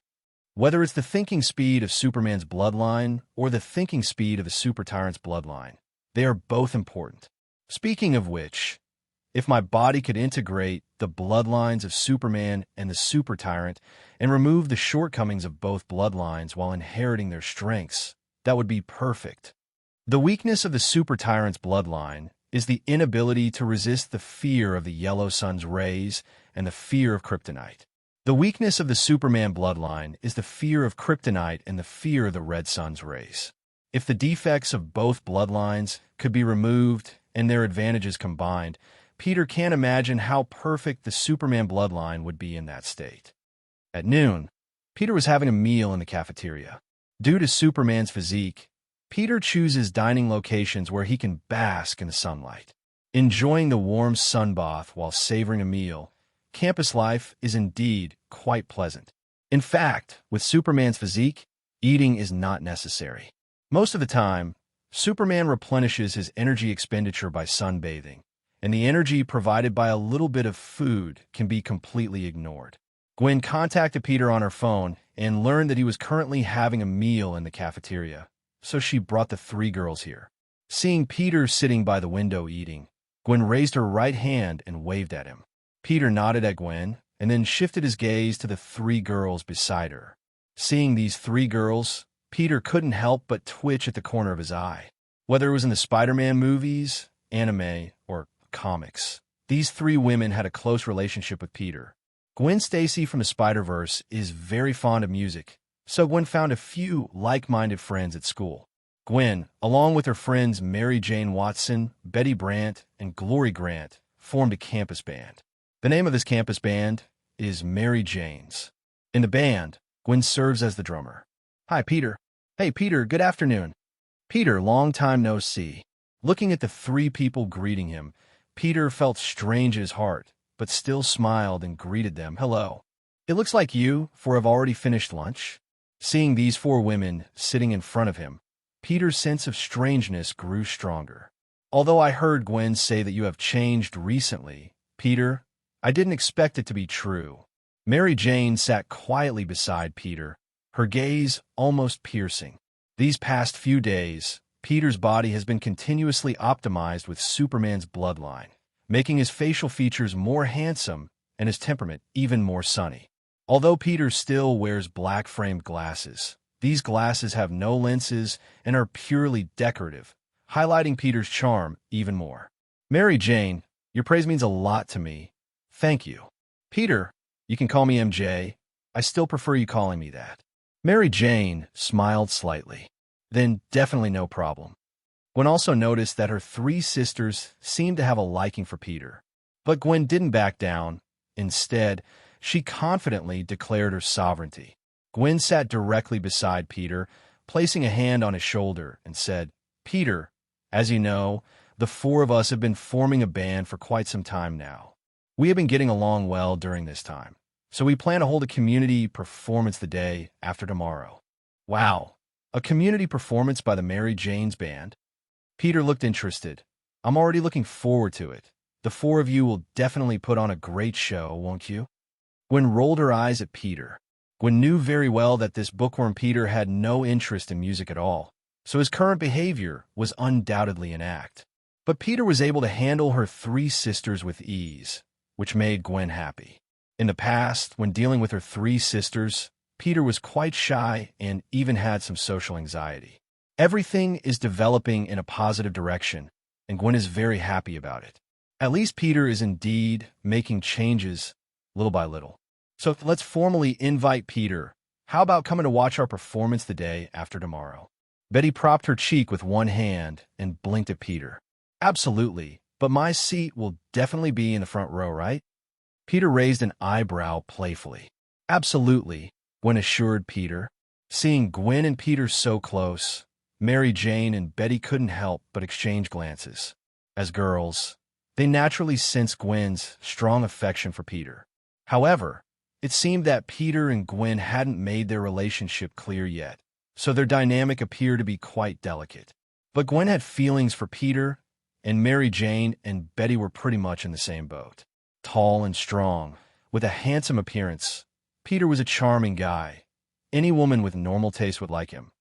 Whether it's the thinking speed of Superman's bloodline or the thinking speed of the Super Tyrant's bloodline, they are both important. Speaking of which, if my body could integrate the bloodlines of Superman and the Super Tyrant and remove the shortcomings of both bloodlines while inheriting their strengths, that would be perfect. The weakness of the Super Tyrant's bloodline is the inability to resist the fear of the yellow sun's rays and the fear of Kryptonite. The weakness of the Superman bloodline is the fear of Kryptonite and the fear of the red sun's rays. If the defects of both bloodlines could be removed and their advantages combined, Peter can't imagine how perfect the Superman bloodline would be in that state. At noon, Peter was having a meal in the cafeteria. Due to Superman's physique, Peter chooses dining locations where he can bask in the sunlight. Enjoying the warm sun bath while savoring a meal, campus life is indeed quite pleasant. In fact, with Superman's physique, eating is not necessary. Most of the time, Superman replenishes his energy expenditure by sunbathing, and the energy provided by a little bit of food can be completely ignored. Gwen contacted Peter on her phone and learned that he was currently having a meal in the cafeteria, so she brought the three girls here. Seeing Peter sitting by the window eating, Gwen raised her right hand and waved at him. Peter nodded at Gwen and then shifted his gaze to the three girls beside her. Seeing these three girls, Peter couldn't help but twitch at the corner of his eye. Whether it was in the Spider-Man movies, anime, or comics, these three women had a close relationship with Peter. Gwen Stacy from the Spider-Verse is very fond of music, so Gwen found a few like-minded friends at school. Gwen, along with her friends Mary Jane Watson, Betty Brant, and Glory Grant, formed a campus band. The name of this campus band is Mary Jane's. In the band, Gwen serves as the drummer. Hi, Peter. Hey, Peter, good afternoon. Peter, long time no see. Looking at the three people greeting him, Peter felt strange in his heart, but still smiled and greeted them. Hello. It looks like you, for have already finished lunch. Seeing these four women sitting in front of him, Peter's sense of strangeness grew stronger. Although I heard Gwen say that you have changed recently, Peter, I didn't expect it to be true. Mary Jane sat quietly beside Peter, her gaze almost piercing. These past few days, Peter's body has been continuously optimized with Superman's bloodline, making his facial features more handsome and his temperament even more sunny. Although Peter still wears black-framed glasses, these glasses have no lenses and are purely decorative, highlighting Peter's charm even more. Mary Jane, your praise means a lot to me. Thank you. Peter, you can call me MJ. I still prefer you calling me that. Mary Jane smiled slightly. Then definitely no problem. Gwen also noticed that her three sisters seemed to have a liking for Peter. But Gwen didn't back down. Instead, she confidently declared her sovereignty. Gwen sat directly beside Peter, placing a hand on his shoulder, and said, Peter, as you know, the four of us have been forming a band for quite some time now. We have been getting along well during this time, so we plan to hold a community performance the day after tomorrow. Wow, a community performance by the Mary Jane's band? Peter looked interested. I'm already looking forward to it. The four of you will definitely put on a great show, won't you? Gwen rolled her eyes at Peter. Gwen knew very well that this bookworm Peter had no interest in music at all, so his current behavior was undoubtedly an act. But Peter was able to handle her three sisters with ease, which made Gwen happy. In the past, when dealing with her three sisters, Peter was quite shy and even had some social anxiety. Everything is developing in a positive direction, and Gwen is very happy about it. At least Peter is indeed making changes little by little. So let's formally invite Peter. How about coming to watch our performance the day after tomorrow? Betty propped her cheek with one hand and blinked at Peter. Absolutely, but my seat will definitely be in the front row, right? Peter raised an eyebrow playfully. Absolutely, Gwen assured Peter. Seeing Gwen and Peter so close, Mary Jane and Betty couldn't help but exchange glances. As girls, they naturally sensed Gwen's strong affection for Peter. However, it seemed that Peter and Gwen hadn't made their relationship clear yet, so their dynamic appeared to be quite delicate. But Gwen had feelings for Peter, and Mary Jane and Betty were pretty much in the same boat. Tall and strong, with a handsome appearance, Peter was a charming guy. Any woman with normal taste would like him,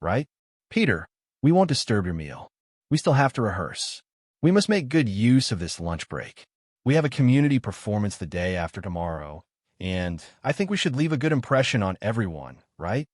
right? Peter, we won't disturb your meal. We still have to rehearse. We must make good use of this lunch break. We have a community performance the day after tomorrow, and I think we should leave a good impression on everyone, right?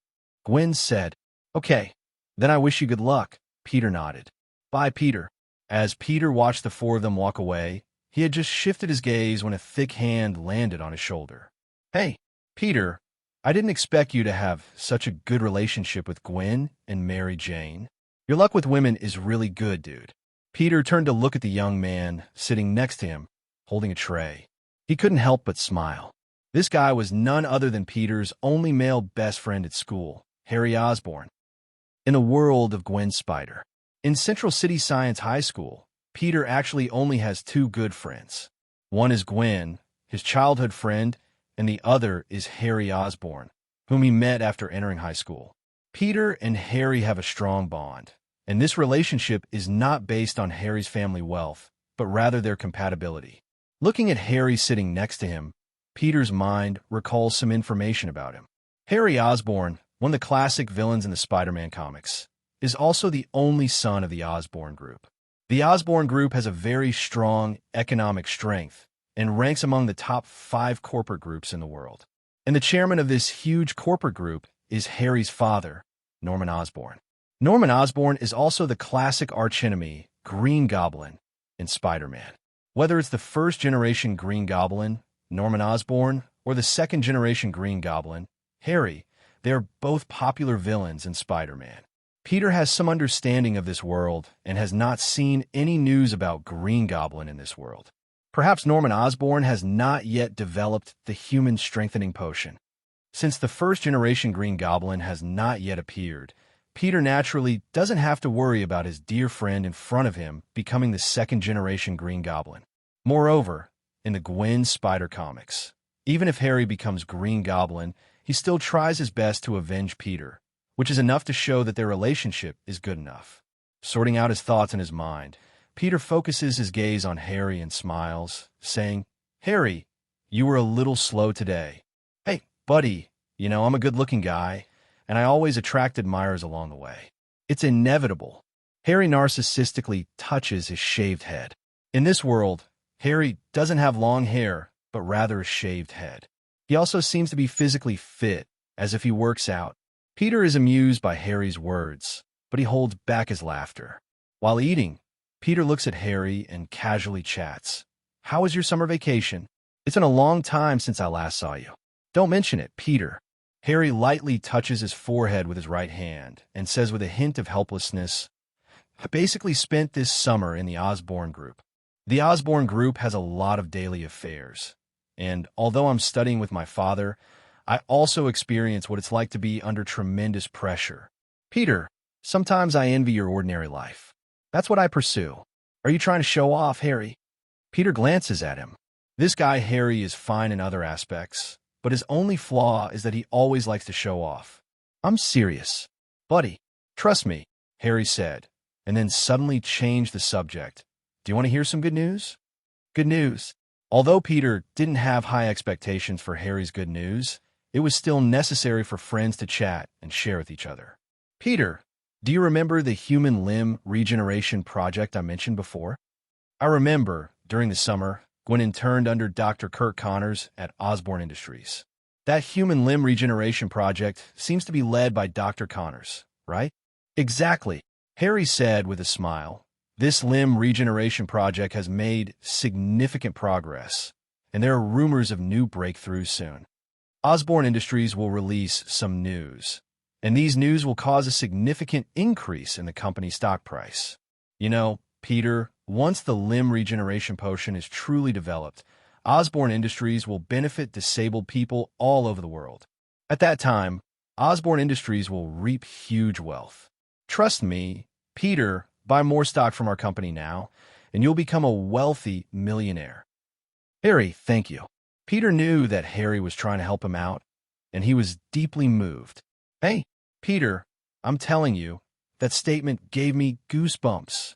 Gwen said, Okay, then I wish you good luck. Peter nodded. Bye, Peter. As Peter watched the four of them walk away, he had just shifted his gaze when a thick hand landed on his shoulder. Hey, Peter, I didn't expect you to have such a good relationship with Gwen and Mary Jane. Your luck with women is really good, dude. Peter turned to look at the young man sitting next to him, holding a tray. He couldn't help but smile. This guy was none other than Peter's only male best friend at school, Harry Osborn. In the world of Gwen Spider. In Central City Science High School, Peter actually only has two good friends. One is Gwen, his childhood friend, and the other is Harry Osborn, whom he met after entering high school. Peter and Harry have a strong bond, and this relationship is not based on Harry's family wealth, but rather their compatibility. Looking at Harry sitting next to him, Peter's mind recalls some information about him. Harry Osborn, one of the classic villains in the Spider-Man comics, is also the only son of the Osborn Group. The Osborn Group has a very strong economic strength and ranks among the top 5 corporate groups in the world. And the chairman of this huge corporate group is Harry's father, Norman Osborn. Norman Osborn is also the classic archenemy, Green Goblin, in Spider-Man. Whether it's the first-generation Green Goblin, Norman Osborn, or the second-generation Green Goblin, Harry, they are both popular villains in Spider-Man. Peter has some understanding of this world and has not seen any news about Green Goblin in this world. Perhaps Norman Osborn has not yet developed the human strengthening potion. Since the first-generation Green Goblin has not yet appeared, Peter naturally doesn't have to worry about his dear friend in front of him becoming the second-generation Green Goblin. Moreover, in the Gwen Spider comics, even if Harry becomes Green Goblin, he still tries his best to avenge Peter, which is enough to show that their relationship is good enough. Sorting out his thoughts in his mind, Peter focuses his gaze on Harry and smiles, saying, "Harry, you were a little slow today. Hey, buddy, I'm a good-looking guy, and I always attract admirers along the way. It's inevitable." Harry narcissistically touches his shaved head. In this world, Harry doesn't have long hair, but rather a shaved head. He also seems to be physically fit, as if he works out. Peter is amused by Harry's words, but he holds back his laughter. While eating, Peter looks at Harry and casually chats. "How was your summer vacation? It's been a long time since I last saw you." "Don't mention it, Peter." Harry lightly touches his forehead with his right hand and says with a hint of helplessness, "I basically spent this summer in the Osborn group. The Osborn group has a lot of daily affairs, and although I'm studying with my father, I also experience what it's like to be under tremendous pressure. Peter, sometimes I envy your ordinary life. That's what I pursue. Are you trying to show off, Harry?" Peter glances at him. This guy Harry is fine in other aspects, but his only flaw is that he always likes to show off. "I'm serious, buddy. Trust me," Harry said, and then suddenly changed the subject. "Do you want to hear some good news?" Good news. Although Peter didn't have high expectations for Harry's good news, it was still necessary for friends to chat and share with each other. "Peter, do you remember the human limb regeneration project I mentioned before?" "I remember, during the summer, Gwen interned under Dr. Kirk Connors at Osborn Industries. That human limb regeneration project seems to be led by Dr. Connors, right?" "Exactly," Harry said with a smile. "This limb regeneration project has made significant progress, and there are rumors of new breakthroughs soon. Osborn Industries will release some news, and these news will cause a significant increase in the company's stock price. Peter, once the limb regeneration potion is truly developed, Osborn Industries will benefit disabled people all over the world. At that time, Osborn Industries will reap huge wealth. Trust me, Peter, buy more stock from our company now, and you'll become a wealthy millionaire." "Harry, thank you." Peter knew that Harry was trying to help him out, and he was deeply moved. "Hey, Peter, I'm telling you, that statement gave me goosebumps.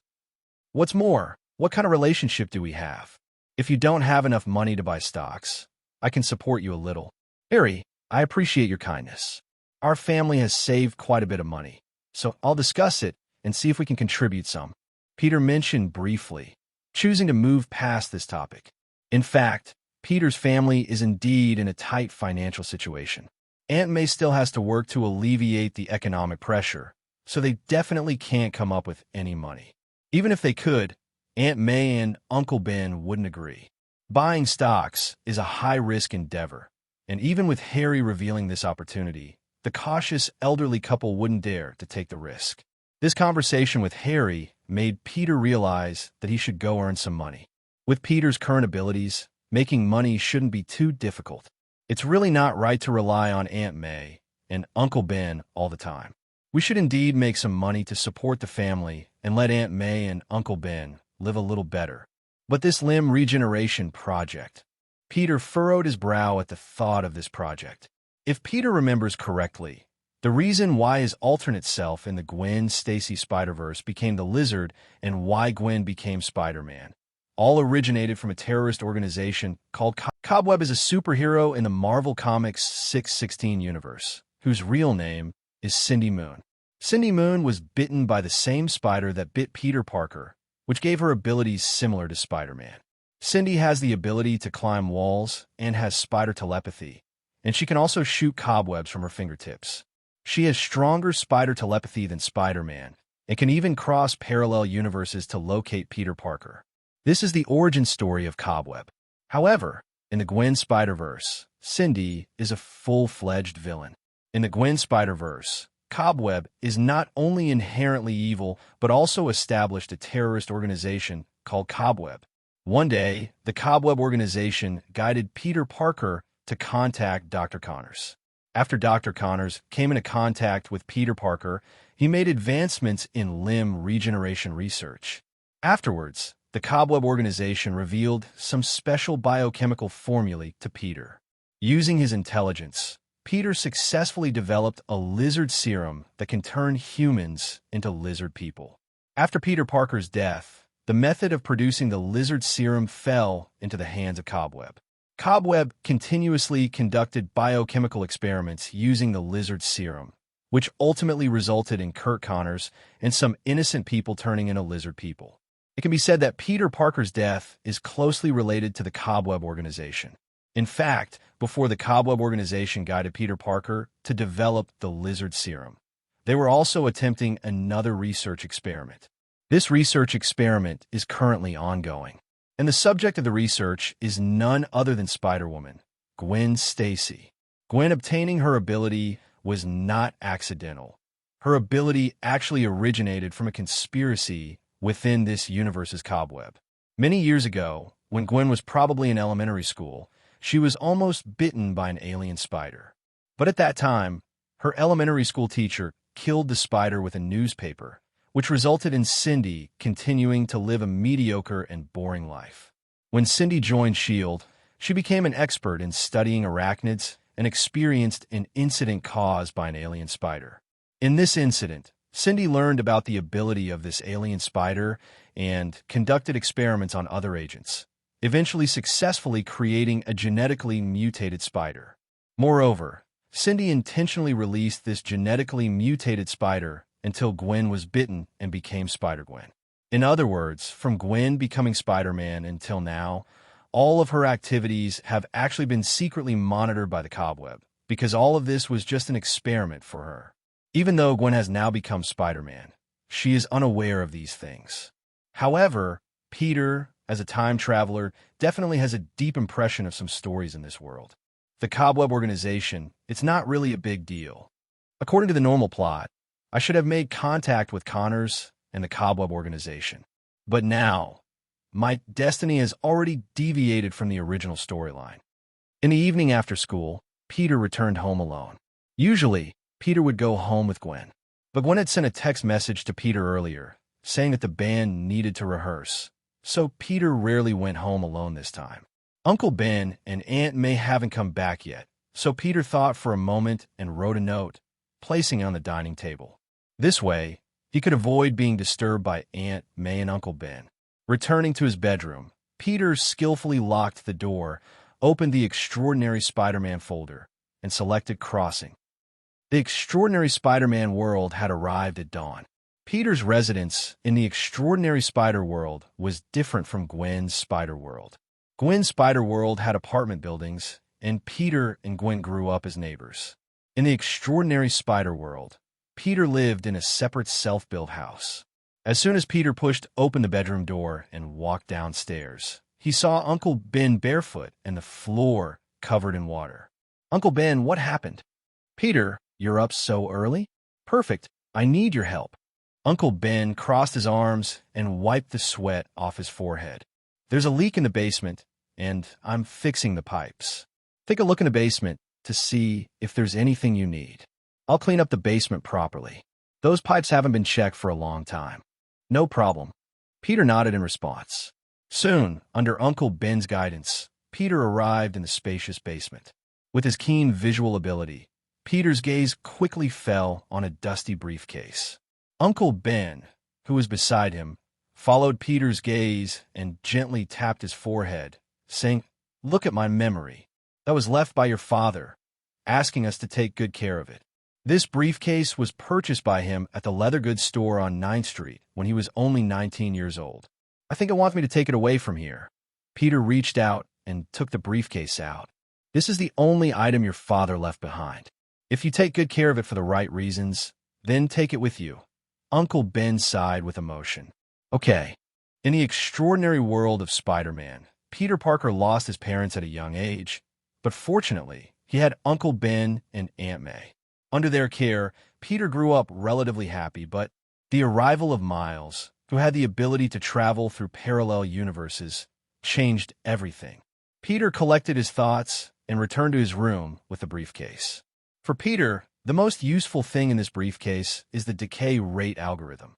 What's more, what kind of relationship do we have? If you don't have enough money to buy stocks, I can support you a little. Harry, I appreciate your kindness. Our family has saved quite a bit of money, so I'll discuss it and see if we can contribute some." Peter mentioned briefly, choosing to move past this topic. In fact, Peter's family is indeed in a tight financial situation. Aunt May still has to work to alleviate the economic pressure, so they definitely can't come up with any money. Even if they could, Aunt May and Uncle Ben wouldn't agree. Buying stocks is a high-risk endeavor, and even with Harry revealing this opportunity, the cautious elderly couple wouldn't dare to take the risk. This conversation with Harry made Peter realize that he should go earn some money. With Peter's current abilities, making money shouldn't be too difficult. It's really not right to rely on Aunt May and Uncle Ben all the time. We should indeed make some money to support the family and let Aunt May and Uncle Ben live a little better. But this limb regeneration project. Peter furrowed his brow at the thought of this project. If Peter remembers correctly, the reason why his alternate self in the Gwen Stacy Spider-Verse became the Lizard and why Gwen became Spider-Man all originated from a terrorist organization called Cobweb is a superhero in the Marvel Comics 616 universe, whose real name is Cindy Moon. Cindy Moon was bitten by the same spider that bit Peter Parker, which gave her abilities similar to Spider-Man. Cindy has the ability to climb walls and has spider telepathy, and she can also shoot cobwebs from her fingertips. She has stronger spider telepathy than Spider-Man, and can even cross parallel universes to locate Peter Parker. This is the origin story of Cobweb. However, in the Gwen Spider-Verse, Cindy is a full-fledged villain. In the Gwen Spider-Verse, Cobweb is not only inherently evil, but also established a terrorist organization called Cobweb. One day, the Cobweb organization guided Peter Parker to contact Dr. Connors. After Dr. Connors came into contact with Peter Parker, he made advancements in limb regeneration research. Afterwards, the Cobweb organization revealed some special biochemical formulae to Peter. Using his intelligence, Peter successfully developed a lizard serum that can turn humans into lizard people. After Peter Parker's death, the method of producing the lizard serum fell into the hands of Cobweb. Cobweb continuously conducted biochemical experiments using the lizard serum, which ultimately resulted in Kurt Connors and some innocent people turning into lizard people. It can be said that Peter Parker's death is closely related to the Cobweb organization. In fact, before the Cobweb organization guided Peter Parker to develop the lizard serum, they were also attempting another research experiment. This research experiment is currently ongoing, and the subject of the research is none other than Spider-Woman, Gwen Stacy. Gwen obtaining her ability was not accidental. Her ability actually originated from a conspiracy within this universe's Cobweb. Many years ago, when Gwen was probably in elementary school, she was almost bitten by an alien spider. But at that time, her elementary school teacher killed the spider with a newspaper, which resulted in Cindy continuing to live a mediocre and boring life. When Cindy joined S.H.I.E.L.D., she became an expert in studying arachnids and experienced an incident caused by an alien spider. In this incident, Cindy learned about the ability of this alien spider and conducted experiments on other agents, eventually successfully creating a genetically mutated spider. Moreover, Cindy intentionally released this genetically mutated spider until Gwen was bitten and became Spider-Gwen. In other words, from Gwen becoming Spider-Man until now, all of her activities have actually been secretly monitored by the Cobweb, because all of this was just an experiment for her. Even though Gwen has now become Spider-Man, she is unaware of these things. However, Peter, as a time traveler, definitely has a deep impression of some stories in this world. The Cobweb organization, it's not really a big deal. According to the normal plot, I should have made contact with Connors and the Cobweb organization. But now, my destiny has already deviated from the original storyline. In the evening after school, Peter returned home alone. Usually, Peter would go home with Gwen. But Gwen had sent a text message to Peter earlier, saying that the band needed to rehearse, so Peter rarely went home alone this time. Uncle Ben and Aunt May haven't come back yet, so Peter thought for a moment and wrote a note, placing it on the dining table. This way, he could avoid being disturbed by Aunt May and Uncle Ben. Returning to his bedroom, Peter skillfully locked the door, opened the Extraordinary Spider-Man folder, and selected Crossing. The Extraordinary Spider-Man world had arrived at dawn. Peter's residence in the Extraordinary Spider-World was different from Gwen's Spider-World. Gwen's Spider-World had apartment buildings, and Peter and Gwen grew up as neighbors. In the Extraordinary Spider-World, Peter lived in a separate self-built house. As soon as Peter pushed open the bedroom door and walked downstairs, he saw Uncle Ben barefoot and the floor covered in water. "Uncle Ben, what happened?" "Peter, you're up so early? Perfect, I need your help." Uncle Ben crossed his arms and wiped the sweat off his forehead. "There's a leak in the basement, and I'm fixing the pipes. Take a look in the basement to see if there's anything you need. I'll clean up the basement properly. Those pipes haven't been checked for a long time." "No problem." Peter nodded in response. Soon, under Uncle Ben's guidance, Peter arrived in the spacious basement. With his keen visual ability, Peter's gaze quickly fell on a dusty briefcase. Uncle Ben, who was beside him, followed Peter's gaze and gently tapped his forehead, saying, "Look at my memory. That was left by your father, asking us to take good care of it." This briefcase was purchased by him at the leather goods store on 9th Street when he was only 19 years old. "I think it wants me to take it away from here." Peter reached out and took the briefcase out. "This is the only item your father left behind. If you take good care of it for the right reasons, then take it with you." Uncle Ben sighed with emotion. Okay. In the extraordinary world of Spider-Man, Peter Parker lost his parents at a young age, but fortunately, he had Uncle Ben and Aunt May. Under their care, Peter grew up relatively happy, but the arrival of Miles, who had the ability to travel through parallel universes, changed everything. Peter collected his thoughts and returned to his room with the briefcase. For Peter, the most useful thing in this briefcase is the decay rate algorithm.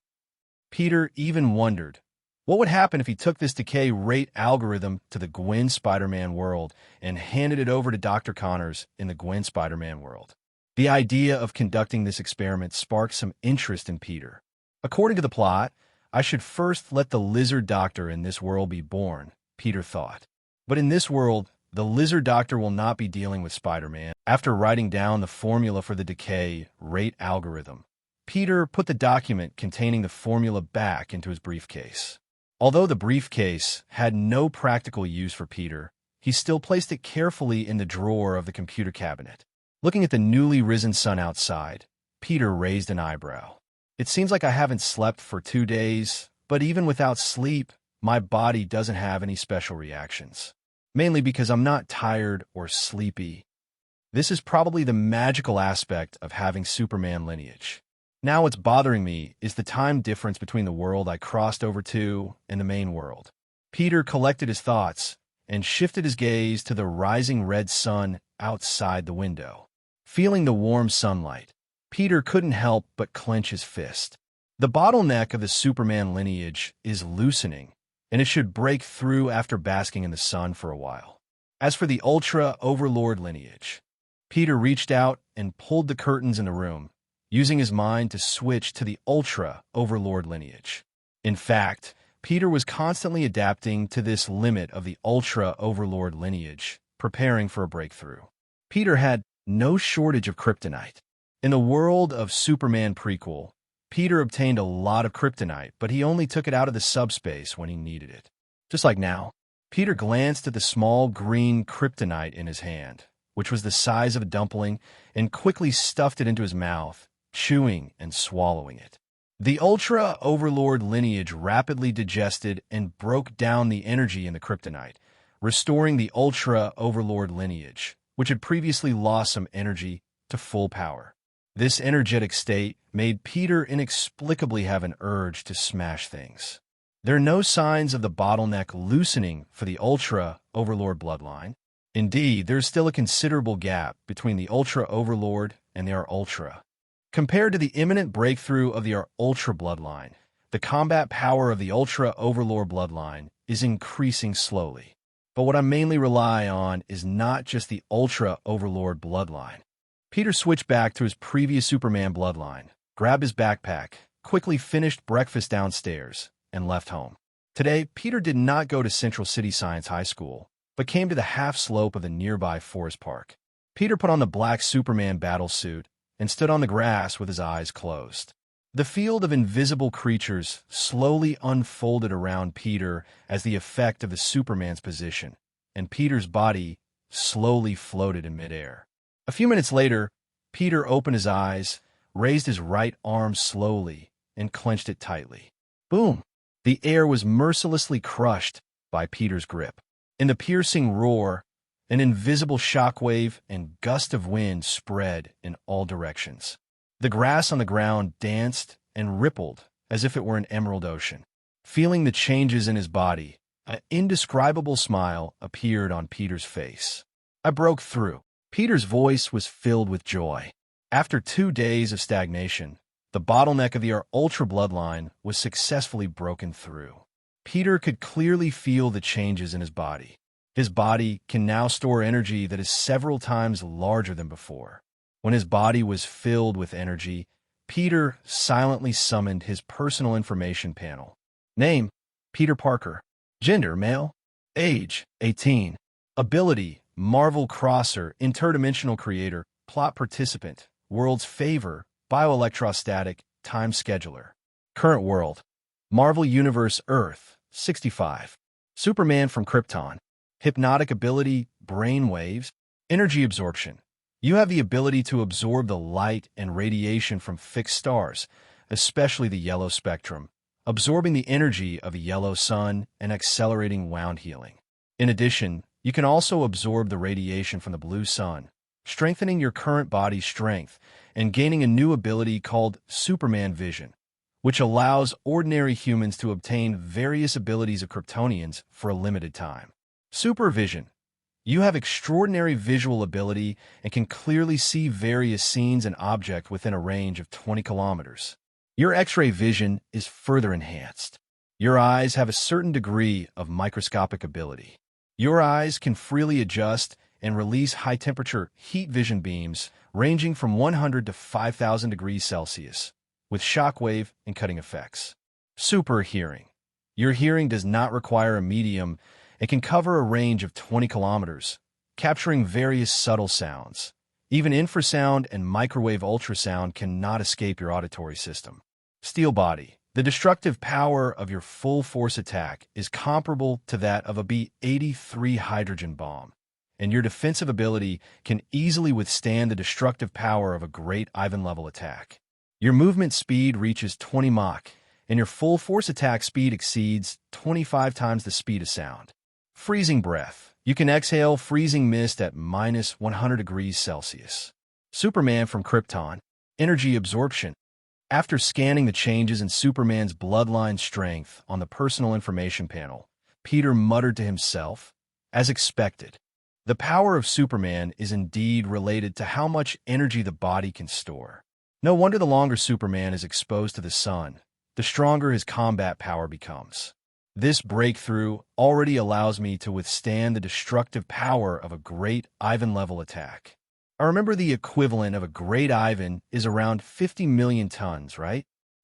Peter even wondered, what would happen if he took this decay rate algorithm to the Gwen Spider-Man world and handed it over to Dr. Connors in the Gwen Spider-Man world? The idea of conducting this experiment sparked some interest in Peter. According to the plot, I should first let the lizard doctor in this world be born, Peter thought. But in this world, the lizard doctor will not be dealing with Spider-Man. After writing down the formula for the decay rate algorithm, Peter put the document containing the formula back into his briefcase. Although the briefcase had no practical use for Peter, he still placed it carefully in the drawer of the computer cabinet. Looking at the newly risen sun outside, Peter raised an eyebrow. It seems like I haven't slept for 2 days, but even without sleep, my body doesn't have any special reactions. Mainly because I'm not tired or sleepy. This is probably the magical aspect of having Superman lineage. Now what's bothering me is the time difference between the world I crossed over to and the main world. Peter collected his thoughts and shifted his gaze to the rising red sun outside the window. Feeling the warm sunlight, Peter couldn't help but clench his fist. The bottleneck of the Superman lineage is loosening, and it should break through after basking in the sun for a while. As for the Ultra Overlord lineage, Peter reached out and pulled the curtains in the room, using his mind to switch to the Ultra Overlord lineage. In fact, Peter was constantly adapting to this limit of the Ultra Overlord lineage, preparing for a breakthrough. Peter had no shortage of Kryptonite. In the world of Superman prequel, Peter obtained a lot of Kryptonite, but he only took it out of the subspace when he needed it. Just like now, Peter glanced at the small green Kryptonite in his hand, which was the size of a dumpling, and quickly stuffed it into his mouth, chewing and swallowing it. The Ultra Overlord lineage rapidly digested and broke down the energy in the Kryptonite, restoring the Ultra Overlord lineage, which had previously lost some energy, to full power. This energetic state made Peter inexplicably have an urge to smash things. There are no signs of the bottleneck loosening for the Ultra Overlord bloodline. Indeed, there's still a considerable gap between the Ultra Overlord and their Ultra. Compared to the imminent breakthrough of the Ultra bloodline, the combat power of the Ultra Overlord bloodline is increasing slowly. But what I mainly rely on is not just the Ultra Overlord bloodline. Peter switched back to his previous Superman bloodline, grabbed his backpack, quickly finished breakfast downstairs, and left home. Today, Peter did not go to Central City Science High School, but came to the half-slope of the nearby forest park. Peter put on the black Superman battlesuit and stood on the grass with his eyes closed. The field of invisible creatures slowly unfolded around Peter as the effect of the Superman's position, and Peter's body slowly floated in midair. A few minutes later, Peter opened his eyes, raised his right arm slowly, and clenched it tightly. Boom! The air was mercilessly crushed by Peter's grip. In the piercing roar, an invisible shockwave and gust of wind spread in all directions. The grass on the ground danced and rippled as if it were an emerald ocean. Feeling the changes in his body, an indescribable smile appeared on Peter's face. I broke through. Peter's voice was filled with joy. After 2 days of stagnation, the bottleneck of the Ultra bloodline was successfully broken through. Peter could clearly feel the changes in his body. His body can now store energy that is several times larger than before. When his body was filled with energy, Peter silently summoned his personal information panel. Name: Peter Parker. Gender: male. Age: 18. Ability: Marvel Crosser, interdimensional creator, plot participant, world's favor, bioelectrostatic, time scheduler. Current world: Marvel Universe Earth, 65. Superman from Krypton. Hypnotic ability: brain waves. Energy absorption: you have the ability to absorb the light and radiation from fixed stars, especially the yellow spectrum, absorbing the energy of a yellow sun and accelerating wound healing. In addition, you can also absorb the radiation from the blue sun, strengthening your current body's strength and gaining a new ability called Superman Vision, which allows ordinary humans to obtain various abilities of Kryptonians for a limited time. Supervision. You have extraordinary visual ability and can clearly see various scenes and objects within a range of 20 kilometers. Your X-ray vision is further enhanced. Your eyes have a certain degree of microscopic ability. Your eyes can freely adjust and release high-temperature heat vision beams ranging from 100 to 5,000 degrees Celsius, with shockwave and cutting effects. Super hearing. Your hearing does not require a medium and can cover a range of 20 kilometers, capturing various subtle sounds. Even infrasound and microwave ultrasound cannot escape your auditory system. Steel body. The destructive power of your full force attack is comparable to that of a B-83 hydrogen bomb, and your defensive ability can easily withstand the destructive power of a great Ivan-level attack. Your movement speed reaches 20 Mach, and your full force attack speed exceeds 25 times the speed of sound. Freezing breath. You can exhale freezing mist at minus 100 degrees Celsius. Superman from Krypton. Energy absorption. After scanning the changes in Superman's bloodline strength on the personal information panel, Peter muttered to himself, as expected, the power of Superman is indeed related to how much energy the body can store. No wonder the longer Superman is exposed to the sun, the stronger his combat power becomes. This breakthrough already allows me to withstand the destructive power of a great Ivan-level attack. I remember the equivalent of a great Ivan is around 50 million tons, right?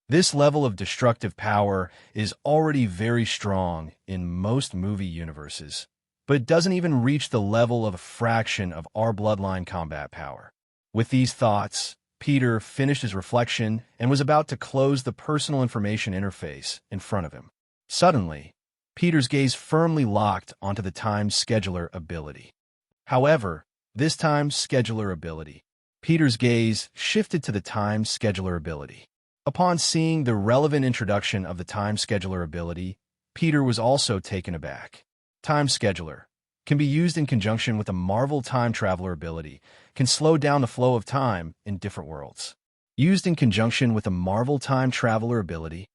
This level of destructive power is already very strong in most movie universes, but it doesn't even reach the level of a fraction of our bloodline combat power. With these thoughts, Peter finished his reflection and was about to close the personal information interface in front of him. Suddenly, Peter's gaze firmly locked onto the time scheduler ability. However, this time scheduler ability. Peter's gaze shifted to the time scheduler ability. Upon seeing the relevant introduction of the time scheduler ability, Peter was also taken aback. Time scheduler can be used in conjunction with a Marvel time traveler ability, can slow down the flow of time in different worlds. Used in conjunction with a Marvel time traveler ability,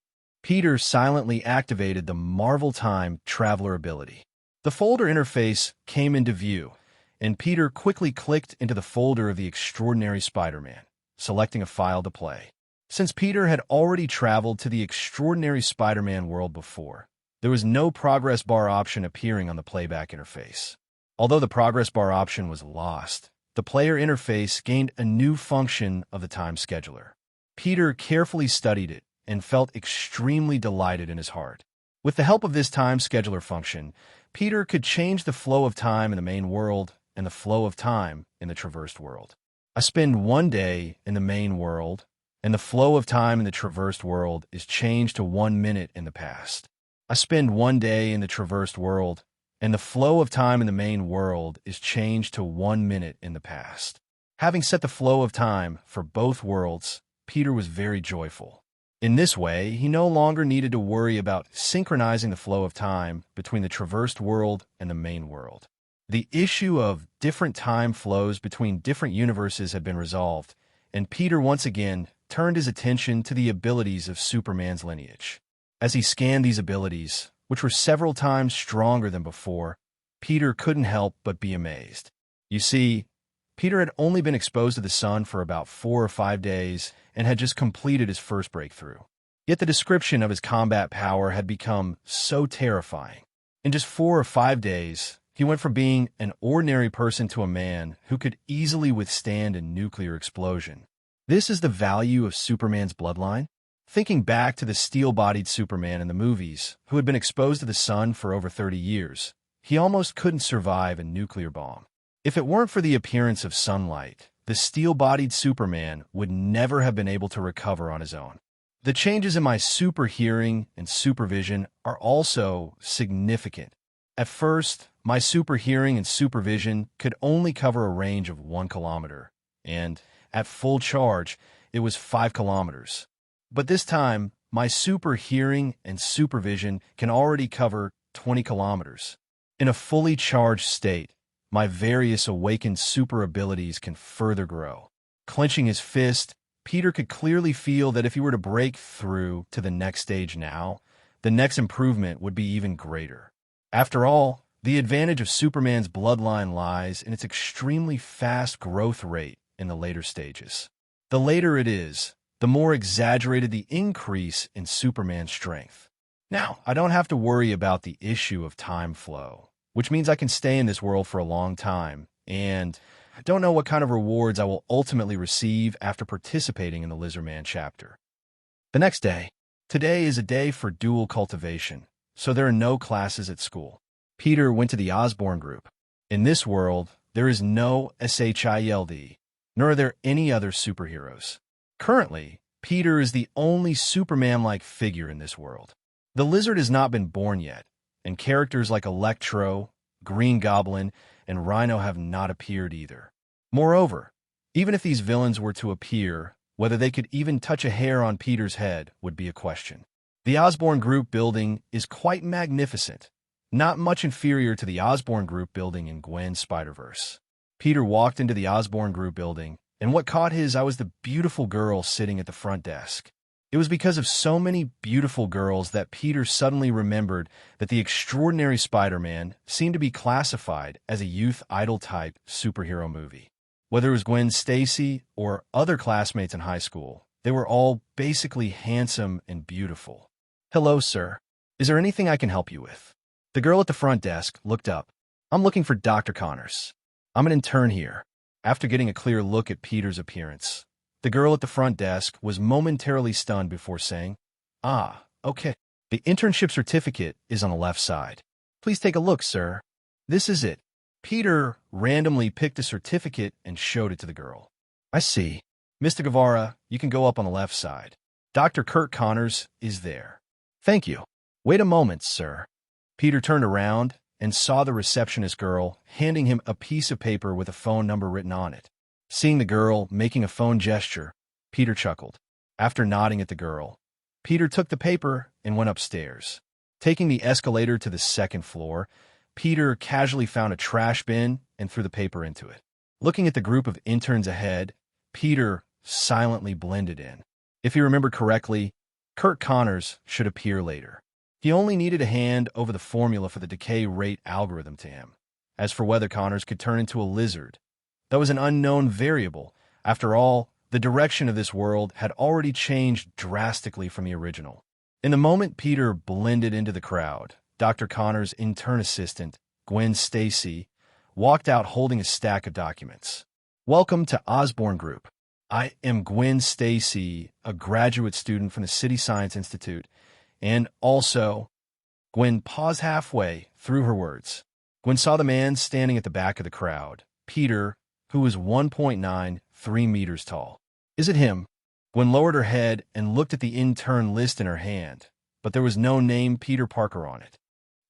Peter silently activated the Marvel time traveler ability. The folder interface came into view, and Peter quickly clicked into the folder of the Extraordinary Spider-Man, selecting a file to play. Since Peter had already traveled to the Extraordinary Spider-Man world before, there was no progress bar option appearing on the playback interface. Although the progress bar option was lost, the player interface gained a new function of the time scheduler. Peter carefully studied it and felt extremely delighted in his heart. With the help of this time scheduler function, Peter could change the flow of time in the main world and the flow of time in the traversed world. I spend one day in the main world, and the flow of time in the traversed world is changed to 1 minute in the past. I spend one day in the traversed world, and the flow of time in the main world is changed to 1 minute in the past. Having set the flow of time for both worlds, Peter was very joyful. In this way, he no longer needed to worry about synchronizing the flow of time between the traversed world and the main world. The issue of different time flows between different universes had been resolved, and Peter once again turned his attention to the abilities of Superman's lineage. As he scanned these abilities, which were several times stronger than before, Peter couldn't help but be amazed. You see, Peter had only been exposed to the sun for about 4 or 5 days and had just completed his first breakthrough. Yet the description of his combat power had become so terrifying. In just 4 or 5 days, he went from being an ordinary person to a man who could easily withstand a nuclear explosion. This is the value of Superman's bloodline? Thinking back to the steel-bodied Superman in the movies, who had been exposed to the sun for over 30 years, he almost couldn't survive a nuclear bomb. If it weren't for the appearance of sunlight, the steel-bodied Superman would never have been able to recover on his own. The changes in my super hearing and supervision are also significant. At first, my super hearing and supervision could only cover a range of 1 kilometer, and at full charge, it was 5 kilometers. But this time, my super hearing and supervision can already cover 20 kilometers. In a fully charged state, my various awakened super abilities can further grow. Clenching his fist, Peter could clearly feel that if he were to break through to the next stage now, the next improvement would be even greater. After all, the advantage of Superman's bloodline lies in its extremely fast growth rate in the later stages. The later it is, the more exaggerated the increase in Superman's strength. Now, I don't have to worry about the issue of time flow, which means I can stay in this world for a long time, and I don't know what kind of rewards I will ultimately receive after participating in the Lizardman chapter. The next day. Today is a day for dual cultivation, so there are no classes at school. Peter went to the Osborn group. In this world, there is no SHIELD, nor are there any other superheroes. Currently, Peter is the only Superman-like figure in this world. The Lizard has not been born yet, and characters like Electro, Green Goblin, and Rhino have not appeared either. Moreover, even if these villains were to appear, whether they could even touch a hair on Peter's head would be a question. The Osborn Group building is quite magnificent, not much inferior to the Osborn Group building in Gwen's Spider-Verse. Peter walked into the Osborn Group building, and what caught his eye was the beautiful girl sitting at the front desk. It was because of so many beautiful girls that Peter suddenly remembered that the extraordinary Spider-Man seemed to be classified as a youth idol-type superhero movie. Whether it was Gwen Stacy or other classmates in high school, they were all basically handsome and beautiful. "Hello, sir. Is there anything I can help you with?" The girl at the front desk looked up. "I'm looking for Dr. Connors. I'm an intern here." After getting a clear look at Peter's appearance, the girl at the front desk was momentarily stunned before saying, "Ah, okay. The internship certificate is on the left side. Please take a look, sir. This is it." Peter randomly picked a certificate and showed it to the girl. "I see. Mr. Guevara, you can go up on the left side. Dr. Kurt Connors is there." "Thank you. Wait a moment, sir." Peter turned around and saw the receptionist girl handing him a piece of paper with a phone number written on it. Seeing the girl making a phone gesture, Peter chuckled. After nodding at the girl, Peter took the paper and went upstairs. Taking the escalator to the second floor, Peter casually found a trash bin and threw the paper into it. Looking at the group of interns ahead, Peter silently blended in. If he remembered correctly, Kurt Connors should appear later. He only needed a hand over the formula for the decay rate algorithm to him. As for whether Connors could turn into a lizard, that was an unknown variable. After all, the direction of this world had already changed drastically from the original. In the moment Peter blended into the crowd, Dr. Connors' intern assistant, Gwen Stacy, walked out holding a stack of documents. "Welcome to Osborn Group. I am Gwen Stacy, a graduate student from the City Science Institute, and also..." Gwen paused halfway through her words. Gwen saw the man standing at the back of the crowd, Peter, who was 1.93 meters tall. "Is it him?" Gwen lowered her head and looked at the intern list in her hand, but there was no name Peter Parker on it.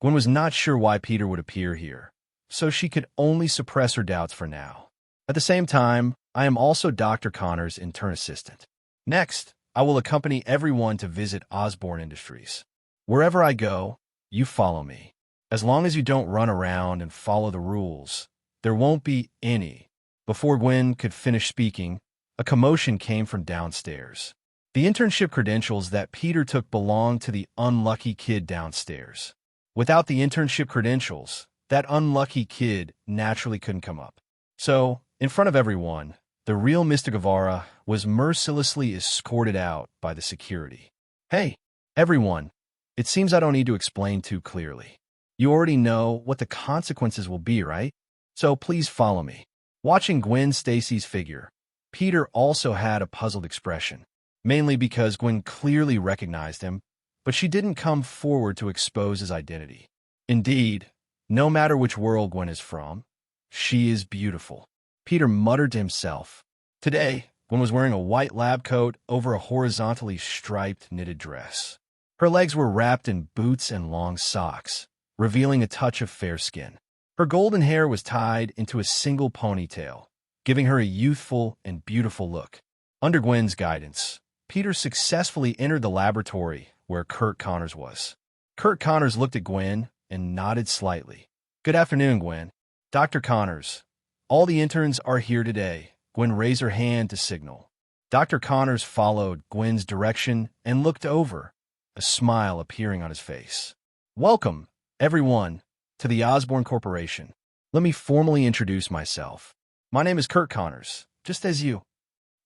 Gwen was not sure why Peter would appear here, so she could only suppress her doubts for now. At the same time, I am also Dr. Connors' intern assistant. Next, I will accompany everyone to visit Osborn Industries. Wherever I go, you follow me. As long as you don't run around and follow the rules, there won't be any. Before Gwen could finish speaking, a commotion came from downstairs. The internship credentials that Peter took belonged to the unlucky kid downstairs. Without the internship credentials, that unlucky kid naturally couldn't come up. So, in front of everyone, the real Mr. Guevara was mercilessly escorted out by the security. "Hey, everyone, it seems I don't need to explain too clearly. You already know what the consequences will be, right? So please follow me." Watching Gwen Stacy's figure, Peter also had a puzzled expression, mainly because Gwen clearly recognized him, but she didn't come forward to expose his identity. Indeed, no matter which world Gwen is from, she is beautiful. Peter muttered to himself. Today, Gwen was wearing a white lab coat over a horizontally striped knitted dress. Her legs were wrapped in boots and long socks, revealing a touch of fair skin. Her golden hair was tied into a single ponytail, giving her a youthful and beautiful look. Under Gwen's guidance, Peter successfully entered the laboratory where Kurt Connors was. Kurt Connors looked at Gwen and nodded slightly. "Good afternoon, Gwen. Dr. Connors, all the interns are here today. Gwen raised her hand to signal. Dr. Connors followed Gwen's direction and looked over, a smile appearing on his face. Welcome, everyone, to the Osborn Corporation. Let me formally introduce myself. My name is Kurt Connors, just as you.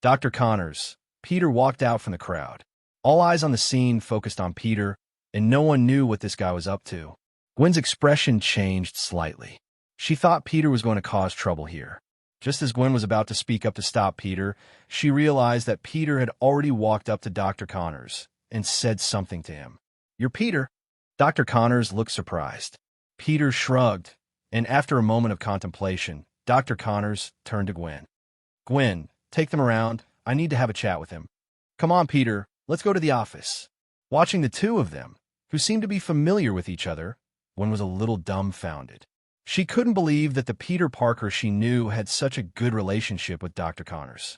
Dr. Connors. Peter walked out from the crowd. All eyes on the scene focused on Peter, and no one knew what this guy was up to. Gwen's expression changed slightly. She thought Peter was going to cause trouble here. Just as Gwen was about to speak up to stop Peter, she realized that Peter had already walked up to Dr. Connors and said something to him. "You're Peter." Dr. Connors looked surprised. Peter shrugged, and after a moment of contemplation, Dr. Connors turned to Gwen. "Gwen, take them around. I need to have a chat with him." "Come on, Peter, let's go to the office." Watching the two of them, who seemed to be familiar with each other, Gwen was a little dumbfounded. She couldn't believe that the Peter Parker she knew had such a good relationship with Dr. Connors.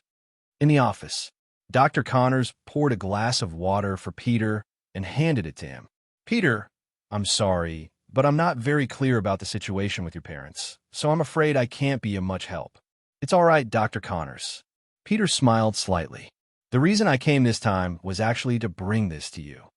In the office, Dr. Connors poured a glass of water for Peter and handed it to him. "Peter, I'm sorry, but I'm not very clear about the situation with your parents, so I'm afraid I can't be of much help." "It's all right, Dr. Connors." Peter smiled slightly. "The reason I came this time was actually to bring this to you.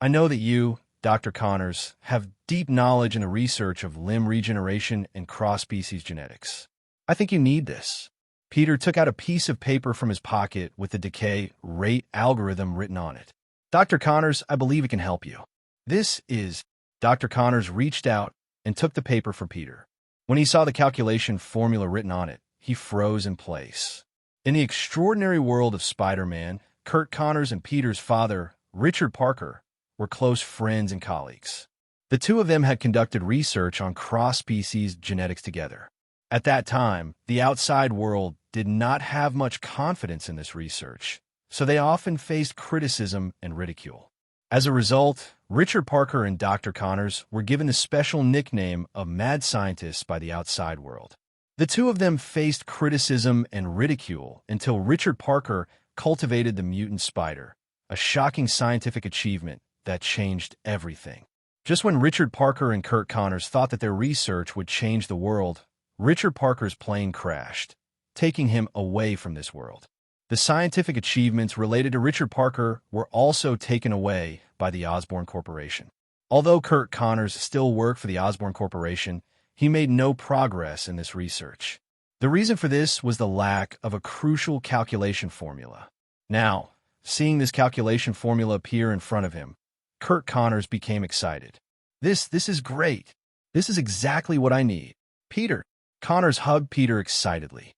I know that you, Dr. Connors, have deep knowledge in the research of limb regeneration and cross-species genetics. I think you need this." Peter took out a piece of paper from his pocket with the decay rate algorithm written on it. "Dr. Connors, I believe it can help you." "This is..." Dr. Connors reached out and took the paper from Peter. When he saw the calculation formula written on it, he froze in place. In the extraordinary world of Spider-Man, Kurt Connors and Peter's father, Richard Parker, were close friends and colleagues. The two of them had conducted research on cross-species genetics together. At that time, the outside world did not have much confidence in this research, so they often faced criticism and ridicule. As a result, Richard Parker and Dr. Connors were given the special nickname of mad scientists by the outside world. The two of them faced criticism and ridicule until Richard Parker cultivated the mutant spider, a shocking scientific achievement that changed everything. Just when Richard Parker and Kurt Connors thought that their research would change the world, Richard Parker's plane crashed, taking him away from this world. The scientific achievements related to Richard Parker were also taken away by the Osborn Corporation. Although Kurt Connors still worked for the Osborn Corporation, he made no progress in this research. The reason for this was the lack of a crucial calculation formula. Now, seeing this calculation formula appear in front of him, Kurt Connors became excited. This is great. This is exactly what I need." "Peter." Connors hugged Peter excitedly.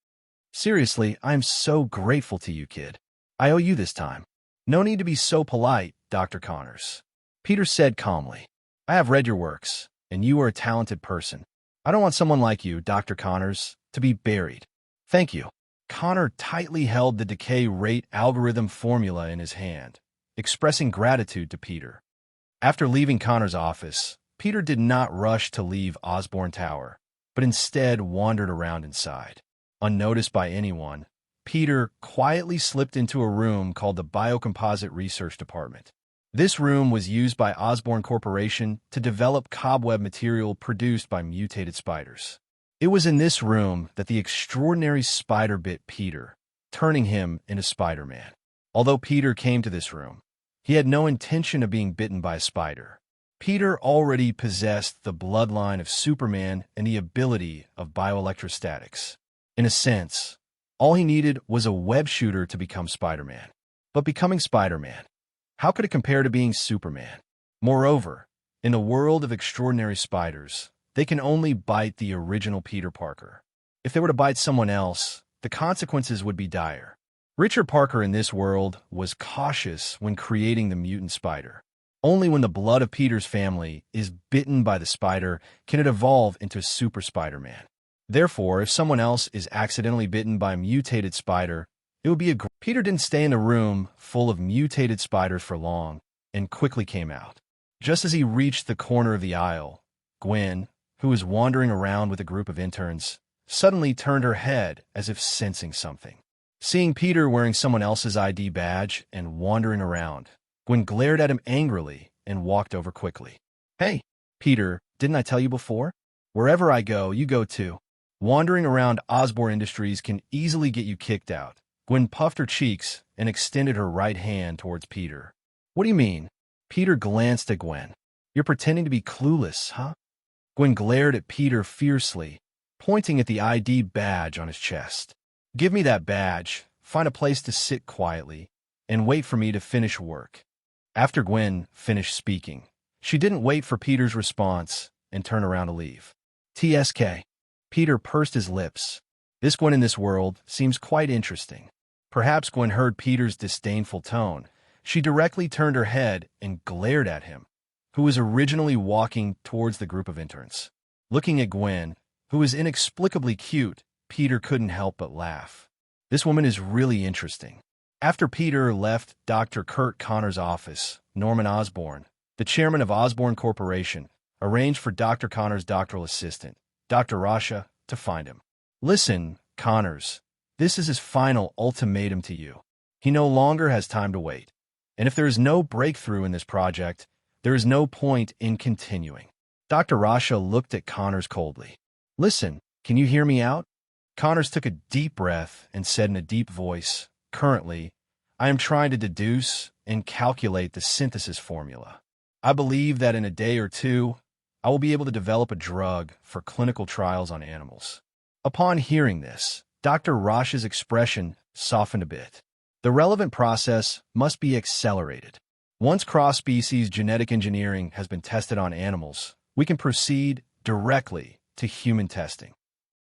"Seriously, I'm so grateful to you, kid. I owe you this time." "No need to be so polite, Dr. Connors." Peter said calmly. "I have read your works, and you are a talented person. I don't want someone like you, Dr. Connors, to be buried." "Thank you." Connor tightly held the decay rate algorithm formula in his hand, expressing gratitude to Peter. After leaving Connor's office, Peter did not rush to leave Osborn Tower, but instead wandered around inside. Unnoticed by anyone, Peter quietly slipped into a room called the Biocomposite Research Department. This room was used by Osborn Corporation to develop cobweb material produced by mutated spiders. It was in this room that the extraordinary spider bit Peter, turning him into Spider-Man. Although Peter came to this room, he had no intention of being bitten by a spider. Peter already possessed the bloodline of Superman and the ability of bioelectrostatics. In a sense, all he needed was a web shooter to become Spider-Man. But becoming Spider-Man, how could it compare to being Superman? Moreover, in the world of extraordinary spiders, they can only bite the original Peter Parker. If they were to bite someone else, the consequences would be dire. Richard Parker in this world was cautious when creating the mutant spider. Only when the blood of Peter's family is bitten by the spider can it evolve into Super Spider-Man. Therefore, if someone else is accidentally bitten by a mutated spider, it would be a... Peter didn't stay in the room full of mutated spiders for long and quickly came out. Just as he reached the corner of the aisle, Gwen, who was wandering around with a group of interns, suddenly turned her head as if sensing something. Seeing Peter wearing someone else's ID badge and wandering around, Gwen glared at him angrily and walked over quickly. "Hey, Peter, didn't I tell you before? Wherever I go, you go too." Wandering around Osborne Industries can easily get you kicked out. Gwen puffed her cheeks and extended her right hand towards Peter. What do you mean? Peter glanced at Gwen. You're pretending to be clueless, huh? Gwen glared at Peter fiercely, pointing at the ID badge on his chest. Give me that badge, find a place to sit quietly, and wait for me to finish work. After Gwen finished speaking, she didn't wait for Peter's response and turn around to leave. TSK. Peter pursed his lips. This Gwen in this world seems quite interesting. Perhaps Gwen heard Peter's disdainful tone. She directly turned her head and glared at him, who was originally walking towards the group of interns. Looking at Gwen, who was inexplicably cute, Peter couldn't help but laugh. This woman is really interesting. After Peter left Dr. Kurt Connor's office, Norman Osborn, the chairman of Osborn Corporation, arranged for Dr. Connor's doctoral assistant, Dr. Rasha, to find him. Listen, Connors, this is his final ultimatum to you. He no longer has time to wait. And if there is no breakthrough in this project, there is no point in continuing. Dr. Rasha looked at Connors coldly. Listen, can you hear me out? Connors took a deep breath and said in a deep voice, Currently, I am trying to deduce and calculate the synthesis formula. I believe that in a day or two, I will be able to develop a drug for clinical trials on animals. Upon hearing this, Dr. Rasha's expression softened a bit. The relevant process must be accelerated. Once cross-species genetic engineering has been tested on animals, we can proceed directly to human testing.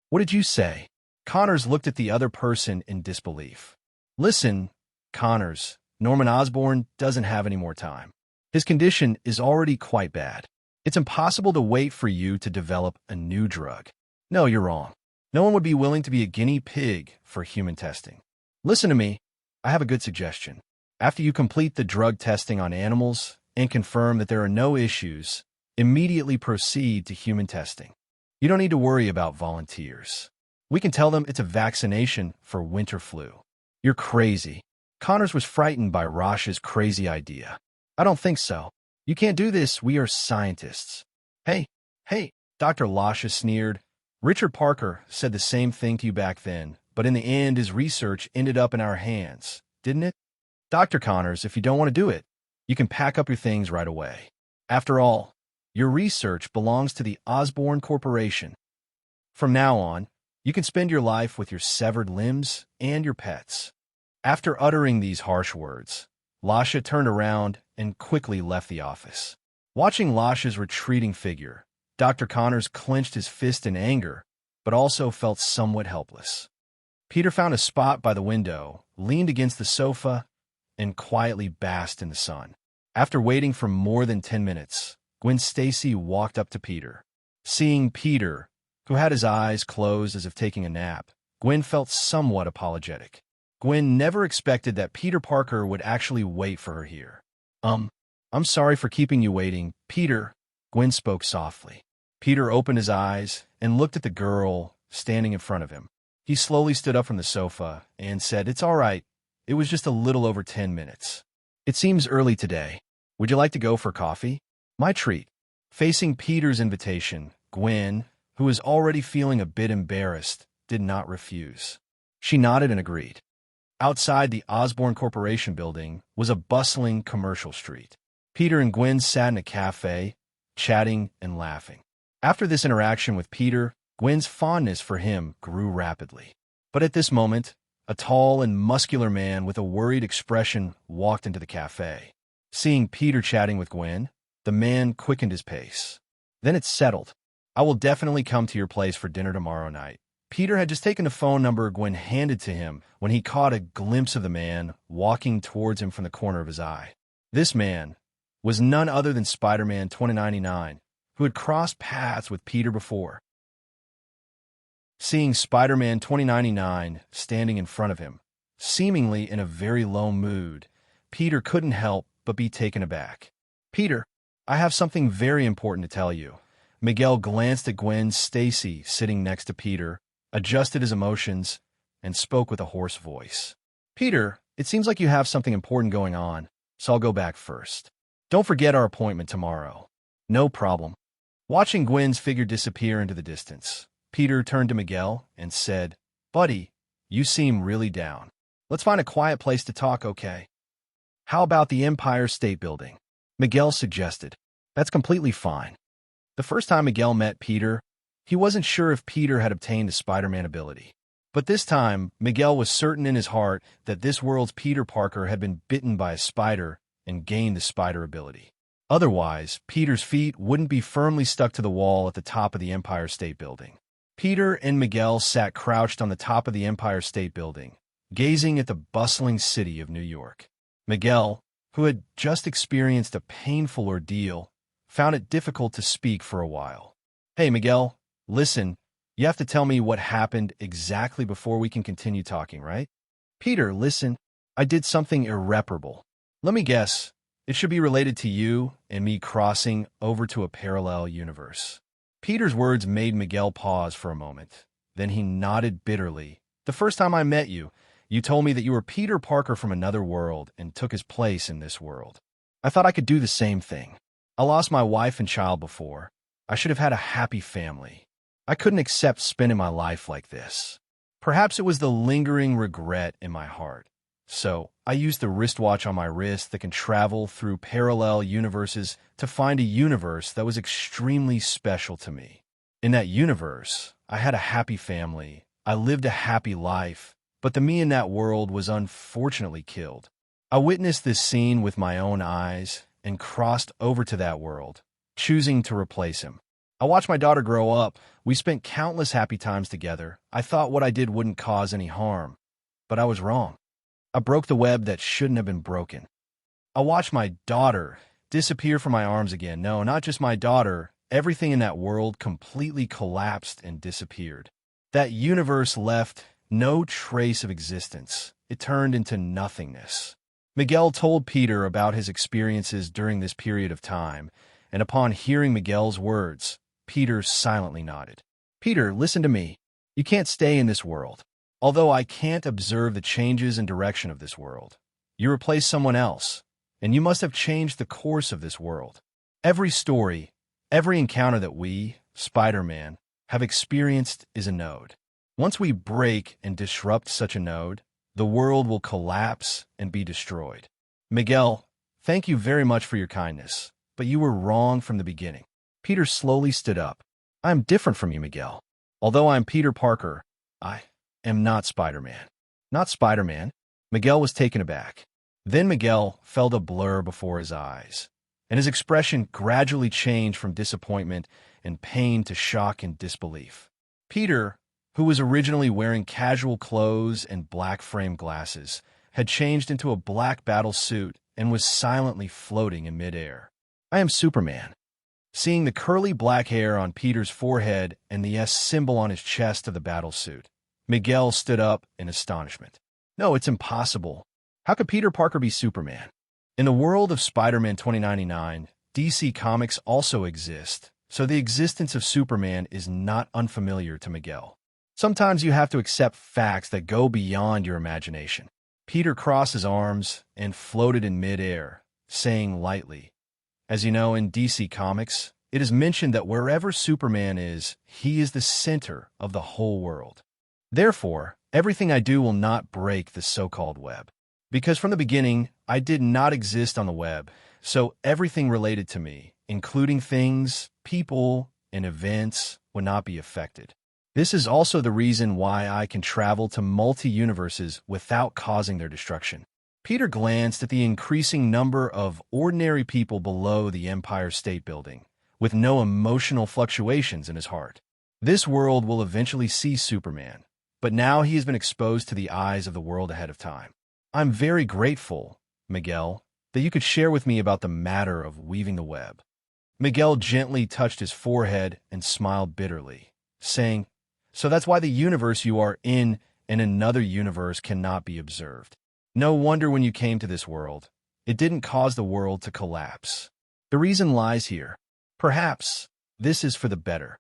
What did you say? Connors looked at the other person in disbelief. Listen, Connors, Norman Osborn doesn't have any more time. His condition is already quite bad. It's impossible to wait for you to develop a new drug. No, you're wrong. No one would be willing to be a guinea pig for human testing. Listen to me. I have a good suggestion. After you complete the drug testing on animals and confirm that there are no issues, immediately proceed to human testing. You don't need to worry about volunteers. We can tell them it's a vaccination for winter flu. You're crazy. Connors was frightened by Rasha's crazy idea. I don't think so. You can't do this. We are scientists. Hey, Dr. Lasha sneered. Richard Parker said the same thing to you back then, but in the end, his research ended up in our hands, didn't it? Dr. Connors, if you don't want to do it, you can pack up your things right away. After all, your research belongs to the Osborn Corporation. From now on, you can spend your life with your severed limbs and your pets. After uttering these harsh words, Lasha turned around and quickly left the office. Watching Lasha's retreating figure, Dr. Connors clenched his fist in anger, but also felt somewhat helpless. Peter found a spot by the window, leaned against the sofa, and quietly basked in the sun. After waiting for more than 10 minutes, Gwen Stacy walked up to Peter. Seeing Peter, who had his eyes closed as if taking a nap, Gwen felt somewhat apologetic. Gwen never expected that Peter Parker would actually wait for her here. I'm sorry for keeping you waiting, Peter, Gwen spoke softly. Peter opened his eyes and looked at the girl standing in front of him. He slowly stood up from the sofa and said, It's all right. It was just a little over 10 minutes. It seems early today. Would you like to go for coffee? My treat. Facing Peter's invitation, Gwen, who was already feeling a bit embarrassed, did not refuse. She nodded and agreed. Outside the Osborn Corporation building was a bustling commercial street. Peter and Gwen sat in a cafe, chatting and laughing. After this interaction with Peter, Gwen's fondness for him grew rapidly. But at this moment, a tall and muscular man with a worried expression walked into the cafe. Seeing Peter chatting with Gwen, the man quickened his pace. Then it's settled. I will definitely come to your place for dinner tomorrow night. Peter had just taken the phone number Gwen handed to him when he caught a glimpse of the man walking towards him from the corner of his eye. This man was none other than Spider-Man 2099, who had crossed paths with Peter before. Seeing Spider-Man 2099 standing in front of him, seemingly in a very low mood, Peter couldn't help but be taken aback. Peter, I have something very important to tell you. Miguel glanced at Gwen Stacy sitting next to Peter, adjusted his emotions, and spoke with a hoarse voice. Peter, it seems like you have something important going on, so I'll go back first. Don't forget our appointment tomorrow. No problem. Watching Gwen's figure disappear into the distance, Peter turned to Miguel and said, "Buddy, you seem really down. Let's find a quiet place to talk, okay?" "How about the Empire State Building?" Miguel suggested. "That's completely fine." The first time Miguel met Peter, he wasn't sure if Peter had obtained a Spider-Man ability. But this time, Miguel was certain in his heart that this world's Peter Parker had been bitten by a spider and gained the spider ability. Otherwise, Peter's feet wouldn't be firmly stuck to the wall at the top of the Empire State Building. Peter and Miguel sat crouched on the top of the Empire State Building, gazing at the bustling city of New York. Miguel, who had just experienced a painful ordeal, found it difficult to speak for a while. "Hey, Miguel, listen, you have to tell me what happened exactly before we can continue talking, right?" "Peter, listen, I did something irreparable. Let me guess, it should be related to you and me crossing over to a parallel universe." Peter's words made Miguel pause for a moment. Then he nodded bitterly. "The first time I met you, you told me that you were Peter Parker from another world and took his place in this world. I thought I could do the same thing. I lost my wife and child before. I should have had a happy family. I couldn't accept spending my life like this. Perhaps it was the lingering regret in my heart. So I used the wristwatch on my wrist that can travel through parallel universes to find a universe that was extremely special to me. In that universe, I had a happy family. I lived a happy life, but the me in that world was unfortunately killed. I witnessed this scene with my own eyes and crossed over to that world, choosing to replace him. I watched my daughter grow up. We spent countless happy times together. I thought what I did wouldn't cause any harm, but I was wrong. I broke the web that shouldn't have been broken. I watched my daughter disappear from my arms again. No, not just my daughter. Everything in that world completely collapsed and disappeared. That universe left no trace of existence. It turned into nothingness." Miguel told Peter about his experiences during this period of time, and upon hearing Miguel's words, Peter silently nodded. "Peter, listen to me. You can't stay in this world. Although I can't observe the changes and direction of this world, you replace someone else, and you must have changed the course of this world. Every story, every encounter that we, Spider-Man, have experienced is a node. Once we break and disrupt such a node, the world will collapse and be destroyed. Miguel, thank you very much for your kindness, but you were wrong from the beginning." Peter slowly stood up. "I am different from you, Miguel. Although I am Peter Parker, I am not Spider-Man." "Not Spider-Man?" Miguel was taken aback. Then Miguel felt a blur before his eyes, and his expression gradually changed from disappointment and pain to shock and disbelief. Peter, who was originally wearing casual clothes and black frame glasses, had changed into a black battle suit and was silently floating in midair. "I am Superman." Seeing the curly black hair on Peter's forehead and the S symbol on his chest of the battle suit, Miguel stood up in astonishment. "No, it's impossible. How could Peter Parker be Superman?" In the world of Spider-Man 2099, DC Comics also exist, so the existence of Superman is not unfamiliar to Miguel. Sometimes you have to accept facts that go beyond your imagination. Peter crossed his arms and floated in midair, saying lightly, "As you know, in DC Comics, it is mentioned that wherever Superman is, he is the center of the whole world. Therefore, everything I do will not break the so-called web. Because from the beginning, I did not exist on the web, so everything related to me, including things, people, and events, would not be affected. This is also the reason why I can travel to multi-universes without causing their destruction." Peter glanced at the increasing number of ordinary people below the Empire State Building, with no emotional fluctuations in his heart. This world will eventually see Superman, but now he has been exposed to the eyes of the world ahead of time. "I'm very grateful, Miguel, that you could share with me about the matter of weaving the web." Miguel gently touched his forehead and smiled bitterly, saying, "So that's why the universe you are in another universe cannot be observed. No wonder when you came to this world, it didn't cause the world to collapse. The reason lies here. Perhaps this is for the better."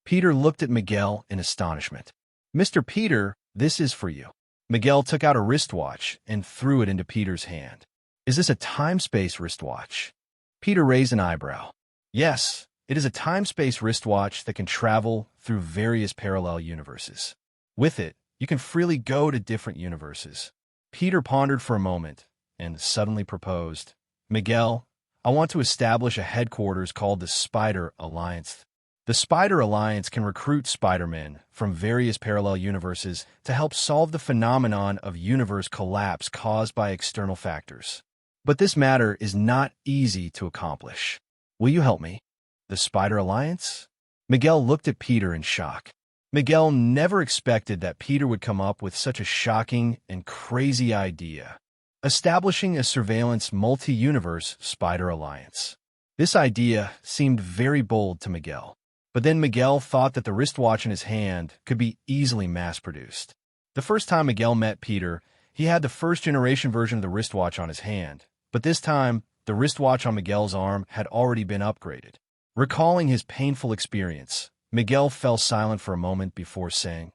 Peter looked at Miguel in astonishment. "Mr. Peter, this is for you." Miguel took out a wristwatch and threw it into Peter's hand. "Is this a time-space wristwatch?" Peter raised an eyebrow. "Yes, It is a time-space wristwatch that can travel through various parallel universes. With it, you can freely go to different universes. Peter pondered for a moment and suddenly proposed, "Miguel, I want to establish a headquarters called the Spider Alliance. The Spider Alliance can recruit Spider-Men from various parallel universes to help solve the phenomenon of universe collapse caused by external factors. But this matter is not easy to accomplish. Will you help me?" The Spider Alliance? Miguel looked at Peter in shock. Miguel never expected that Peter would come up with such a shocking and crazy idea. Establishing a surveillance multi-universe Spider Alliance. This idea seemed very bold to Miguel. But then Miguel thought that the wristwatch in his hand could be easily mass-produced. The first time Miguel met Peter, he had the first-generation version of the wristwatch on his hand. But this time, the wristwatch on Miguel's arm had already been upgraded. Recalling his painful experience, Miguel fell silent for a moment before saying,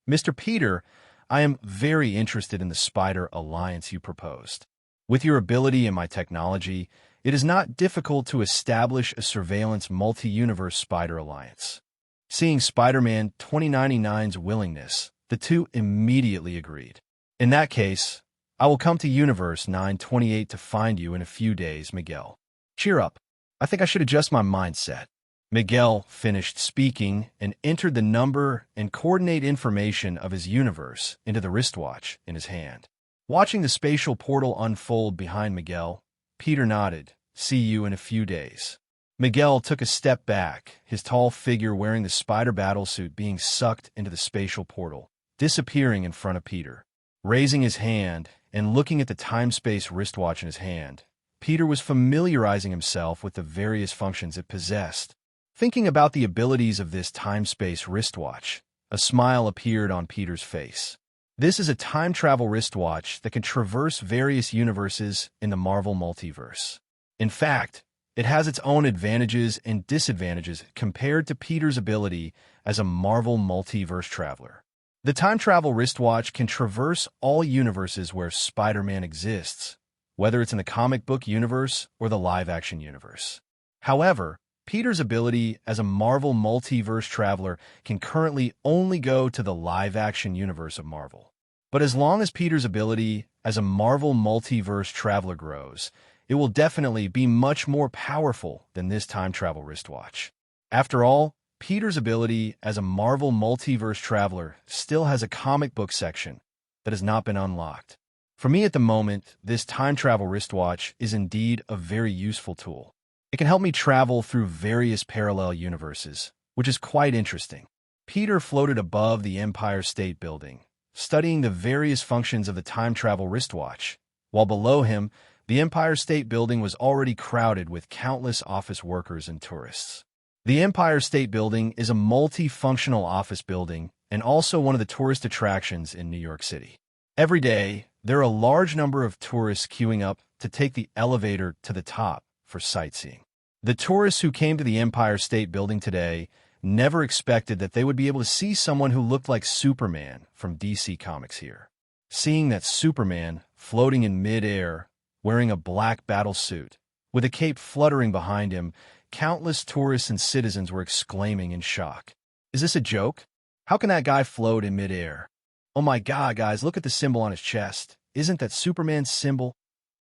"Mr. Peter, I am very interested in the Spider Alliance you proposed. With your ability and my technology, it is not difficult to establish a surveillance multi-universe Spider Alliance." Seeing Spider-Man 2099's willingness, the two immediately agreed. "In that case, I will come to Universe 928 to find you in a few days, Miguel. Cheer up. I think I should adjust my mindset." Miguel finished speaking and entered the number and coordinate information of his universe into the wristwatch in his hand. Watching the spatial portal unfold behind Miguel, Peter nodded, "See you in a few days." Miguel took a step back, his tall figure wearing the spider battlesuit being sucked into the spatial portal, disappearing in front of Peter. Raising his hand and looking at the time-space wristwatch in his hand, Peter was familiarizing himself with the various functions it possessed. Thinking about the abilities of this time-space wristwatch, a smile appeared on Peter's face. This is a time-travel wristwatch that can traverse various universes in the Marvel multiverse. In fact, it has its own advantages and disadvantages compared to Peter's ability as a Marvel multiverse traveler. The time-travel wristwatch can traverse all universes where Spider-Man exists, whether it's in the comic book universe or the live-action universe. However, Peter's ability as a Marvel multiverse traveler can currently only go to the live-action universe of Marvel. But as long as Peter's ability as a Marvel multiverse traveler grows, it will definitely be much more powerful than this time-travel wristwatch. After all, Peter's ability as a Marvel multiverse traveler still has a comic book section that has not been unlocked. For me at the moment, this time-travel wristwatch is indeed a very useful tool. It can help me travel through various parallel universes, which is quite interesting. Peter floated above the Empire State Building, studying the various functions of the time-travel wristwatch, while below him, the Empire State Building was already crowded with countless office workers and tourists. The Empire State Building is a multifunctional office building and also one of the tourist attractions in New York City. Every day, there are a large number of tourists queuing up to take the elevator to the top for sightseeing. The tourists who came to the Empire State Building today never expected that they would be able to see someone who looked like Superman from DC Comics here. Seeing that Superman floating in mid-air, wearing a black battle suit, with a cape fluttering behind him, countless tourists and citizens were exclaiming in shock. "Is this a joke? How can that guy float in mid-air? Oh my God, guys, look at the symbol on his chest. Isn't that Superman's symbol?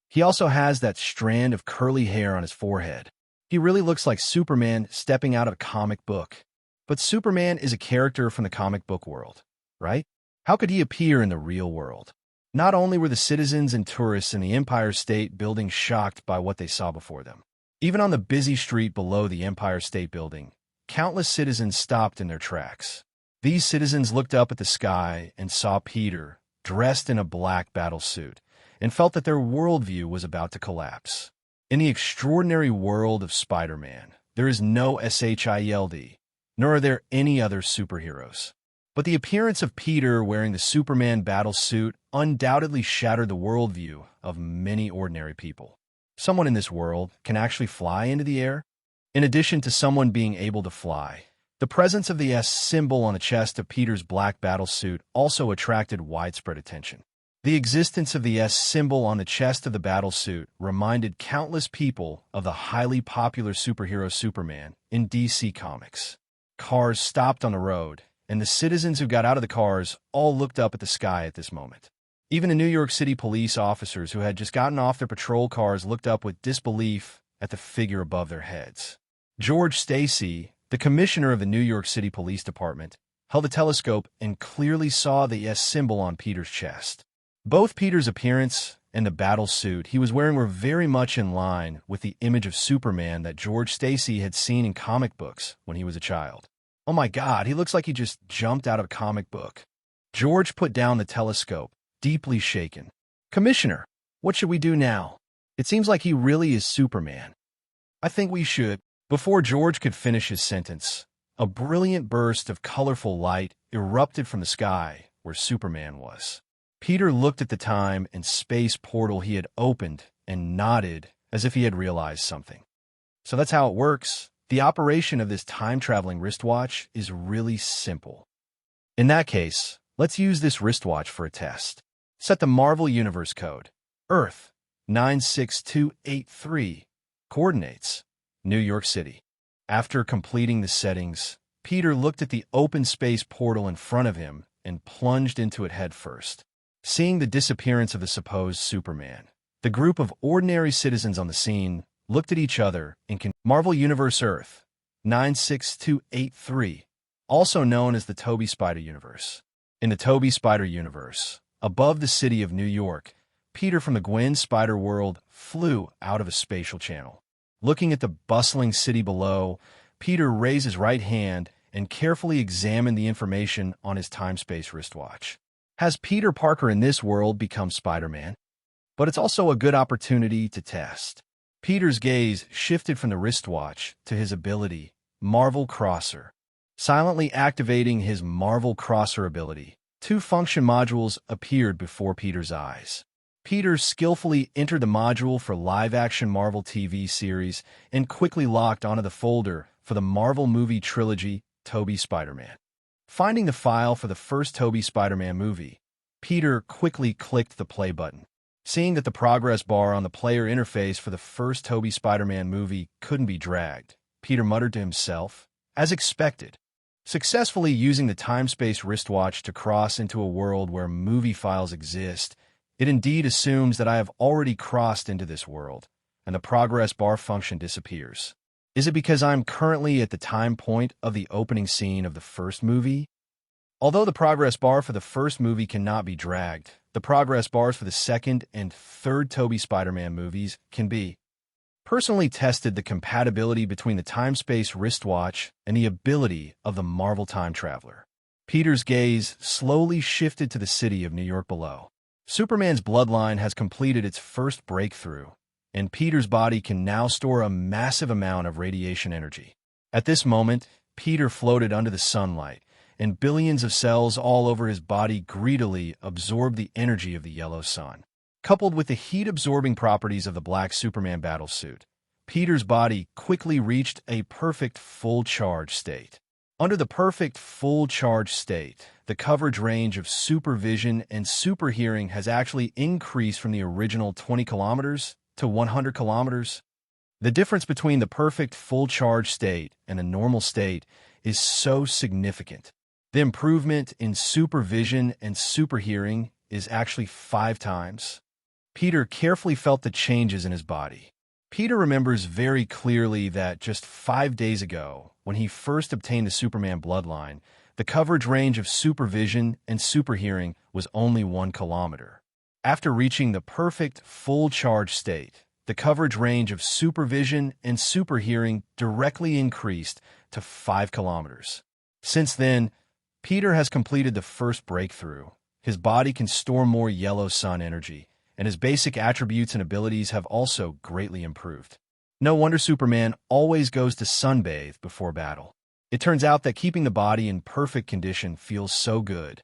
He also has that strand of curly hair on his forehead. He really looks like Superman stepping out of a comic book." But Superman is a character from the comic book world, right? How could he appear in the real world? Not only were the citizens and tourists in the Empire State Building shocked by what they saw before them. Even on the busy street below the Empire State Building, countless citizens stopped in their tracks. These citizens looked up at the sky and saw Peter, dressed in a black battle suit, and felt that their worldview was about to collapse. In the extraordinary world of Spider-Man, there is no SHIELD, nor are there any other superheroes. But the appearance of Peter wearing the Superman battle suit undoubtedly shattered the worldview of many ordinary people. Someone in this world can actually fly into the air? In addition to someone being able to fly, the presence of the S symbol on the chest of Peter's black battle suit also attracted widespread attention. The existence of the S symbol on the chest of the battlesuit reminded countless people of the highly popular superhero Superman in DC Comics. Cars stopped on the road, and the citizens who got out of the cars all looked up at the sky at this moment. Even the New York City police officers who had just gotten off their patrol cars looked up with disbelief at the figure above their heads. George Stacy, the commissioner of the New York City Police Department, held a telescope and clearly saw the S symbol on Peter's chest. Both Peter's appearance and the battle suit he was wearing were very much in line with the image of Superman that George Stacy had seen in comic books when he was a child. Oh my God, he looks like he just jumped out of a comic book. George put down the telescope, deeply shaken. Commissioner, what should we do now? It seems like he really is Superman. I think we should. Before George could finish his sentence, a brilliant burst of colorful light erupted from the sky where Superman was. Peter looked at the time and space portal he had opened and nodded as if he had realized something. So that's how it works. The operation of this time-traveling wristwatch is really simple. In that case, let's use this wristwatch for a test. Set the Marvel Universe code, Earth 96283, coordinates, New York City. After completing the settings, Peter looked at the open space portal in front of him and plunged into it headfirst. Seeing the disappearance of the supposed Superman, the group of ordinary citizens on the scene looked at each other and Marvel Universe Earth 96283, also known as the Tobey Spider Universe. In the Tobey Spider Universe, above the city of New York, Peter from the Gwen Spider world flew out of a spatial channel. Looking at the bustling city below, Peter raised his right hand and carefully examined the information on his time-space wristwatch. Has Peter Parker in this world become Spider-Man? But it's also a good opportunity to test. Peter's gaze shifted from the wristwatch to his ability, Marvel Crosser. Silently activating his Marvel Crosser ability, two function modules appeared before Peter's eyes. Peter skillfully entered the module for live-action Marvel TV series and quickly locked onto the folder for the Marvel movie trilogy, Tobey Spider-Man. Finding the file for the first Tobey Spider-Man movie, Peter quickly clicked the play button. Seeing that the progress bar on the player interface for the first Tobey Spider-Man movie couldn't be dragged, Peter muttered to himself, as expected. Successfully using the time-space wristwatch to cross into a world where movie files exist, it indeed assumes that I have already crossed into this world, and the progress bar function disappears. Is it because I'm currently at the time point of the opening scene of the first movie? Although the progress bar for the first movie cannot be dragged, the progress bars for the second and third Tobey Spider-Man movies can be. Personally tested the compatibility between the time-space wristwatch and the ability of the Marvel Time Traveler. Peter's gaze slowly shifted to the city of New York below. Superman's bloodline has completed its first breakthrough, and Peter's body can now store a massive amount of radiation energy. At this moment, Peter floated under the sunlight, and billions of cells all over his body greedily absorbed the energy of the yellow sun. Coupled with the heat-absorbing properties of the black Superman battlesuit, Peter's body quickly reached a perfect full-charge state. Under the perfect full-charge state, the coverage range of supervision and superhearing has actually increased from the original 20 kilometers to 100 kilometers. The difference between the perfect full-charge state and a normal state is so significant. The improvement in supervision and superhearing is actually 5 times. Peter carefully felt the changes in his body. Peter remembers very clearly that just 5 days ago, when he first obtained the Superman bloodline, the coverage range of supervision and superhearing was only 1 kilometer. After reaching the perfect full-charge state, the coverage range of supervision and superhearing directly increased to 5 kilometers. Since then, Peter has completed the first breakthrough. His body can store more yellow sun energy, and his basic attributes and abilities have also greatly improved. No wonder Superman always goes to sunbathe before battle. It turns out that keeping the body in perfect condition feels so good.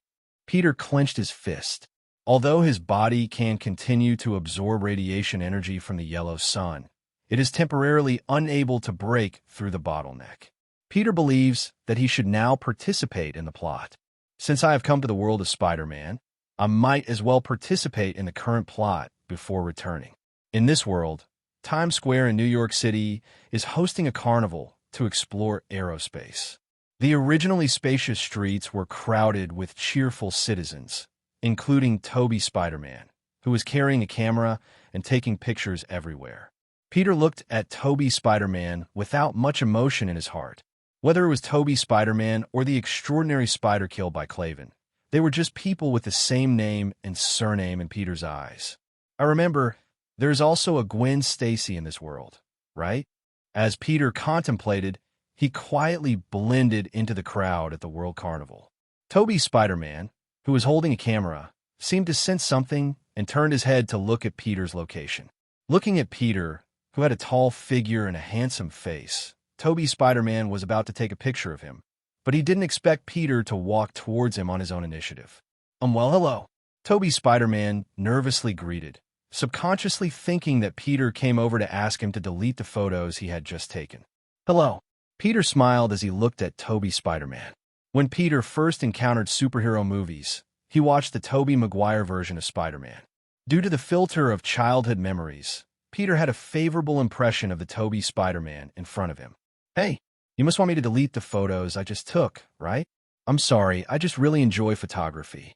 Peter clenched his fist. Although his body can continue to absorb radiation energy from the yellow sun, it is temporarily unable to break through the bottleneck. Peter believes that he should now participate in the plot. Since I have come to the world of Spider-Man, I might as well participate in the current plot before returning. In this world, Times Square in New York City is hosting a carnival to explore aerospace. The originally spacious streets were crowded with cheerful citizens, including Toby Spider-Man, who was carrying a camera and taking pictures everywhere. Peter looked at Toby Spider-Man without much emotion in his heart. Whether it was Toby Spider-Man or the extraordinary spider killed by Klaven, they were just people with the same name and surname in Peter's eyes. I remember, there's also a Gwen Stacy in this world, right? As Peter contemplated, he quietly blended into the crowd at the World Carnival. Toby Spider-Man, who was holding a camera, seemed to sense something and turned his head to look at Peter's location. Looking at Peter, who had a tall figure and a handsome face, Toby Spider-Man was about to take a picture of him, but he didn't expect Peter to walk towards him on his own initiative. Well, hello. Toby Spider-Man nervously greeted, subconsciously thinking that Peter came over to ask him to delete the photos he had just taken. Hello. Peter smiled as he looked at Toby Spider-Man. When Peter first encountered superhero movies, he watched the Tobey Maguire version of Spider-Man. Due to the filter of childhood memories, Peter had a favorable impression of the Tobey Spider-Man in front of him. Hey, you must want me to delete the photos I just took, right? I'm sorry, I just really enjoy photography.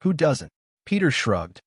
Who doesn't? Peter shrugged.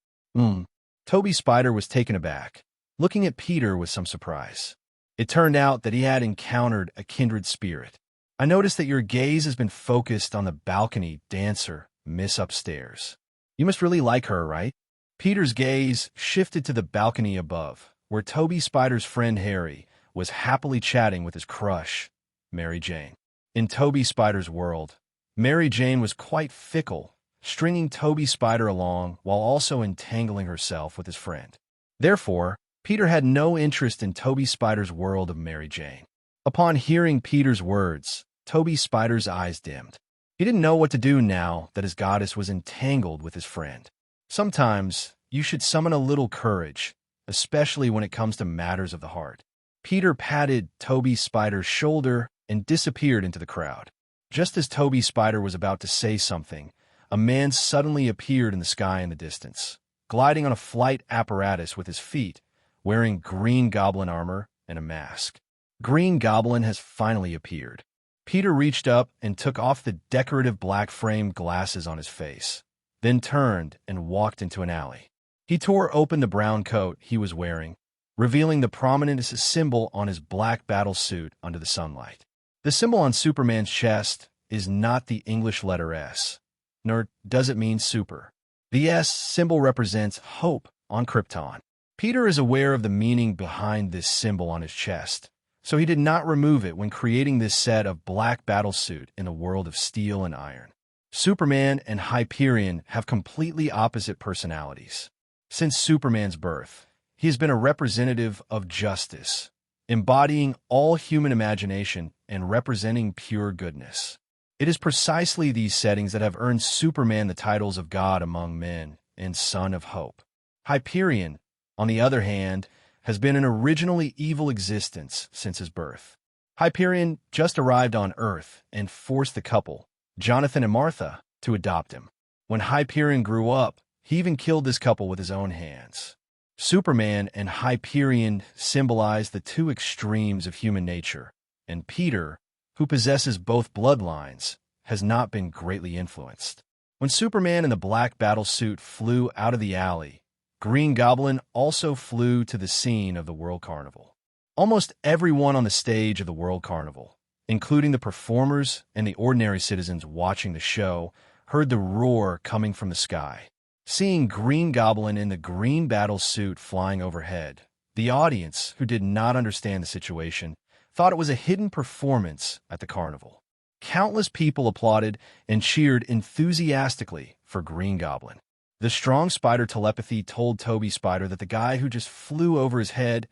Toby Spider was taken aback, looking at Peter with some surprise. It turned out that he had encountered a kindred spirit. I noticed that your gaze has been focused on the balcony dancer, Miss Upstairs. You must really like her, right? Peter's gaze shifted to the balcony above, where Toby Spider's friend Harry was happily chatting with his crush, Mary Jane. In Toby Spider's world, Mary Jane was quite fickle, stringing Toby Spider along while also entangling herself with his friend. Therefore, Peter had no interest in Toby Spider's world of Mary Jane. Upon hearing Peter's words, Toby Spider's eyes dimmed. He didn't know what to do now that his goddess was entangled with his friend. Sometimes, you should summon a little courage, especially when it comes to matters of the heart. Peter patted Toby Spider's shoulder and disappeared into the crowd. Just as Toby Spider was about to say something, a man suddenly appeared in the sky in the distance, gliding on a flight apparatus with his feet, wearing Green Goblin armor and a mask. Green Goblin has finally appeared. Peter reached up and took off the decorative black-framed glasses on his face, then turned and walked into an alley. He tore open the brown coat he was wearing, revealing the prominent symbol on his black battle suit under the sunlight. The symbol on Superman's chest is not the English letter S, nor does it mean super. The S symbol represents hope on Krypton. Peter is aware of the meaning behind this symbol on his chest, so he did not remove it when creating this set of black battlesuit in the world of steel and iron. Superman and Hyperion have completely opposite personalities. Since Superman's birth, he has been a representative of justice, embodying all human imagination and representing pure goodness. It is precisely these settings that have earned Superman the titles of God among men and Son of Hope. Hyperion, on the other hand, has been an originally evil existence since his birth. Hyperion just arrived on Earth and forced the couple, Jonathan and Martha, to adopt him. When Hyperion grew up, he even killed this couple with his own hands. Superman and Hyperion symbolize the two extremes of human nature, and Peter, who possesses both bloodlines, has not been greatly influenced. When Superman in the black battlesuit flew out of the alley, Green Goblin also flew to the scene of the World Carnival. Almost everyone on the stage of the World Carnival, including the performers and the ordinary citizens watching the show, heard the roar coming from the sky. Seeing Green Goblin in the green battlesuit flying overhead, the audience, who did not understand the situation, thought it was a hidden performance at the carnival. Countless people applauded and cheered enthusiastically for Green Goblin. The strong spider telepathy told Toby Spider that the guy who just flew over his head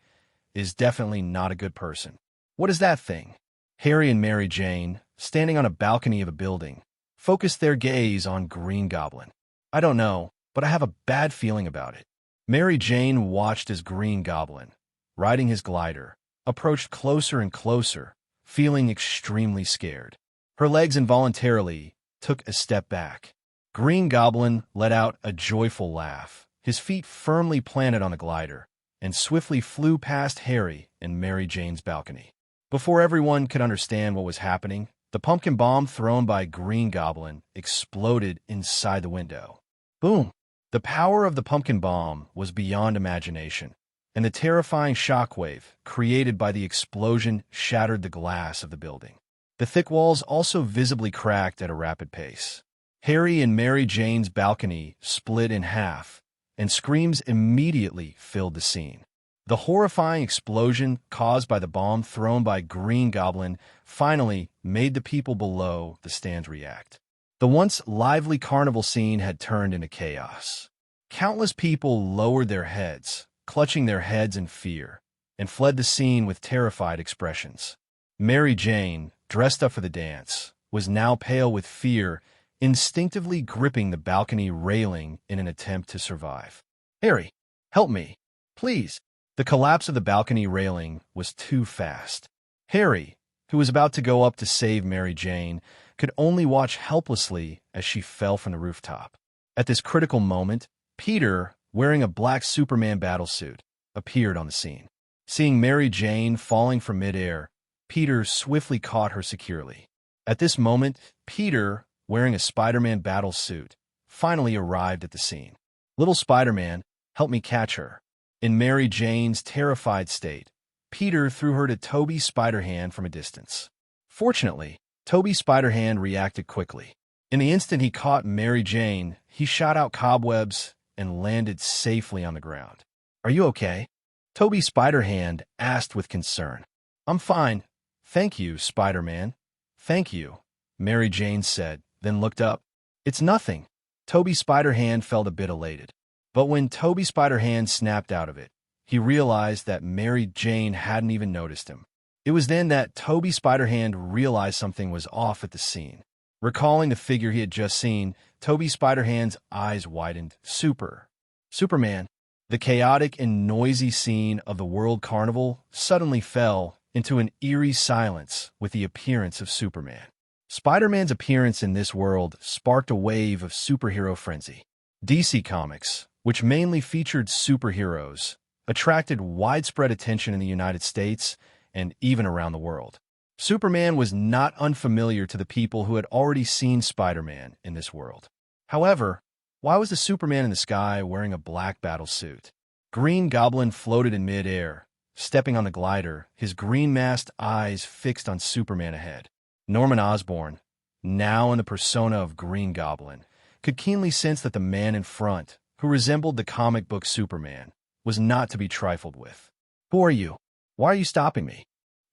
is definitely not a good person. What is that thing? Harry and Mary Jane, standing on a balcony of a building, focused their gaze on Green Goblin. I don't know, but I have a bad feeling about it. Mary Jane watched as Green Goblin, riding his glider, approached closer and closer, feeling extremely scared. Her legs involuntarily took a step back. Green Goblin let out a joyful laugh, his feet firmly planted on the glider, and swiftly flew past Harry and Mary Jane's balcony. Before everyone could understand what was happening, the pumpkin bomb thrown by Green Goblin exploded inside the window. Boom! The power of the pumpkin bomb was beyond imagination, and the terrifying shockwave created by the explosion shattered the glass of the building. The thick walls also visibly cracked at a rapid pace. Harry and Mary Jane's balcony split in half, and screams immediately filled the scene. The horrifying explosion caused by the bomb thrown by Green Goblin finally made the people below the stands react. The once lively carnival scene had turned into chaos. Countless people lowered their heads, clutching their heads in fear, and fled the scene with terrified expressions. Mary Jane, dressed up for the dance, was now pale with fear, instinctively gripping the balcony railing in an attempt to survive. "Harry, help me, please." The collapse of the balcony railing was too fast. Harry, who was about to go up to save Mary Jane, could only watch helplessly as she fell from the rooftop. At this critical moment, Peter, wearing a black Superman battlesuit, appeared on the scene. Seeing Mary Jane falling from midair, Peter swiftly caught her securely. At this moment, Peter, wearing a Spider-Man battlesuit, finally arrived at the scene. "Little Spider-Man, help me catch her." In Mary Jane's terrified state, Peter threw her to Toby Spiderhand from a distance. Fortunately, Toby Spiderhand reacted quickly. In the instant he caught Mary Jane, he shot out cobwebs and landed safely on the ground. "Are you okay?" Toby Spiderhand asked with concern. "I'm fine. Thank you, Spider-Man." "Thank you," Mary Jane said, then looked up. "It's nothing." Toby Spiderhand felt a bit elated. But when Toby Spiderhand snapped out of it, he realized that Mary Jane hadn't even noticed him. It was then that Toby Spiderhand realized something was off at the scene. Recalling the figure he had just seen, Toby Spiderhand's eyes widened. Superman. The chaotic and noisy scene of the World Carnival suddenly fell into an eerie silence with the appearance of Superman. Spider-Man's appearance in this world sparked a wave of superhero frenzy. DC Comics, which mainly featured superheroes, attracted widespread attention in the United States and even around the world. Superman was not unfamiliar to the people who had already seen Spider-Man in this world. However, why was the Superman in the sky wearing a black battlesuit? Green Goblin floated in mid-air, stepping on the glider, his green-masked eyes fixed on Superman ahead. Norman Osborn, now in the persona of Green Goblin, could keenly sense that the man in front, who resembled the comic book Superman, was not to be trifled with. "Who are you? Why are you stopping me?"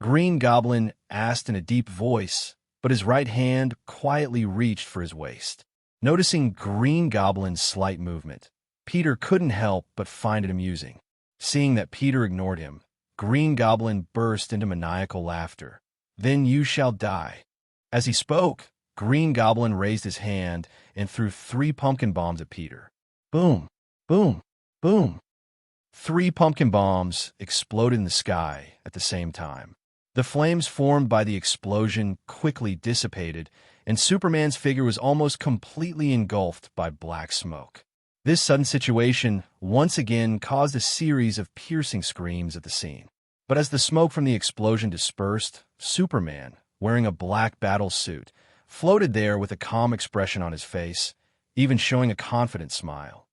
Green Goblin asked in a deep voice, but his right hand quietly reached for his waist. Noticing Green Goblin's slight movement, Peter couldn't help but find it amusing. Seeing that Peter ignored him, Green Goblin burst into maniacal laughter. "Then you shall die." As he spoke, Green Goblin raised his hand and threw 3 pumpkin bombs at Peter. Boom, boom, boom. 3 pumpkin bombs exploded in the sky at the same time. The flames formed by the explosion quickly dissipated, and Superman's figure was almost completely engulfed by black smoke. This sudden situation once again caused a series of piercing screams at the scene. But as the smoke from the explosion dispersed, Superman, wearing a black battle suit, floated there with a calm expression on his face, even showing a confident smile.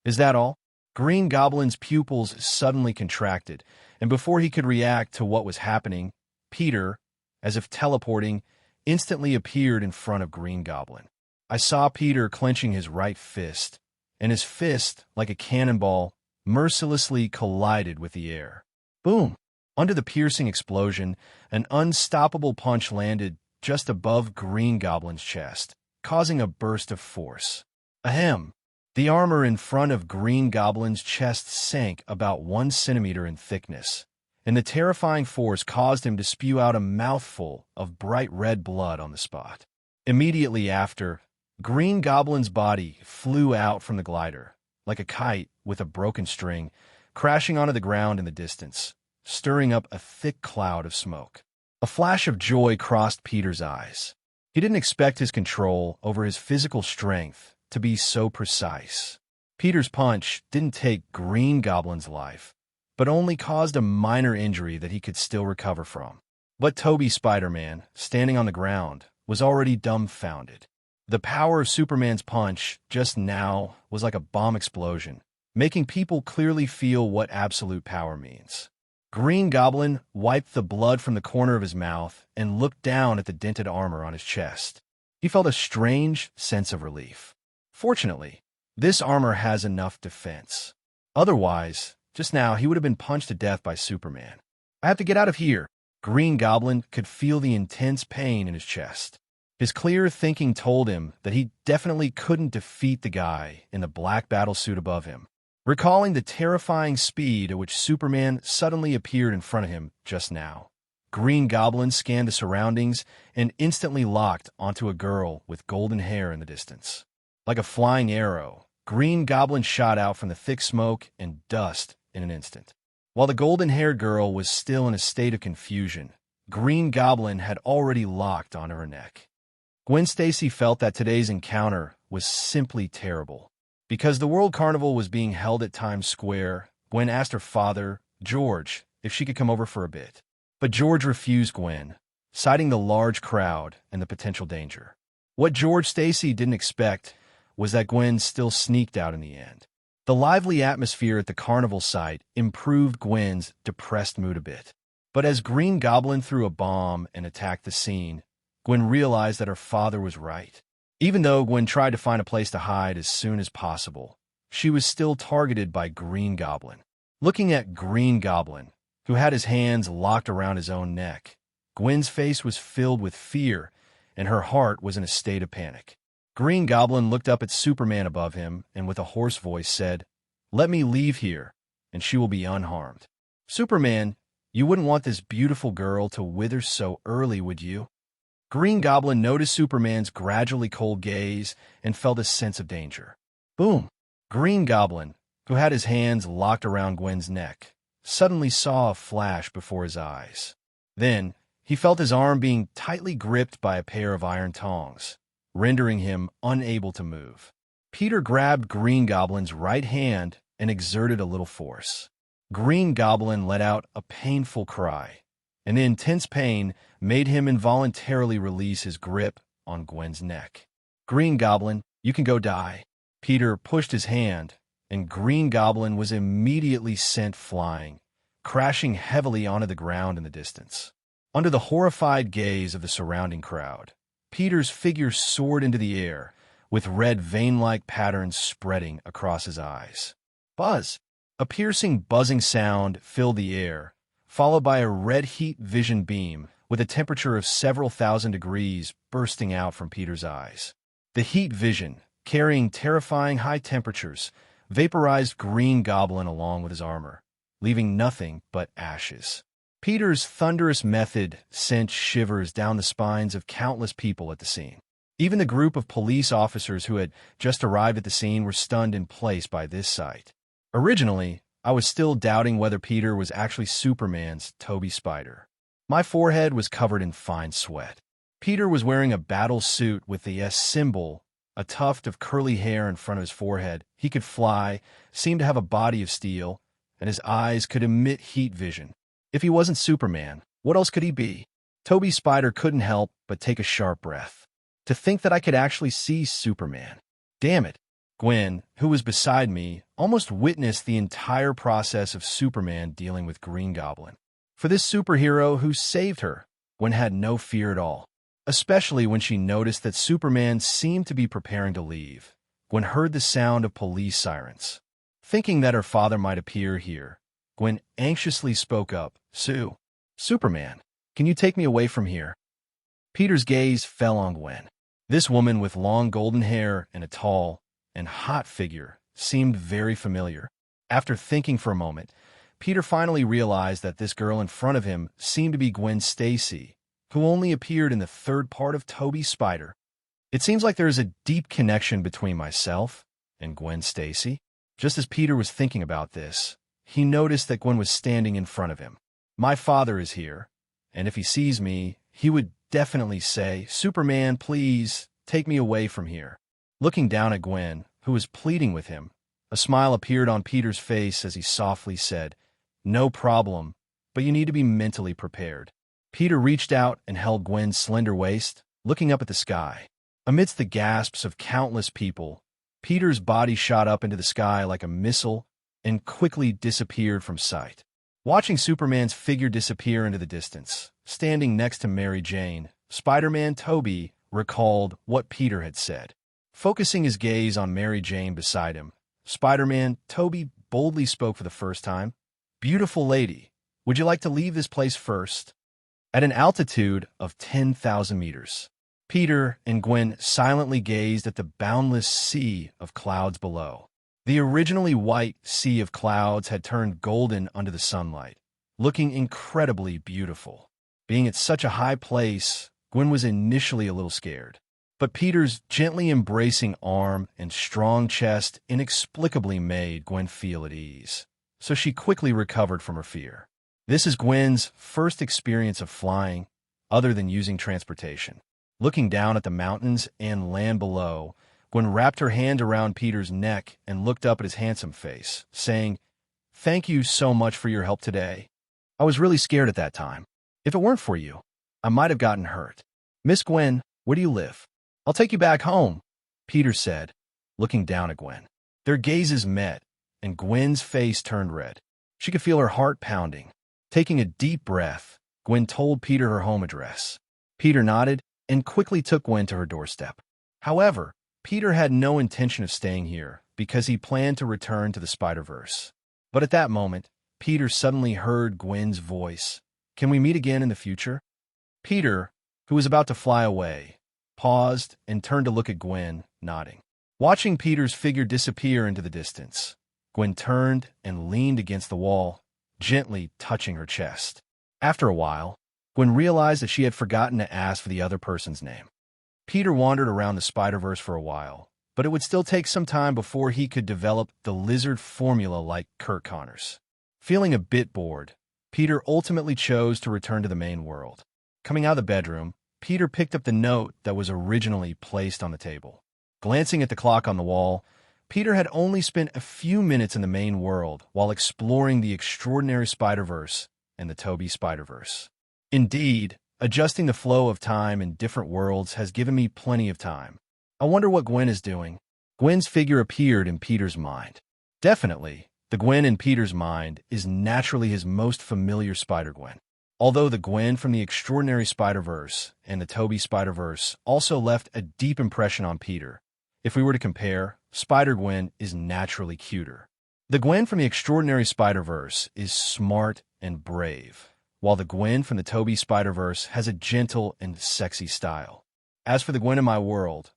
"Is that all?" Green Goblin's pupils suddenly contracted, and before he could react to what was happening, Peter, as if teleporting, instantly appeared in front of Green Goblin. I saw Peter clenching his right fist, and his fist, like a cannonball, mercilessly collided with the air. Boom! Under the piercing explosion, an unstoppable punch landed just above Green Goblin's chest, causing a burst of force. Ahem! The armor in front of Green Goblin's chest sank about 1 centimeter in thickness, and the terrifying force caused him to spew out a mouthful of bright red blood on the spot. Immediately after, Green Goblin's body flew out from the glider, like a kite with a broken string, crashing onto the ground in the distance, stirring up a thick cloud of smoke. A flash of joy crossed Peter's eyes. He didn't expect his control over his physical strength to be so precise. Peter's punch didn't take Green Goblin's life, but only caused a minor injury that he could still recover from. But Toby Spider-Man, standing on the ground, was already dumbfounded. The power of Superman's punch just now was like a bomb explosion, making people clearly feel what absolute power means. Green Goblin wiped the blood from the corner of his mouth and looked down at the dented armor on his chest. He felt a strange sense of relief. Fortunately, this armor has enough defense. Otherwise, just now he would have been punched to death by Superman. I have to get out of here. Green Goblin could feel the intense pain in his chest. His clear thinking told him that he definitely couldn't defeat the guy in the black battlesuit above him. Recalling the terrifying speed at which Superman suddenly appeared in front of him just now, Green Goblin scanned the surroundings and instantly locked onto a girl with golden hair in the distance. Like a flying arrow, Green Goblin shot out from the thick smoke and dust in an instant. While the golden-haired girl was still in a state of confusion, Green Goblin had already locked onto her neck. Gwen Stacy felt that today's encounter was simply terrible. Because the World Carnival was being held at Times Square, Gwen asked her father, George, if she could come over for a bit. But George refused Gwen, citing the large crowd and the potential danger. What George Stacy didn't expect was that Gwen still sneaked out in the end. The lively atmosphere at the carnival site improved Gwen's depressed mood a bit. But as Green Goblin threw a bomb and attacked the scene, Gwen realized that her father was right. Even though Gwen tried to find a place to hide as soon as possible, she was still targeted by Green Goblin. Looking at Green Goblin, who had his hands locked around his own neck, Gwen's face was filled with fear, and her heart was in a state of panic. Green Goblin looked up at Superman above him and with a hoarse voice said, "Let me leave here, and she will be unharmed." "Superman, you wouldn't want this beautiful girl to wither so early, would you?" Green Goblin noticed Superman's gradually cold gaze and felt a sense of danger. Boom! Green Goblin, who had his hands locked around Gwen's neck, suddenly saw a flash before his eyes. Then, he felt his arm being tightly gripped by a pair of iron tongs, rendering him unable to move. Peter grabbed Green Goblin's right hand and exerted a little force. Green Goblin let out a painful cry, and the intense pain made him involuntarily release his grip on Gwen's neck. "Green Goblin, you can go die." Peter pushed his hand, and Green Goblin was immediately sent flying, crashing heavily onto the ground in the distance. Under the horrified gaze of the surrounding crowd, Peter's figure soared into the air, with red vein-like patterns spreading across his eyes. Buzz! A piercing buzzing sound filled the air, followed by a red heat vision beam with a temperature of several thousand degrees bursting out from Peter's eyes. The heat vision, carrying terrifying high temperatures, vaporized Green Goblin along with his armor, leaving nothing but ashes. Peter's thunderous method sent shivers down the spines of countless people at the scene. Even the group of police officers who had just arrived at the scene were stunned in place by this sight. Originally, I was still doubting whether Peter was actually Superman's Toby Spider. My forehead was covered in fine sweat. Peter was wearing a battle suit with the S symbol, a tuft of curly hair in front of his forehead. He could fly, seemed to have a body of steel, and his eyes could emit heat vision. If he wasn't Superman, what else could he be? Toby Spider couldn't help but take a sharp breath. To think that I could actually see Superman. Damn it. Gwen, who was beside me, almost witnessed the entire process of Superman dealing with Green Goblin. For this superhero who saved her, Gwen had no fear at all, especially when she noticed that Superman seemed to be preparing to leave. Gwen heard the sound of police sirens. Thinking that her father might appear here, Gwen anxiously spoke up, Superman, can you take me away from here?" Peter's gaze fell on Gwen. This woman with long golden hair and a tall and hot figure seemed very familiar. After thinking for a moment, Peter finally realized that this girl in front of him seemed to be Gwen Stacy, who only appeared in the third part of Toby Spider. It seems like there is a deep connection between myself and Gwen Stacy. Just as Peter was thinking about this, he noticed that Gwen was standing in front of him. My father is here, and if he sees me, he would definitely say, "Superman, please, take me away from here." Looking down at Gwen, who was pleading with him, a smile appeared on Peter's face as he softly said, "No problem, but you need to be mentally prepared." Peter reached out and held Gwen's slender waist, looking up at the sky. Amidst the gasps of countless people, Peter's body shot up into the sky like a missile and quickly disappeared from sight. Watching Superman's figure disappear into the distance, standing next to Mary Jane, Spider-Man Tobey recalled what Peter had said. Focusing his gaze on Mary Jane beside him, Spider-Man Tobey boldly spoke for the first time. "Beautiful lady, would you like to leave this place first?" At an altitude of 10,000 meters, Peter and Gwen silently gazed at the boundless sea of clouds below. The originally white sea of clouds had turned golden under the sunlight, looking incredibly beautiful. Being at such a high place, Gwen was initially a little scared. But Peter's gently embracing arm and strong chest inexplicably made Gwen feel at ease, so she quickly recovered from her fear. This is Gwen's first experience of flying, other than using transportation. Looking down at the mountains and land below, Gwen wrapped her hand around Peter's neck and looked up at his handsome face, saying, "Thank you so much for your help today. I was really scared at that time. If it weren't for you, I might have gotten hurt. Miss Gwen, where do you live? I'll take you back home," Peter said, looking down at Gwen. Their gazes met, and Gwen's face turned red. She could feel her heart pounding. Taking a deep breath, Gwen told Peter her home address. Peter nodded and quickly took Gwen to her doorstep. However, Peter had no intention of staying here because he planned to return to the Spider-Verse. But at that moment, Peter suddenly heard Gwen's voice. "Can we meet again in the future?" Peter, who was about to fly away, paused and turned to look at Gwen, nodding. Watching Peter's figure disappear into the distance, Gwen turned and leaned against the wall, gently touching her chest. After a while, Gwen realized that she had forgotten to ask for the other person's name. Peter wandered around the Spider-Verse for a while, but it would still take some time before he could develop the lizard formula like Kurt Connor's. Feeling a bit bored, Peter ultimately chose to return to the main world. Coming out of the bedroom, Peter picked up the note that was originally placed on the table. Glancing at the clock on the wall, Peter had only spent a few minutes in the main world while exploring the extraordinary Spider-Verse and the Tobey Spider-Verse. Indeed, adjusting the flow of time in different worlds has given me plenty of time. I wonder what Gwen is doing. Gwen's figure appeared in Peter's mind. Definitely, the Gwen in Peter's mind is naturally his most familiar Spider-Gwen. Although the Gwen from the Extraordinary Spider-Verse and the Tobey Spider-Verse also left a deep impression on Peter, if we were to compare, Spider-Gwen is naturally cuter. The Gwen from the Extraordinary Spider-Verse is smart and brave, while the Gwen from the Tobey Spider-Verse has a gentle and sexy style. As for the Gwen in my world,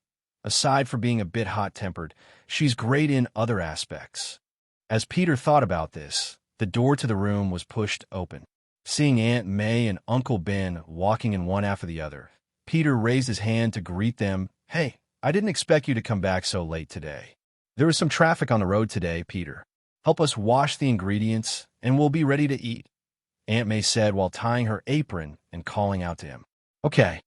aside from being a bit hot-tempered, she's great in other aspects. As Peter thought about this, the door to the room was pushed open. Seeing Aunt May and Uncle Ben walking in one after the other, Peter raised his hand to greet them. "Hey, I didn't expect you to come back so late today. There was some traffic on the road today, Peter. Help us wash the ingredients, and we'll be ready to eat," Aunt May said while tying her apron and calling out to him. Okay.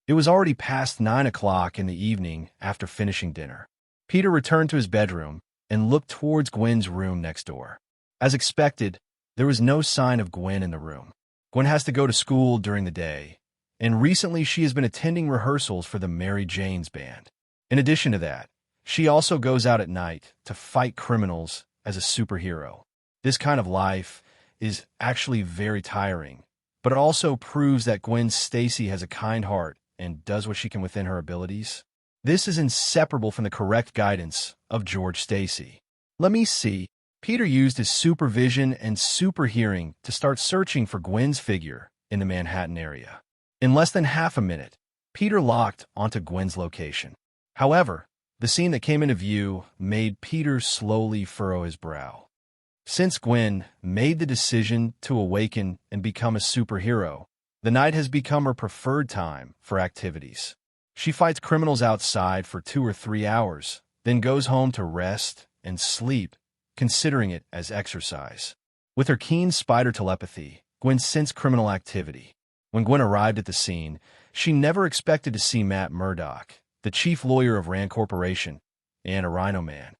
It was already past 9 o'clock in the evening after finishing dinner. Peter returned to his bedroom and looked towards Gwen's room next door. As expected, there was no sign of Gwen in the room. Gwen has to go to school during the day, and recently she has been attending rehearsals for the Mary Jane's band. In addition to that, she also goes out at night to fight criminals as a superhero. This kind of life is actually very tiring, but it also proves that Gwen Stacy has a kind heart and does what she can within her abilities. This is inseparable from the correct guidance of George Stacy. Let me see. Peter used his supervision and super hearing to start searching for Gwen's figure in the Manhattan area. In less than half a minute, Peter locked onto Gwen's location. However, the scene that came into view made Peter slowly furrow his brow. Since Gwen made the decision to awaken and become a superhero, the night has become her preferred time for activities. She fights criminals outside for 2 or 3 hours, then goes home to rest and sleep, considering it as exercise. With her keen spider telepathy, Gwen sensed criminal activity. When Gwen arrived at the scene, she never expected to see Matt Murdock, the chief lawyer of Rand Corporation, and a Rhino Man.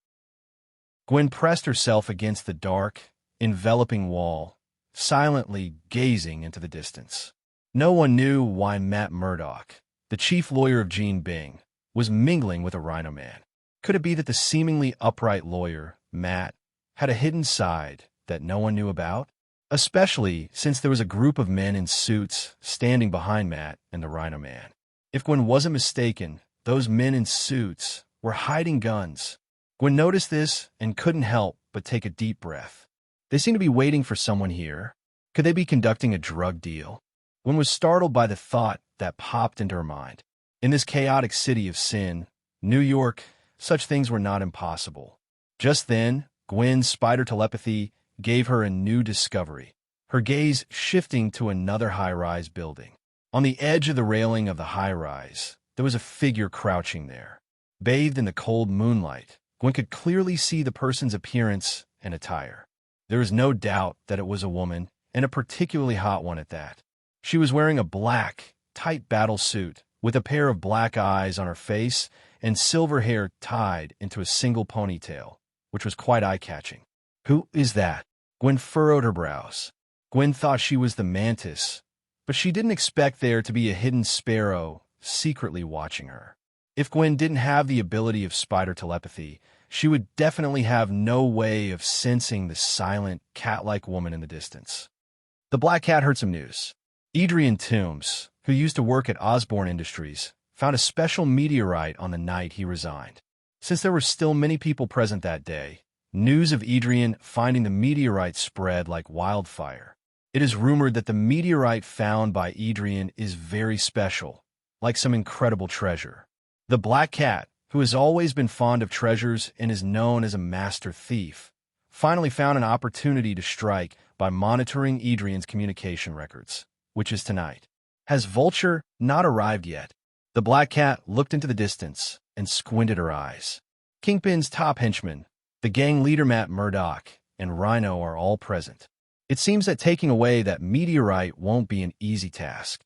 Gwen pressed herself against the dark, enveloping wall, silently gazing into the distance. No one knew why Matt Murdock, the chief lawyer of Gene Bing, was mingling with a Rhino Man. Could it be that the seemingly upright lawyer, Matt, had a hidden side that no one knew about? Especially since there was a group of men in suits standing behind Matt and the Rhino Man. If Gwen wasn't mistaken, those men in suits were hiding guns. Gwen noticed this and couldn't help but take a deep breath. They seemed to be waiting for someone here. Could they be conducting a drug deal? Gwen was startled by the thought that popped into her mind. In this chaotic city of sin, New York, such things were not impossible. Just then, Gwen's spider telepathy gave her a new discovery, her gaze shifting to another high-rise building. On the edge of the railing of the high-rise, there was a figure crouching there. Bathed in the cold moonlight, Gwen could clearly see the person's appearance and attire. There was no doubt that it was a woman, and a particularly hot one at that. She was wearing a black, tight battle suit with a pair of black eyes on her face and silver hair tied into a single ponytail, which was quite eye-catching. Who is that? Gwen furrowed her brows. Gwen thought she was the mantis, but she didn't expect there to be a hidden sparrow secretly watching her. If Gwen didn't have the ability of spider telepathy, she would definitely have no way of sensing the silent, cat-like woman in the distance. The Black Cat heard some news. Adrian Toombs, who used to work at Osborne Industries, found a special meteorite on the night he resigned. Since there were still many people present that day, news of Adrian finding the meteorite spread like wildfire. It is rumored that the meteorite found by Adrian is very special, like some incredible treasure. The Black Cat, who has always been fond of treasures and is known as a master thief, finally found an opportunity to strike by monitoring Adrian's communication records, which is tonight. Has Vulture not arrived yet? The Black Cat looked into the distance and squinted her eyes. Kingpin's top henchman, the gang leader Matt Murdock, and Rhino are all present. It seems that taking away that meteorite won't be an easy task.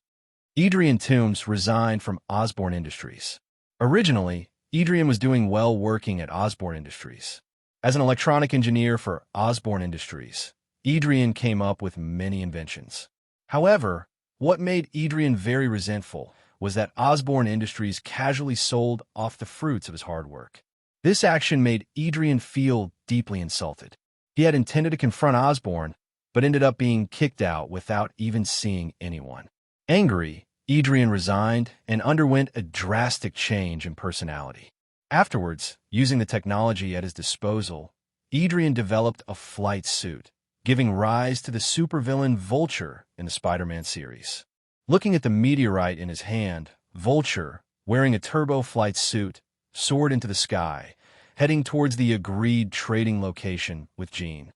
Adrian Toombs resigned from Osborne Industries. Originally, Adrian was doing well working at Osborne Industries. As an electronic engineer for Osborne Industries, Adrian came up with many inventions. However, what made Adrian very resentful was that Osborne Industries casually sold off the fruits of his hard work. This action made Adrian feel deeply insulted. He had intended to confront Osborne, but ended up being kicked out without even seeing anyone. Angry, Adrian resigned and underwent a drastic change in personality. Afterwards, using the technology at his disposal, Adrian developed a flight suit, giving rise to the supervillain Vulture in the Spider-Man series. Looking at the meteorite in his hand, Vulture, wearing a turbo flight suit, soared into the sky, heading towards the agreed trading location with Gene.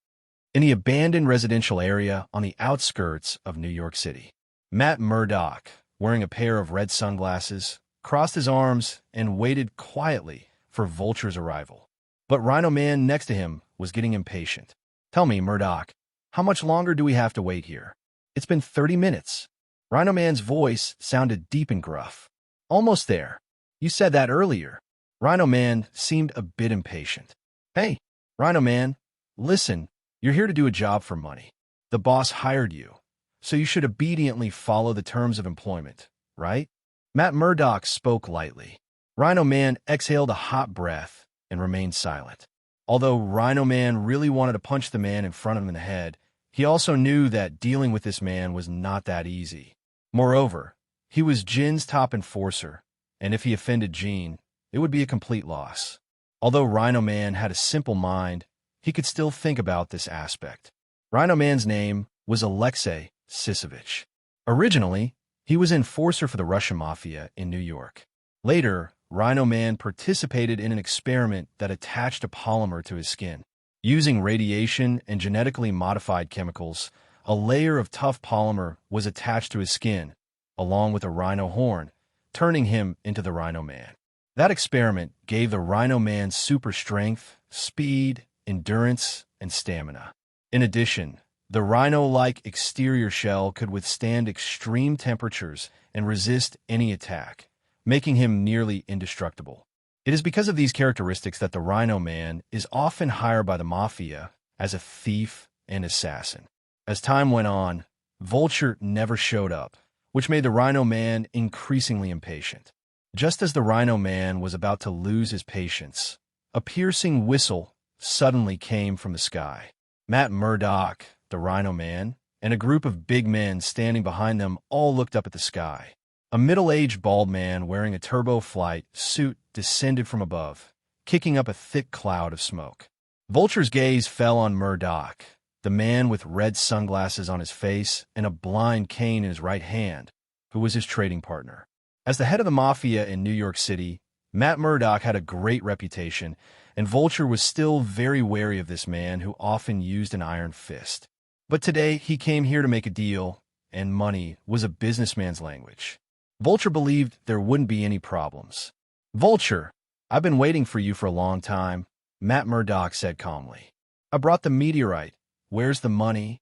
In the abandoned residential area on the outskirts of New York City, Matt Murdock, wearing a pair of red sunglasses, crossed his arms and waited quietly for Vulture's arrival. But Rhino Man next to him was getting impatient. Tell me, Murdock, how much longer do we have to wait here? It's been 30 minutes. Rhino Man's voice sounded deep and gruff. Almost there. You said that earlier. Rhino Man seemed a bit impatient. Hey, Rhino Man, listen, you're here to do a job for money. The boss hired you, so you should obediently follow the terms of employment, right? Matt Murdock spoke lightly. Rhino Man exhaled a hot breath and remained silent. Although Rhino Man really wanted to punch the man in front of him in the head, he also knew that dealing with this man was not that easy. Moreover, he was Jin's top enforcer, and if he offended Jin, it would be a complete loss. Although Rhino Man had a simple mind, he could still think about this aspect. Rhino Man's name was Alexei Sisevich. Originally, he was enforcer for the Russian Mafia in New York. Later, Rhino Man participated in an experiment that attached a polymer to his skin. Using radiation and genetically modified chemicals, a layer of tough polymer was attached to his skin, along with a rhino horn, turning him into the Rhino Man. That experiment gave the Rhino Man super strength, speed, endurance, and stamina. In addition, the rhino-like exterior shell could withstand extreme temperatures and resist any attack, making him nearly indestructible. It is because of these characteristics that the Rhino Man is often hired by the Mafia as a thief and assassin. As time went on, Vulture never showed up, which made the Rhino Man increasingly impatient. Just as the Rhino Man was about to lose his patience, a piercing whistle suddenly came from the sky. Matt Murdock, the Rhino Man, and a group of big men standing behind them all looked up at the sky. A middle-aged bald man wearing a turbo flight suit descended from above, kicking up a thick cloud of smoke. Vulture's gaze fell on Murdock, the man with red sunglasses on his face and a blind cane in his right hand, who was his trading partner. As the head of the Mafia in New York City, Matt Murdock had a great reputation, and Vulture was still very wary of this man who often used an iron fist. But today, he came here to make a deal, and money was a businessman's language. Vulture believed there wouldn't be any problems. "Vulture, I've been waiting for you for a long time," Matt Murdock said calmly. "I brought the meteorite. Where's the money?"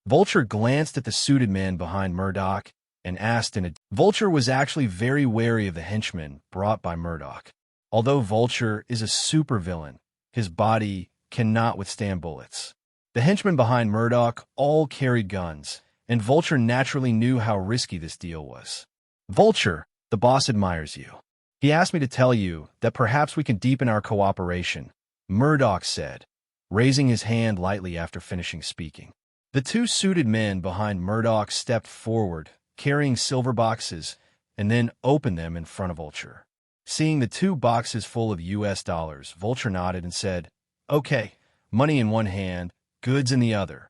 Vulture glanced at the suited man behind Murdock and asked in a... Vulture was actually very wary of the henchmen brought by Murdock. Although Vulture is a supervillain, his body cannot withstand bullets. The henchmen behind Murdock all carried guns, and Vulture naturally knew how risky this deal was. "Vulture, the boss admires you. He asked me to tell you that perhaps we can deepen our cooperation," Murdock said, raising his hand lightly after finishing speaking. The two suited men behind Murdock stepped forward, carrying silver boxes, and then opened them in front of Vulture. Seeing the two boxes full of US dollars, Vulture nodded and said, "Okay, money in one hand, goods in the other.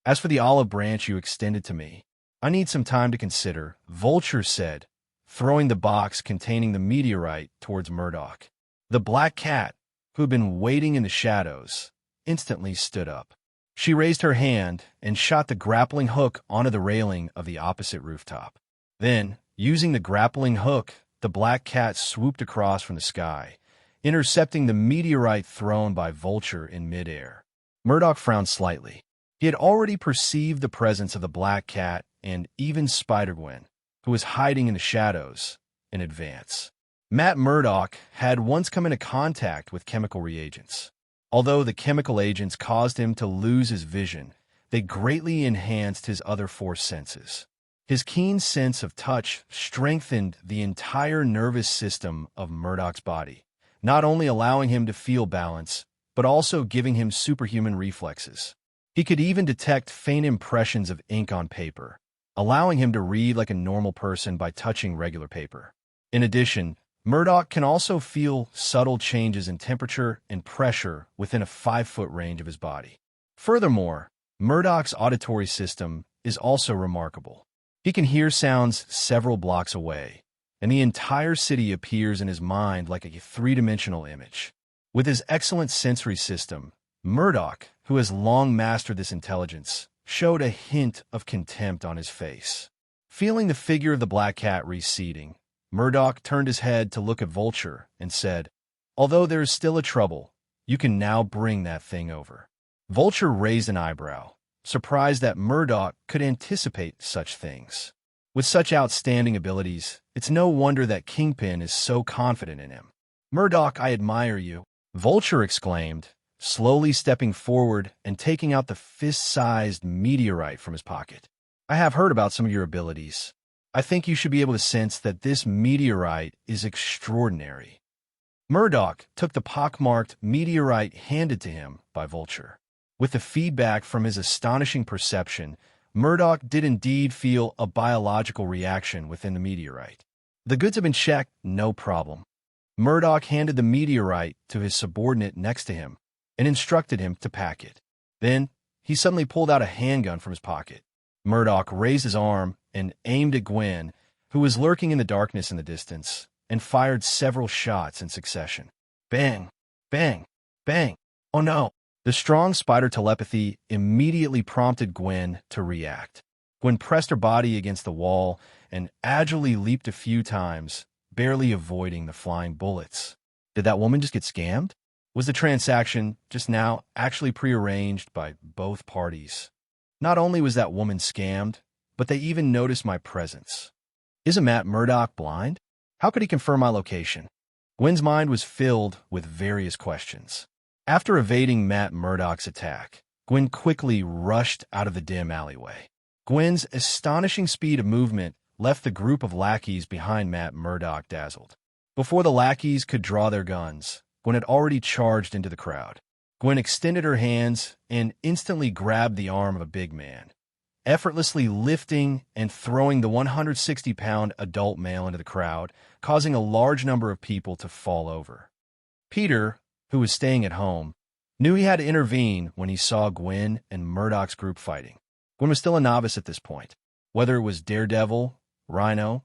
As for the olive branch you extended to me, I need some time to consider," Vulture said, throwing the box containing the meteorite towards Murdock. The black cat, who had been waiting in the shadows, instantly stood up. She raised her hand and shot the grappling hook onto the railing of the opposite rooftop. Then, using the grappling hook, the black cat swooped across from the sky, intercepting the meteorite thrown by Vulture in midair. Murdock frowned slightly. He had already perceived the presence of the black cat and even Spider-Gwen, who was hiding in the shadows, in advance. Matt Murdock had once come into contact with chemical reagents. Although the chemical agents caused him to lose his vision, they greatly enhanced his other four senses. His keen sense of touch strengthened the entire nervous system of Murdock's body, not only allowing him to feel balance, but also giving him superhuman reflexes. He could even detect faint impressions of ink on paper, allowing him to read like a normal person by touching regular paper. In addition, Murdock can also feel subtle changes in temperature and pressure within a 5-foot range of his body. Furthermore, Murdock's auditory system is also remarkable. He can hear sounds several blocks away, and the entire city appears in his mind like a three-dimensional image. With his excellent sensory system, Murdock, who has long mastered this intelligence, showed a hint of contempt on his face. Feeling the figure of the black cat receding, Murdock turned his head to look at Vulture and said, "Although there is still a trouble, you can now bring that thing over." Vulture raised an eyebrow, surprised that Murdock could anticipate such things. With such outstanding abilities, it's no wonder that Kingpin is so confident in him. "Murdock, I admire you," Vulture exclaimed, slowly stepping forward and taking out the fist-sized meteorite from his pocket. "I have heard about some of your abilities. I think you should be able to sense that this meteorite is extraordinary." Murdock took the pockmarked meteorite handed to him by Vulture. With the feedback from his astonishing perception, Murdock did indeed feel a biological reaction within the meteorite. "The goods have been checked, no problem." Murdock handed the meteorite to his subordinate next to him and instructed him to pack it. Then, he suddenly pulled out a handgun from his pocket. Murdock raised his arm and aimed at Gwen, who was lurking in the darkness in the distance, and fired several shots in succession. Bang! Bang! Bang! Oh no! The strong spider telepathy immediately prompted Gwen to react. Gwen pressed her body against the wall and agilely leaped a few times, barely avoiding the flying bullets. Did that woman just get scammed? Was the transaction just now actually prearranged by both parties? Not only was that woman scammed, but they even noticed my presence. Isn't Matt Murdock blind? How could he confirm my location? Gwen's mind was filled with various questions. After evading Matt Murdock's attack, Gwen quickly rushed out of the dim alleyway. Gwen's astonishing speed of movement left the group of lackeys behind Matt Murdock dazzled. Before the lackeys could draw their guns, Gwen had already charged into the crowd. Gwen extended her hands and instantly grabbed the arm of a big man, effortlessly lifting and throwing the 160-pound adult male into the crowd, causing a large number of people to fall over. Peter, who was staying at home, knew he had to intervene when he saw Gwen and Murdock's group fighting. Gwen was still a novice at this point. Whether it was Daredevil, Rhino,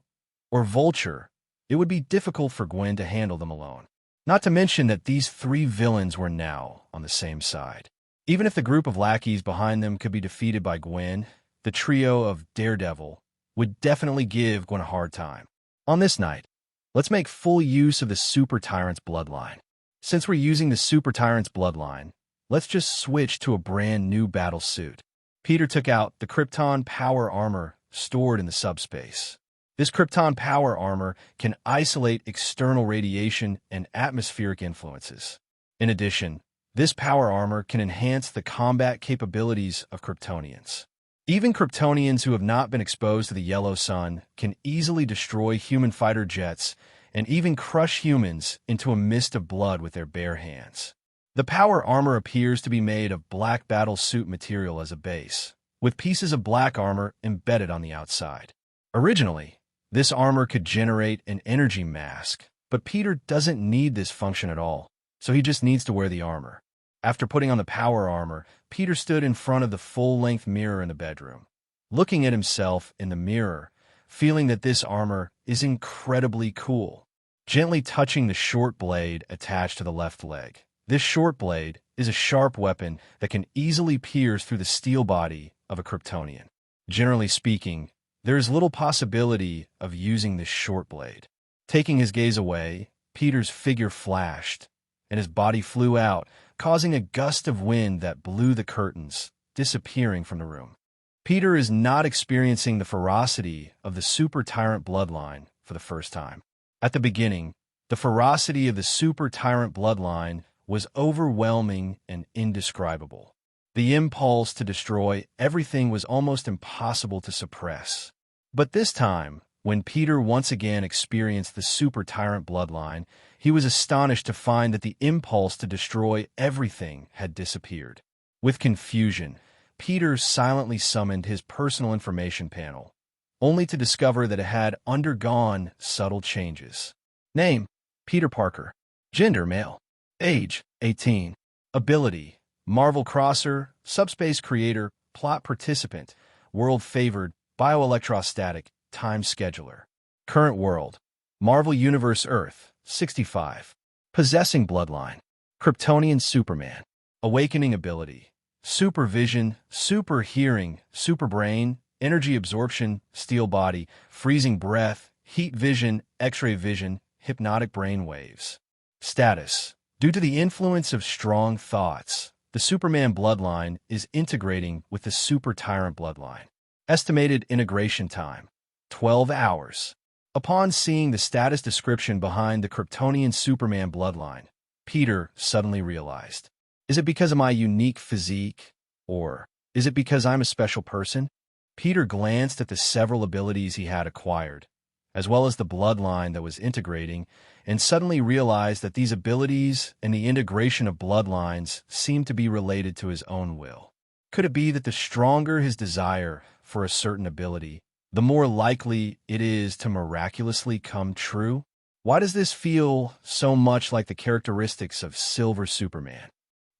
or Vulture, it would be difficult for Gwen to handle them alone. Not to mention that these three villains were now on the same side. Even if the group of lackeys behind them could be defeated by Gwen, the trio of Daredevil would definitely give Gwen a hard time. On this night, let's make full use of the Super Tyrant's bloodline. Since we're using the Super Tyrant's bloodline, let's just switch to a brand new battle suit. Peter took out the Krypton power armor stored in the subspace. This Krypton power armor can isolate external radiation and atmospheric influences. In addition, this power armor can enhance the combat capabilities of Kryptonians. Even Kryptonians who have not been exposed to the yellow sun can easily destroy human fighter jets and even crush humans into a mist of blood with their bare hands. The power armor appears to be made of black battle suit material as a base, with pieces of black armor embedded on the outside. Originally, this armor could generate an energy mask, but Peter doesn't need this function at all, so he just needs to wear the armor. After putting on the power armor, Peter stood in front of the full-length mirror in the bedroom, looking at himself in the mirror, feeling that this armor is incredibly cool. Gently touching the short blade attached to the left leg. This short blade is a sharp weapon that can easily pierce through the steel body of a Kryptonian. Generally speaking, there is little possibility of using this short blade. Taking his gaze away, Peter's figure flashed, and his body flew out, causing a gust of wind that blew the curtains, disappearing from the room. Peter is not experiencing the ferocity of the Super Tyrant bloodline for the first time. At the beginning, the ferocity of the Super Tyrant bloodline was overwhelming and indescribable. The impulse to destroy everything was almost impossible to suppress. But this time, when Peter once again experienced the Super Tyrant bloodline, he was astonished to find that the impulse to destroy everything had disappeared. With confusion, Peter silently summoned his personal information panel, only to discover that it had undergone subtle changes. Name: Peter Parker. Gender: male. Age: 18. Ability: Marvel Crosser, Subspace Creator, Plot Participant, World Favored, Bioelectrostatic, Time Scheduler. Current world: Marvel Universe Earth, 65. Possessing bloodline: Kryptonian Superman. Awakening ability: Super Vision, Super Hearing, Super Brain, Energy Absorption, Steel Body, Freezing Breath, Heat Vision, X-ray Vision, Hypnotic Brain Waves. Status: due to the influence of strong thoughts, the Superman bloodline is integrating with the Super Tyrant bloodline. Estimated integration time: 12 hours. Upon seeing the status description behind the Kryptonian Superman bloodline, Peter suddenly realized, is it because of my unique physique, or is it because I'm a special person? Peter glanced at the several abilities he had acquired, as well as the bloodline that was integrating, and suddenly realized that these abilities and the integration of bloodlines seemed to be related to his own will. Could it be that the stronger his desire for a certain ability, the more likely it is to miraculously come true? Why does this feel so much like the characteristics of Silver Superman?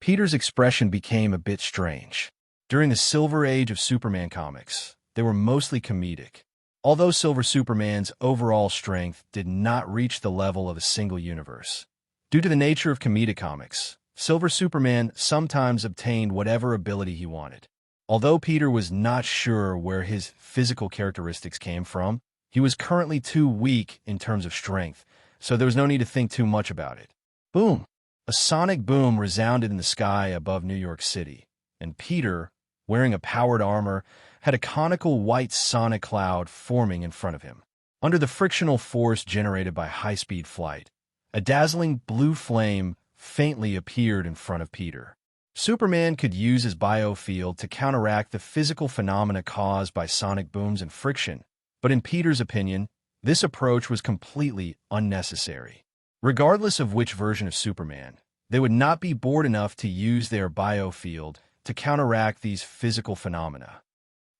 Peter's expression became a bit strange. During the Silver Age of Superman comics, they were mostly comedic. Although Silver Superman's overall strength did not reach the level of a single universe. Due to the nature of comedic comics, Silver Superman sometimes obtained whatever ability he wanted. Although Peter was not sure where his physical characteristics came from, he was currently too weak in terms of strength, so there was no need to think too much about it. Boom! A sonic boom resounded in the sky above New York City, and Peter, wearing a powered armor, had a conical white sonic cloud forming in front of him. Under the frictional force generated by high-speed flight, A dazzling blue flame faintly appeared in front of Peter. Superman could use his biofield to counteract the physical phenomena caused by sonic booms and friction, but in Peter's opinion, this approach was completely unnecessary. Regardless of which version of Superman, they would not be bored enough to use their biofield to counteract these physical phenomena.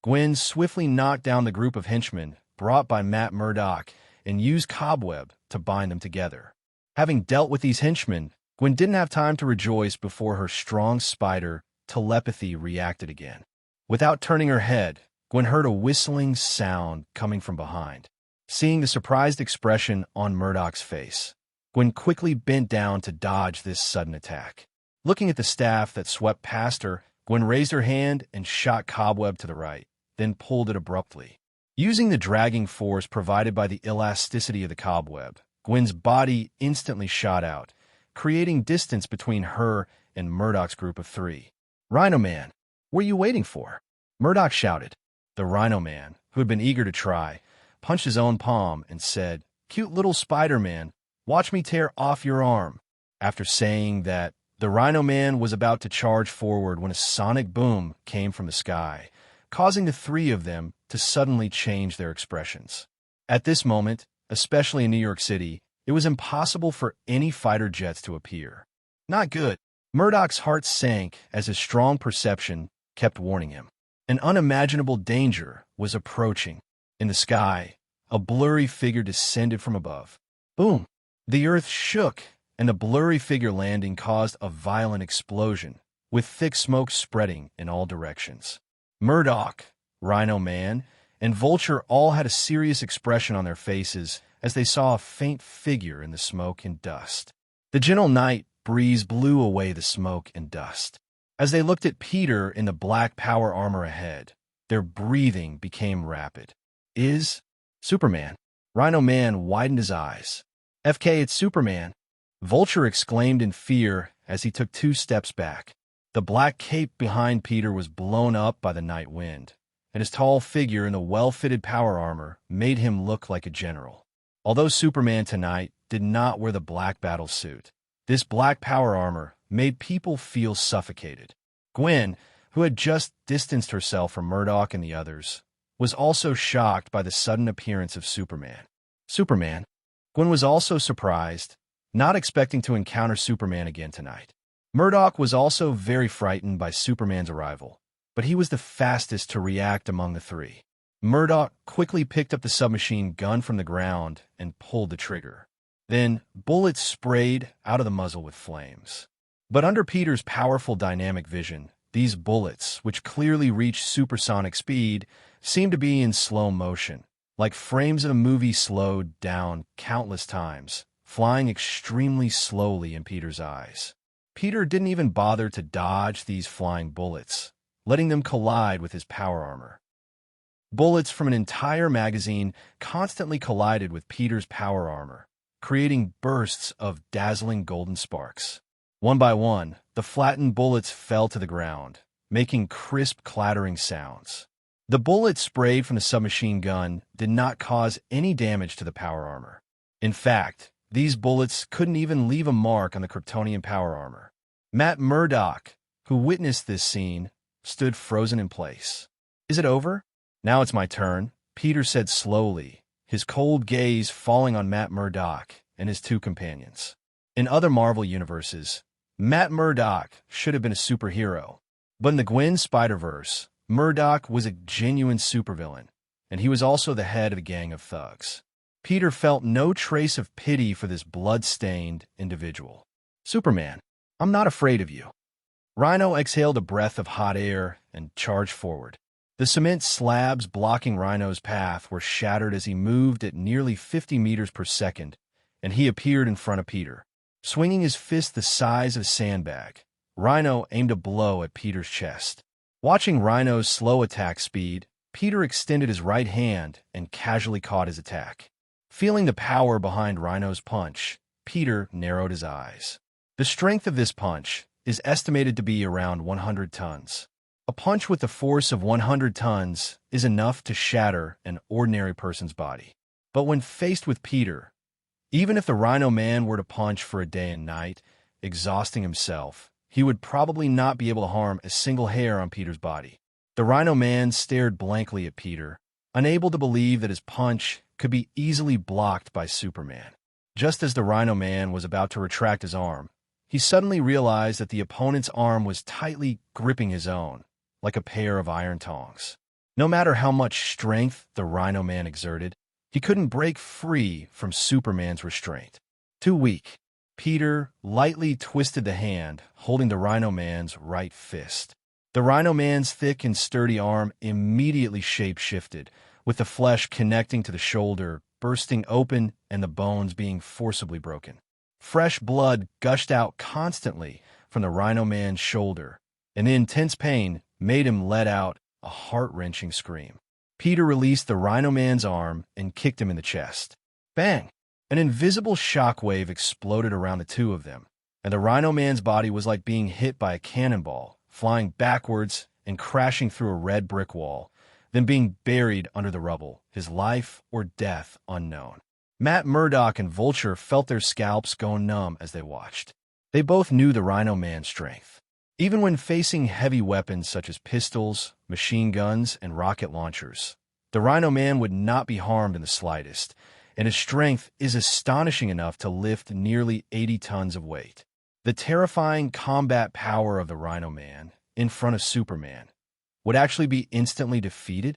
Gwen swiftly knocked down the group of henchmen brought by Matt Murdock and used Cobweb to bind them together. Having dealt with these henchmen, Gwen didn't have time to rejoice before her strong spider telepathy reacted again. Without turning her head, Gwen heard a whistling sound coming from behind. Seeing the surprised expression on Murdock's face, Gwen quickly bent down to dodge this sudden attack. Looking at the staff that swept past her, Gwen raised her hand and shot Cobweb to the right, then pulled it abruptly. Using the dragging force provided by the elasticity of the cobweb, Gwen's body instantly shot out, creating distance between her and Murdock's group of three. "Rhino Man, what are you waiting for?" Murdock shouted. The Rhino Man, who had been eager to try, punched his own palm and said, "Cute little Spider-Man, watch me tear off your arm." After saying that, the Rhino Man was about to charge forward when a sonic boom came from the sky, causing the three of them to suddenly change their expressions. At this moment, especially in New York City, it was impossible for any fighter jets to appear. Not good. Murdock's heart sank as his strong perception kept warning him. An unimaginable danger was approaching. In the sky, a blurry figure descended from above. Boom! The earth shook, and the blurry figure landing caused a violent explosion, with thick smoke spreading in all directions. Murdock, Rhino Man, and Vulture all had a serious expression on their faces as they saw a faint figure in the smoke and dust. The gentle night breeze blew away the smoke and dust. As they looked at Peter in the black power armor ahead, their breathing became rapid. "Is Superman?" Rhino Man widened his eyes. "FK, it's Superman!" Vulture exclaimed in fear as he took 2 steps back. The black cape behind Peter was blown up by the night wind, and his tall figure in the well-fitted power armor made him look like a general. Although Superman tonight did not wear the black battle suit, this black power armor made people feel suffocated. Gwen, who had just distanced herself from Murdock and the others, was also shocked by the sudden appearance of Superman. Superman? Gwen was also surprised, not expecting to encounter Superman again tonight. Murdock was also very frightened by Superman's arrival, but he was the fastest to react among the three. Murdock quickly picked up the submachine gun from the ground and pulled the trigger. Then, bullets sprayed out of the muzzle with flames. But under Peter's powerful dynamic vision, these bullets, which clearly reached supersonic speed, seemed to be in slow motion, like frames of a movie slowed down countless times, flying extremely slowly in Peter's eyes. Peter didn't even bother to dodge these flying bullets, letting them collide with his power armor. Bullets from an entire magazine constantly collided with Peter's power armor, creating bursts of dazzling golden sparks. One by one, the flattened bullets fell to the ground, making crisp clattering sounds. The bullets sprayed from the submachine gun did not cause any damage to the power armor. In fact, these bullets couldn't even leave a mark on the Kryptonian power armor. Matt Murdock, who witnessed this scene, stood frozen in place. "Is it over?" "Now it's my turn," Peter said slowly, his cold gaze falling on Matt Murdock and his 2 companions. In other Marvel universes, Matt Murdock should have been a superhero, but in the Gwen Spider-Verse, Murdock was a genuine supervillain, and he was also the head of a gang of thugs. Peter felt no trace of pity for this blood-stained individual. "Superman, I'm not afraid of you." Rhino exhaled a breath of hot air and charged forward. The cement slabs blocking Rhino's path were shattered as he moved at nearly 50 meters per second, and he appeared in front of Peter. Swinging his fist the size of a sandbag, Rhino aimed a blow at Peter's chest. Watching Rhino's slow attack speed, Peter extended his right hand and casually caught his attack. Feeling the power behind Rhino's punch, Peter narrowed his eyes. The strength of this punch is estimated to be around 100 tons. A punch with the force of 100 tons is enough to shatter an ordinary person's body. But when faced with Peter, Even if the Rhino Man were to punch for a day and night, exhausting himself, he would probably not be able to harm a single hair on Peter's body. The Rhino Man stared blankly at Peter, unable to believe that his punch could be easily blocked by Superman. Just as the Rhino Man was about to retract his arm, he suddenly realized that the opponent's arm was tightly gripping his own, like a pair of iron tongs. No matter how much strength the Rhino Man exerted, he couldn't break free from Superman's restraint. Too weak, Peter lightly twisted the hand holding the Rhino Man's right fist. The Rhino Man's thick and sturdy arm immediately shape-shifted, with the flesh connecting to the shoulder bursting open and the bones being forcibly broken. Fresh blood gushed out constantly from the Rhino Man's shoulder, and the intense pain made him let out a heart-wrenching scream. Peter released the Rhino Man's arm and kicked him in the chest. Bang! An invisible shockwave exploded around the two of them, and the Rhino Man's body was like being hit by a cannonball, flying backwards and crashing through a red brick wall, then being buried under the rubble, his life or death unknown. Matt Murdock and Vulture felt their scalps go numb as they watched. They both knew the Rhino Man's strength. Even when facing heavy weapons such as pistols, machine guns, and rocket launchers, the Rhino Man would not be harmed in the slightest, and his strength is astonishing enough to lift nearly 80 tons of weight. The terrifying combat power of the Rhino Man in front of Superman would actually be instantly defeated?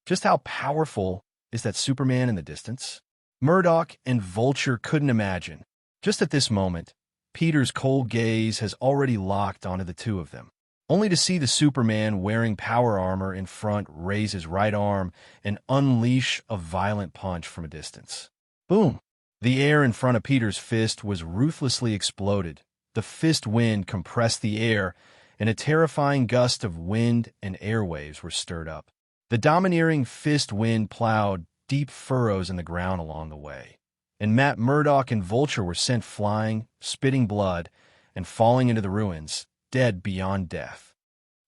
Just how powerful is that Superman in the distance? Murdock and Vulture couldn't imagine. Just at this moment, Peter's cold gaze has already locked onto the two of them, only to see the Superman wearing power armor in front raise his right arm and unleash a violent punch from a distance. Boom! The air in front of Peter's fist was ruthlessly exploded. The fist wind compressed the air, and a terrifying gust of wind and airwaves were stirred up. The domineering fist wind plowed deep furrows in the ground along the way, and Matt Murdock and Vulture were sent flying, spitting blood, and falling into the ruins, dead beyond death.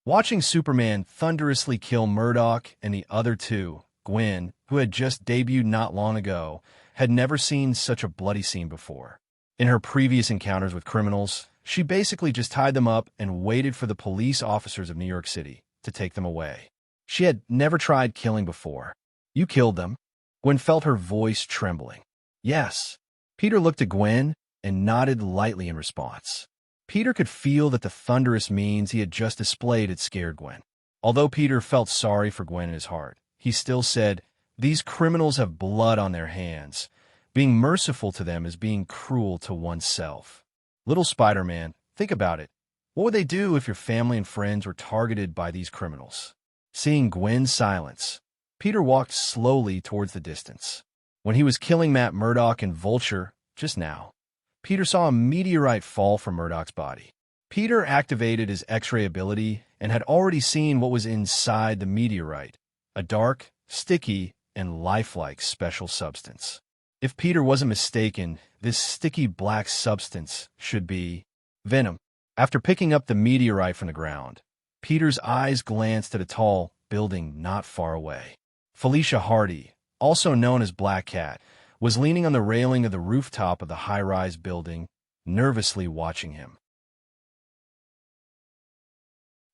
Watching Superman thunderously kill Murdock and the other two, Gwen, who had just debuted not long ago, had never seen such a bloody scene before. In her previous encounters with criminals, she basically just tied them up and waited for the police officers of New York City to take them away. She had never tried killing before. You killed them. Gwen felt her voice trembling. Yes. Peter looked at Gwen and nodded lightly in response. Peter could feel that the thunderous means he had just displayed had scared Gwen. Although Peter felt sorry for Gwen in his heart, he still said, "These criminals have blood on their hands. Being merciful to them is being cruel to oneself." Little Spider-Man, think about it. What would they do if your family and friends were targeted by these criminals? Seeing Gwen's silence, Peter walked slowly towards the distance. When he was killing Matt Murdock and Vulture just now, Peter saw a meteorite fall from Murdock's body. Peter activated his X-ray ability and had already seen what was inside the meteorite, a dark, sticky, and lifelike special substance. If Peter wasn't mistaken, this sticky black substance should be venom. After picking up the meteorite from the ground, Peter's eyes glanced at a tall building not far away. Felicia Hardy, also known as Black Cat, was leaning on the railing of the rooftop of the high-rise building, nervously watching him.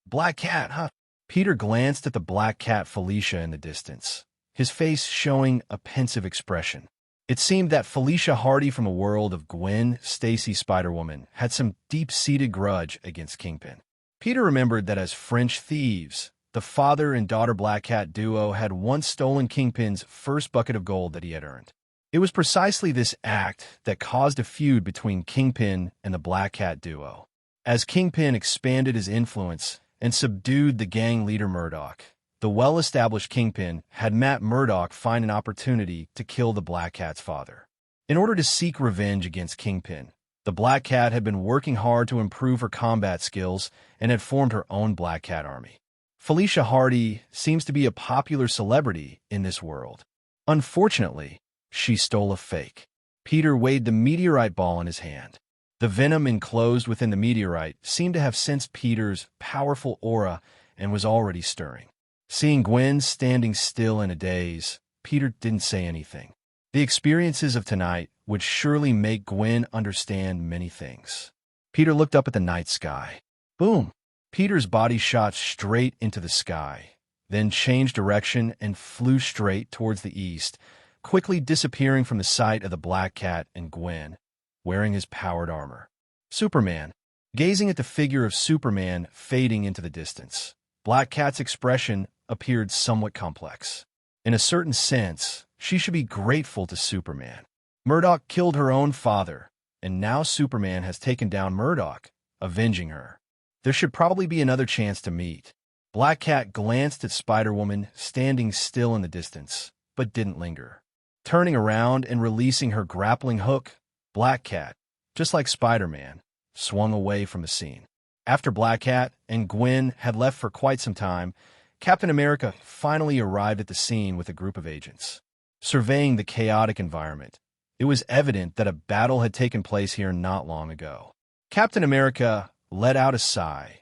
Black Cat, huh? Peter glanced at the Black Cat Felicia in the distance, his face showing a pensive expression. It seemed that Felicia Hardy from the world of Gwen Stacy Spider-Woman had some deep-seated grudge against Kingpin. Peter remembered that as French thieves, the father and daughter Black Cat duo had once stolen Kingpin's first bucket of gold that he had earned. It was precisely this act that caused a feud between Kingpin and the Black Cat duo. As Kingpin expanded his influence and subdued the gang leader Murdock, the well-established Kingpin had Matt Murdock find an opportunity to kill the Black Cat's father. In order to seek revenge against Kingpin, the Black Cat had been working hard to improve her combat skills and had formed her own Black Cat army. Felicia Hardy seems to be a popular celebrity in this world. Unfortunately, she stole a fake. Peter weighed the meteorite ball in his hand. The venom enclosed within the meteorite seemed to have sensed Peter's powerful aura and was already stirring. Seeing Gwen standing still in a daze, Peter didn't say anything. The experiences of tonight would surely make Gwen understand many things. Peter looked up at the night sky. Boom! Peter's body shot straight into the sky, then changed direction and flew straight towards the east, quickly disappearing from the sight of the Black Cat and Gwen, wearing his powered armor. Superman. Gazing at the figure of Superman fading into the distance, Black Cat's expression appeared somewhat complex. In a certain sense, she should be grateful to Superman. Murdoch killed her own father, and now Superman has taken down Murdoch, avenging her. There should probably be another chance to meet. Black Cat glanced at Spider-Woman standing still in the distance, but didn't linger. Turning around and releasing her grappling hook, Black Cat, just like Spider-Man, swung away from the scene. After Black Cat and Gwen had left for quite some time, Captain America finally arrived at the scene with a group of agents. Surveying the chaotic environment, it was evident that a battle had taken place here not long ago. Captain America let out a sigh,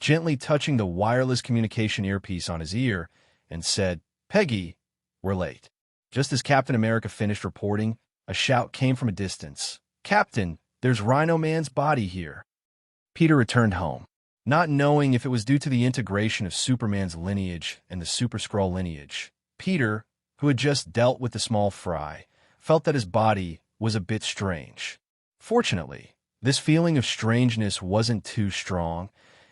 gently touching the wireless communication earpiece on his ear, and said, "Peggy, we're late." Just as Captain America finished reporting, a shout came from a distance. "Captain, there's Rhino Man's body here." Peter returned home, not knowing if it was due to the integration of Superman's lineage and the Super Skrull lineage. Peter, who had just dealt with the small fry, felt that his body was a bit strange. Fortunately, this feeling of strangeness wasn't too strong,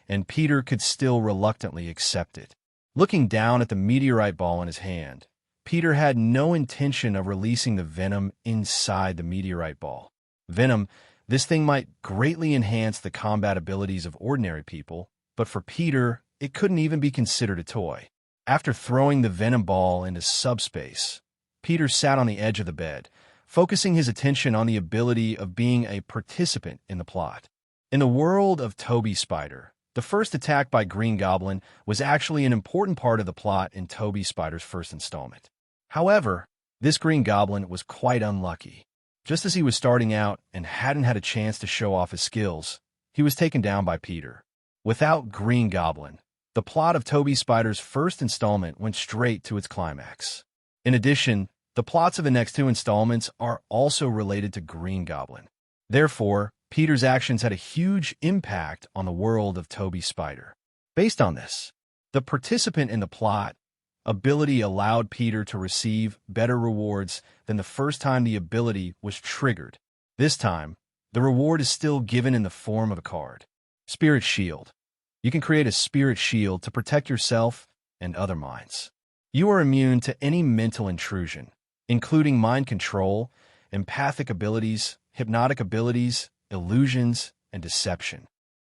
and Peter could still reluctantly accept it. Looking down at the meteorite ball in his hand, Peter had no intention of releasing the venom inside the meteorite ball. Venom, this thing might greatly enhance the combat abilities of ordinary people, but for Peter, it couldn't even be considered a toy. After throwing the venom ball into subspace, Peter sat on the edge of the bed, focusing his attention on the ability of being a participant in the plot. In the world of Tobey Spider, the first attack by Green Goblin was actually an important part of the plot in Tobey Spider's first installment. However, this Green Goblin was quite unlucky. Just as he was starting out and hadn't had a chance to show off his skills, he was taken down by Peter. Without Green Goblin, the plot of Tobey Spider's first installment went straight to its climax. In addition, the plots of the next two installments are also related to Green Goblin. Therefore, Peter's actions had a huge impact on the world of Tobey Spider. Based on this, the participant in the plot ability allowed Peter to receive better rewards than the first time the ability was triggered. This time, the reward is still given in the form of a card. Spirit Shield. You can create a Spirit Shield to protect yourself and other minds. You are immune to any mental intrusion, including mind control, empathic abilities, hypnotic abilities, illusions, and deception.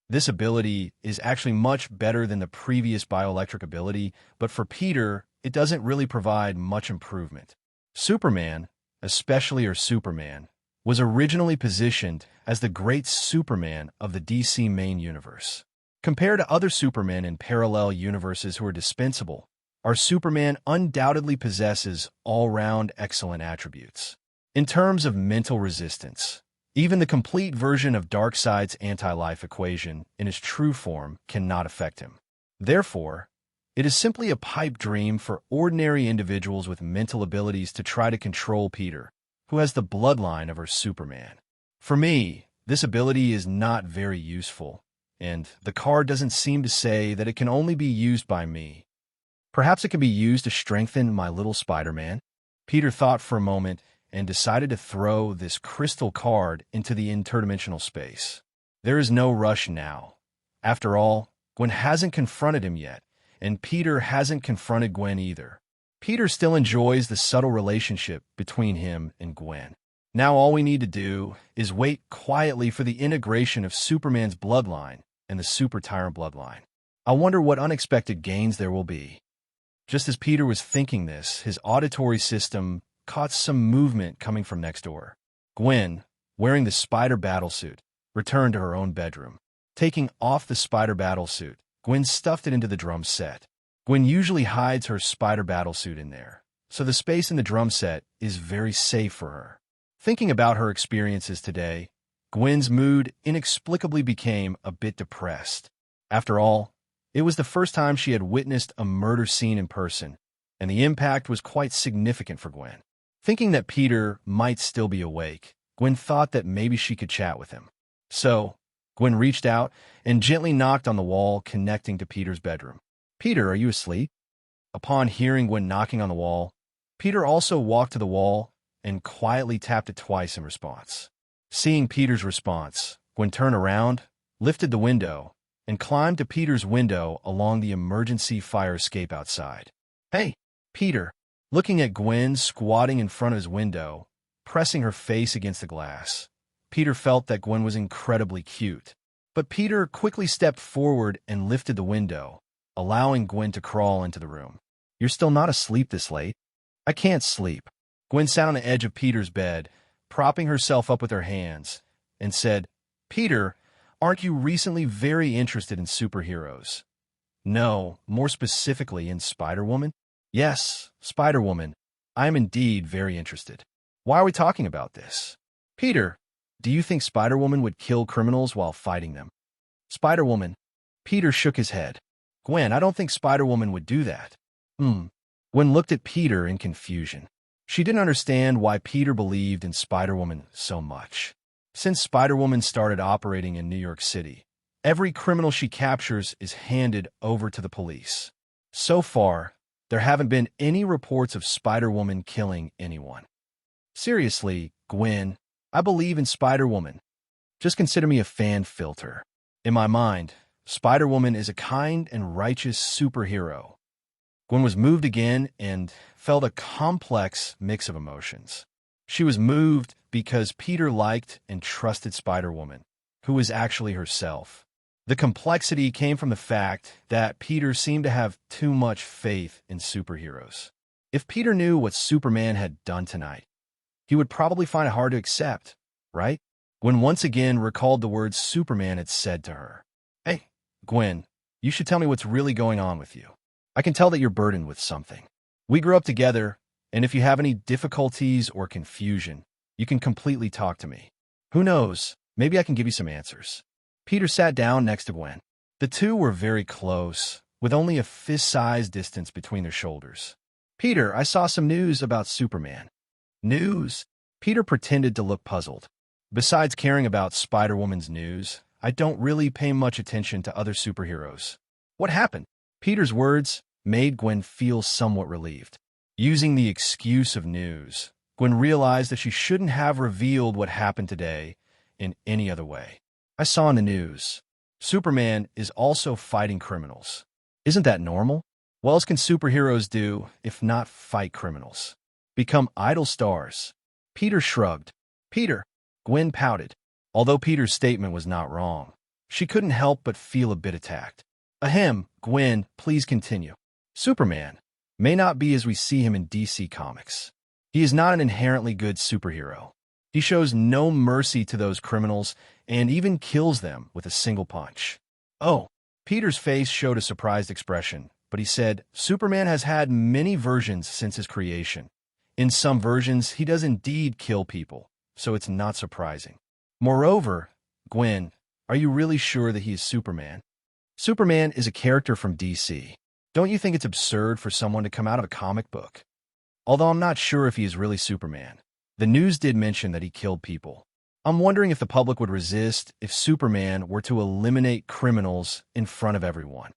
This ability is actually much better than the previous bioelectric ability, but for Peter, it doesn't really provide much improvement. Superman, especially Superman, was originally positioned as the great Superman of the DC main universe. Compared to other Supermen in parallel universes who are dispensable, our Superman undoubtedly possesses all-round excellent attributes. In terms of mental resistance, even the complete version of Darkseid's anti-life equation in its true form cannot affect him. Therefore, it is simply a pipe dream for ordinary individuals with mental abilities to try to control Peter, who has the bloodline of our Superman. For me, this ability is not very useful, and the card doesn't seem to say that it can only be used by me. Perhaps it can be used to strengthen my little Spider-Man? Peter thought for a moment and decided to throw this crystal card into the interdimensional space. There is no rush now. After all, Gwen hasn't confronted him yet, and Peter hasn't confronted Gwen either. Peter still enjoys the subtle relationship between him and Gwen. Now all we need to do is wait quietly for the integration of Superman's bloodline and the Super Tyrant bloodline. I wonder what unexpected gains there will be. Just as Peter was thinking this, his auditory system caught some movement coming from next door. Gwen, wearing the spider battlesuit, returned to her own bedroom. Taking off the spider battlesuit, Gwen stuffed it into the drum set. Gwen usually hides her spider battlesuit in there, so the space in the drum set is very safe for her. Thinking about her experiences today, Gwen's mood inexplicably became a bit depressed. After all, it was the first time she had witnessed a murder scene in person, and the impact was quite significant for Gwen. Thinking that Peter might still be awake, Gwen thought that maybe she could chat with him. So, Gwen reached out and gently knocked on the wall connecting to Peter's bedroom. "Peter, are you asleep?" Upon hearing Gwen knocking on the wall, Peter also walked to the wall and quietly tapped it twice in response. Seeing Peter's response, Gwen turned around, lifted the window, and climbed to Peter's window along the emergency fire escape outside. "Hey, Peter," looking at Gwen squatting in front of his window, pressing her face against the glass. Peter felt that Gwen was incredibly cute. But Peter quickly stepped forward and lifted the window, allowing Gwen to crawl into the room. "You're still not asleep this late?" "I can't sleep." Gwen sat on the edge of Peter's bed, propping herself up with her hands, and said, "Peter, aren't you recently very interested in superheroes?" "No, more specifically in Spider-Woman?" "Yes, Spider-Woman. I am indeed very interested." "Why are we talking about this?" "Peter, do you think Spider-Woman would kill criminals while fighting them?" "Spider-Woman." Peter shook his head. "Gwen, I don't think Spider-Woman would do that." Gwen looked at Peter in confusion. She didn't understand why Peter believed in Spider-Woman so much. Since Spider-Woman started operating in New York City, every criminal she captures is handed over to the police. So far, there haven't been any reports of Spider-Woman killing anyone. "Seriously, Gwen, I believe in Spider-Woman. Just consider me a fan filter. In my mind, Spider-Woman is a kind and righteous superhero." Gwen was moved again and felt a complex mix of emotions. She was moved because Peter liked and trusted Spider-Woman, who was actually herself. The complexity came from the fact that Peter seemed to have too much faith in superheroes. If Peter knew what Superman had done tonight, he would probably find it hard to accept, right? Gwen once again recalled the words Superman had said to her. "Hey, Gwen, you should tell me what's really going on with you. I can tell that you're burdened with something. We grew up together, and if you have any difficulties or confusion, you can completely talk to me. Who knows, maybe I can give you some answers." Peter sat down next to Gwen. The two were very close, with only a fist-sized distance between their shoulders. "Peter, I saw some news about Superman." "News?" Peter pretended to look puzzled. "Besides caring about Spider-Woman's news, I don't really pay much attention to other superheroes." "What happened?" Peter's words made Gwen feel somewhat relieved. Using the excuse of news, Gwen realized that she shouldn't have revealed what happened today in any other way. "I saw in the news. Superman is also fighting criminals. Isn't that normal? What else can superheroes do if not fight criminals? Become idol stars?" Peter shrugged. "Peter," Gwen pouted. Although Peter's statement was not wrong, she couldn't help but feel a bit attacked. "Ahem, Gwen, please continue. Superman may not be as we see him in DC Comics. He is not an inherently good superhero. He shows no mercy to those criminals and even kills them with a single punch." "Oh." Peter's face showed a surprised expression, but he said, "Superman has had many versions since his creation. In some versions, he does indeed kill people, so it's not surprising. Moreover, Gwen, are you really sure that he is Superman? Superman is a character from DC. Don't you think it's absurd for someone to come out of a comic book? Although I'm not sure if he is really Superman. The news did mention that he killed people. I'm wondering if the public would resist if Superman were to eliminate criminals in front of everyone."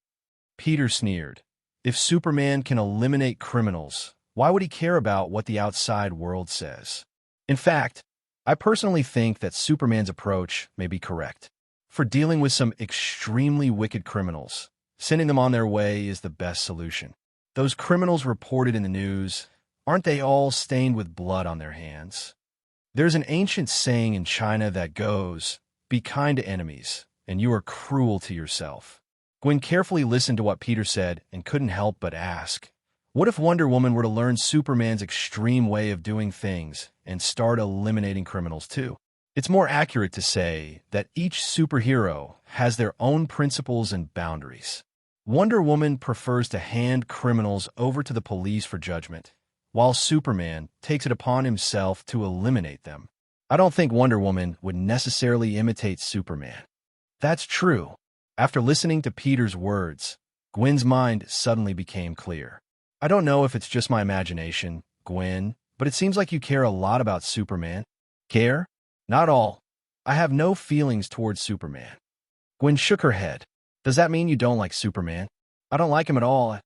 Peter sneered. If Superman can eliminate criminals, why would he care about what the outside world says? In fact, I personally think that Superman's approach may be correct. For dealing with some extremely wicked criminals, sending them on their way is the best solution. Those criminals reported in the news, aren't they all stained with blood on their hands? There's an ancient saying in China that goes, "Be kind to enemies, and you are cruel to yourself." Gwen carefully listened to what Peter said and couldn't help but ask, what if Wonder Woman were to learn Superman's extreme way of doing things and start eliminating criminals too? It's more accurate to say that each superhero has their own principles and boundaries. Wonder Woman prefers to hand criminals over to the police for judgment, while Superman takes it upon himself to eliminate them. I don't think Wonder Woman would necessarily imitate Superman. That's true. After listening to Peter's words, Gwen's mind suddenly became clear. I don't know if it's just my imagination, Gwen, but it seems like you care a lot about Superman. Care? Not all. I have no feelings towards Superman. Gwen shook her head. Does that mean you don't like Superman? I don't like him at all.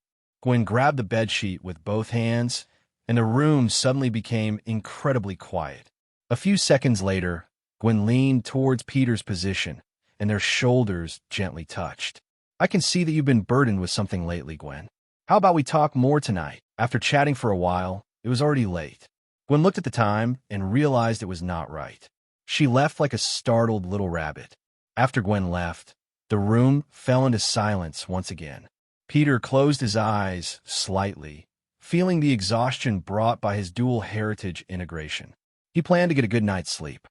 Gwen grabbed the bedsheet with both hands, and the room suddenly became incredibly quiet. A few seconds later, Gwen leaned towards Peter's position, and their shoulders gently touched. I can see that you've been burdened with something lately, Gwen. How about we talk more tonight? After chatting for a while, it was already late. Gwen looked at the time and realized it was not right. She left like a startled little rabbit. After Gwen left, the room fell into silence once again. Peter closed his eyes slightly, feeling the exhaustion brought by his dual heritage integration. He planned to get a good night's sleep.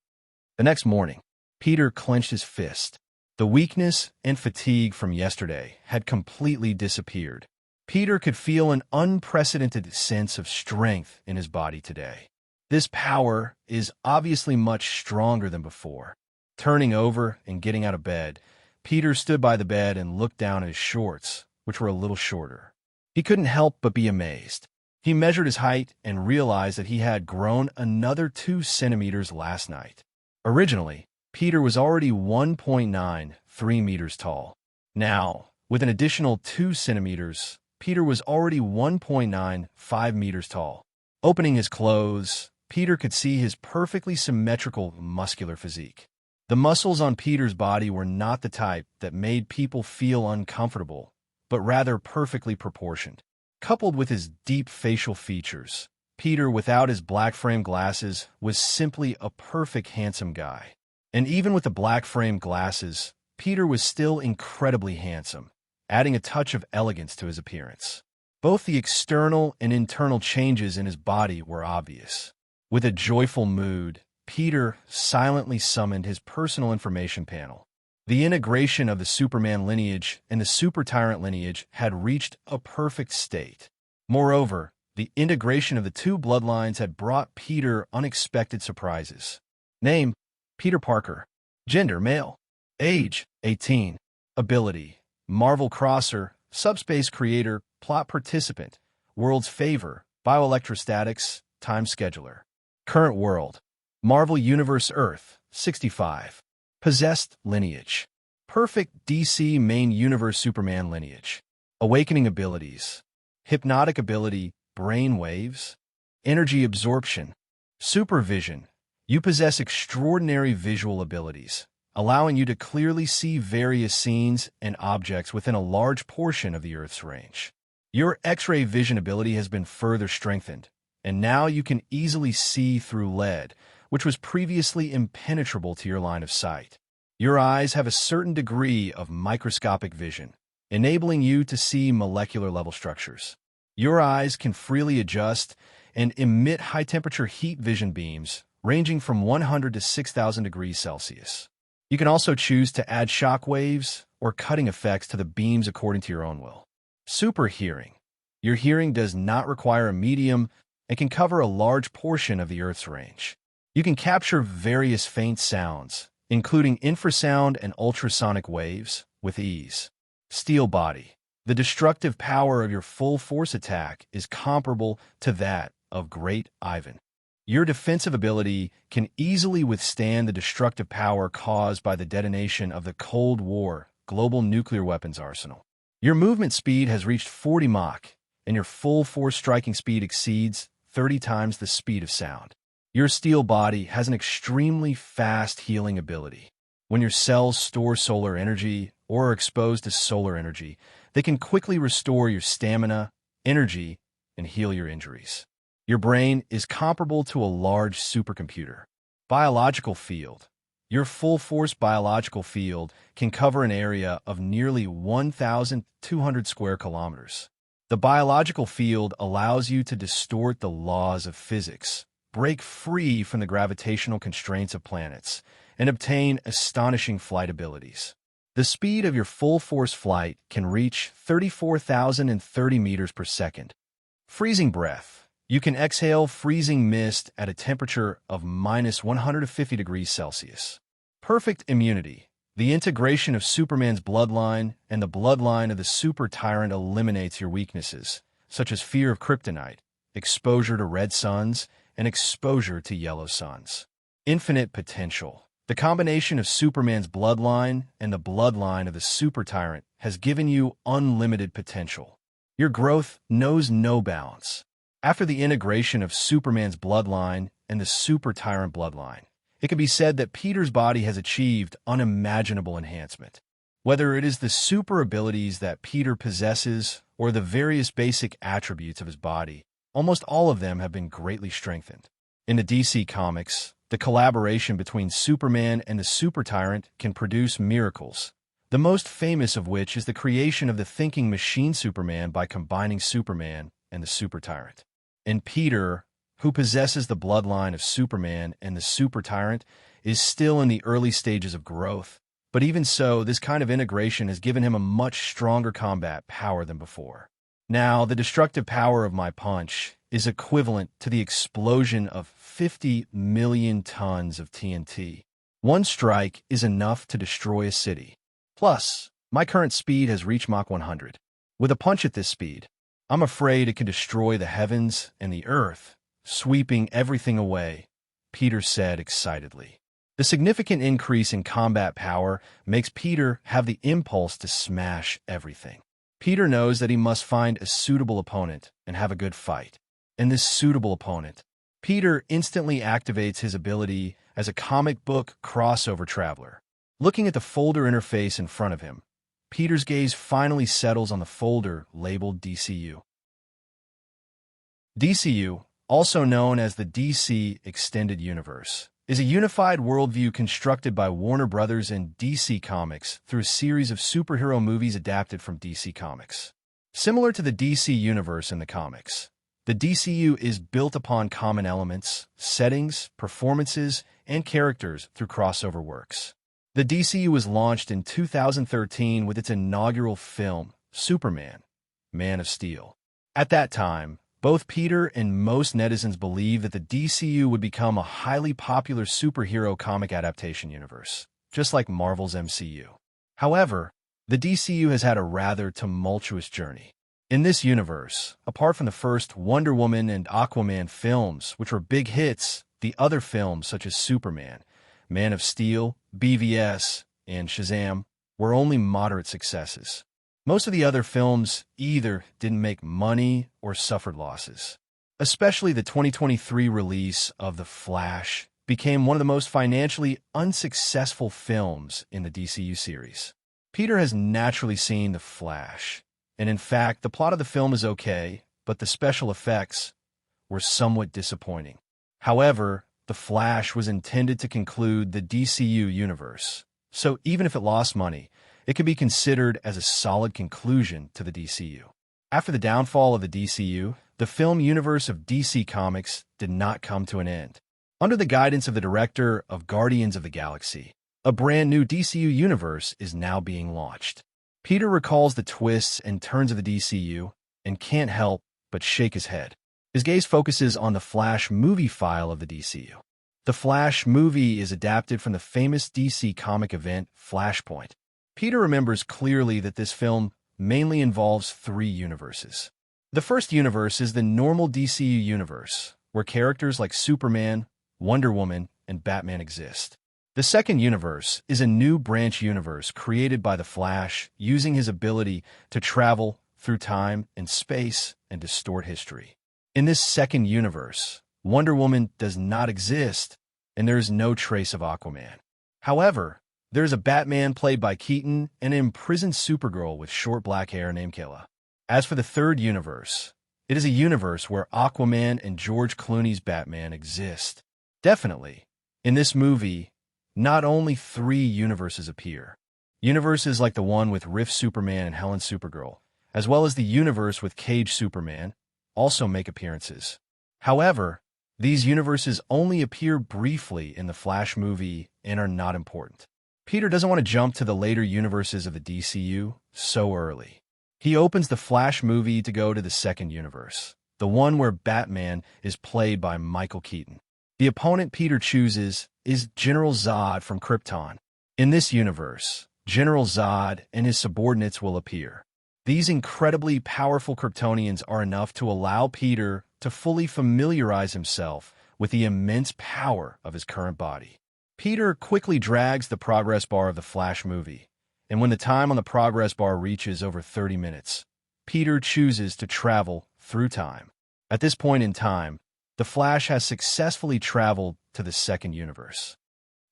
The next morning, Peter clenched his fist. The weakness and fatigue from yesterday had completely disappeared. Peter could feel an unprecedented sense of strength in his body today. This power is obviously much stronger than before. Turning over and getting out of bed, Peter stood by the bed and looked down at his shorts, which were a little shorter. He couldn't help but be amazed. He measured his height and realized that he had grown another 2 centimeters last night. Originally, Peter was already 1.93 meters tall. Now, with an additional 2 centimeters, Peter was already 1.95 meters tall. Opening his clothes, Peter could see his perfectly symmetrical muscular physique. The muscles on Peter's body were not the type that made people feel uncomfortable, but rather perfectly proportioned. Coupled with his deep facial features, Peter, without his black frame glasses, was simply a perfect handsome guy. And even with the black frame glasses, Peter was still incredibly handsome, adding a touch of elegance to his appearance. Both the external and internal changes in his body were obvious. With a joyful mood, Peter silently summoned his personal information panel. The integration of the Superman lineage and the Super Tyrant lineage had reached a perfect state. Moreover, the integration of the 2 bloodlines had brought Peter unexpected surprises. Name: Peter Parker. Gender: male. Age: 18. Ability: Marvel Crosser, Subspace Creator, Plot Participant, World's Favor, Bioelectrostatics, Time Scheduler. Current world: Marvel Universe Earth, 65. Possessed lineage: Perfect DC Main Universe Superman lineage. Awakening abilities: Hypnotic ability, Brain Waves. Energy absorption. Supervision: You possess extraordinary visual abilities, allowing you to clearly see various scenes and objects within a large portion of the Earth's range. Your X-ray vision ability has been further strengthened, and now you can easily see through lead, which was previously impenetrable to your line of sight. Your eyes have a certain degree of microscopic vision, enabling you to see molecular-level structures. Your eyes can freely adjust and emit high-temperature heat vision beams ranging from 100 to 6,000 degrees Celsius. You can also choose to add shock waves or cutting effects to the beams according to your own will. Super hearing: Your hearing does not require a medium and can cover a large portion of the Earth's range. You can capture various faint sounds, including infrasound and ultrasonic waves, with ease. Steel body: The destructive power of your full force attack is comparable to that of Great Ivan. Your defensive ability can easily withstand the destructive power caused by the detonation of the Cold War global nuclear weapons arsenal. Your movement speed has reached 40 Mach, and your full force striking speed exceeds 30 times the speed of sound. Your steel body has an extremely fast healing ability. When your cells store solar energy or are exposed to solar energy, they can quickly restore your stamina, energy, and heal your injuries. Your brain is comparable to a large supercomputer. Biological field: Your full-force biological field can cover an area of nearly 1,200 square kilometers. The biological field allows you to distort the laws of physics, break free from the gravitational constraints of planets, and obtain astonishing flight abilities. The speed of your full-force flight can reach 34,030 meters per second. Freezing breath: You can exhale freezing mist at a temperature of minus 150 degrees Celsius. Perfect immunity: The integration of Superman's bloodline and the bloodline of the Super Tyrant eliminates your weaknesses, such as fear of Kryptonite, exposure to red suns, and exposure to yellow suns. Infinite potential. The combination of Superman's bloodline and the bloodline of the Super Tyrant has given you unlimited potential. Your growth knows no bounds. After the integration of Superman's bloodline and the Super Tyrant bloodline, it can be said that Peter's body has achieved unimaginable enhancement. Whether it is the super abilities that Peter possesses or the various basic attributes of his body, almost all of them have been greatly strengthened. In the DC Comics, the collaboration between Superman and the Super Tyrant can produce miracles, the most famous of which is the creation of the thinking machine Superman by combining Superman and the Super Tyrant. And Peter, who possesses the bloodline of Superman and the Super Tyrant, is still in the early stages of growth. But even so, this kind of integration has given him a much stronger combat power than before. Now, the destructive power of my punch is equivalent to the explosion of 50 million tons of TNT. One strike is enough to destroy a city. Plus, my current speed has reached Mach 100. With a punch at this speed, I'm afraid it can destroy the heavens and the earth, sweeping everything away, Peter said excitedly. The significant increase in combat power makes Peter have the impulse to smash everything. Peter knows that he must find a suitable opponent and have a good fight. And this suitable opponent, Peter instantly activates his ability as a comic book crossover traveler. Looking at the folder interface in front of him, Peter's gaze finally settles on the folder labeled DCU. DCU, also known as the DC Extended Universe, is a unified worldview constructed by Warner Brothers and DC Comics through a series of superhero movies adapted from DC Comics. Similar to the DC Universe in the comics, the DCU is built upon common elements, settings, performances, and characters through crossover works. The DCU was launched in 2013 with its inaugural film, Superman, Man of Steel. At that time, both Peter and most netizens believed that the DCU would become a highly popular superhero comic adaptation universe, just like Marvel's MCU. However, the DCU has had a rather tumultuous journey. In this universe, apart from the first Wonder Woman and Aquaman films, which were big hits, the other films such as Superman, Man of Steel, BVS, and Shazam were only moderate successes. Most of the other films either didn't make money or suffered losses. Especially the 2023 release of The Flash became one of the most financially unsuccessful films in the DCU series. Peter has naturally seen The Flash, and in fact, the plot of the film is okay, but the special effects were somewhat disappointing. However, The Flash was intended to conclude the DCU universe, so even if it lost money, it could be considered as a solid conclusion to the DCU. After the downfall of the DCU, the film universe of DC Comics did not come to an end. Under the guidance of the director of Guardians of the Galaxy, a brand new DCU universe is now being launched. Peter recalls the twists and turns of the DCU and can't help but shake his head. His gaze focuses on the Flash movie file of the DCU. The Flash movie is adapted from the famous DC comic event Flashpoint. Peter remembers clearly that this film mainly involves three universes. The first universe is the normal DCU universe, where characters like Superman, Wonder Woman, and Batman exist. The second universe is a new branch universe created by the Flash using his ability to travel through time and space and distort history. In this second universe, Wonder Woman does not exist, and there is no trace of Aquaman. However, there is a Batman played by Keaton and an imprisoned Supergirl with short black hair named Kayla. As for the third universe, it is a universe where Aquaman and George Clooney's Batman exist. Definitely, in this movie, not only three universes appear. Universes like the one with Riff Superman and Helen Supergirl, as well as the universe with Cage Superman, also make appearances. However, these universes only appear briefly in the Flash movie and are not important. Peter doesn't want to jump to the later universes of the DCU so early. He opens the Flash movie to go to the second universe, the one where Batman is played by Michael Keaton. The opponent Peter chooses is General Zod from Krypton. In this universe, General Zod and his subordinates will appear. These incredibly powerful Kryptonians are enough to allow Peter to fully familiarize himself with the immense power of his current body. Peter quickly drags the progress bar of the Flash movie, and when the time on the progress bar reaches over 30 minutes, Peter chooses to travel through time. At this point in time, the Flash has successfully traveled to the second universe.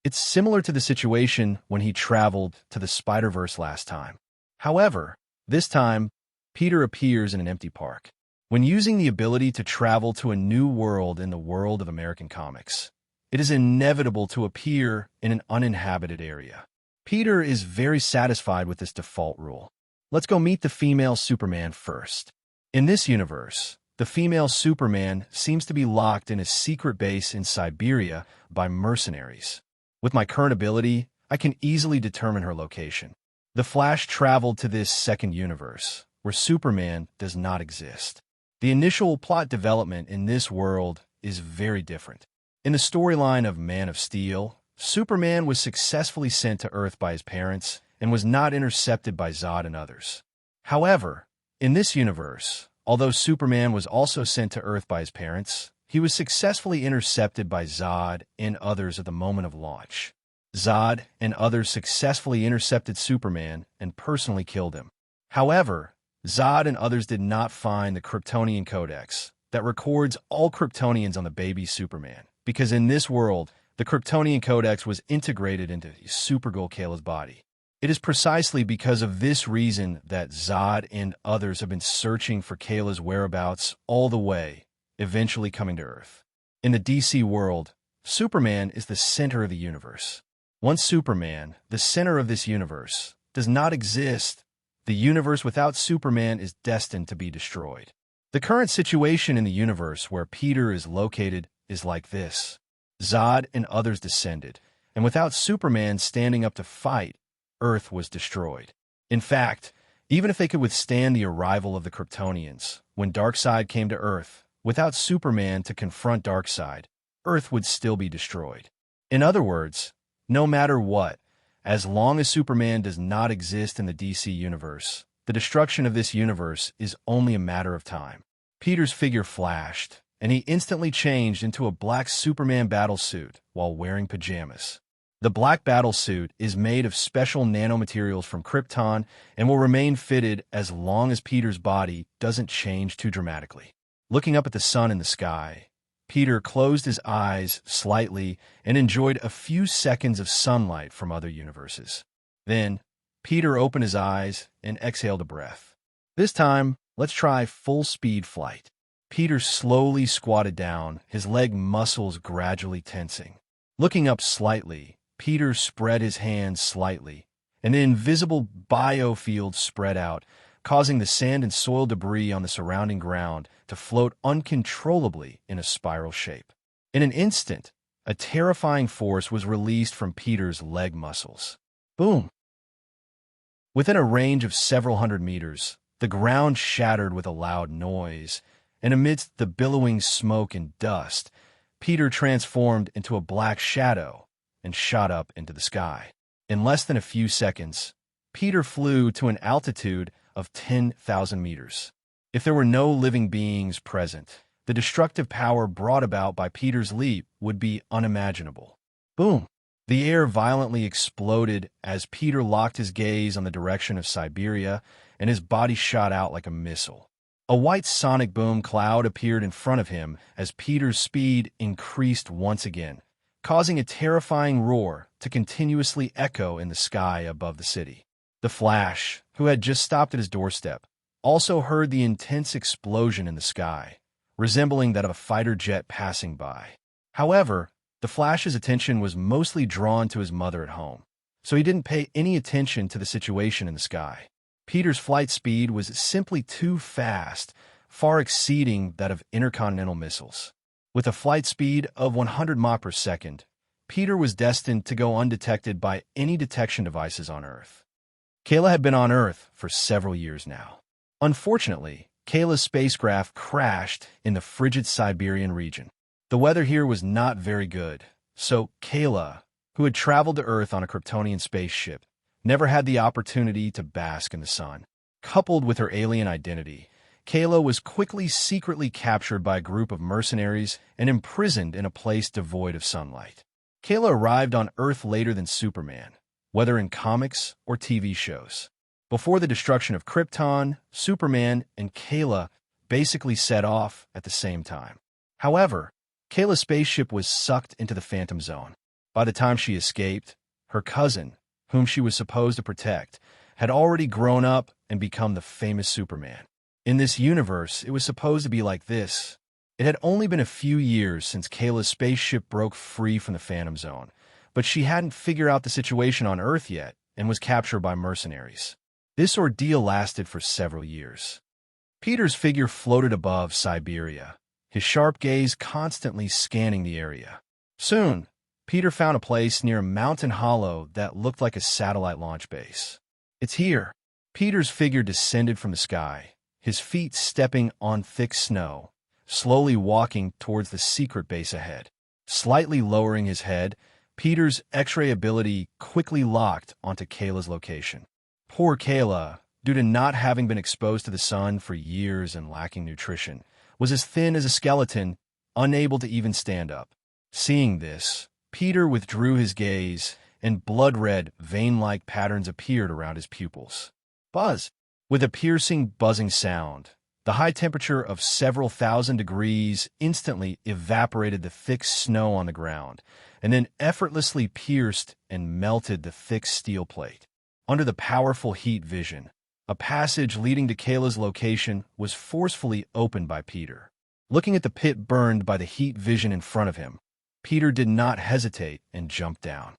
It's similar to the situation when he traveled to the Spider-Verse last time. However, this time, Peter appears in an empty park. When using the ability to travel to a new world in the world of American comics, it is inevitable to appear in an uninhabited area. Peter is very satisfied with this default rule. Let's go meet the female Superman first. In this universe, the female Superman seems to be locked in a secret base in Siberia by mercenaries. With my current ability, I can easily determine her location. The Flash traveled to this second universe, where Superman does not exist. The initial plot development in this world is very different. In the storyline of Man of Steel, Superman was successfully sent to Earth by his parents and was not intercepted by Zod and others. However, in this universe, although Superman was also sent to Earth by his parents, he was successfully intercepted by Zod and others at the moment of launch. Zod and others successfully intercepted Superman and personally killed him. However, Zod and others did not find the Kryptonian Codex that records all Kryptonians on the baby Superman, because in this world, the Kryptonian Codex was integrated into Supergirl Kayla's body. It is precisely because of this reason that Zod and others have been searching for Kayla's whereabouts all the way, eventually coming to Earth. In the DC world, Superman is the center of the universe. Once Superman, the center of this universe, does not exist, the universe without Superman is destined to be destroyed. The current situation in the universe where Peter is located is like this. Zod and others descended, and without Superman standing up to fight, Earth was destroyed. In fact, even if they could withstand the arrival of the Kryptonians, when Darkseid came to Earth, without Superman to confront Darkseid, Earth would still be destroyed. In other words, no matter what, as long as Superman does not exist in the DC universe, the destruction of this universe is only a matter of time. Peter's figure flashed, and he instantly changed into a black Superman battlesuit while wearing pajamas. The black battlesuit is made of special nanomaterials from Krypton and will remain fitted as long as Peter's body doesn't change too dramatically. Looking up at the sun in the sky, Peter closed his eyes slightly and enjoyed a few seconds of sunlight from other universes. Then, Peter opened his eyes and exhaled a breath. This time, let's try full-speed flight. Peter slowly squatted down, his leg muscles gradually tensing. Looking up slightly, Peter spread his hands slightly, and the invisible biofield spread out, causing the sand and soil debris on the surrounding ground to float uncontrollably in a spiral shape. In an instant, a terrifying force was released from Peter's leg muscles. Boom! Within a range of several hundred meters, the ground shattered with a loud noise, and amidst the billowing smoke and dust, Peter transformed into a black shadow and shot up into the sky. In less than a few seconds, Peter flew to an altitude of 10,000 meters. If there were no living beings present, the destructive power brought about by Peter's leap would be unimaginable. Boom! The air violently exploded as Peter locked his gaze on the direction of Siberia, and his body shot out like a missile. A white sonic boom cloud appeared in front of him as Peter's speed increased once again, causing a terrifying roar to continuously echo in the sky above the city. The Flash, who had just stopped at his doorstep, also heard the intense explosion in the sky, resembling that of a fighter jet passing by. However, the Flash's attention was mostly drawn to his mother at home, so he didn't pay any attention to the situation in the sky. Peter's flight speed was simply too fast, far exceeding that of intercontinental missiles. With a flight speed of 100 Mach per second, Peter was destined to go undetected by any detection devices on Earth. Kayla had been on Earth for several years now. Unfortunately, Kayla's spacecraft crashed in the frigid Siberian region. The weather here was not very good, so Kayla, who had traveled to Earth on a Kryptonian spaceship, never had the opportunity to bask in the sun. Coupled with her alien identity, Kayla was quickly secretly captured by a group of mercenaries and imprisoned in a place devoid of sunlight. Kayla arrived on Earth later than Superman, whether in comics or TV shows. Before the destruction of Krypton, Superman and Kayla basically set off at the same time. However, Kayla's spaceship was sucked into the Phantom Zone. By the time she escaped, her cousin, whom she was supposed to protect, had already grown up and become the famous Superman. In this universe, it was supposed to be like this. It had only been a few years since Kayla's spaceship broke free from the Phantom Zone, but she hadn't figured out the situation on Earth yet and was captured by mercenaries. This ordeal lasted for several years. Peter's figure floated above Siberia, his sharp gaze constantly scanning the area. Soon, Peter found a place near a mountain hollow that looked like a satellite launch base. "It's here." Peter's figure descended from the sky, his feet stepping on thick snow, slowly walking towards the secret base ahead. Slightly lowering his head, Peter's X-ray ability quickly locked onto Kayla's location. Poor Kayla, due to not having been exposed to the sun for years and lacking nutrition, was as thin as a skeleton, unable to even stand up. Seeing this, Peter withdrew his gaze, and blood-red, vein-like patterns appeared around his pupils. Buzz! With a piercing, buzzing sound, the high temperature of several thousand degrees instantly evaporated the thick snow on the ground, and then effortlessly pierced and melted the thick steel plate. Under the powerful heat vision, a passage leading to Kayla's location was forcefully opened by Peter. Looking at the pit burned by the heat vision in front of him, Peter did not hesitate and jumped down.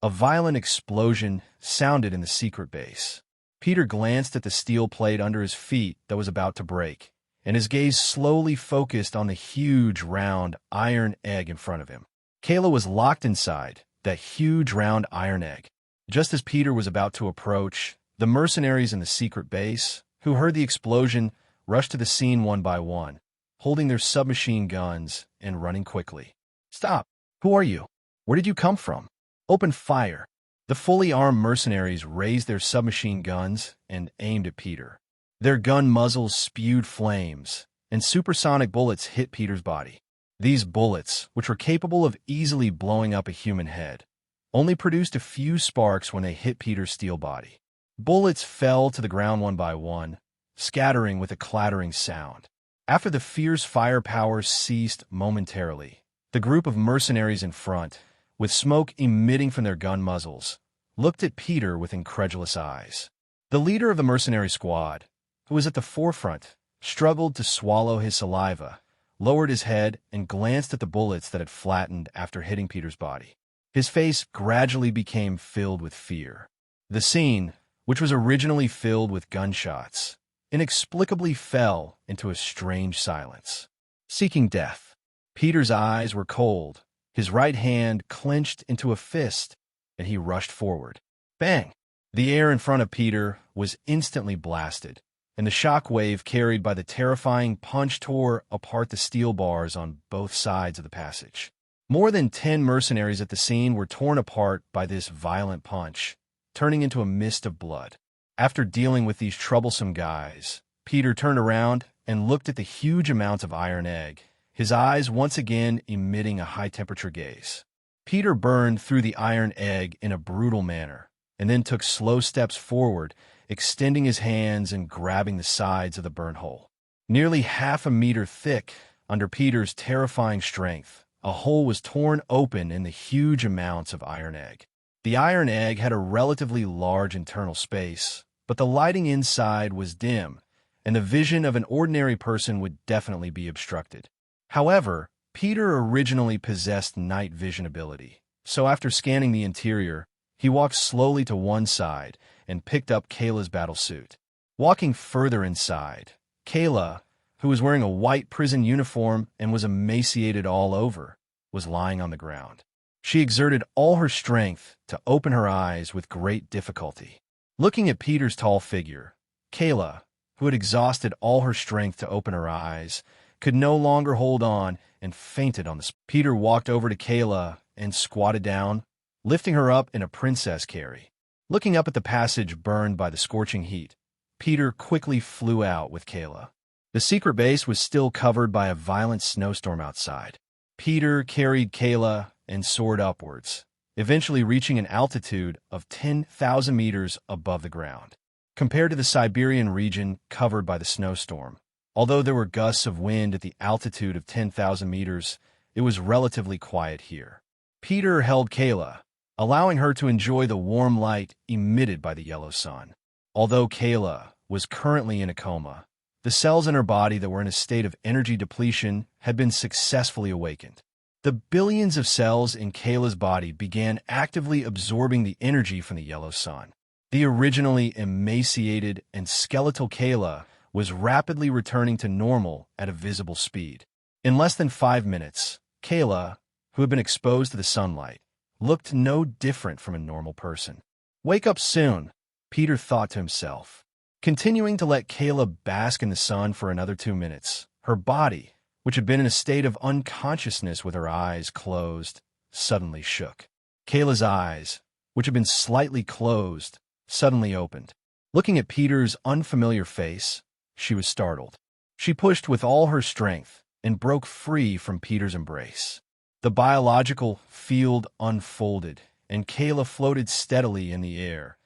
A violent explosion sounded in the secret base. Peter glanced at the steel plate under his feet that was about to break, and his gaze slowly focused on the huge, round, iron egg in front of him. Kayla was locked inside that huge, round iron egg. Just as Peter was about to approach, the mercenaries in the secret base, who heard the explosion, rushed to the scene one by one, holding their submachine guns and running quickly. "Stop! Who are you? Where did you come from? Open fire!" The fully armed mercenaries raised their submachine guns and aimed at Peter. Their gun muzzles spewed flames, and supersonic bullets hit Peter's body. These bullets, which were capable of easily blowing up a human head, only produced a few sparks when they hit Peter's steel body. Bullets fell to the ground one by one, scattering with a clattering sound. After the fierce firepower ceased momentarily, the group of mercenaries in front, with smoke emitting from their gun muzzles, looked at Peter with incredulous eyes. The leader of the mercenary squad, who was at the forefront, struggled to swallow his saliva, lowered his head, and glanced at the bullets that had flattened after hitting Peter's body. His face gradually became filled with fear. The scene, which was originally filled with gunshots, inexplicably fell into a strange silence. Seeking death. Peter's eyes were cold, his right hand clenched into a fist, and he rushed forward. Bang! The air in front of Peter was instantly blasted, and the shock wave carried by the terrifying punch tore apart the steel bars on both sides of the passage. More than 10 mercenaries at the scene were torn apart by this violent punch, turning into a mist of blood. After dealing with these troublesome guys, Peter turned around and looked at the huge amounts of iron egg, his eyes once again emitting a high-temperature gaze. Peter burned through the iron egg in a brutal manner, and then took slow steps forward, extending his hands and grabbing the sides of the burnt hole. Nearly half a meter thick, under Peter's terrifying strength, a hole was torn open in the huge amounts of iron egg. The iron egg had a relatively large internal space, but the lighting inside was dim, and the vision of an ordinary person would definitely be obstructed. However, Peter originally possessed night vision ability, so after scanning the interior, he walked slowly to one side and picked up Kayla's battlesuit. Walking further inside, Kayla, who was wearing a white prison uniform and was emaciated all over, was lying on the ground. She exerted all her strength to open her eyes with great difficulty. Looking at Peter's tall figure, Kayla, who had exhausted all her strength to open her eyes, could no longer hold on and fainted on the spot. Peter walked over to Kayla and squatted down, lifting her up in a princess carry. Looking up at the passage burned by the scorching heat, Peter quickly flew out with Kayla. The secret base was still covered by a violent snowstorm outside. Peter carried Kayla and soared upwards, eventually reaching an altitude of 10,000 meters above the ground. Compared to the Siberian region covered by the snowstorm, although there were gusts of wind at the altitude of 10,000 meters, it was relatively quiet here. Peter held Kayla, allowing her to enjoy the warm light emitted by the yellow sun. Although Kayla was currently in a coma, the cells in her body that were in a state of energy depletion had been successfully awakened. The billions of cells in Kayla's body began actively absorbing the energy from the yellow sun. The originally emaciated and skeletal Kayla was rapidly returning to normal at a visible speed. In less than 5 minutes, Kayla, who had been exposed to the sunlight, looked no different from a normal person. Wake up soon, Peter thought to himself. Continuing to let Kayla bask in the sun for another 2 minutes, her body, which had been in a state of unconsciousness with her eyes closed, suddenly shook. Kayla's eyes, which had been slightly closed, suddenly opened. Looking at Peter's unfamiliar face, she was startled. She pushed with all her strength and broke free from Peter's embrace. The biological field unfolded, and Kayla floated steadily in the air,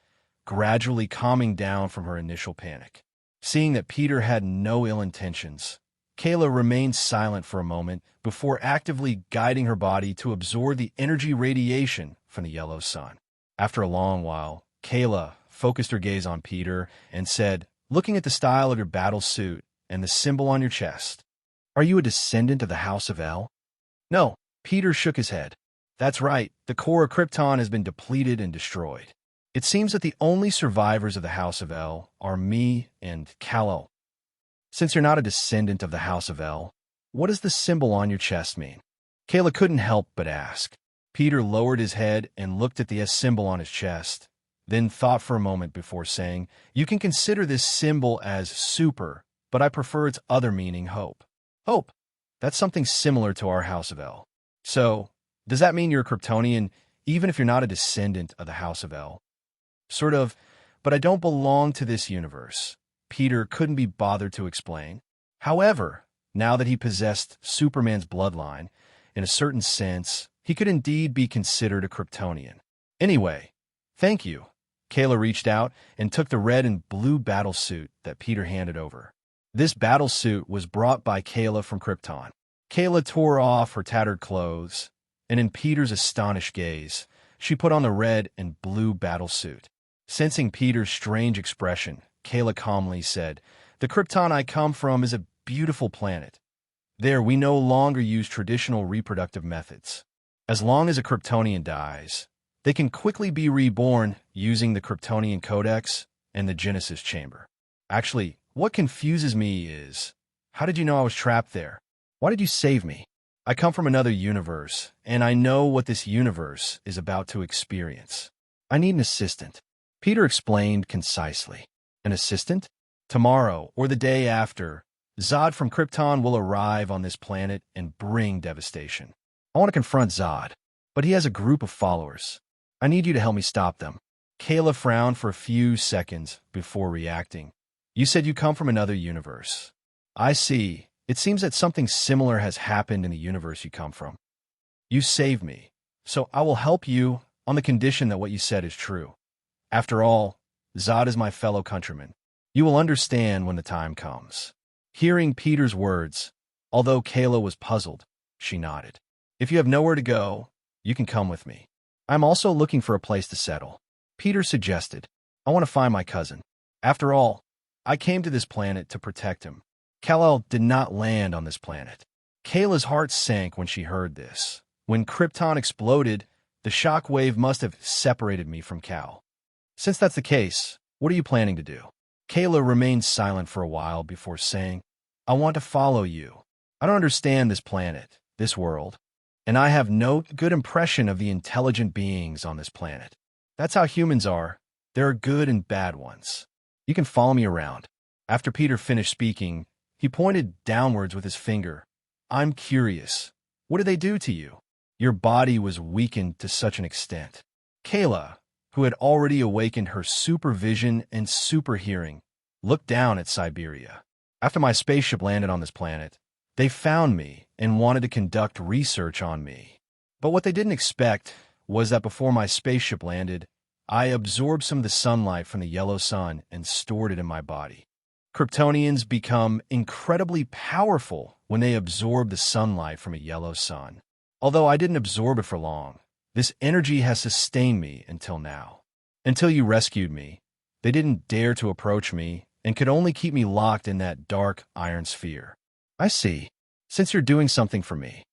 gradually calming down from her initial panic. Seeing that Peter had no ill intentions, Kayla remained silent for a moment before actively guiding her body to absorb the energy radiation from the yellow sun. After a long while, Kayla focused her gaze on Peter and said, looking at the style of your battle suit and the symbol on your chest, "Are you a descendant of the House of El?" "No," Peter shook his head. "That's right, the core of Krypton has been depleted and destroyed. It seems that the only survivors of the House of El are me and Kal-El. Since you're not a descendant of the House of El, what does the symbol on your chest mean?" Kayla couldn't help but ask. Peter lowered his head and looked at the S symbol on his chest, then thought for a moment before saying, "You can consider this symbol as super, but I prefer its other meaning, hope." "Hope? That's something similar to our House of El. So, does that mean you're a Kryptonian, even if you're not a descendant of the House of El?" "Sort of, but I don't belong to this universe," Peter couldn't be bothered to explain. However, now that he possessed Superman's bloodline, in a certain sense, he could indeed be considered a Kryptonian. "Anyway, thank you." Kayla reached out and took the red and blue battle suit that Peter handed over. This battle suit was brought by Kayla from Krypton. Kayla tore off her tattered clothes, and in Peter's astonished gaze, she put on the red and blue battle suit. Sensing Peter's strange expression, Kayla calmly said, "The Krypton I come from is a beautiful planet. There, we no longer use traditional reproductive methods. As long as a Kryptonian dies, they can quickly be reborn using the Kryptonian Codex and the Genesis Chamber. Actually, what confuses me is, how did you know I was trapped there? Why did you save me? I come from another universe, and I know what this universe is about to experience. I need an assistant." Peter explained concisely. "An assistant? Tomorrow, or the day after, Zod from Krypton will arrive on this planet and bring devastation. I want to confront Zod, but he has a group of followers. I need you to help me stop them." Kayla frowned for a few seconds before reacting. "You said you come from another universe. I see. It seems that something similar has happened in the universe you come from. You saved me, so I will help you on the condition that what you said is true. After all, Zod is my fellow countryman. You will understand when the time comes." Hearing Peter's words, although Kayla was puzzled, she nodded. "If you have nowhere to go, you can come with me. I'm also looking for a place to settle." Peter suggested, "I want to find my cousin. After all, I came to this planet to protect him. Kal-El did not land on this planet." Kayla's heart sank when she heard this. When Krypton exploded, the shock wave must have separated me from Kal. Since that's the case, what are you planning to do? Kayla remained silent for a while before saying, "I want to follow you. I don't understand this planet, this world, and I have no good impression of the intelligent beings on this planet. That's how humans are. There are good and bad ones. You can follow me around." After Peter finished speaking, he pointed downwards with his finger. "I'm curious. What did they do to you? Your body was weakened to such an extent." Kayla, who had already awakened her supervision and super hearing, looked down at Siberia. After my spaceship landed on this planet, they found me and wanted to conduct research on me. But what they didn't expect was that before my spaceship landed, I absorbed some of the sunlight from the yellow sun and stored it in my body. Kryptonians become incredibly powerful when they absorb the sunlight from a yellow sun. Although I didn't absorb it for long, this energy has sustained me until now. Until you rescued me, they didn't dare to approach me and could only keep me locked in that dark iron sphere. I see. Since you're doing something for me,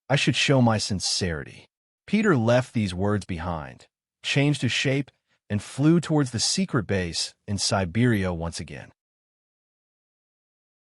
I should show my sincerity. Peter left these words behind, changed his shape, and flew towards the secret base in Siberia once again.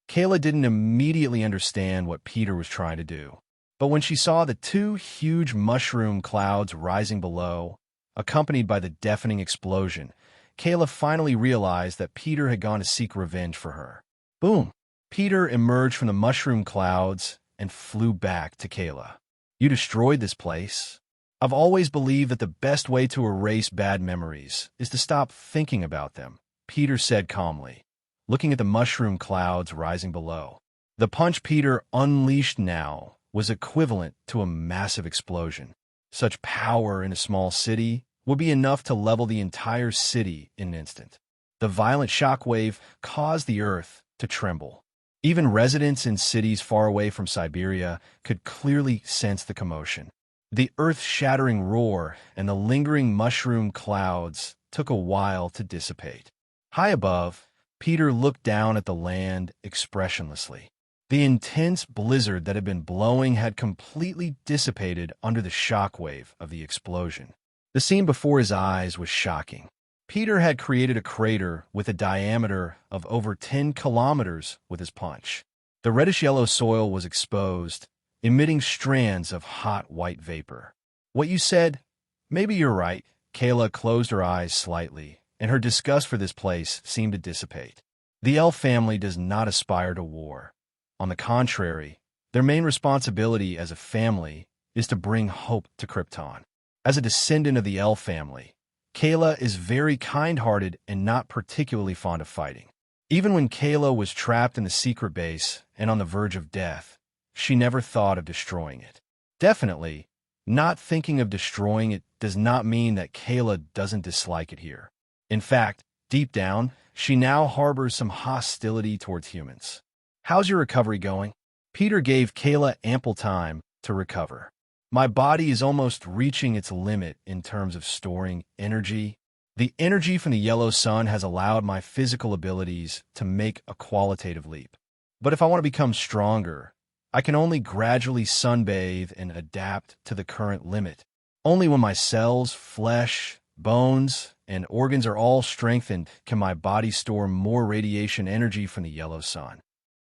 Kayla didn't immediately understand what Peter was trying to do, but when she saw the two huge mushroom clouds rising below, accompanied by the deafening explosion, Kayla finally realized that Peter had gone to seek revenge for her. Boom! Peter emerged from the mushroom clouds and flew back to Kayla. You destroyed this place. I've always believed that the best way to erase bad memories is to stop thinking about them, Peter said calmly, looking at the mushroom clouds rising below. The punch Peter unleashed now was equivalent to a massive explosion. Such power in a small city would be enough to level the entire city in an instant. The violent shockwave caused the earth to tremble. Even residents in cities far away from Siberia could clearly sense the commotion. The earth-shattering roar and the lingering mushroom clouds took a while to dissipate. High above, Peter looked down at the land expressionlessly. The intense blizzard that had been blowing had completely dissipated under the shockwave of the explosion. The scene before his eyes was shocking. Peter had created a crater with a diameter of over 10 kilometers with his punch. The reddish-yellow soil was exposed, emitting strands of hot white vapor. What you said? Maybe you're right. Kayla closed her eyes slightly, and her disgust for this place seemed to dissipate. The elf family does not aspire to war. On the contrary, their main responsibility as a family is to bring hope to Krypton. As a descendant of the elf family, Kayla is very kind-hearted and not particularly fond of fighting. Even when Kayla was trapped in the secret base and on the verge of death, she never thought of destroying it. Definitely, not thinking of destroying it does not mean that Kayla doesn't dislike it here. In fact, deep down, she now harbors some hostility towards humans. How's your recovery going? Peter gave Kayla ample time to recover. My body is almost reaching its limit in terms of storing energy. The energy from the yellow sun has allowed my physical abilities to make a qualitative leap. But if I want to become stronger, I can only gradually sunbathe and adapt to the current limit. Only when my cells, flesh, bones, and organs are all strengthened can my body store more radiation energy from the yellow sun.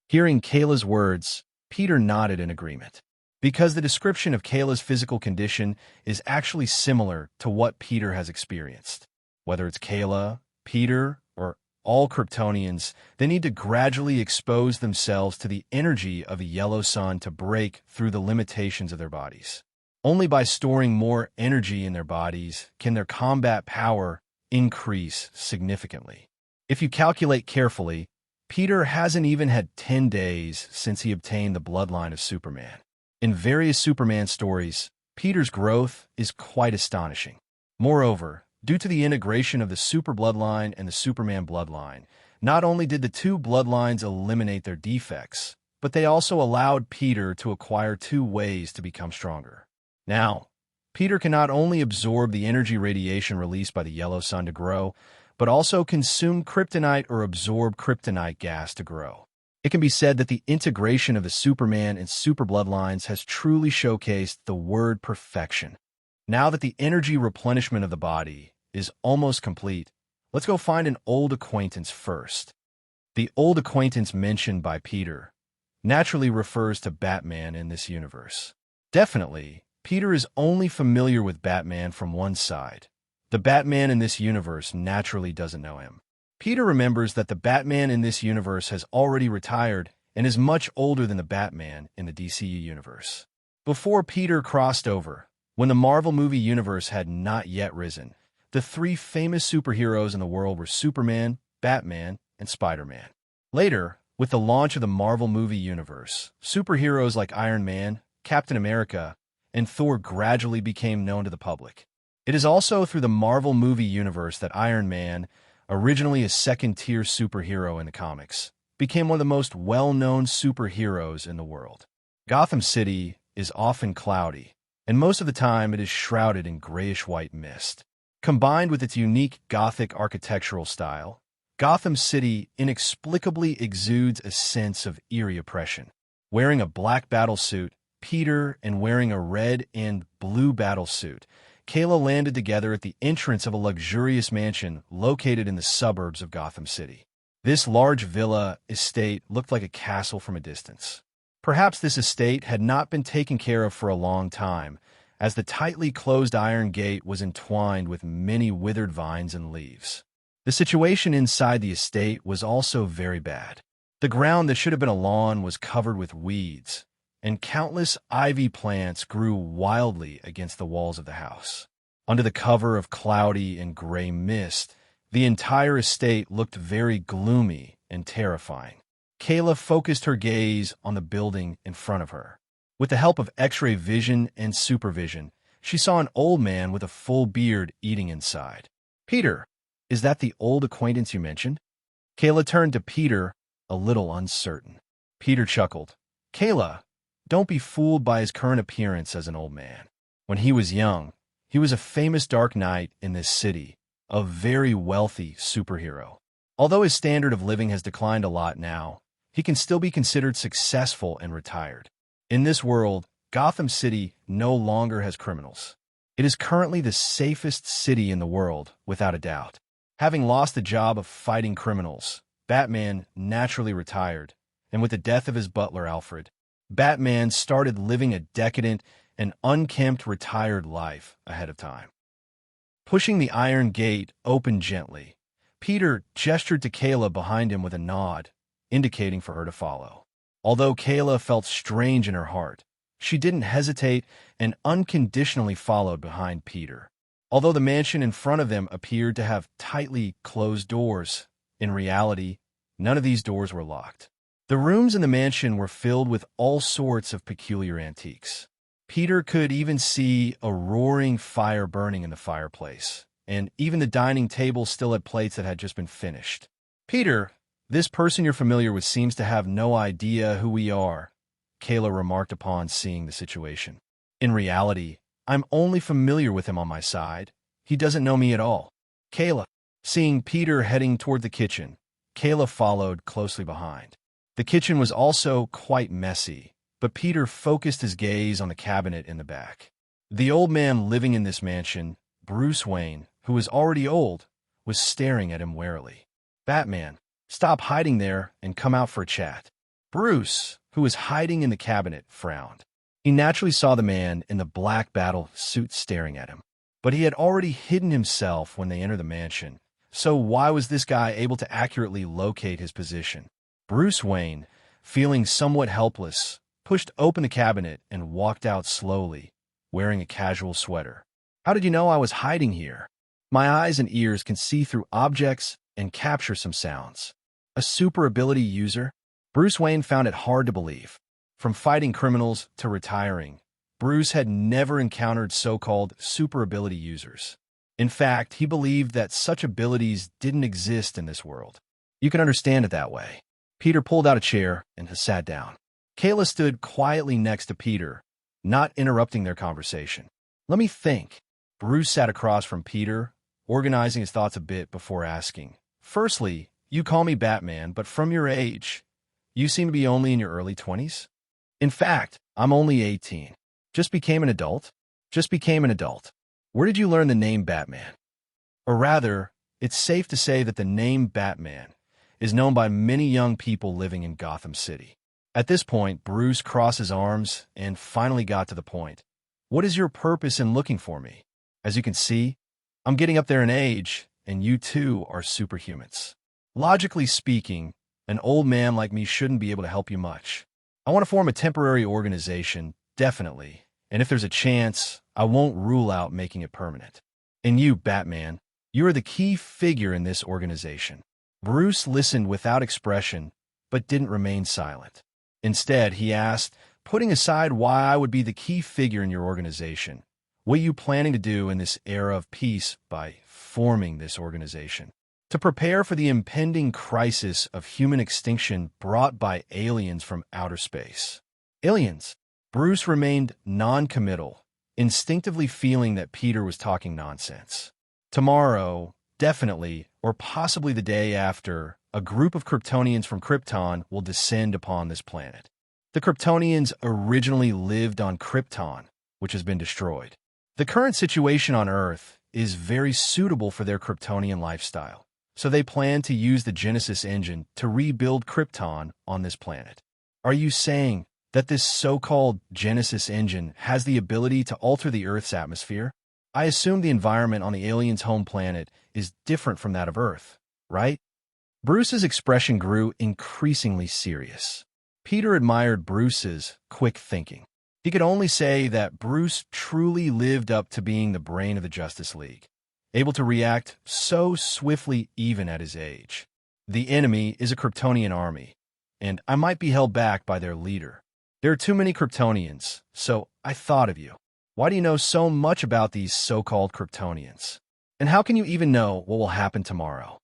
Hearing Kayla's words, Peter nodded in agreement. Because the description of Kayla's physical condition is actually similar to what Peter has experienced. Whether it's Kayla, Peter, or all Kryptonians, they need to gradually expose themselves to the energy of a yellow sun to break through the limitations of their bodies. Only by storing more energy in their bodies can their combat power increase significantly. If you calculate carefully, Peter hasn't even had 10 days since he obtained the bloodline of Superman. In various Superman stories, Peter's growth is quite astonishing. Moreover, due to the integration of the Super Bloodline and the Superman bloodline, not only did the two bloodlines eliminate their defects, but they also allowed Peter to acquire two ways to become stronger. Now, Peter can not only absorb the energy radiation released by the yellow sun to grow, but also consume kryptonite or absorb kryptonite gas to grow. It can be said that the integration of the Superman and Super Bloodlines has truly showcased the word perfection. Now that the energy replenishment of the body is almost complete, let's go find an old acquaintance first. The old acquaintance mentioned by Peter naturally refers to Batman in this universe. Definitely, Peter is only familiar with Batman from one side. The Batman in this universe naturally doesn't know him. Peter remembers that the Batman in this universe has already retired and is much older than the Batman in the DCU universe. Before Peter crossed over, when the Marvel movie universe had not yet risen, the three famous superheroes in the world were Superman, Batman, and Spider-Man. Later, With the launch of the Marvel movie universe, superheroes like Iron Man, Captain America, and Thor gradually became known to the public. It is also through the Marvel movie universe that Iron Man, originally a second-tier superhero in the comics, became one of the most well-known superheroes in the world. Gotham City is often cloudy, and most of the time it is shrouded in grayish-white mist. Combined with its unique Gothic architectural style, Gotham City inexplicably exudes a sense of eerie oppression. Wearing a black battlesuit, Peter, and wearing a red and blue battlesuit, Kayla landed together at the entrance of a luxurious mansion located in the suburbs of Gotham City. This large villa estate looked like a castle from a distance. Perhaps this estate had not been taken care of for a long time, as the tightly closed iron gate was entwined with many withered vines and leaves. The situation inside the estate was also very bad. The ground that should have been a lawn was covered with weeds, and countless ivy plants grew wildly against the walls of the house. Under the cover of cloudy and gray mist, the entire estate looked very gloomy and terrifying. Kayla focused her gaze on the building in front of her. With the help of X-ray vision and supervision, she saw an old man with a full beard eating inside. "Peter, is that the old acquaintance you mentioned?" Kayla turned to Peter, a little uncertain. Peter chuckled. "Kayla, don't be fooled by his current appearance as an old man. When he was young, he was a famous Dark Knight in this city, a very wealthy superhero. Although his standard of living has declined a lot now, he can still be considered successful and retired. In this world, Gotham City no longer has criminals. It is currently the safest city in the world, without a doubt. Having lost the job of fighting criminals, Batman naturally retired, and with the death of his butler Alfred, Batman started living a decadent and unkempt retired life ahead of time." Pushing the iron gate open gently, Peter gestured to Kayla behind him with a nod, indicating for her to follow. Although Kayla felt strange in her heart, she didn't hesitate and unconditionally followed behind Peter. Although the mansion in front of them appeared to have tightly closed doors, in reality, none of these doors were locked. The rooms in the mansion were filled with all sorts of peculiar antiques. Peter could even see a roaring fire burning in the fireplace, and even the dining table still had plates that had just been finished. "Peter, this person you're familiar with seems to have no idea who we are," Kayla remarked upon seeing the situation. "In reality, I'm only familiar with him on my side. He doesn't know me at all." Kayla, seeing Peter heading toward the kitchen, Kayla followed closely behind. The kitchen was also quite messy, but Peter focused his gaze on the cabinet in the back. The old man living in this mansion, Bruce Wayne, who was already old, was staring at him warily. "Batman, stop hiding there and come out for a chat." Bruce, who was hiding in the cabinet, frowned. He naturally saw the man in the black battle suit staring at him. But he had already hidden himself when they entered the mansion, so why was this guy able to accurately locate his position? Bruce Wayne, feeling somewhat helpless, pushed open the cabinet and walked out slowly, wearing a casual sweater. "How did you know I was hiding here? My eyes and ears can see through objects and capture some sounds." A super ability user? Bruce Wayne found it hard to believe. From fighting criminals to retiring, Bruce had never encountered so-called super ability users. In fact, he believed that such abilities didn't exist in this world. You can understand it that way. Peter pulled out a chair and sat down. Kayla stood quietly next to Peter, not interrupting their conversation. "Let me think." Bruce sat across from Peter, organizing his thoughts a bit before asking. "Firstly, you call me Batman, but from your age, you seem to be only in your early 20s? In fact, I'm only 18. Just became an adult? Where did you learn the name Batman? Or rather, it's safe to say that the name Batman is known by many young people living in Gotham City." At this point, Bruce crossed his arms and finally got to the point. "What is your purpose in looking for me? As you can see, I'm getting up there in age, and you too are superhumans. Logically speaking, an old man like me shouldn't be able to help you much. I want to form a temporary organization, definitely, and if there's a chance, I won't rule out making it permanent. And you, Batman, you are the key figure in this organization." Bruce listened without expression, but didn't remain silent. Instead, he asked, "Putting aside why I would be the key figure in your organization, what are you planning to do in this era of peace by forming this organization? To prepare for the impending crisis of human extinction brought by aliens from outer space." Aliens? Bruce remained non-committal, instinctively feeling that Peter was talking nonsense. Tomorrow, definitely, or possibly the day after, a group of Kryptonians from Krypton will descend upon this planet. The Kryptonians originally lived on Krypton, which has been destroyed. The current situation on Earth is very suitable for their Kryptonian lifestyle, so they plan to use the Genesis engine to rebuild Krypton on this planet. Are you saying that this so-called Genesis engine has the ability to alter the Earth's atmosphere? I assume the environment on the aliens' home planet is different from that of Earth, right? Bruce's expression grew increasingly serious. Peter admired Bruce's quick thinking. He could only say that Bruce truly lived up to being the brain of the Justice League, able to react so swiftly even at his age. The enemy is a Kryptonian army, and I might be held back by their leader. There are too many Kryptonians, so I thought of you. Why do you know so much about these so-called Kryptonians? And how can you even know what will happen tomorrow?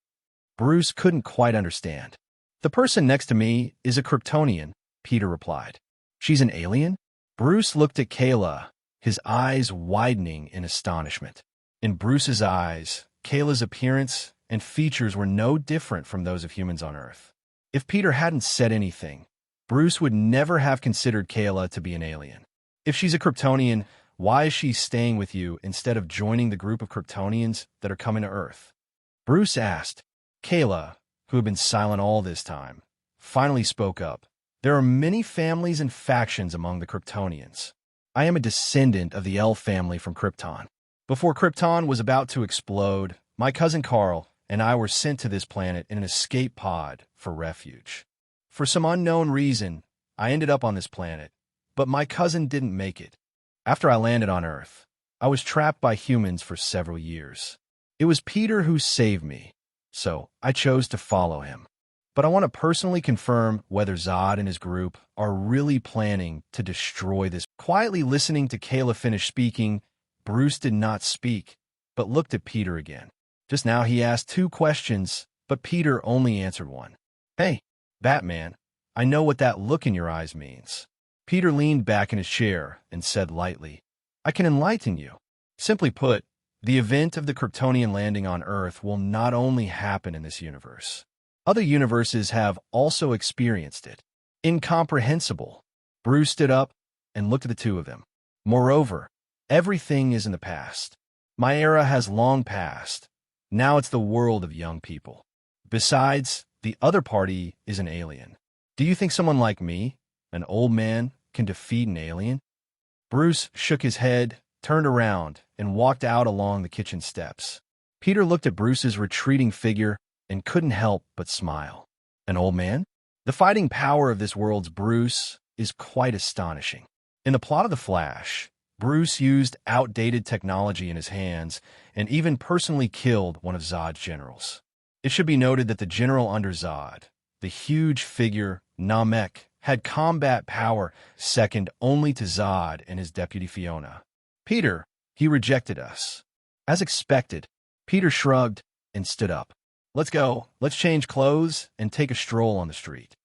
Bruce couldn't quite understand. The person next to me is a Kryptonian, Peter replied. She's an alien? Bruce looked at Kayla, his eyes widening in astonishment. In Bruce's eyes, Kayla's appearance and features were no different from those of humans on Earth. If Peter hadn't said anything, Bruce would never have considered Kayla to be an alien. If she's a Kryptonian, why is she staying with you instead of joining the group of Kryptonians that are coming to Earth? Bruce asked. Kayla, who had been silent all this time, finally spoke up. There are many families and factions among the Kryptonians. I am a descendant of the L family from Krypton. Before Krypton was about to explode, my cousin Carl and I were sent to this planet in an escape pod for refuge. For some unknown reason, I ended up on this planet, but my cousin didn't make it. After I landed on Earth, I was trapped by humans for several years. It was Peter who saved me, so I chose to follow him. But I want to personally confirm whether Zod and his group are really planning to destroy this. Quietly listening to Kayla finish speaking, Bruce did not speak, but looked at Peter again. Just now he asked 2 questions, but Peter only answered one. Hey, Batman, I know what that look in your eyes means. Peter leaned back in his chair and said lightly, I can enlighten you. Simply put, the event of the Kryptonian landing on Earth will not only happen in this universe. Other universes have also experienced it. Incomprehensible. Bruce stood up and looked at the two of them. Moreover, everything is in the past. My era has long passed. Now it's the world of young people. Besides, the other party is an alien. Do you think someone like me, an old man, can defeat an alien? Bruce shook his head, turned around, and walked out along the kitchen steps. Peter looked at Bruce's retreating figure and couldn't help but smile. An old man? The fighting power of this world's Bruce is quite astonishing. In the plot of The Flash, Bruce used outdated technology in his hands and even personally killed one of Zod's generals. It should be noted that the general under Zod, the huge figure Namek, had combat power second only to Zod and his deputy Fiona. Peter, he rejected us. As expected, Peter shrugged and stood up. Let's go. Let's change clothes and take a stroll on the street.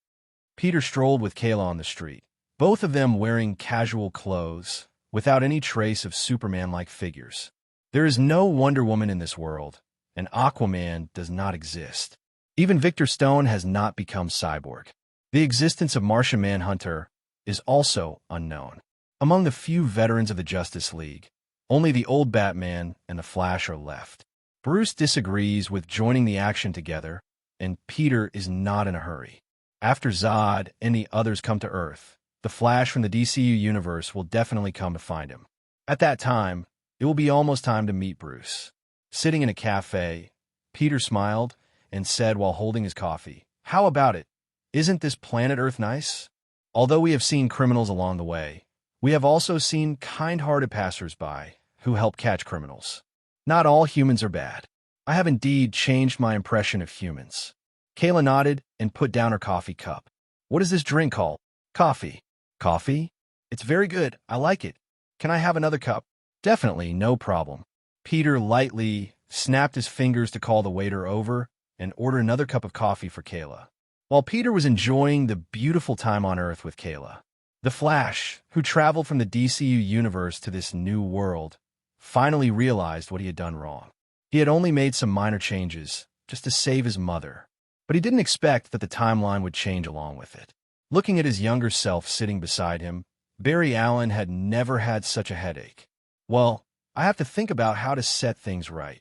Peter strolled with Kayla on the street, both of them wearing casual clothes, without any trace of Superman-like figures. There is no Wonder Woman in this world, and Aquaman does not exist. Even Victor Stone has not become cyborg. The existence of Martian Manhunter is also unknown. Among the few veterans of the Justice League, only the old Batman and the Flash are left. Bruce disagrees with joining the action together, and Peter is not in a hurry. After Zod and the others come to Earth, the Flash from the DCU universe will definitely come to find him. At that time, it will be almost time to meet Bruce. Sitting in a cafe, Peter smiled and said while holding his coffee, "How about it? Isn't this planet Earth nice? Although we have seen criminals along the way, we have also seen kind-hearted passers-by who help catch criminals. Not all humans are bad. I have indeed changed my impression of humans." Kayla nodded and put down her coffee cup. What is this drink called? Coffee. Coffee? It's very good. I like it. Can I have another cup? Definitely, no problem. Peter lightly snapped his fingers to call the waiter over and order another cup of coffee for Kayla. While Peter was enjoying the beautiful time on Earth with Kayla, the Flash, who traveled from the DCU universe to this new world, finally realized what he had done wrong. He had only made some minor changes just to save his mother, but he didn't expect that the timeline would change along with it. Looking at his younger self sitting beside him, Barry Allen had never had such a headache. Well, I have to think about how to set things right.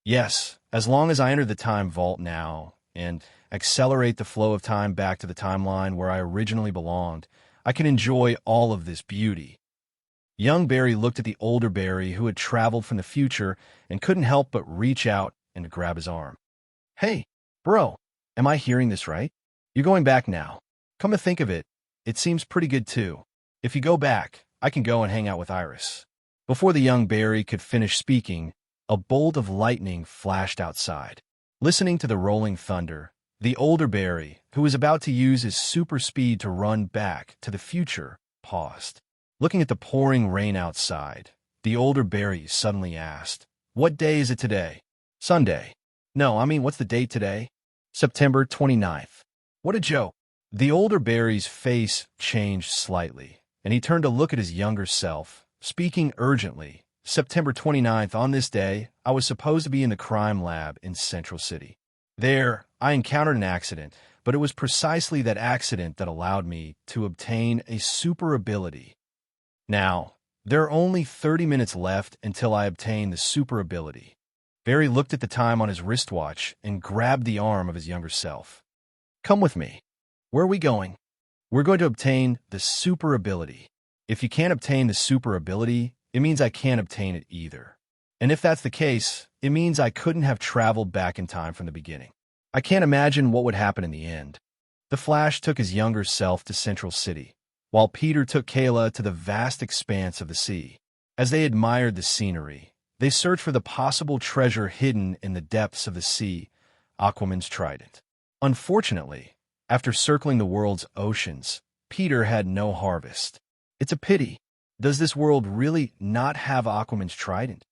Yes, as long as I enter the time vault now and accelerate the flow of time back to the timeline where I originally belonged, I can enjoy all of this beauty. Young Barry looked at the older Barry who had traveled from the future and couldn't help but reach out and grab his arm. Hey, bro, am I hearing this right? You're going back now. Come to think of it, it seems pretty good too. If you go back, I can go and hang out with Iris. Before the young Barry could finish speaking, a bolt of lightning flashed outside. Listening to the rolling thunder, the older Barry, who was about to use his super speed to run back to the future, paused. Looking at the pouring rain outside, the older Barry suddenly asked, "What day is it today?" "Sunday." "No, I mean, what's the date today?" "September 29th. What a joke." The older Barry's face changed slightly, and he turned to look at his younger self, speaking urgently. "September 29th, on this day, I was supposed to be in the crime lab in Central City. There, I encountered an accident, but it was precisely that accident that allowed me to obtain a super ability. Now, there are only 30 minutes left until I obtain the super ability." Barry looked at the time on his wristwatch and grabbed the arm of his younger self. "Come with me." "Where are we going?" "We're going to obtain the super ability. If you can't obtain the super ability, it means I can't obtain it either. And if that's the case, it means I couldn't have traveled back in time from the beginning. I can't imagine what would happen in the end." The Flash took his younger self to Central City, while Peter took Kayla to the vast expanse of the sea. As they admired the scenery, they searched for the possible treasure hidden in the depths of the sea, Aquaman's trident. Unfortunately, after circling the world's oceans, Peter had no harvest. It's a pity. Does this world really not have Aquaman's trident?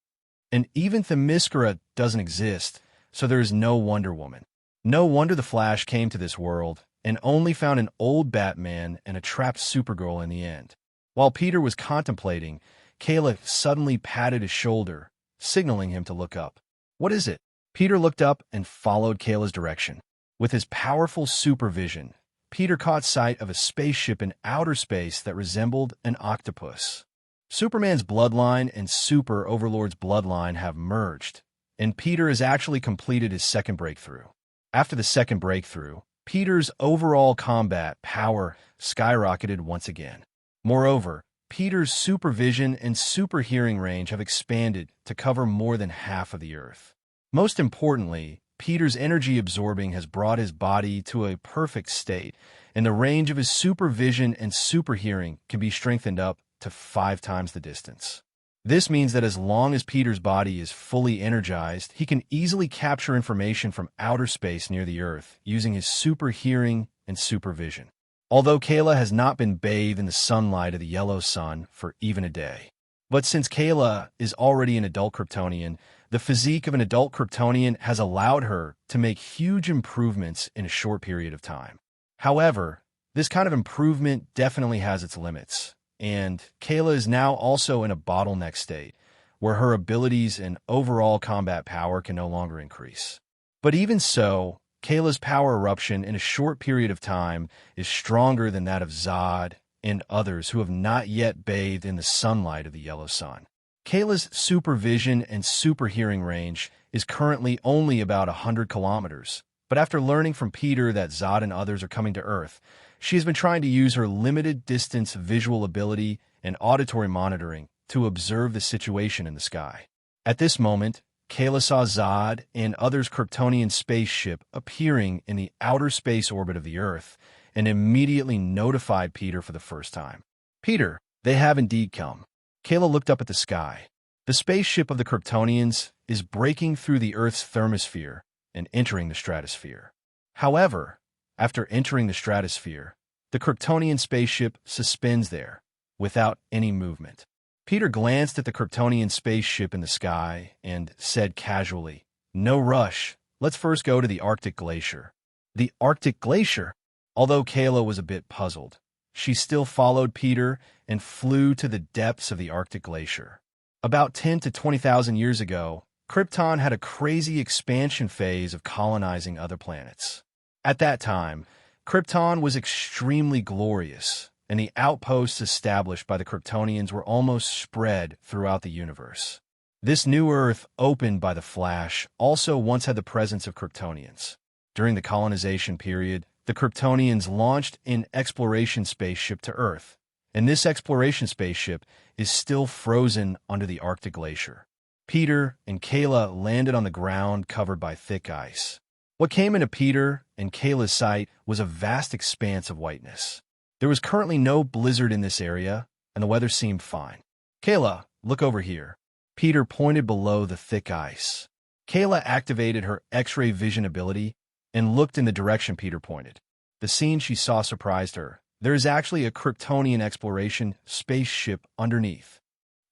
And even Themyscira doesn't exist, so there is no Wonder Woman. No wonder the Flash came to this world and only found an old Batman and a trapped Supergirl in the end. While Peter was contemplating, Kayla suddenly patted his shoulder, signaling him to look up. "What is it?" Peter looked up and followed Kayla's direction. With his powerful supervision, Peter caught sight of a spaceship in outer space that resembled an octopus. Superman's bloodline and Super Overlord's bloodline have merged, and Peter has actually completed his second breakthrough. After the second breakthrough, Peter's overall combat power skyrocketed once again. Moreover, Peter's supervision and super hearing range have expanded to cover more than half of the Earth. Most importantly, Peter's energy absorbing has brought his body to a perfect state, and the range of his supervision and super hearing can be strengthened up to 5 times the distance. This means that as long as Peter's body is fully energized, he can easily capture information from outer space near the Earth using his super hearing and supervision. Although Kayla has not been bathed in the sunlight of the yellow sun for even a day. But since Kayla is already an adult Kryptonian, the physique of an adult Kryptonian has allowed her to make huge improvements in a short period of time. However, this kind of improvement definitely has its limits, and Kayla is now also in a bottleneck state, where her abilities and overall combat power can no longer increase. But even so, Kayla's power eruption in a short period of time is stronger than that of Zod and others who have not yet bathed in the sunlight of the yellow sun. Kayla's supervision and super hearing range is currently only about 100 kilometers, but after learning from Peter that Zod and others are coming to Earth, she has been trying to use her limited distance visual ability and auditory monitoring to observe the situation in the sky. At this moment, Kayla saw Zod and others' Kryptonian spaceship appearing in the outer space orbit of the Earth and immediately notified Peter for the first time. "Peter, they have indeed come." Kayla looked up at the sky. The spaceship of the Kryptonians is breaking through the Earth's thermosphere and entering the stratosphere. However, after entering the stratosphere, The Kryptonian spaceship suspends there, without any movement. Peter glanced at the Kryptonian spaceship in the sky and said casually, "No rush. Let's first go to the Arctic Glacier." The Arctic Glacier? Although Kayla was a bit puzzled, she still followed Peter and flew to the depths of the Arctic Glacier. About 10 to 20,000 years ago, Krypton had a crazy expansion phase of colonizing other planets. At that time, Krypton was extremely glorious, and the outposts established by the Kryptonians were almost spread throughout the universe. This new Earth, opened by the Flash, also once had the presence of Kryptonians. During the colonization period, the Kryptonians launched an exploration spaceship to Earth, and this exploration spaceship is still frozen under the Arctic Glacier. Peter and Kayla landed on the ground covered by thick ice. What came into Peter and Kayla's sight was a vast expanse of whiteness. There was currently no blizzard in this area, and the weather seemed fine. "Kayla, look over here." Peter pointed below the thick ice. Kayla activated her X-ray vision ability and looked in the direction Peter pointed. The scene she saw surprised her. There is actually a Kryptonian exploration spaceship underneath.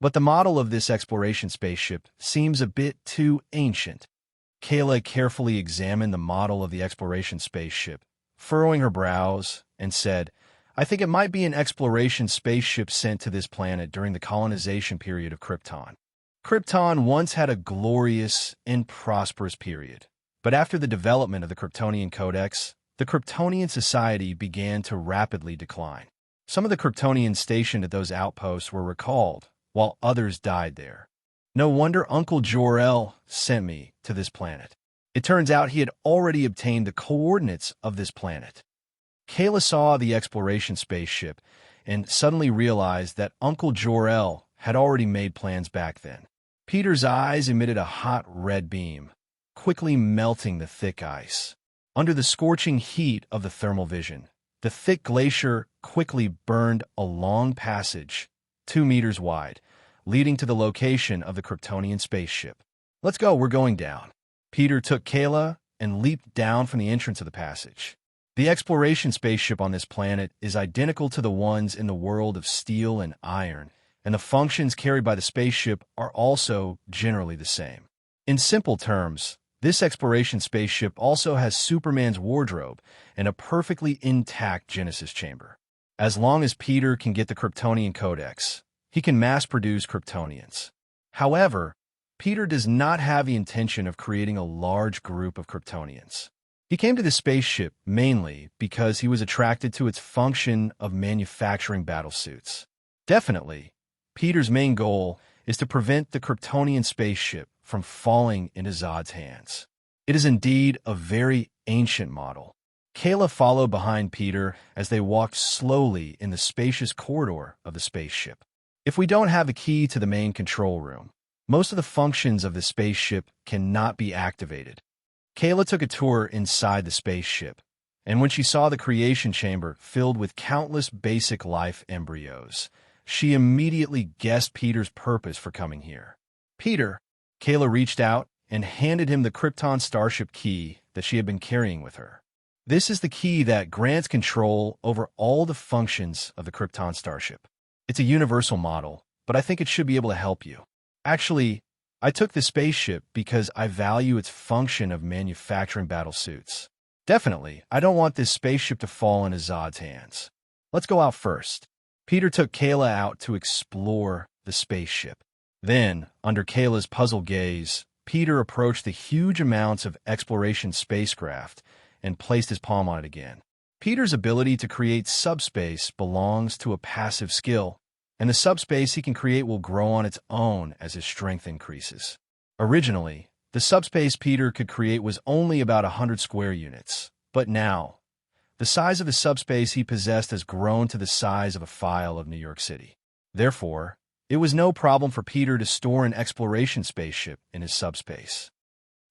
But the model of this exploration spaceship seems a bit too ancient. Kayla carefully examined the model of the exploration spaceship, furrowing her brows, and said, "I think it might be an exploration spaceship sent to this planet during the colonization period of Krypton." Krypton once had a glorious and prosperous period, but after the development of the Kryptonian Codex, the Kryptonian society began to rapidly decline. Some of the Kryptonians stationed at those outposts were recalled, while others died there. No wonder Uncle Jor-El sent me to this planet. It turns out he had already obtained the coordinates of this planet. Kayla saw the exploration spaceship and suddenly realized that Uncle Jor-El had already made plans back then. Peter's eyes emitted a hot red beam, quickly melting the thick ice. Under the scorching heat of the thermal vision, the thick glacier quickly burned a long passage, 2 meters wide, leading to the location of the Kryptonian spaceship. "Let's go, we're going down." Peter took Kayla and leaped down from the entrance of the passage. The exploration spaceship on this planet is identical to the ones in the world of steel and iron, and the functions carried by the spaceship are also generally the same. In simple terms, this exploration spaceship also has Superman's wardrobe and a perfectly intact Genesis chamber. As long as Peter can get the Kryptonian Codex, he can mass-produce Kryptonians. However, Peter does not have the intention of creating a large group of Kryptonians. He came to the spaceship mainly because he was attracted to its function of manufacturing battlesuits. Definitely, Peter's main goal is to prevent the Kryptonian spaceship from falling into Zod's hands. It is indeed a very ancient model. Kayla followed behind Peter as they walked slowly in the spacious corridor of the spaceship. If we don't have a key to the main control room, most of the functions of the spaceship cannot be activated. Kayla took a tour inside the spaceship, and when she saw the creation chamber filled with countless basic life embryos, she immediately guessed Peter's purpose for coming here. "Peter," Kayla reached out and handed him the Krypton Starship key that she had been carrying with her. This is the key that grants control over all the functions of the Krypton Starship. It's a universal model, but I think it should be able to help you. Actually, I took the spaceship because I value its function of manufacturing battlesuits. Definitely, I don't want this spaceship to fall into Zod's hands. Let's go out first." Peter took Kayla out to explore the spaceship. Then, under Kayla's puzzled gaze, Peter approached the huge amounts of exploration spacecraft and placed his palm on it again. Peter's ability to create subspace belongs to a passive skill, and the subspace he can create will grow on its own as his strength increases. Originally, the subspace Peter could create was only about 100 square units, but now, the size of the subspace he possessed has grown to the size of a file of New York City. Therefore, it was no problem for Peter to store an exploration spaceship in his subspace.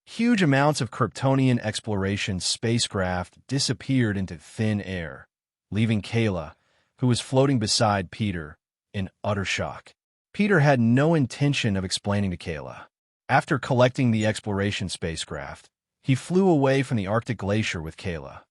Huge amounts of Kryptonian exploration spacecraft disappeared into thin air, leaving Kayla, who was floating beside Peter, in utter shock. Peter had no intention of explaining to Kayla. After collecting the exploration spacecraft, he flew away from the Arctic Glacier with Kayla.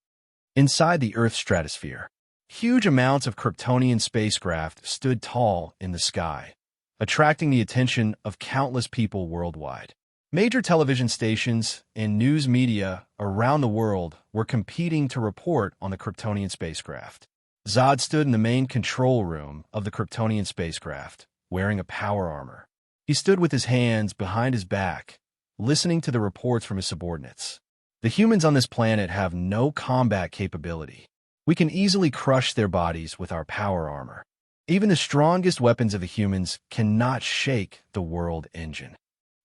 Inside the Earth's stratosphere, Huge amounts of Kryptonian spacecraft stood tall in the sky, attracting the attention of countless people worldwide. Major television stations and news media around the world were competing to report on the Kryptonian spacecraft. Zod stood in the main control room of the Kryptonian spacecraft, wearing a power armor. He stood with his hands behind his back, listening to the reports from his subordinates. The humans on this planet have no combat capability. We can easily crush their bodies with our power armor. Even the strongest weapons of the humans cannot shake the world engine.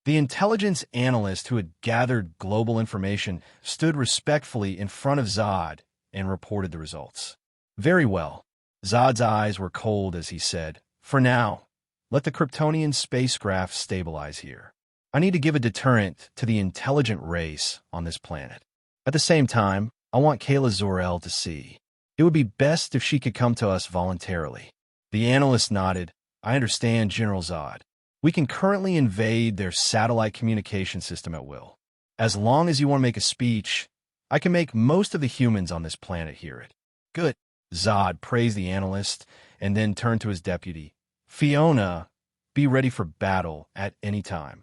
The intelligence analyst who had gathered global information stood respectfully in front of Zod and reported the results. Very well. Zod's eyes were cold as he said, "For now, let the Kryptonian spacecraft stabilize here. I need to give a deterrent to the intelligent race on this planet. At the same time, I want Kayla Zor-El to see. It would be best if she could come to us voluntarily." The analyst nodded. "I understand, General Zod. We can currently invade their satellite communication system at will. As long as you want to make a speech, I can make most of the humans on this planet hear it." "Good." Zod praised the analyst and then turned to his deputy. "Fiona, be ready for battle at any time."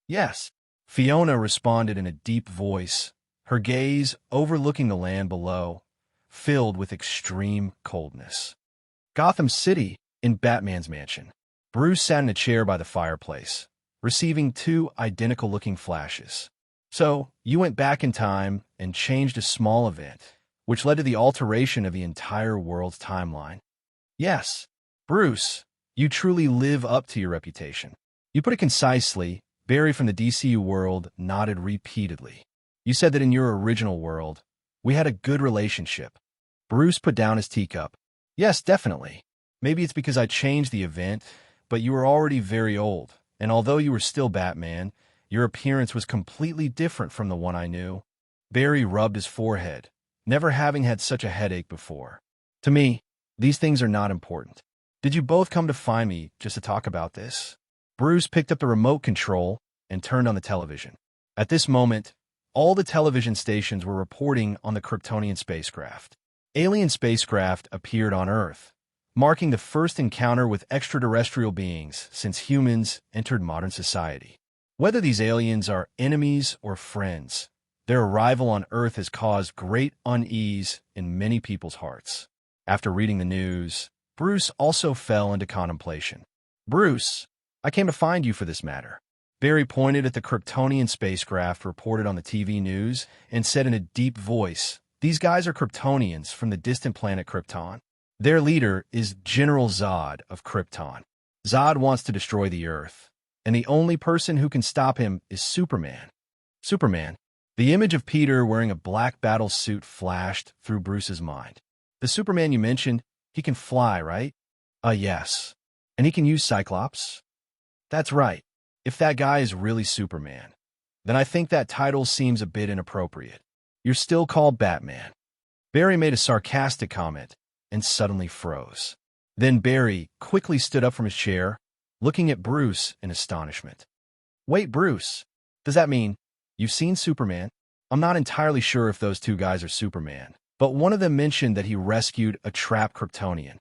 "Yes." Fiona responded in a deep voice, her gaze overlooking the land below, filled with extreme coldness. Gotham City, in Batman's mansion. Bruce sat in a chair by the fireplace, receiving two identical-looking flashes. "So, you went back in time and changed a small event, which led to the alteration of the entire world's timeline." "Yes." "Bruce, you truly live up to your reputation." "You put it concisely." Barry from the DCU world nodded repeatedly. "You said that in your original world, we had a good relationship." Bruce put down his teacup. "Yes, definitely. Maybe it's because I changed the event, but you were already very old, and although you were still Batman, your appearance was completely different from the one I knew." Barry rubbed his forehead, never having had such a headache before. "To me, these things are not important. Did you both come to find me just to talk about this?" Bruce picked up the remote control and turned on the television. At this moment, all the television stations were reporting on the Kryptonian spacecraft. Alien spacecraft appeared on Earth, marking the first encounter with extraterrestrial beings since humans entered modern society. Whether these aliens are enemies or friends, their arrival on Earth has caused great unease in many people's hearts. After reading the news, Bruce also fell into contemplation. "Bruce, I came to find you for this matter." Barry pointed at the Kryptonian spacecraft reported on the TV news and said in a deep voice, "These guys are Kryptonians from the distant planet Krypton. Their leader is General Zod of Krypton. Zod wants to destroy the Earth, and the only person who can stop him is Superman." "Superman?" The image of Peter wearing a black battle suit flashed through Bruce's mind. "The Superman you mentioned, he can fly, right?" Yes. "And he can use Cyclops?" "That's right. If that guy is really Superman, then I think that title seems a bit inappropriate. You're still called Batman." Barry made a sarcastic comment and suddenly froze. Then Barry quickly stood up from his chair, looking at Bruce in astonishment. "Wait, Bruce, does that mean you've seen Superman?" "I'm not entirely sure if those two guys are Superman, but one of them mentioned that he rescued a trapped Kryptonian."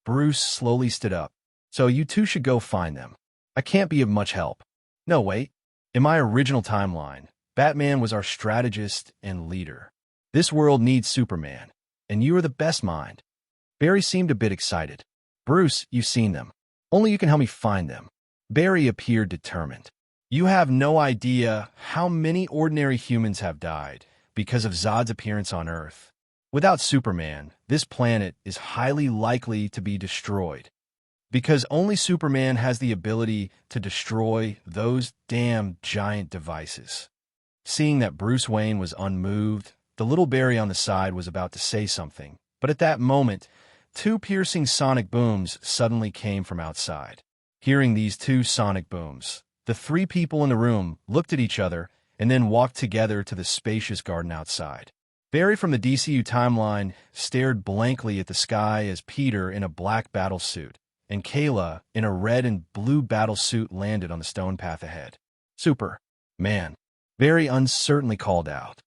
Bruce slowly stood up. "So you two should go find them. I can't be of much help." "No, wait. In my original timeline, Batman was our strategist and leader. This world needs Superman, and you are the best mind." Barry seemed a bit excited. "Bruce, you've seen them. Only you can help me find them." Barry appeared determined. "You have no idea how many ordinary humans have died because of Zod's appearance on Earth. Without Superman, this planet is highly likely to be destroyed, because only Superman has the ability to destroy those damn giant devices." Seeing that Bruce Wayne was unmoved, the little Barry on the side was about to say something, but at that moment, two piercing sonic booms suddenly came from outside. Hearing these two sonic booms, the three people in the room looked at each other and then walked together to the spacious garden outside. Barry from the DCU timeline stared blankly at the sky as Peter in a black battle suit and Kayla in a red and blue battle suit landed on the stone path ahead. "Superman," Barry uncertainly called out.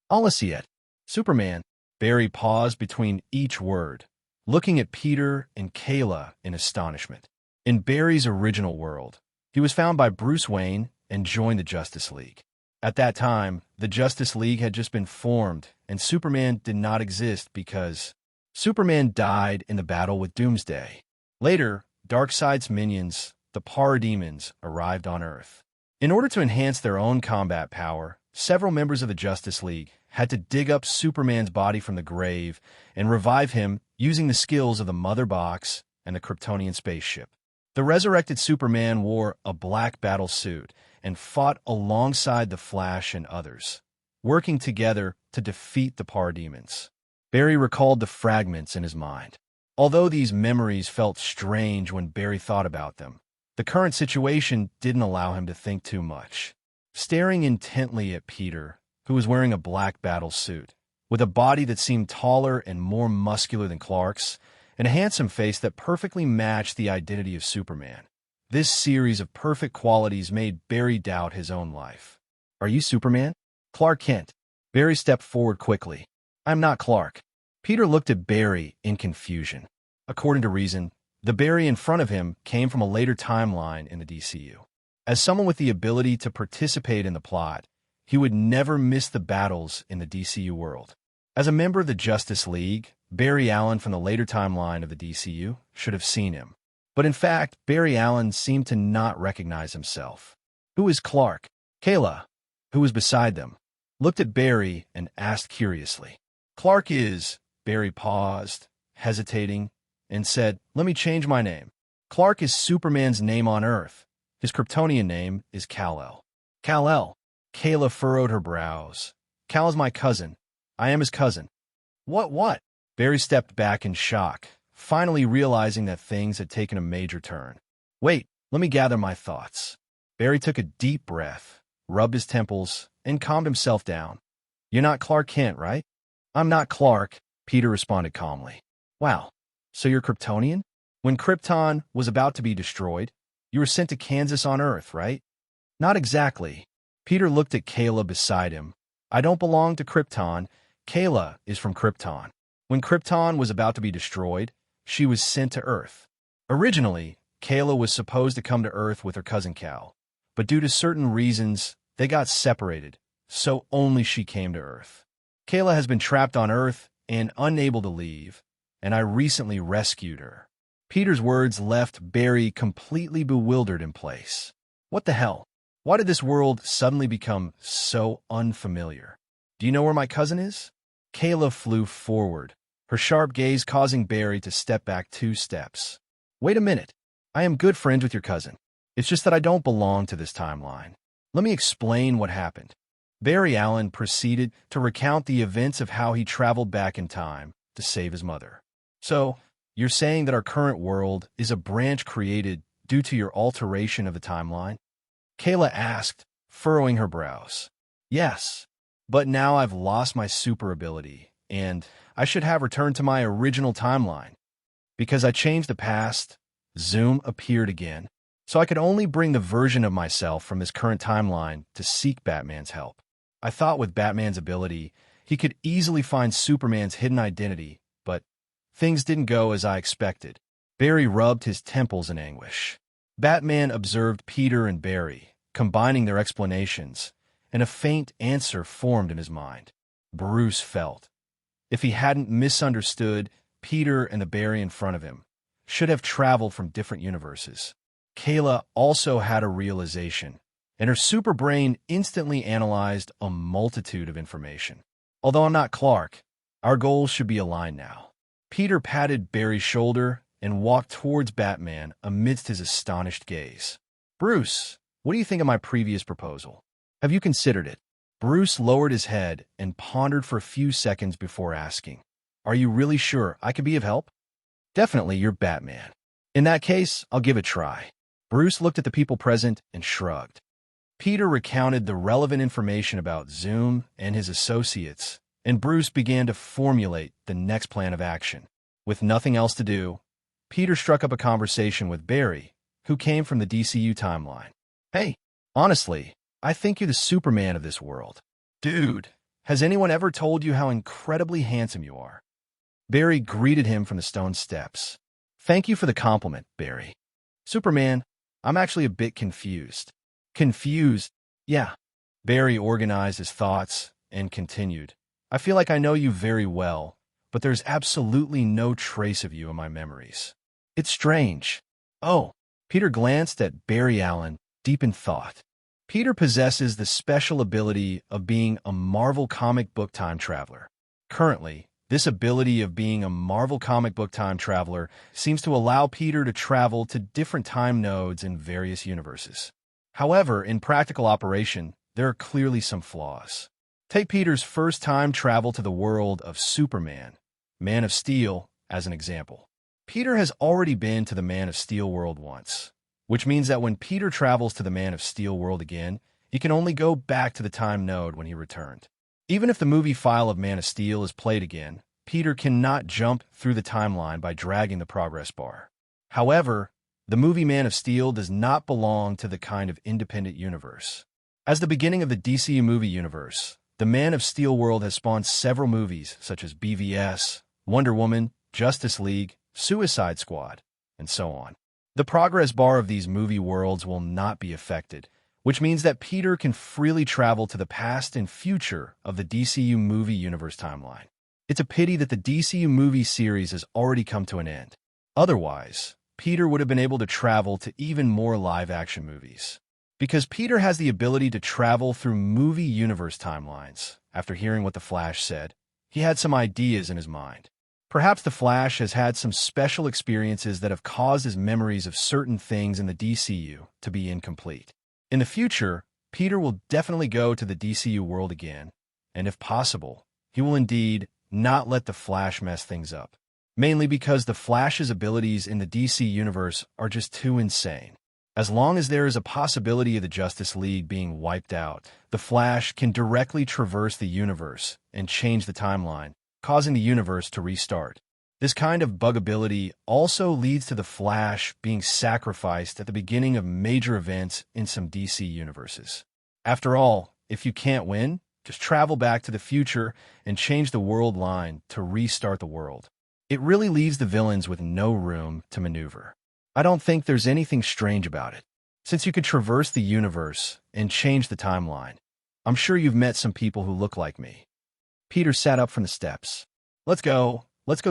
"I'll see it. Superman." Barry paused between each word, looking at Peter and Kayla in astonishment. In Barry's original world, he was found by Bruce Wayne and joined the Justice League. At that time, the Justice League had just been formed, and Superman did not exist because Superman died in the battle with Doomsday. Later, Darkseid's minions, the Parademons, arrived on Earth. In order to enhance their own combat power, several members of the Justice League had to dig up Superman's body from the grave and revive him using the skills of the Mother Box and the Kryptonian spaceship. The resurrected Superman wore a black battle suit and fought alongside the Flash and others, working together to defeat the Parademons. Barry recalled the fragments in his mind. Although these memories felt strange when Barry thought about them, the current situation didn't allow him to think too much. Staring intently at Peter, who was wearing a black battle suit, with a body that seemed taller and more muscular than Clark's, and a handsome face that perfectly matched the identity of Superman. This series of perfect qualities made Barry doubt his own life. "Are you Superman?" "Clark Kent." Barry stepped forward quickly. "I'm not Clark." Peter looked at Barry in confusion. According to reason, the Barry in front of him came from a later timeline in the DCU. As someone with the ability to participate in the plot, he would never miss the battles in the DCU world. As a member of the Justice League, Barry Allen from the later timeline of the DCU should have seen him. But in fact, Barry Allen seemed to not recognize himself. "Who is Clark?" Kayla, who was beside them, looked at Barry and asked curiously. "Clark is—" Barry paused, hesitating, and said, "Let me change my name. Clark is Superman's name on Earth. His Kryptonian name is Kal-El." "Kal-El." Kayla furrowed her brows. "Kal is my cousin. I am his cousin." What? Barry stepped back in shock, finally realizing that things had taken a major turn. "Wait, let me gather my thoughts." Barry took a deep breath, rubbed his temples, and calmed himself down. "You're not Clark Kent, right?" "I'm not Clark," Peter responded calmly. "Wow, so you're Kryptonian? When Krypton was about to be destroyed, you were sent to Kansas on Earth, right?" "Not exactly." Peter looked at Kayla beside him. "I don't belong to Krypton. Kayla is from Krypton. When Krypton was about to be destroyed, she was sent to Earth. Originally, Kayla was supposed to come to Earth with her cousin Kal, but due to certain reasons, they got separated, so only she came to Earth. Kayla has been trapped on Earth and unable to leave, and I recently rescued her." Peter's words left Barry completely bewildered in place. What the hell? Why did this world suddenly become so unfamiliar? "Do you know where my cousin is?" Kayla flew forward, her sharp gaze causing Barry to step back 2 steps. "Wait a minute. I am good friends with your cousin. It's just that I don't belong to this timeline. Let me explain what happened." Barry Allen proceeded to recount the events of how he traveled back in time to save his mother. "So, you're saying that our current world is a branch created due to your alteration of the timeline?" Kayla asked, furrowing her brows. "Yes, but now I've lost my super ability, and I should have returned to my original timeline. Because I changed the past, Zoom appeared again, so I could only bring the version of myself from this current timeline to seek Batman's help. I thought with Batman's ability, he could easily find Superman's hidden identity, but things didn't go as I expected." Barry rubbed his temples in anguish. Batman observed Peter and Barry, combining their explanations, and a faint answer formed in his mind. Bruce felt, if he hadn't misunderstood, Peter and the Barry in front of him should have traveled from different universes. Kayla also had a realization, and her super brain instantly analyzed a multitude of information. "Although I'm not Clark, our goals should be aligned now." Peter patted Barry's shoulder and walked towards Batman amidst his astonished gaze. "Bruce, what do you think of my previous proposal? Have you considered it?" Bruce lowered his head and pondered for a few seconds before asking, "Are you really sure I could be of help?" "Definitely, you're Batman. In that case, I'll give it a try." Bruce looked at the people present and shrugged. Peter recounted the relevant information about Zoom and his associates, and Bruce began to formulate the next plan of action. With nothing else to do, Peter struck up a conversation with Barry, who came from the DCU timeline. "Hey, honestly, I think you're the Superman of this world." "Dude, Has anyone ever told you how incredibly handsome you are? Barry greeted him from the stone steps. Thank you for the compliment, Barry. Superman, I'm actually a bit confused. Confused? Yeah. Barry organized his thoughts and continued. I feel like I know you very well, but there's absolutely no trace of you in my memories. It's strange. Oh. Peter glanced at Barry Allen, deep in thought. Peter possesses the special ability of being a Marvel comic book time traveler. Currently, this ability of being a Marvel comic book time traveler seems to allow Peter to travel to different time nodes in various universes. However, in practical operation, there are clearly some flaws. Take Peter's first time travel to the world of Superman, Man of Steel, as an example. Peter has already been to the Man of Steel world once, which means that when Peter travels to the Man of Steel world again, he can only go back to the time node when he returned. Even if the movie file of Man of Steel is played again, Peter cannot jump through the timeline by dragging the progress bar. However, the movie Man of Steel does not belong to the kind of independent universe. As the beginning of the DCU movie universe, the Man of Steel world has spawned several movies such as BVS, Wonder Woman, Justice League, Suicide Squad, and so on. The progress bar of these movie worlds will not be affected, which means that Peter can freely travel to the past and future of the DCU movie universe timeline. It's a pity that the DCU movie series has already come to an end. Otherwise, Peter would have been able to travel to even more live-action movies. Because Peter has the ability to travel through movie universe timelines, after hearing what the Flash said, he had some ideas in his mind. Perhaps the Flash has had some special experiences that have caused his memories of certain things in the DCU to be incomplete. In the future, Peter will definitely go to the DCU world again, and if possible, he will indeed not let the Flash mess things up. Mainly because the Flash's abilities in the DC universe are just too insane. As long as there is a possibility of the Justice League being wiped out, the Flash can directly traverse the universe and change the timeline, causing the universe to restart. This kind of bug ability also leads to the Flash being sacrificed at the beginning of major events in some DC universes. After all, if you can't win, just travel back to the future and change the world line to restart the world. It really leaves the villains with no room to maneuver. I don't think there's anything strange about it. Since you could traverse the universe and change the timeline, I'm sure you've met some people who look like me. Peter sat up from the steps. Let's go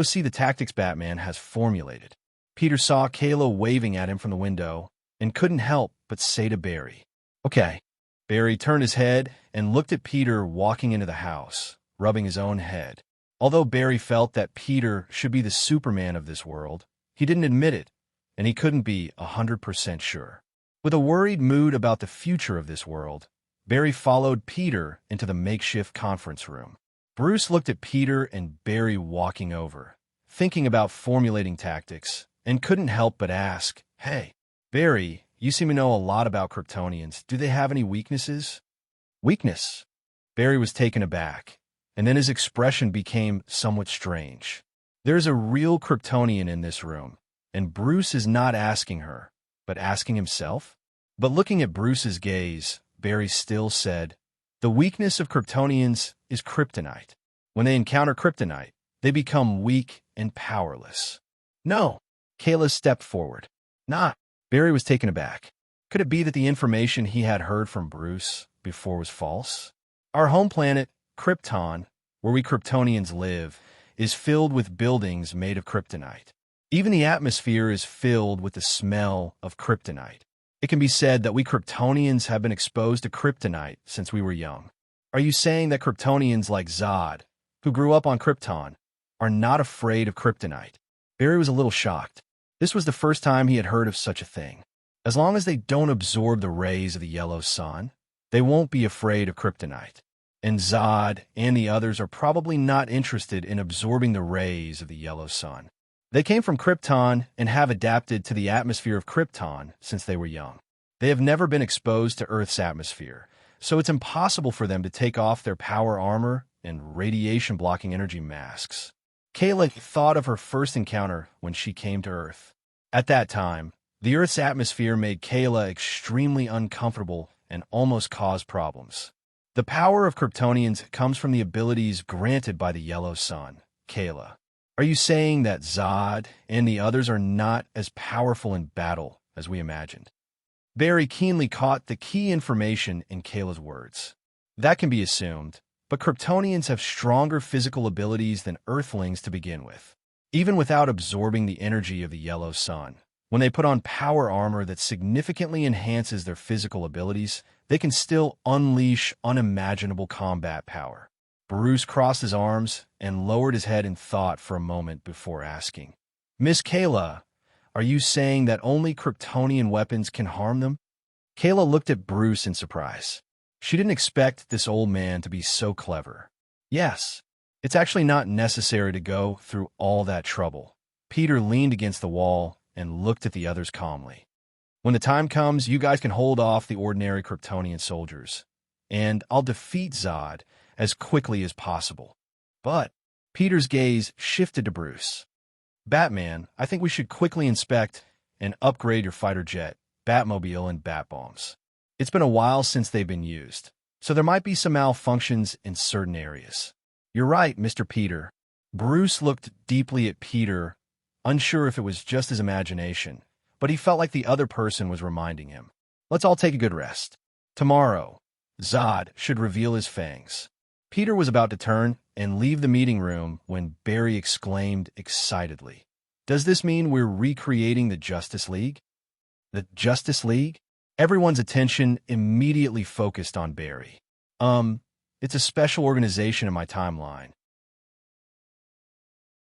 see the tactics Batman has formulated. Peter saw Kayla waving at him from the window and couldn't help but say to Barry, Okay. Barry turned his head and looked at Peter walking into the house, rubbing his own head. Although Barry felt that Peter should be the Superman of this world, he didn't admit it, and he couldn't be 100% sure. With a worried mood about the future of this world, Barry followed Peter into the makeshift conference room. Bruce looked at Peter and Barry walking over, thinking about formulating tactics, and couldn't help but ask, Hey, Barry, you seem to know a lot about Kryptonians. Do they have any weaknesses? Weakness? Barry was taken aback, and then his expression became somewhat strange. There's a real Kryptonian in this room, and Bruce is not asking her, but asking himself? But looking at Bruce's gaze, Barry still said, The weakness of Kryptonians is Kryptonite. When they encounter Kryptonite, they become weak and powerless. No. Kayla stepped forward. Not. Barry was taken aback. Could it be that the information he had heard from Bruce before was false? Our home planet, Krypton, where we Kryptonians live, is filled with buildings made of Kryptonite. Even the atmosphere is filled with the smell of Kryptonite. It can be said that we Kryptonians have been exposed to Kryptonite since we were young. Are you saying that Kryptonians like Zod, who grew up on Krypton, are not afraid of Kryptonite? Barry was a little shocked. This was the first time he had heard of such a thing. As long as they don't absorb the rays of the yellow sun, they won't be afraid of Kryptonite. And Zod and the others are probably not interested in absorbing the rays of the yellow sun. They came from Krypton and have adapted to the atmosphere of Krypton since they were young. They have never been exposed to Earth's atmosphere, so it's impossible for them to take off their power armor and radiation-blocking energy masks. Kayla thought of her first encounter when she came to Earth. At that time, the Earth's atmosphere made Kayla extremely uncomfortable and almost caused problems. The power of Kryptonians comes from the abilities granted by the Yellow Sun. Kayla, are you saying that Zod and the others are not as powerful in battle as we imagined? Barry keenly caught the key information in Kayla's words. That can be assumed, but Kryptonians have stronger physical abilities than Earthlings to begin with. Even without absorbing the energy of the Yellow Sun, when they put on power armor that significantly enhances their physical abilities, they can still unleash unimaginable combat power. Bruce crossed his arms and lowered his head in thought for a moment before asking, Miss Kayla, are you saying that only Kryptonian weapons can harm them? Kayla looked at Bruce in surprise. She didn't expect this old man to be so clever. Yes, it's actually not necessary to go through all that trouble. Peter leaned against the wall and looked at the others calmly. When the time comes, you guys can hold off the ordinary Kryptonian soldiers, and I'll defeat Zod as quickly as possible. But Peter's gaze shifted to Bruce. Batman, I think we should quickly inspect and upgrade your fighter jet, Batmobile, and Bat-bombs. It's been a while since they've been used, so there might be some malfunctions in certain areas. You're right, Mr. Peter. Bruce looked deeply at Peter, unsure if it was just his imagination, but he felt like the other person was reminding him. Let's all take a good rest. Tomorrow, Zod should reveal his fangs. Peter was about to turn and leave the meeting room when Barry exclaimed excitedly, Does this mean we're recreating the Justice League? The Justice League? Everyone's attention immediately focused on Barry. It's a special organization in my timeline,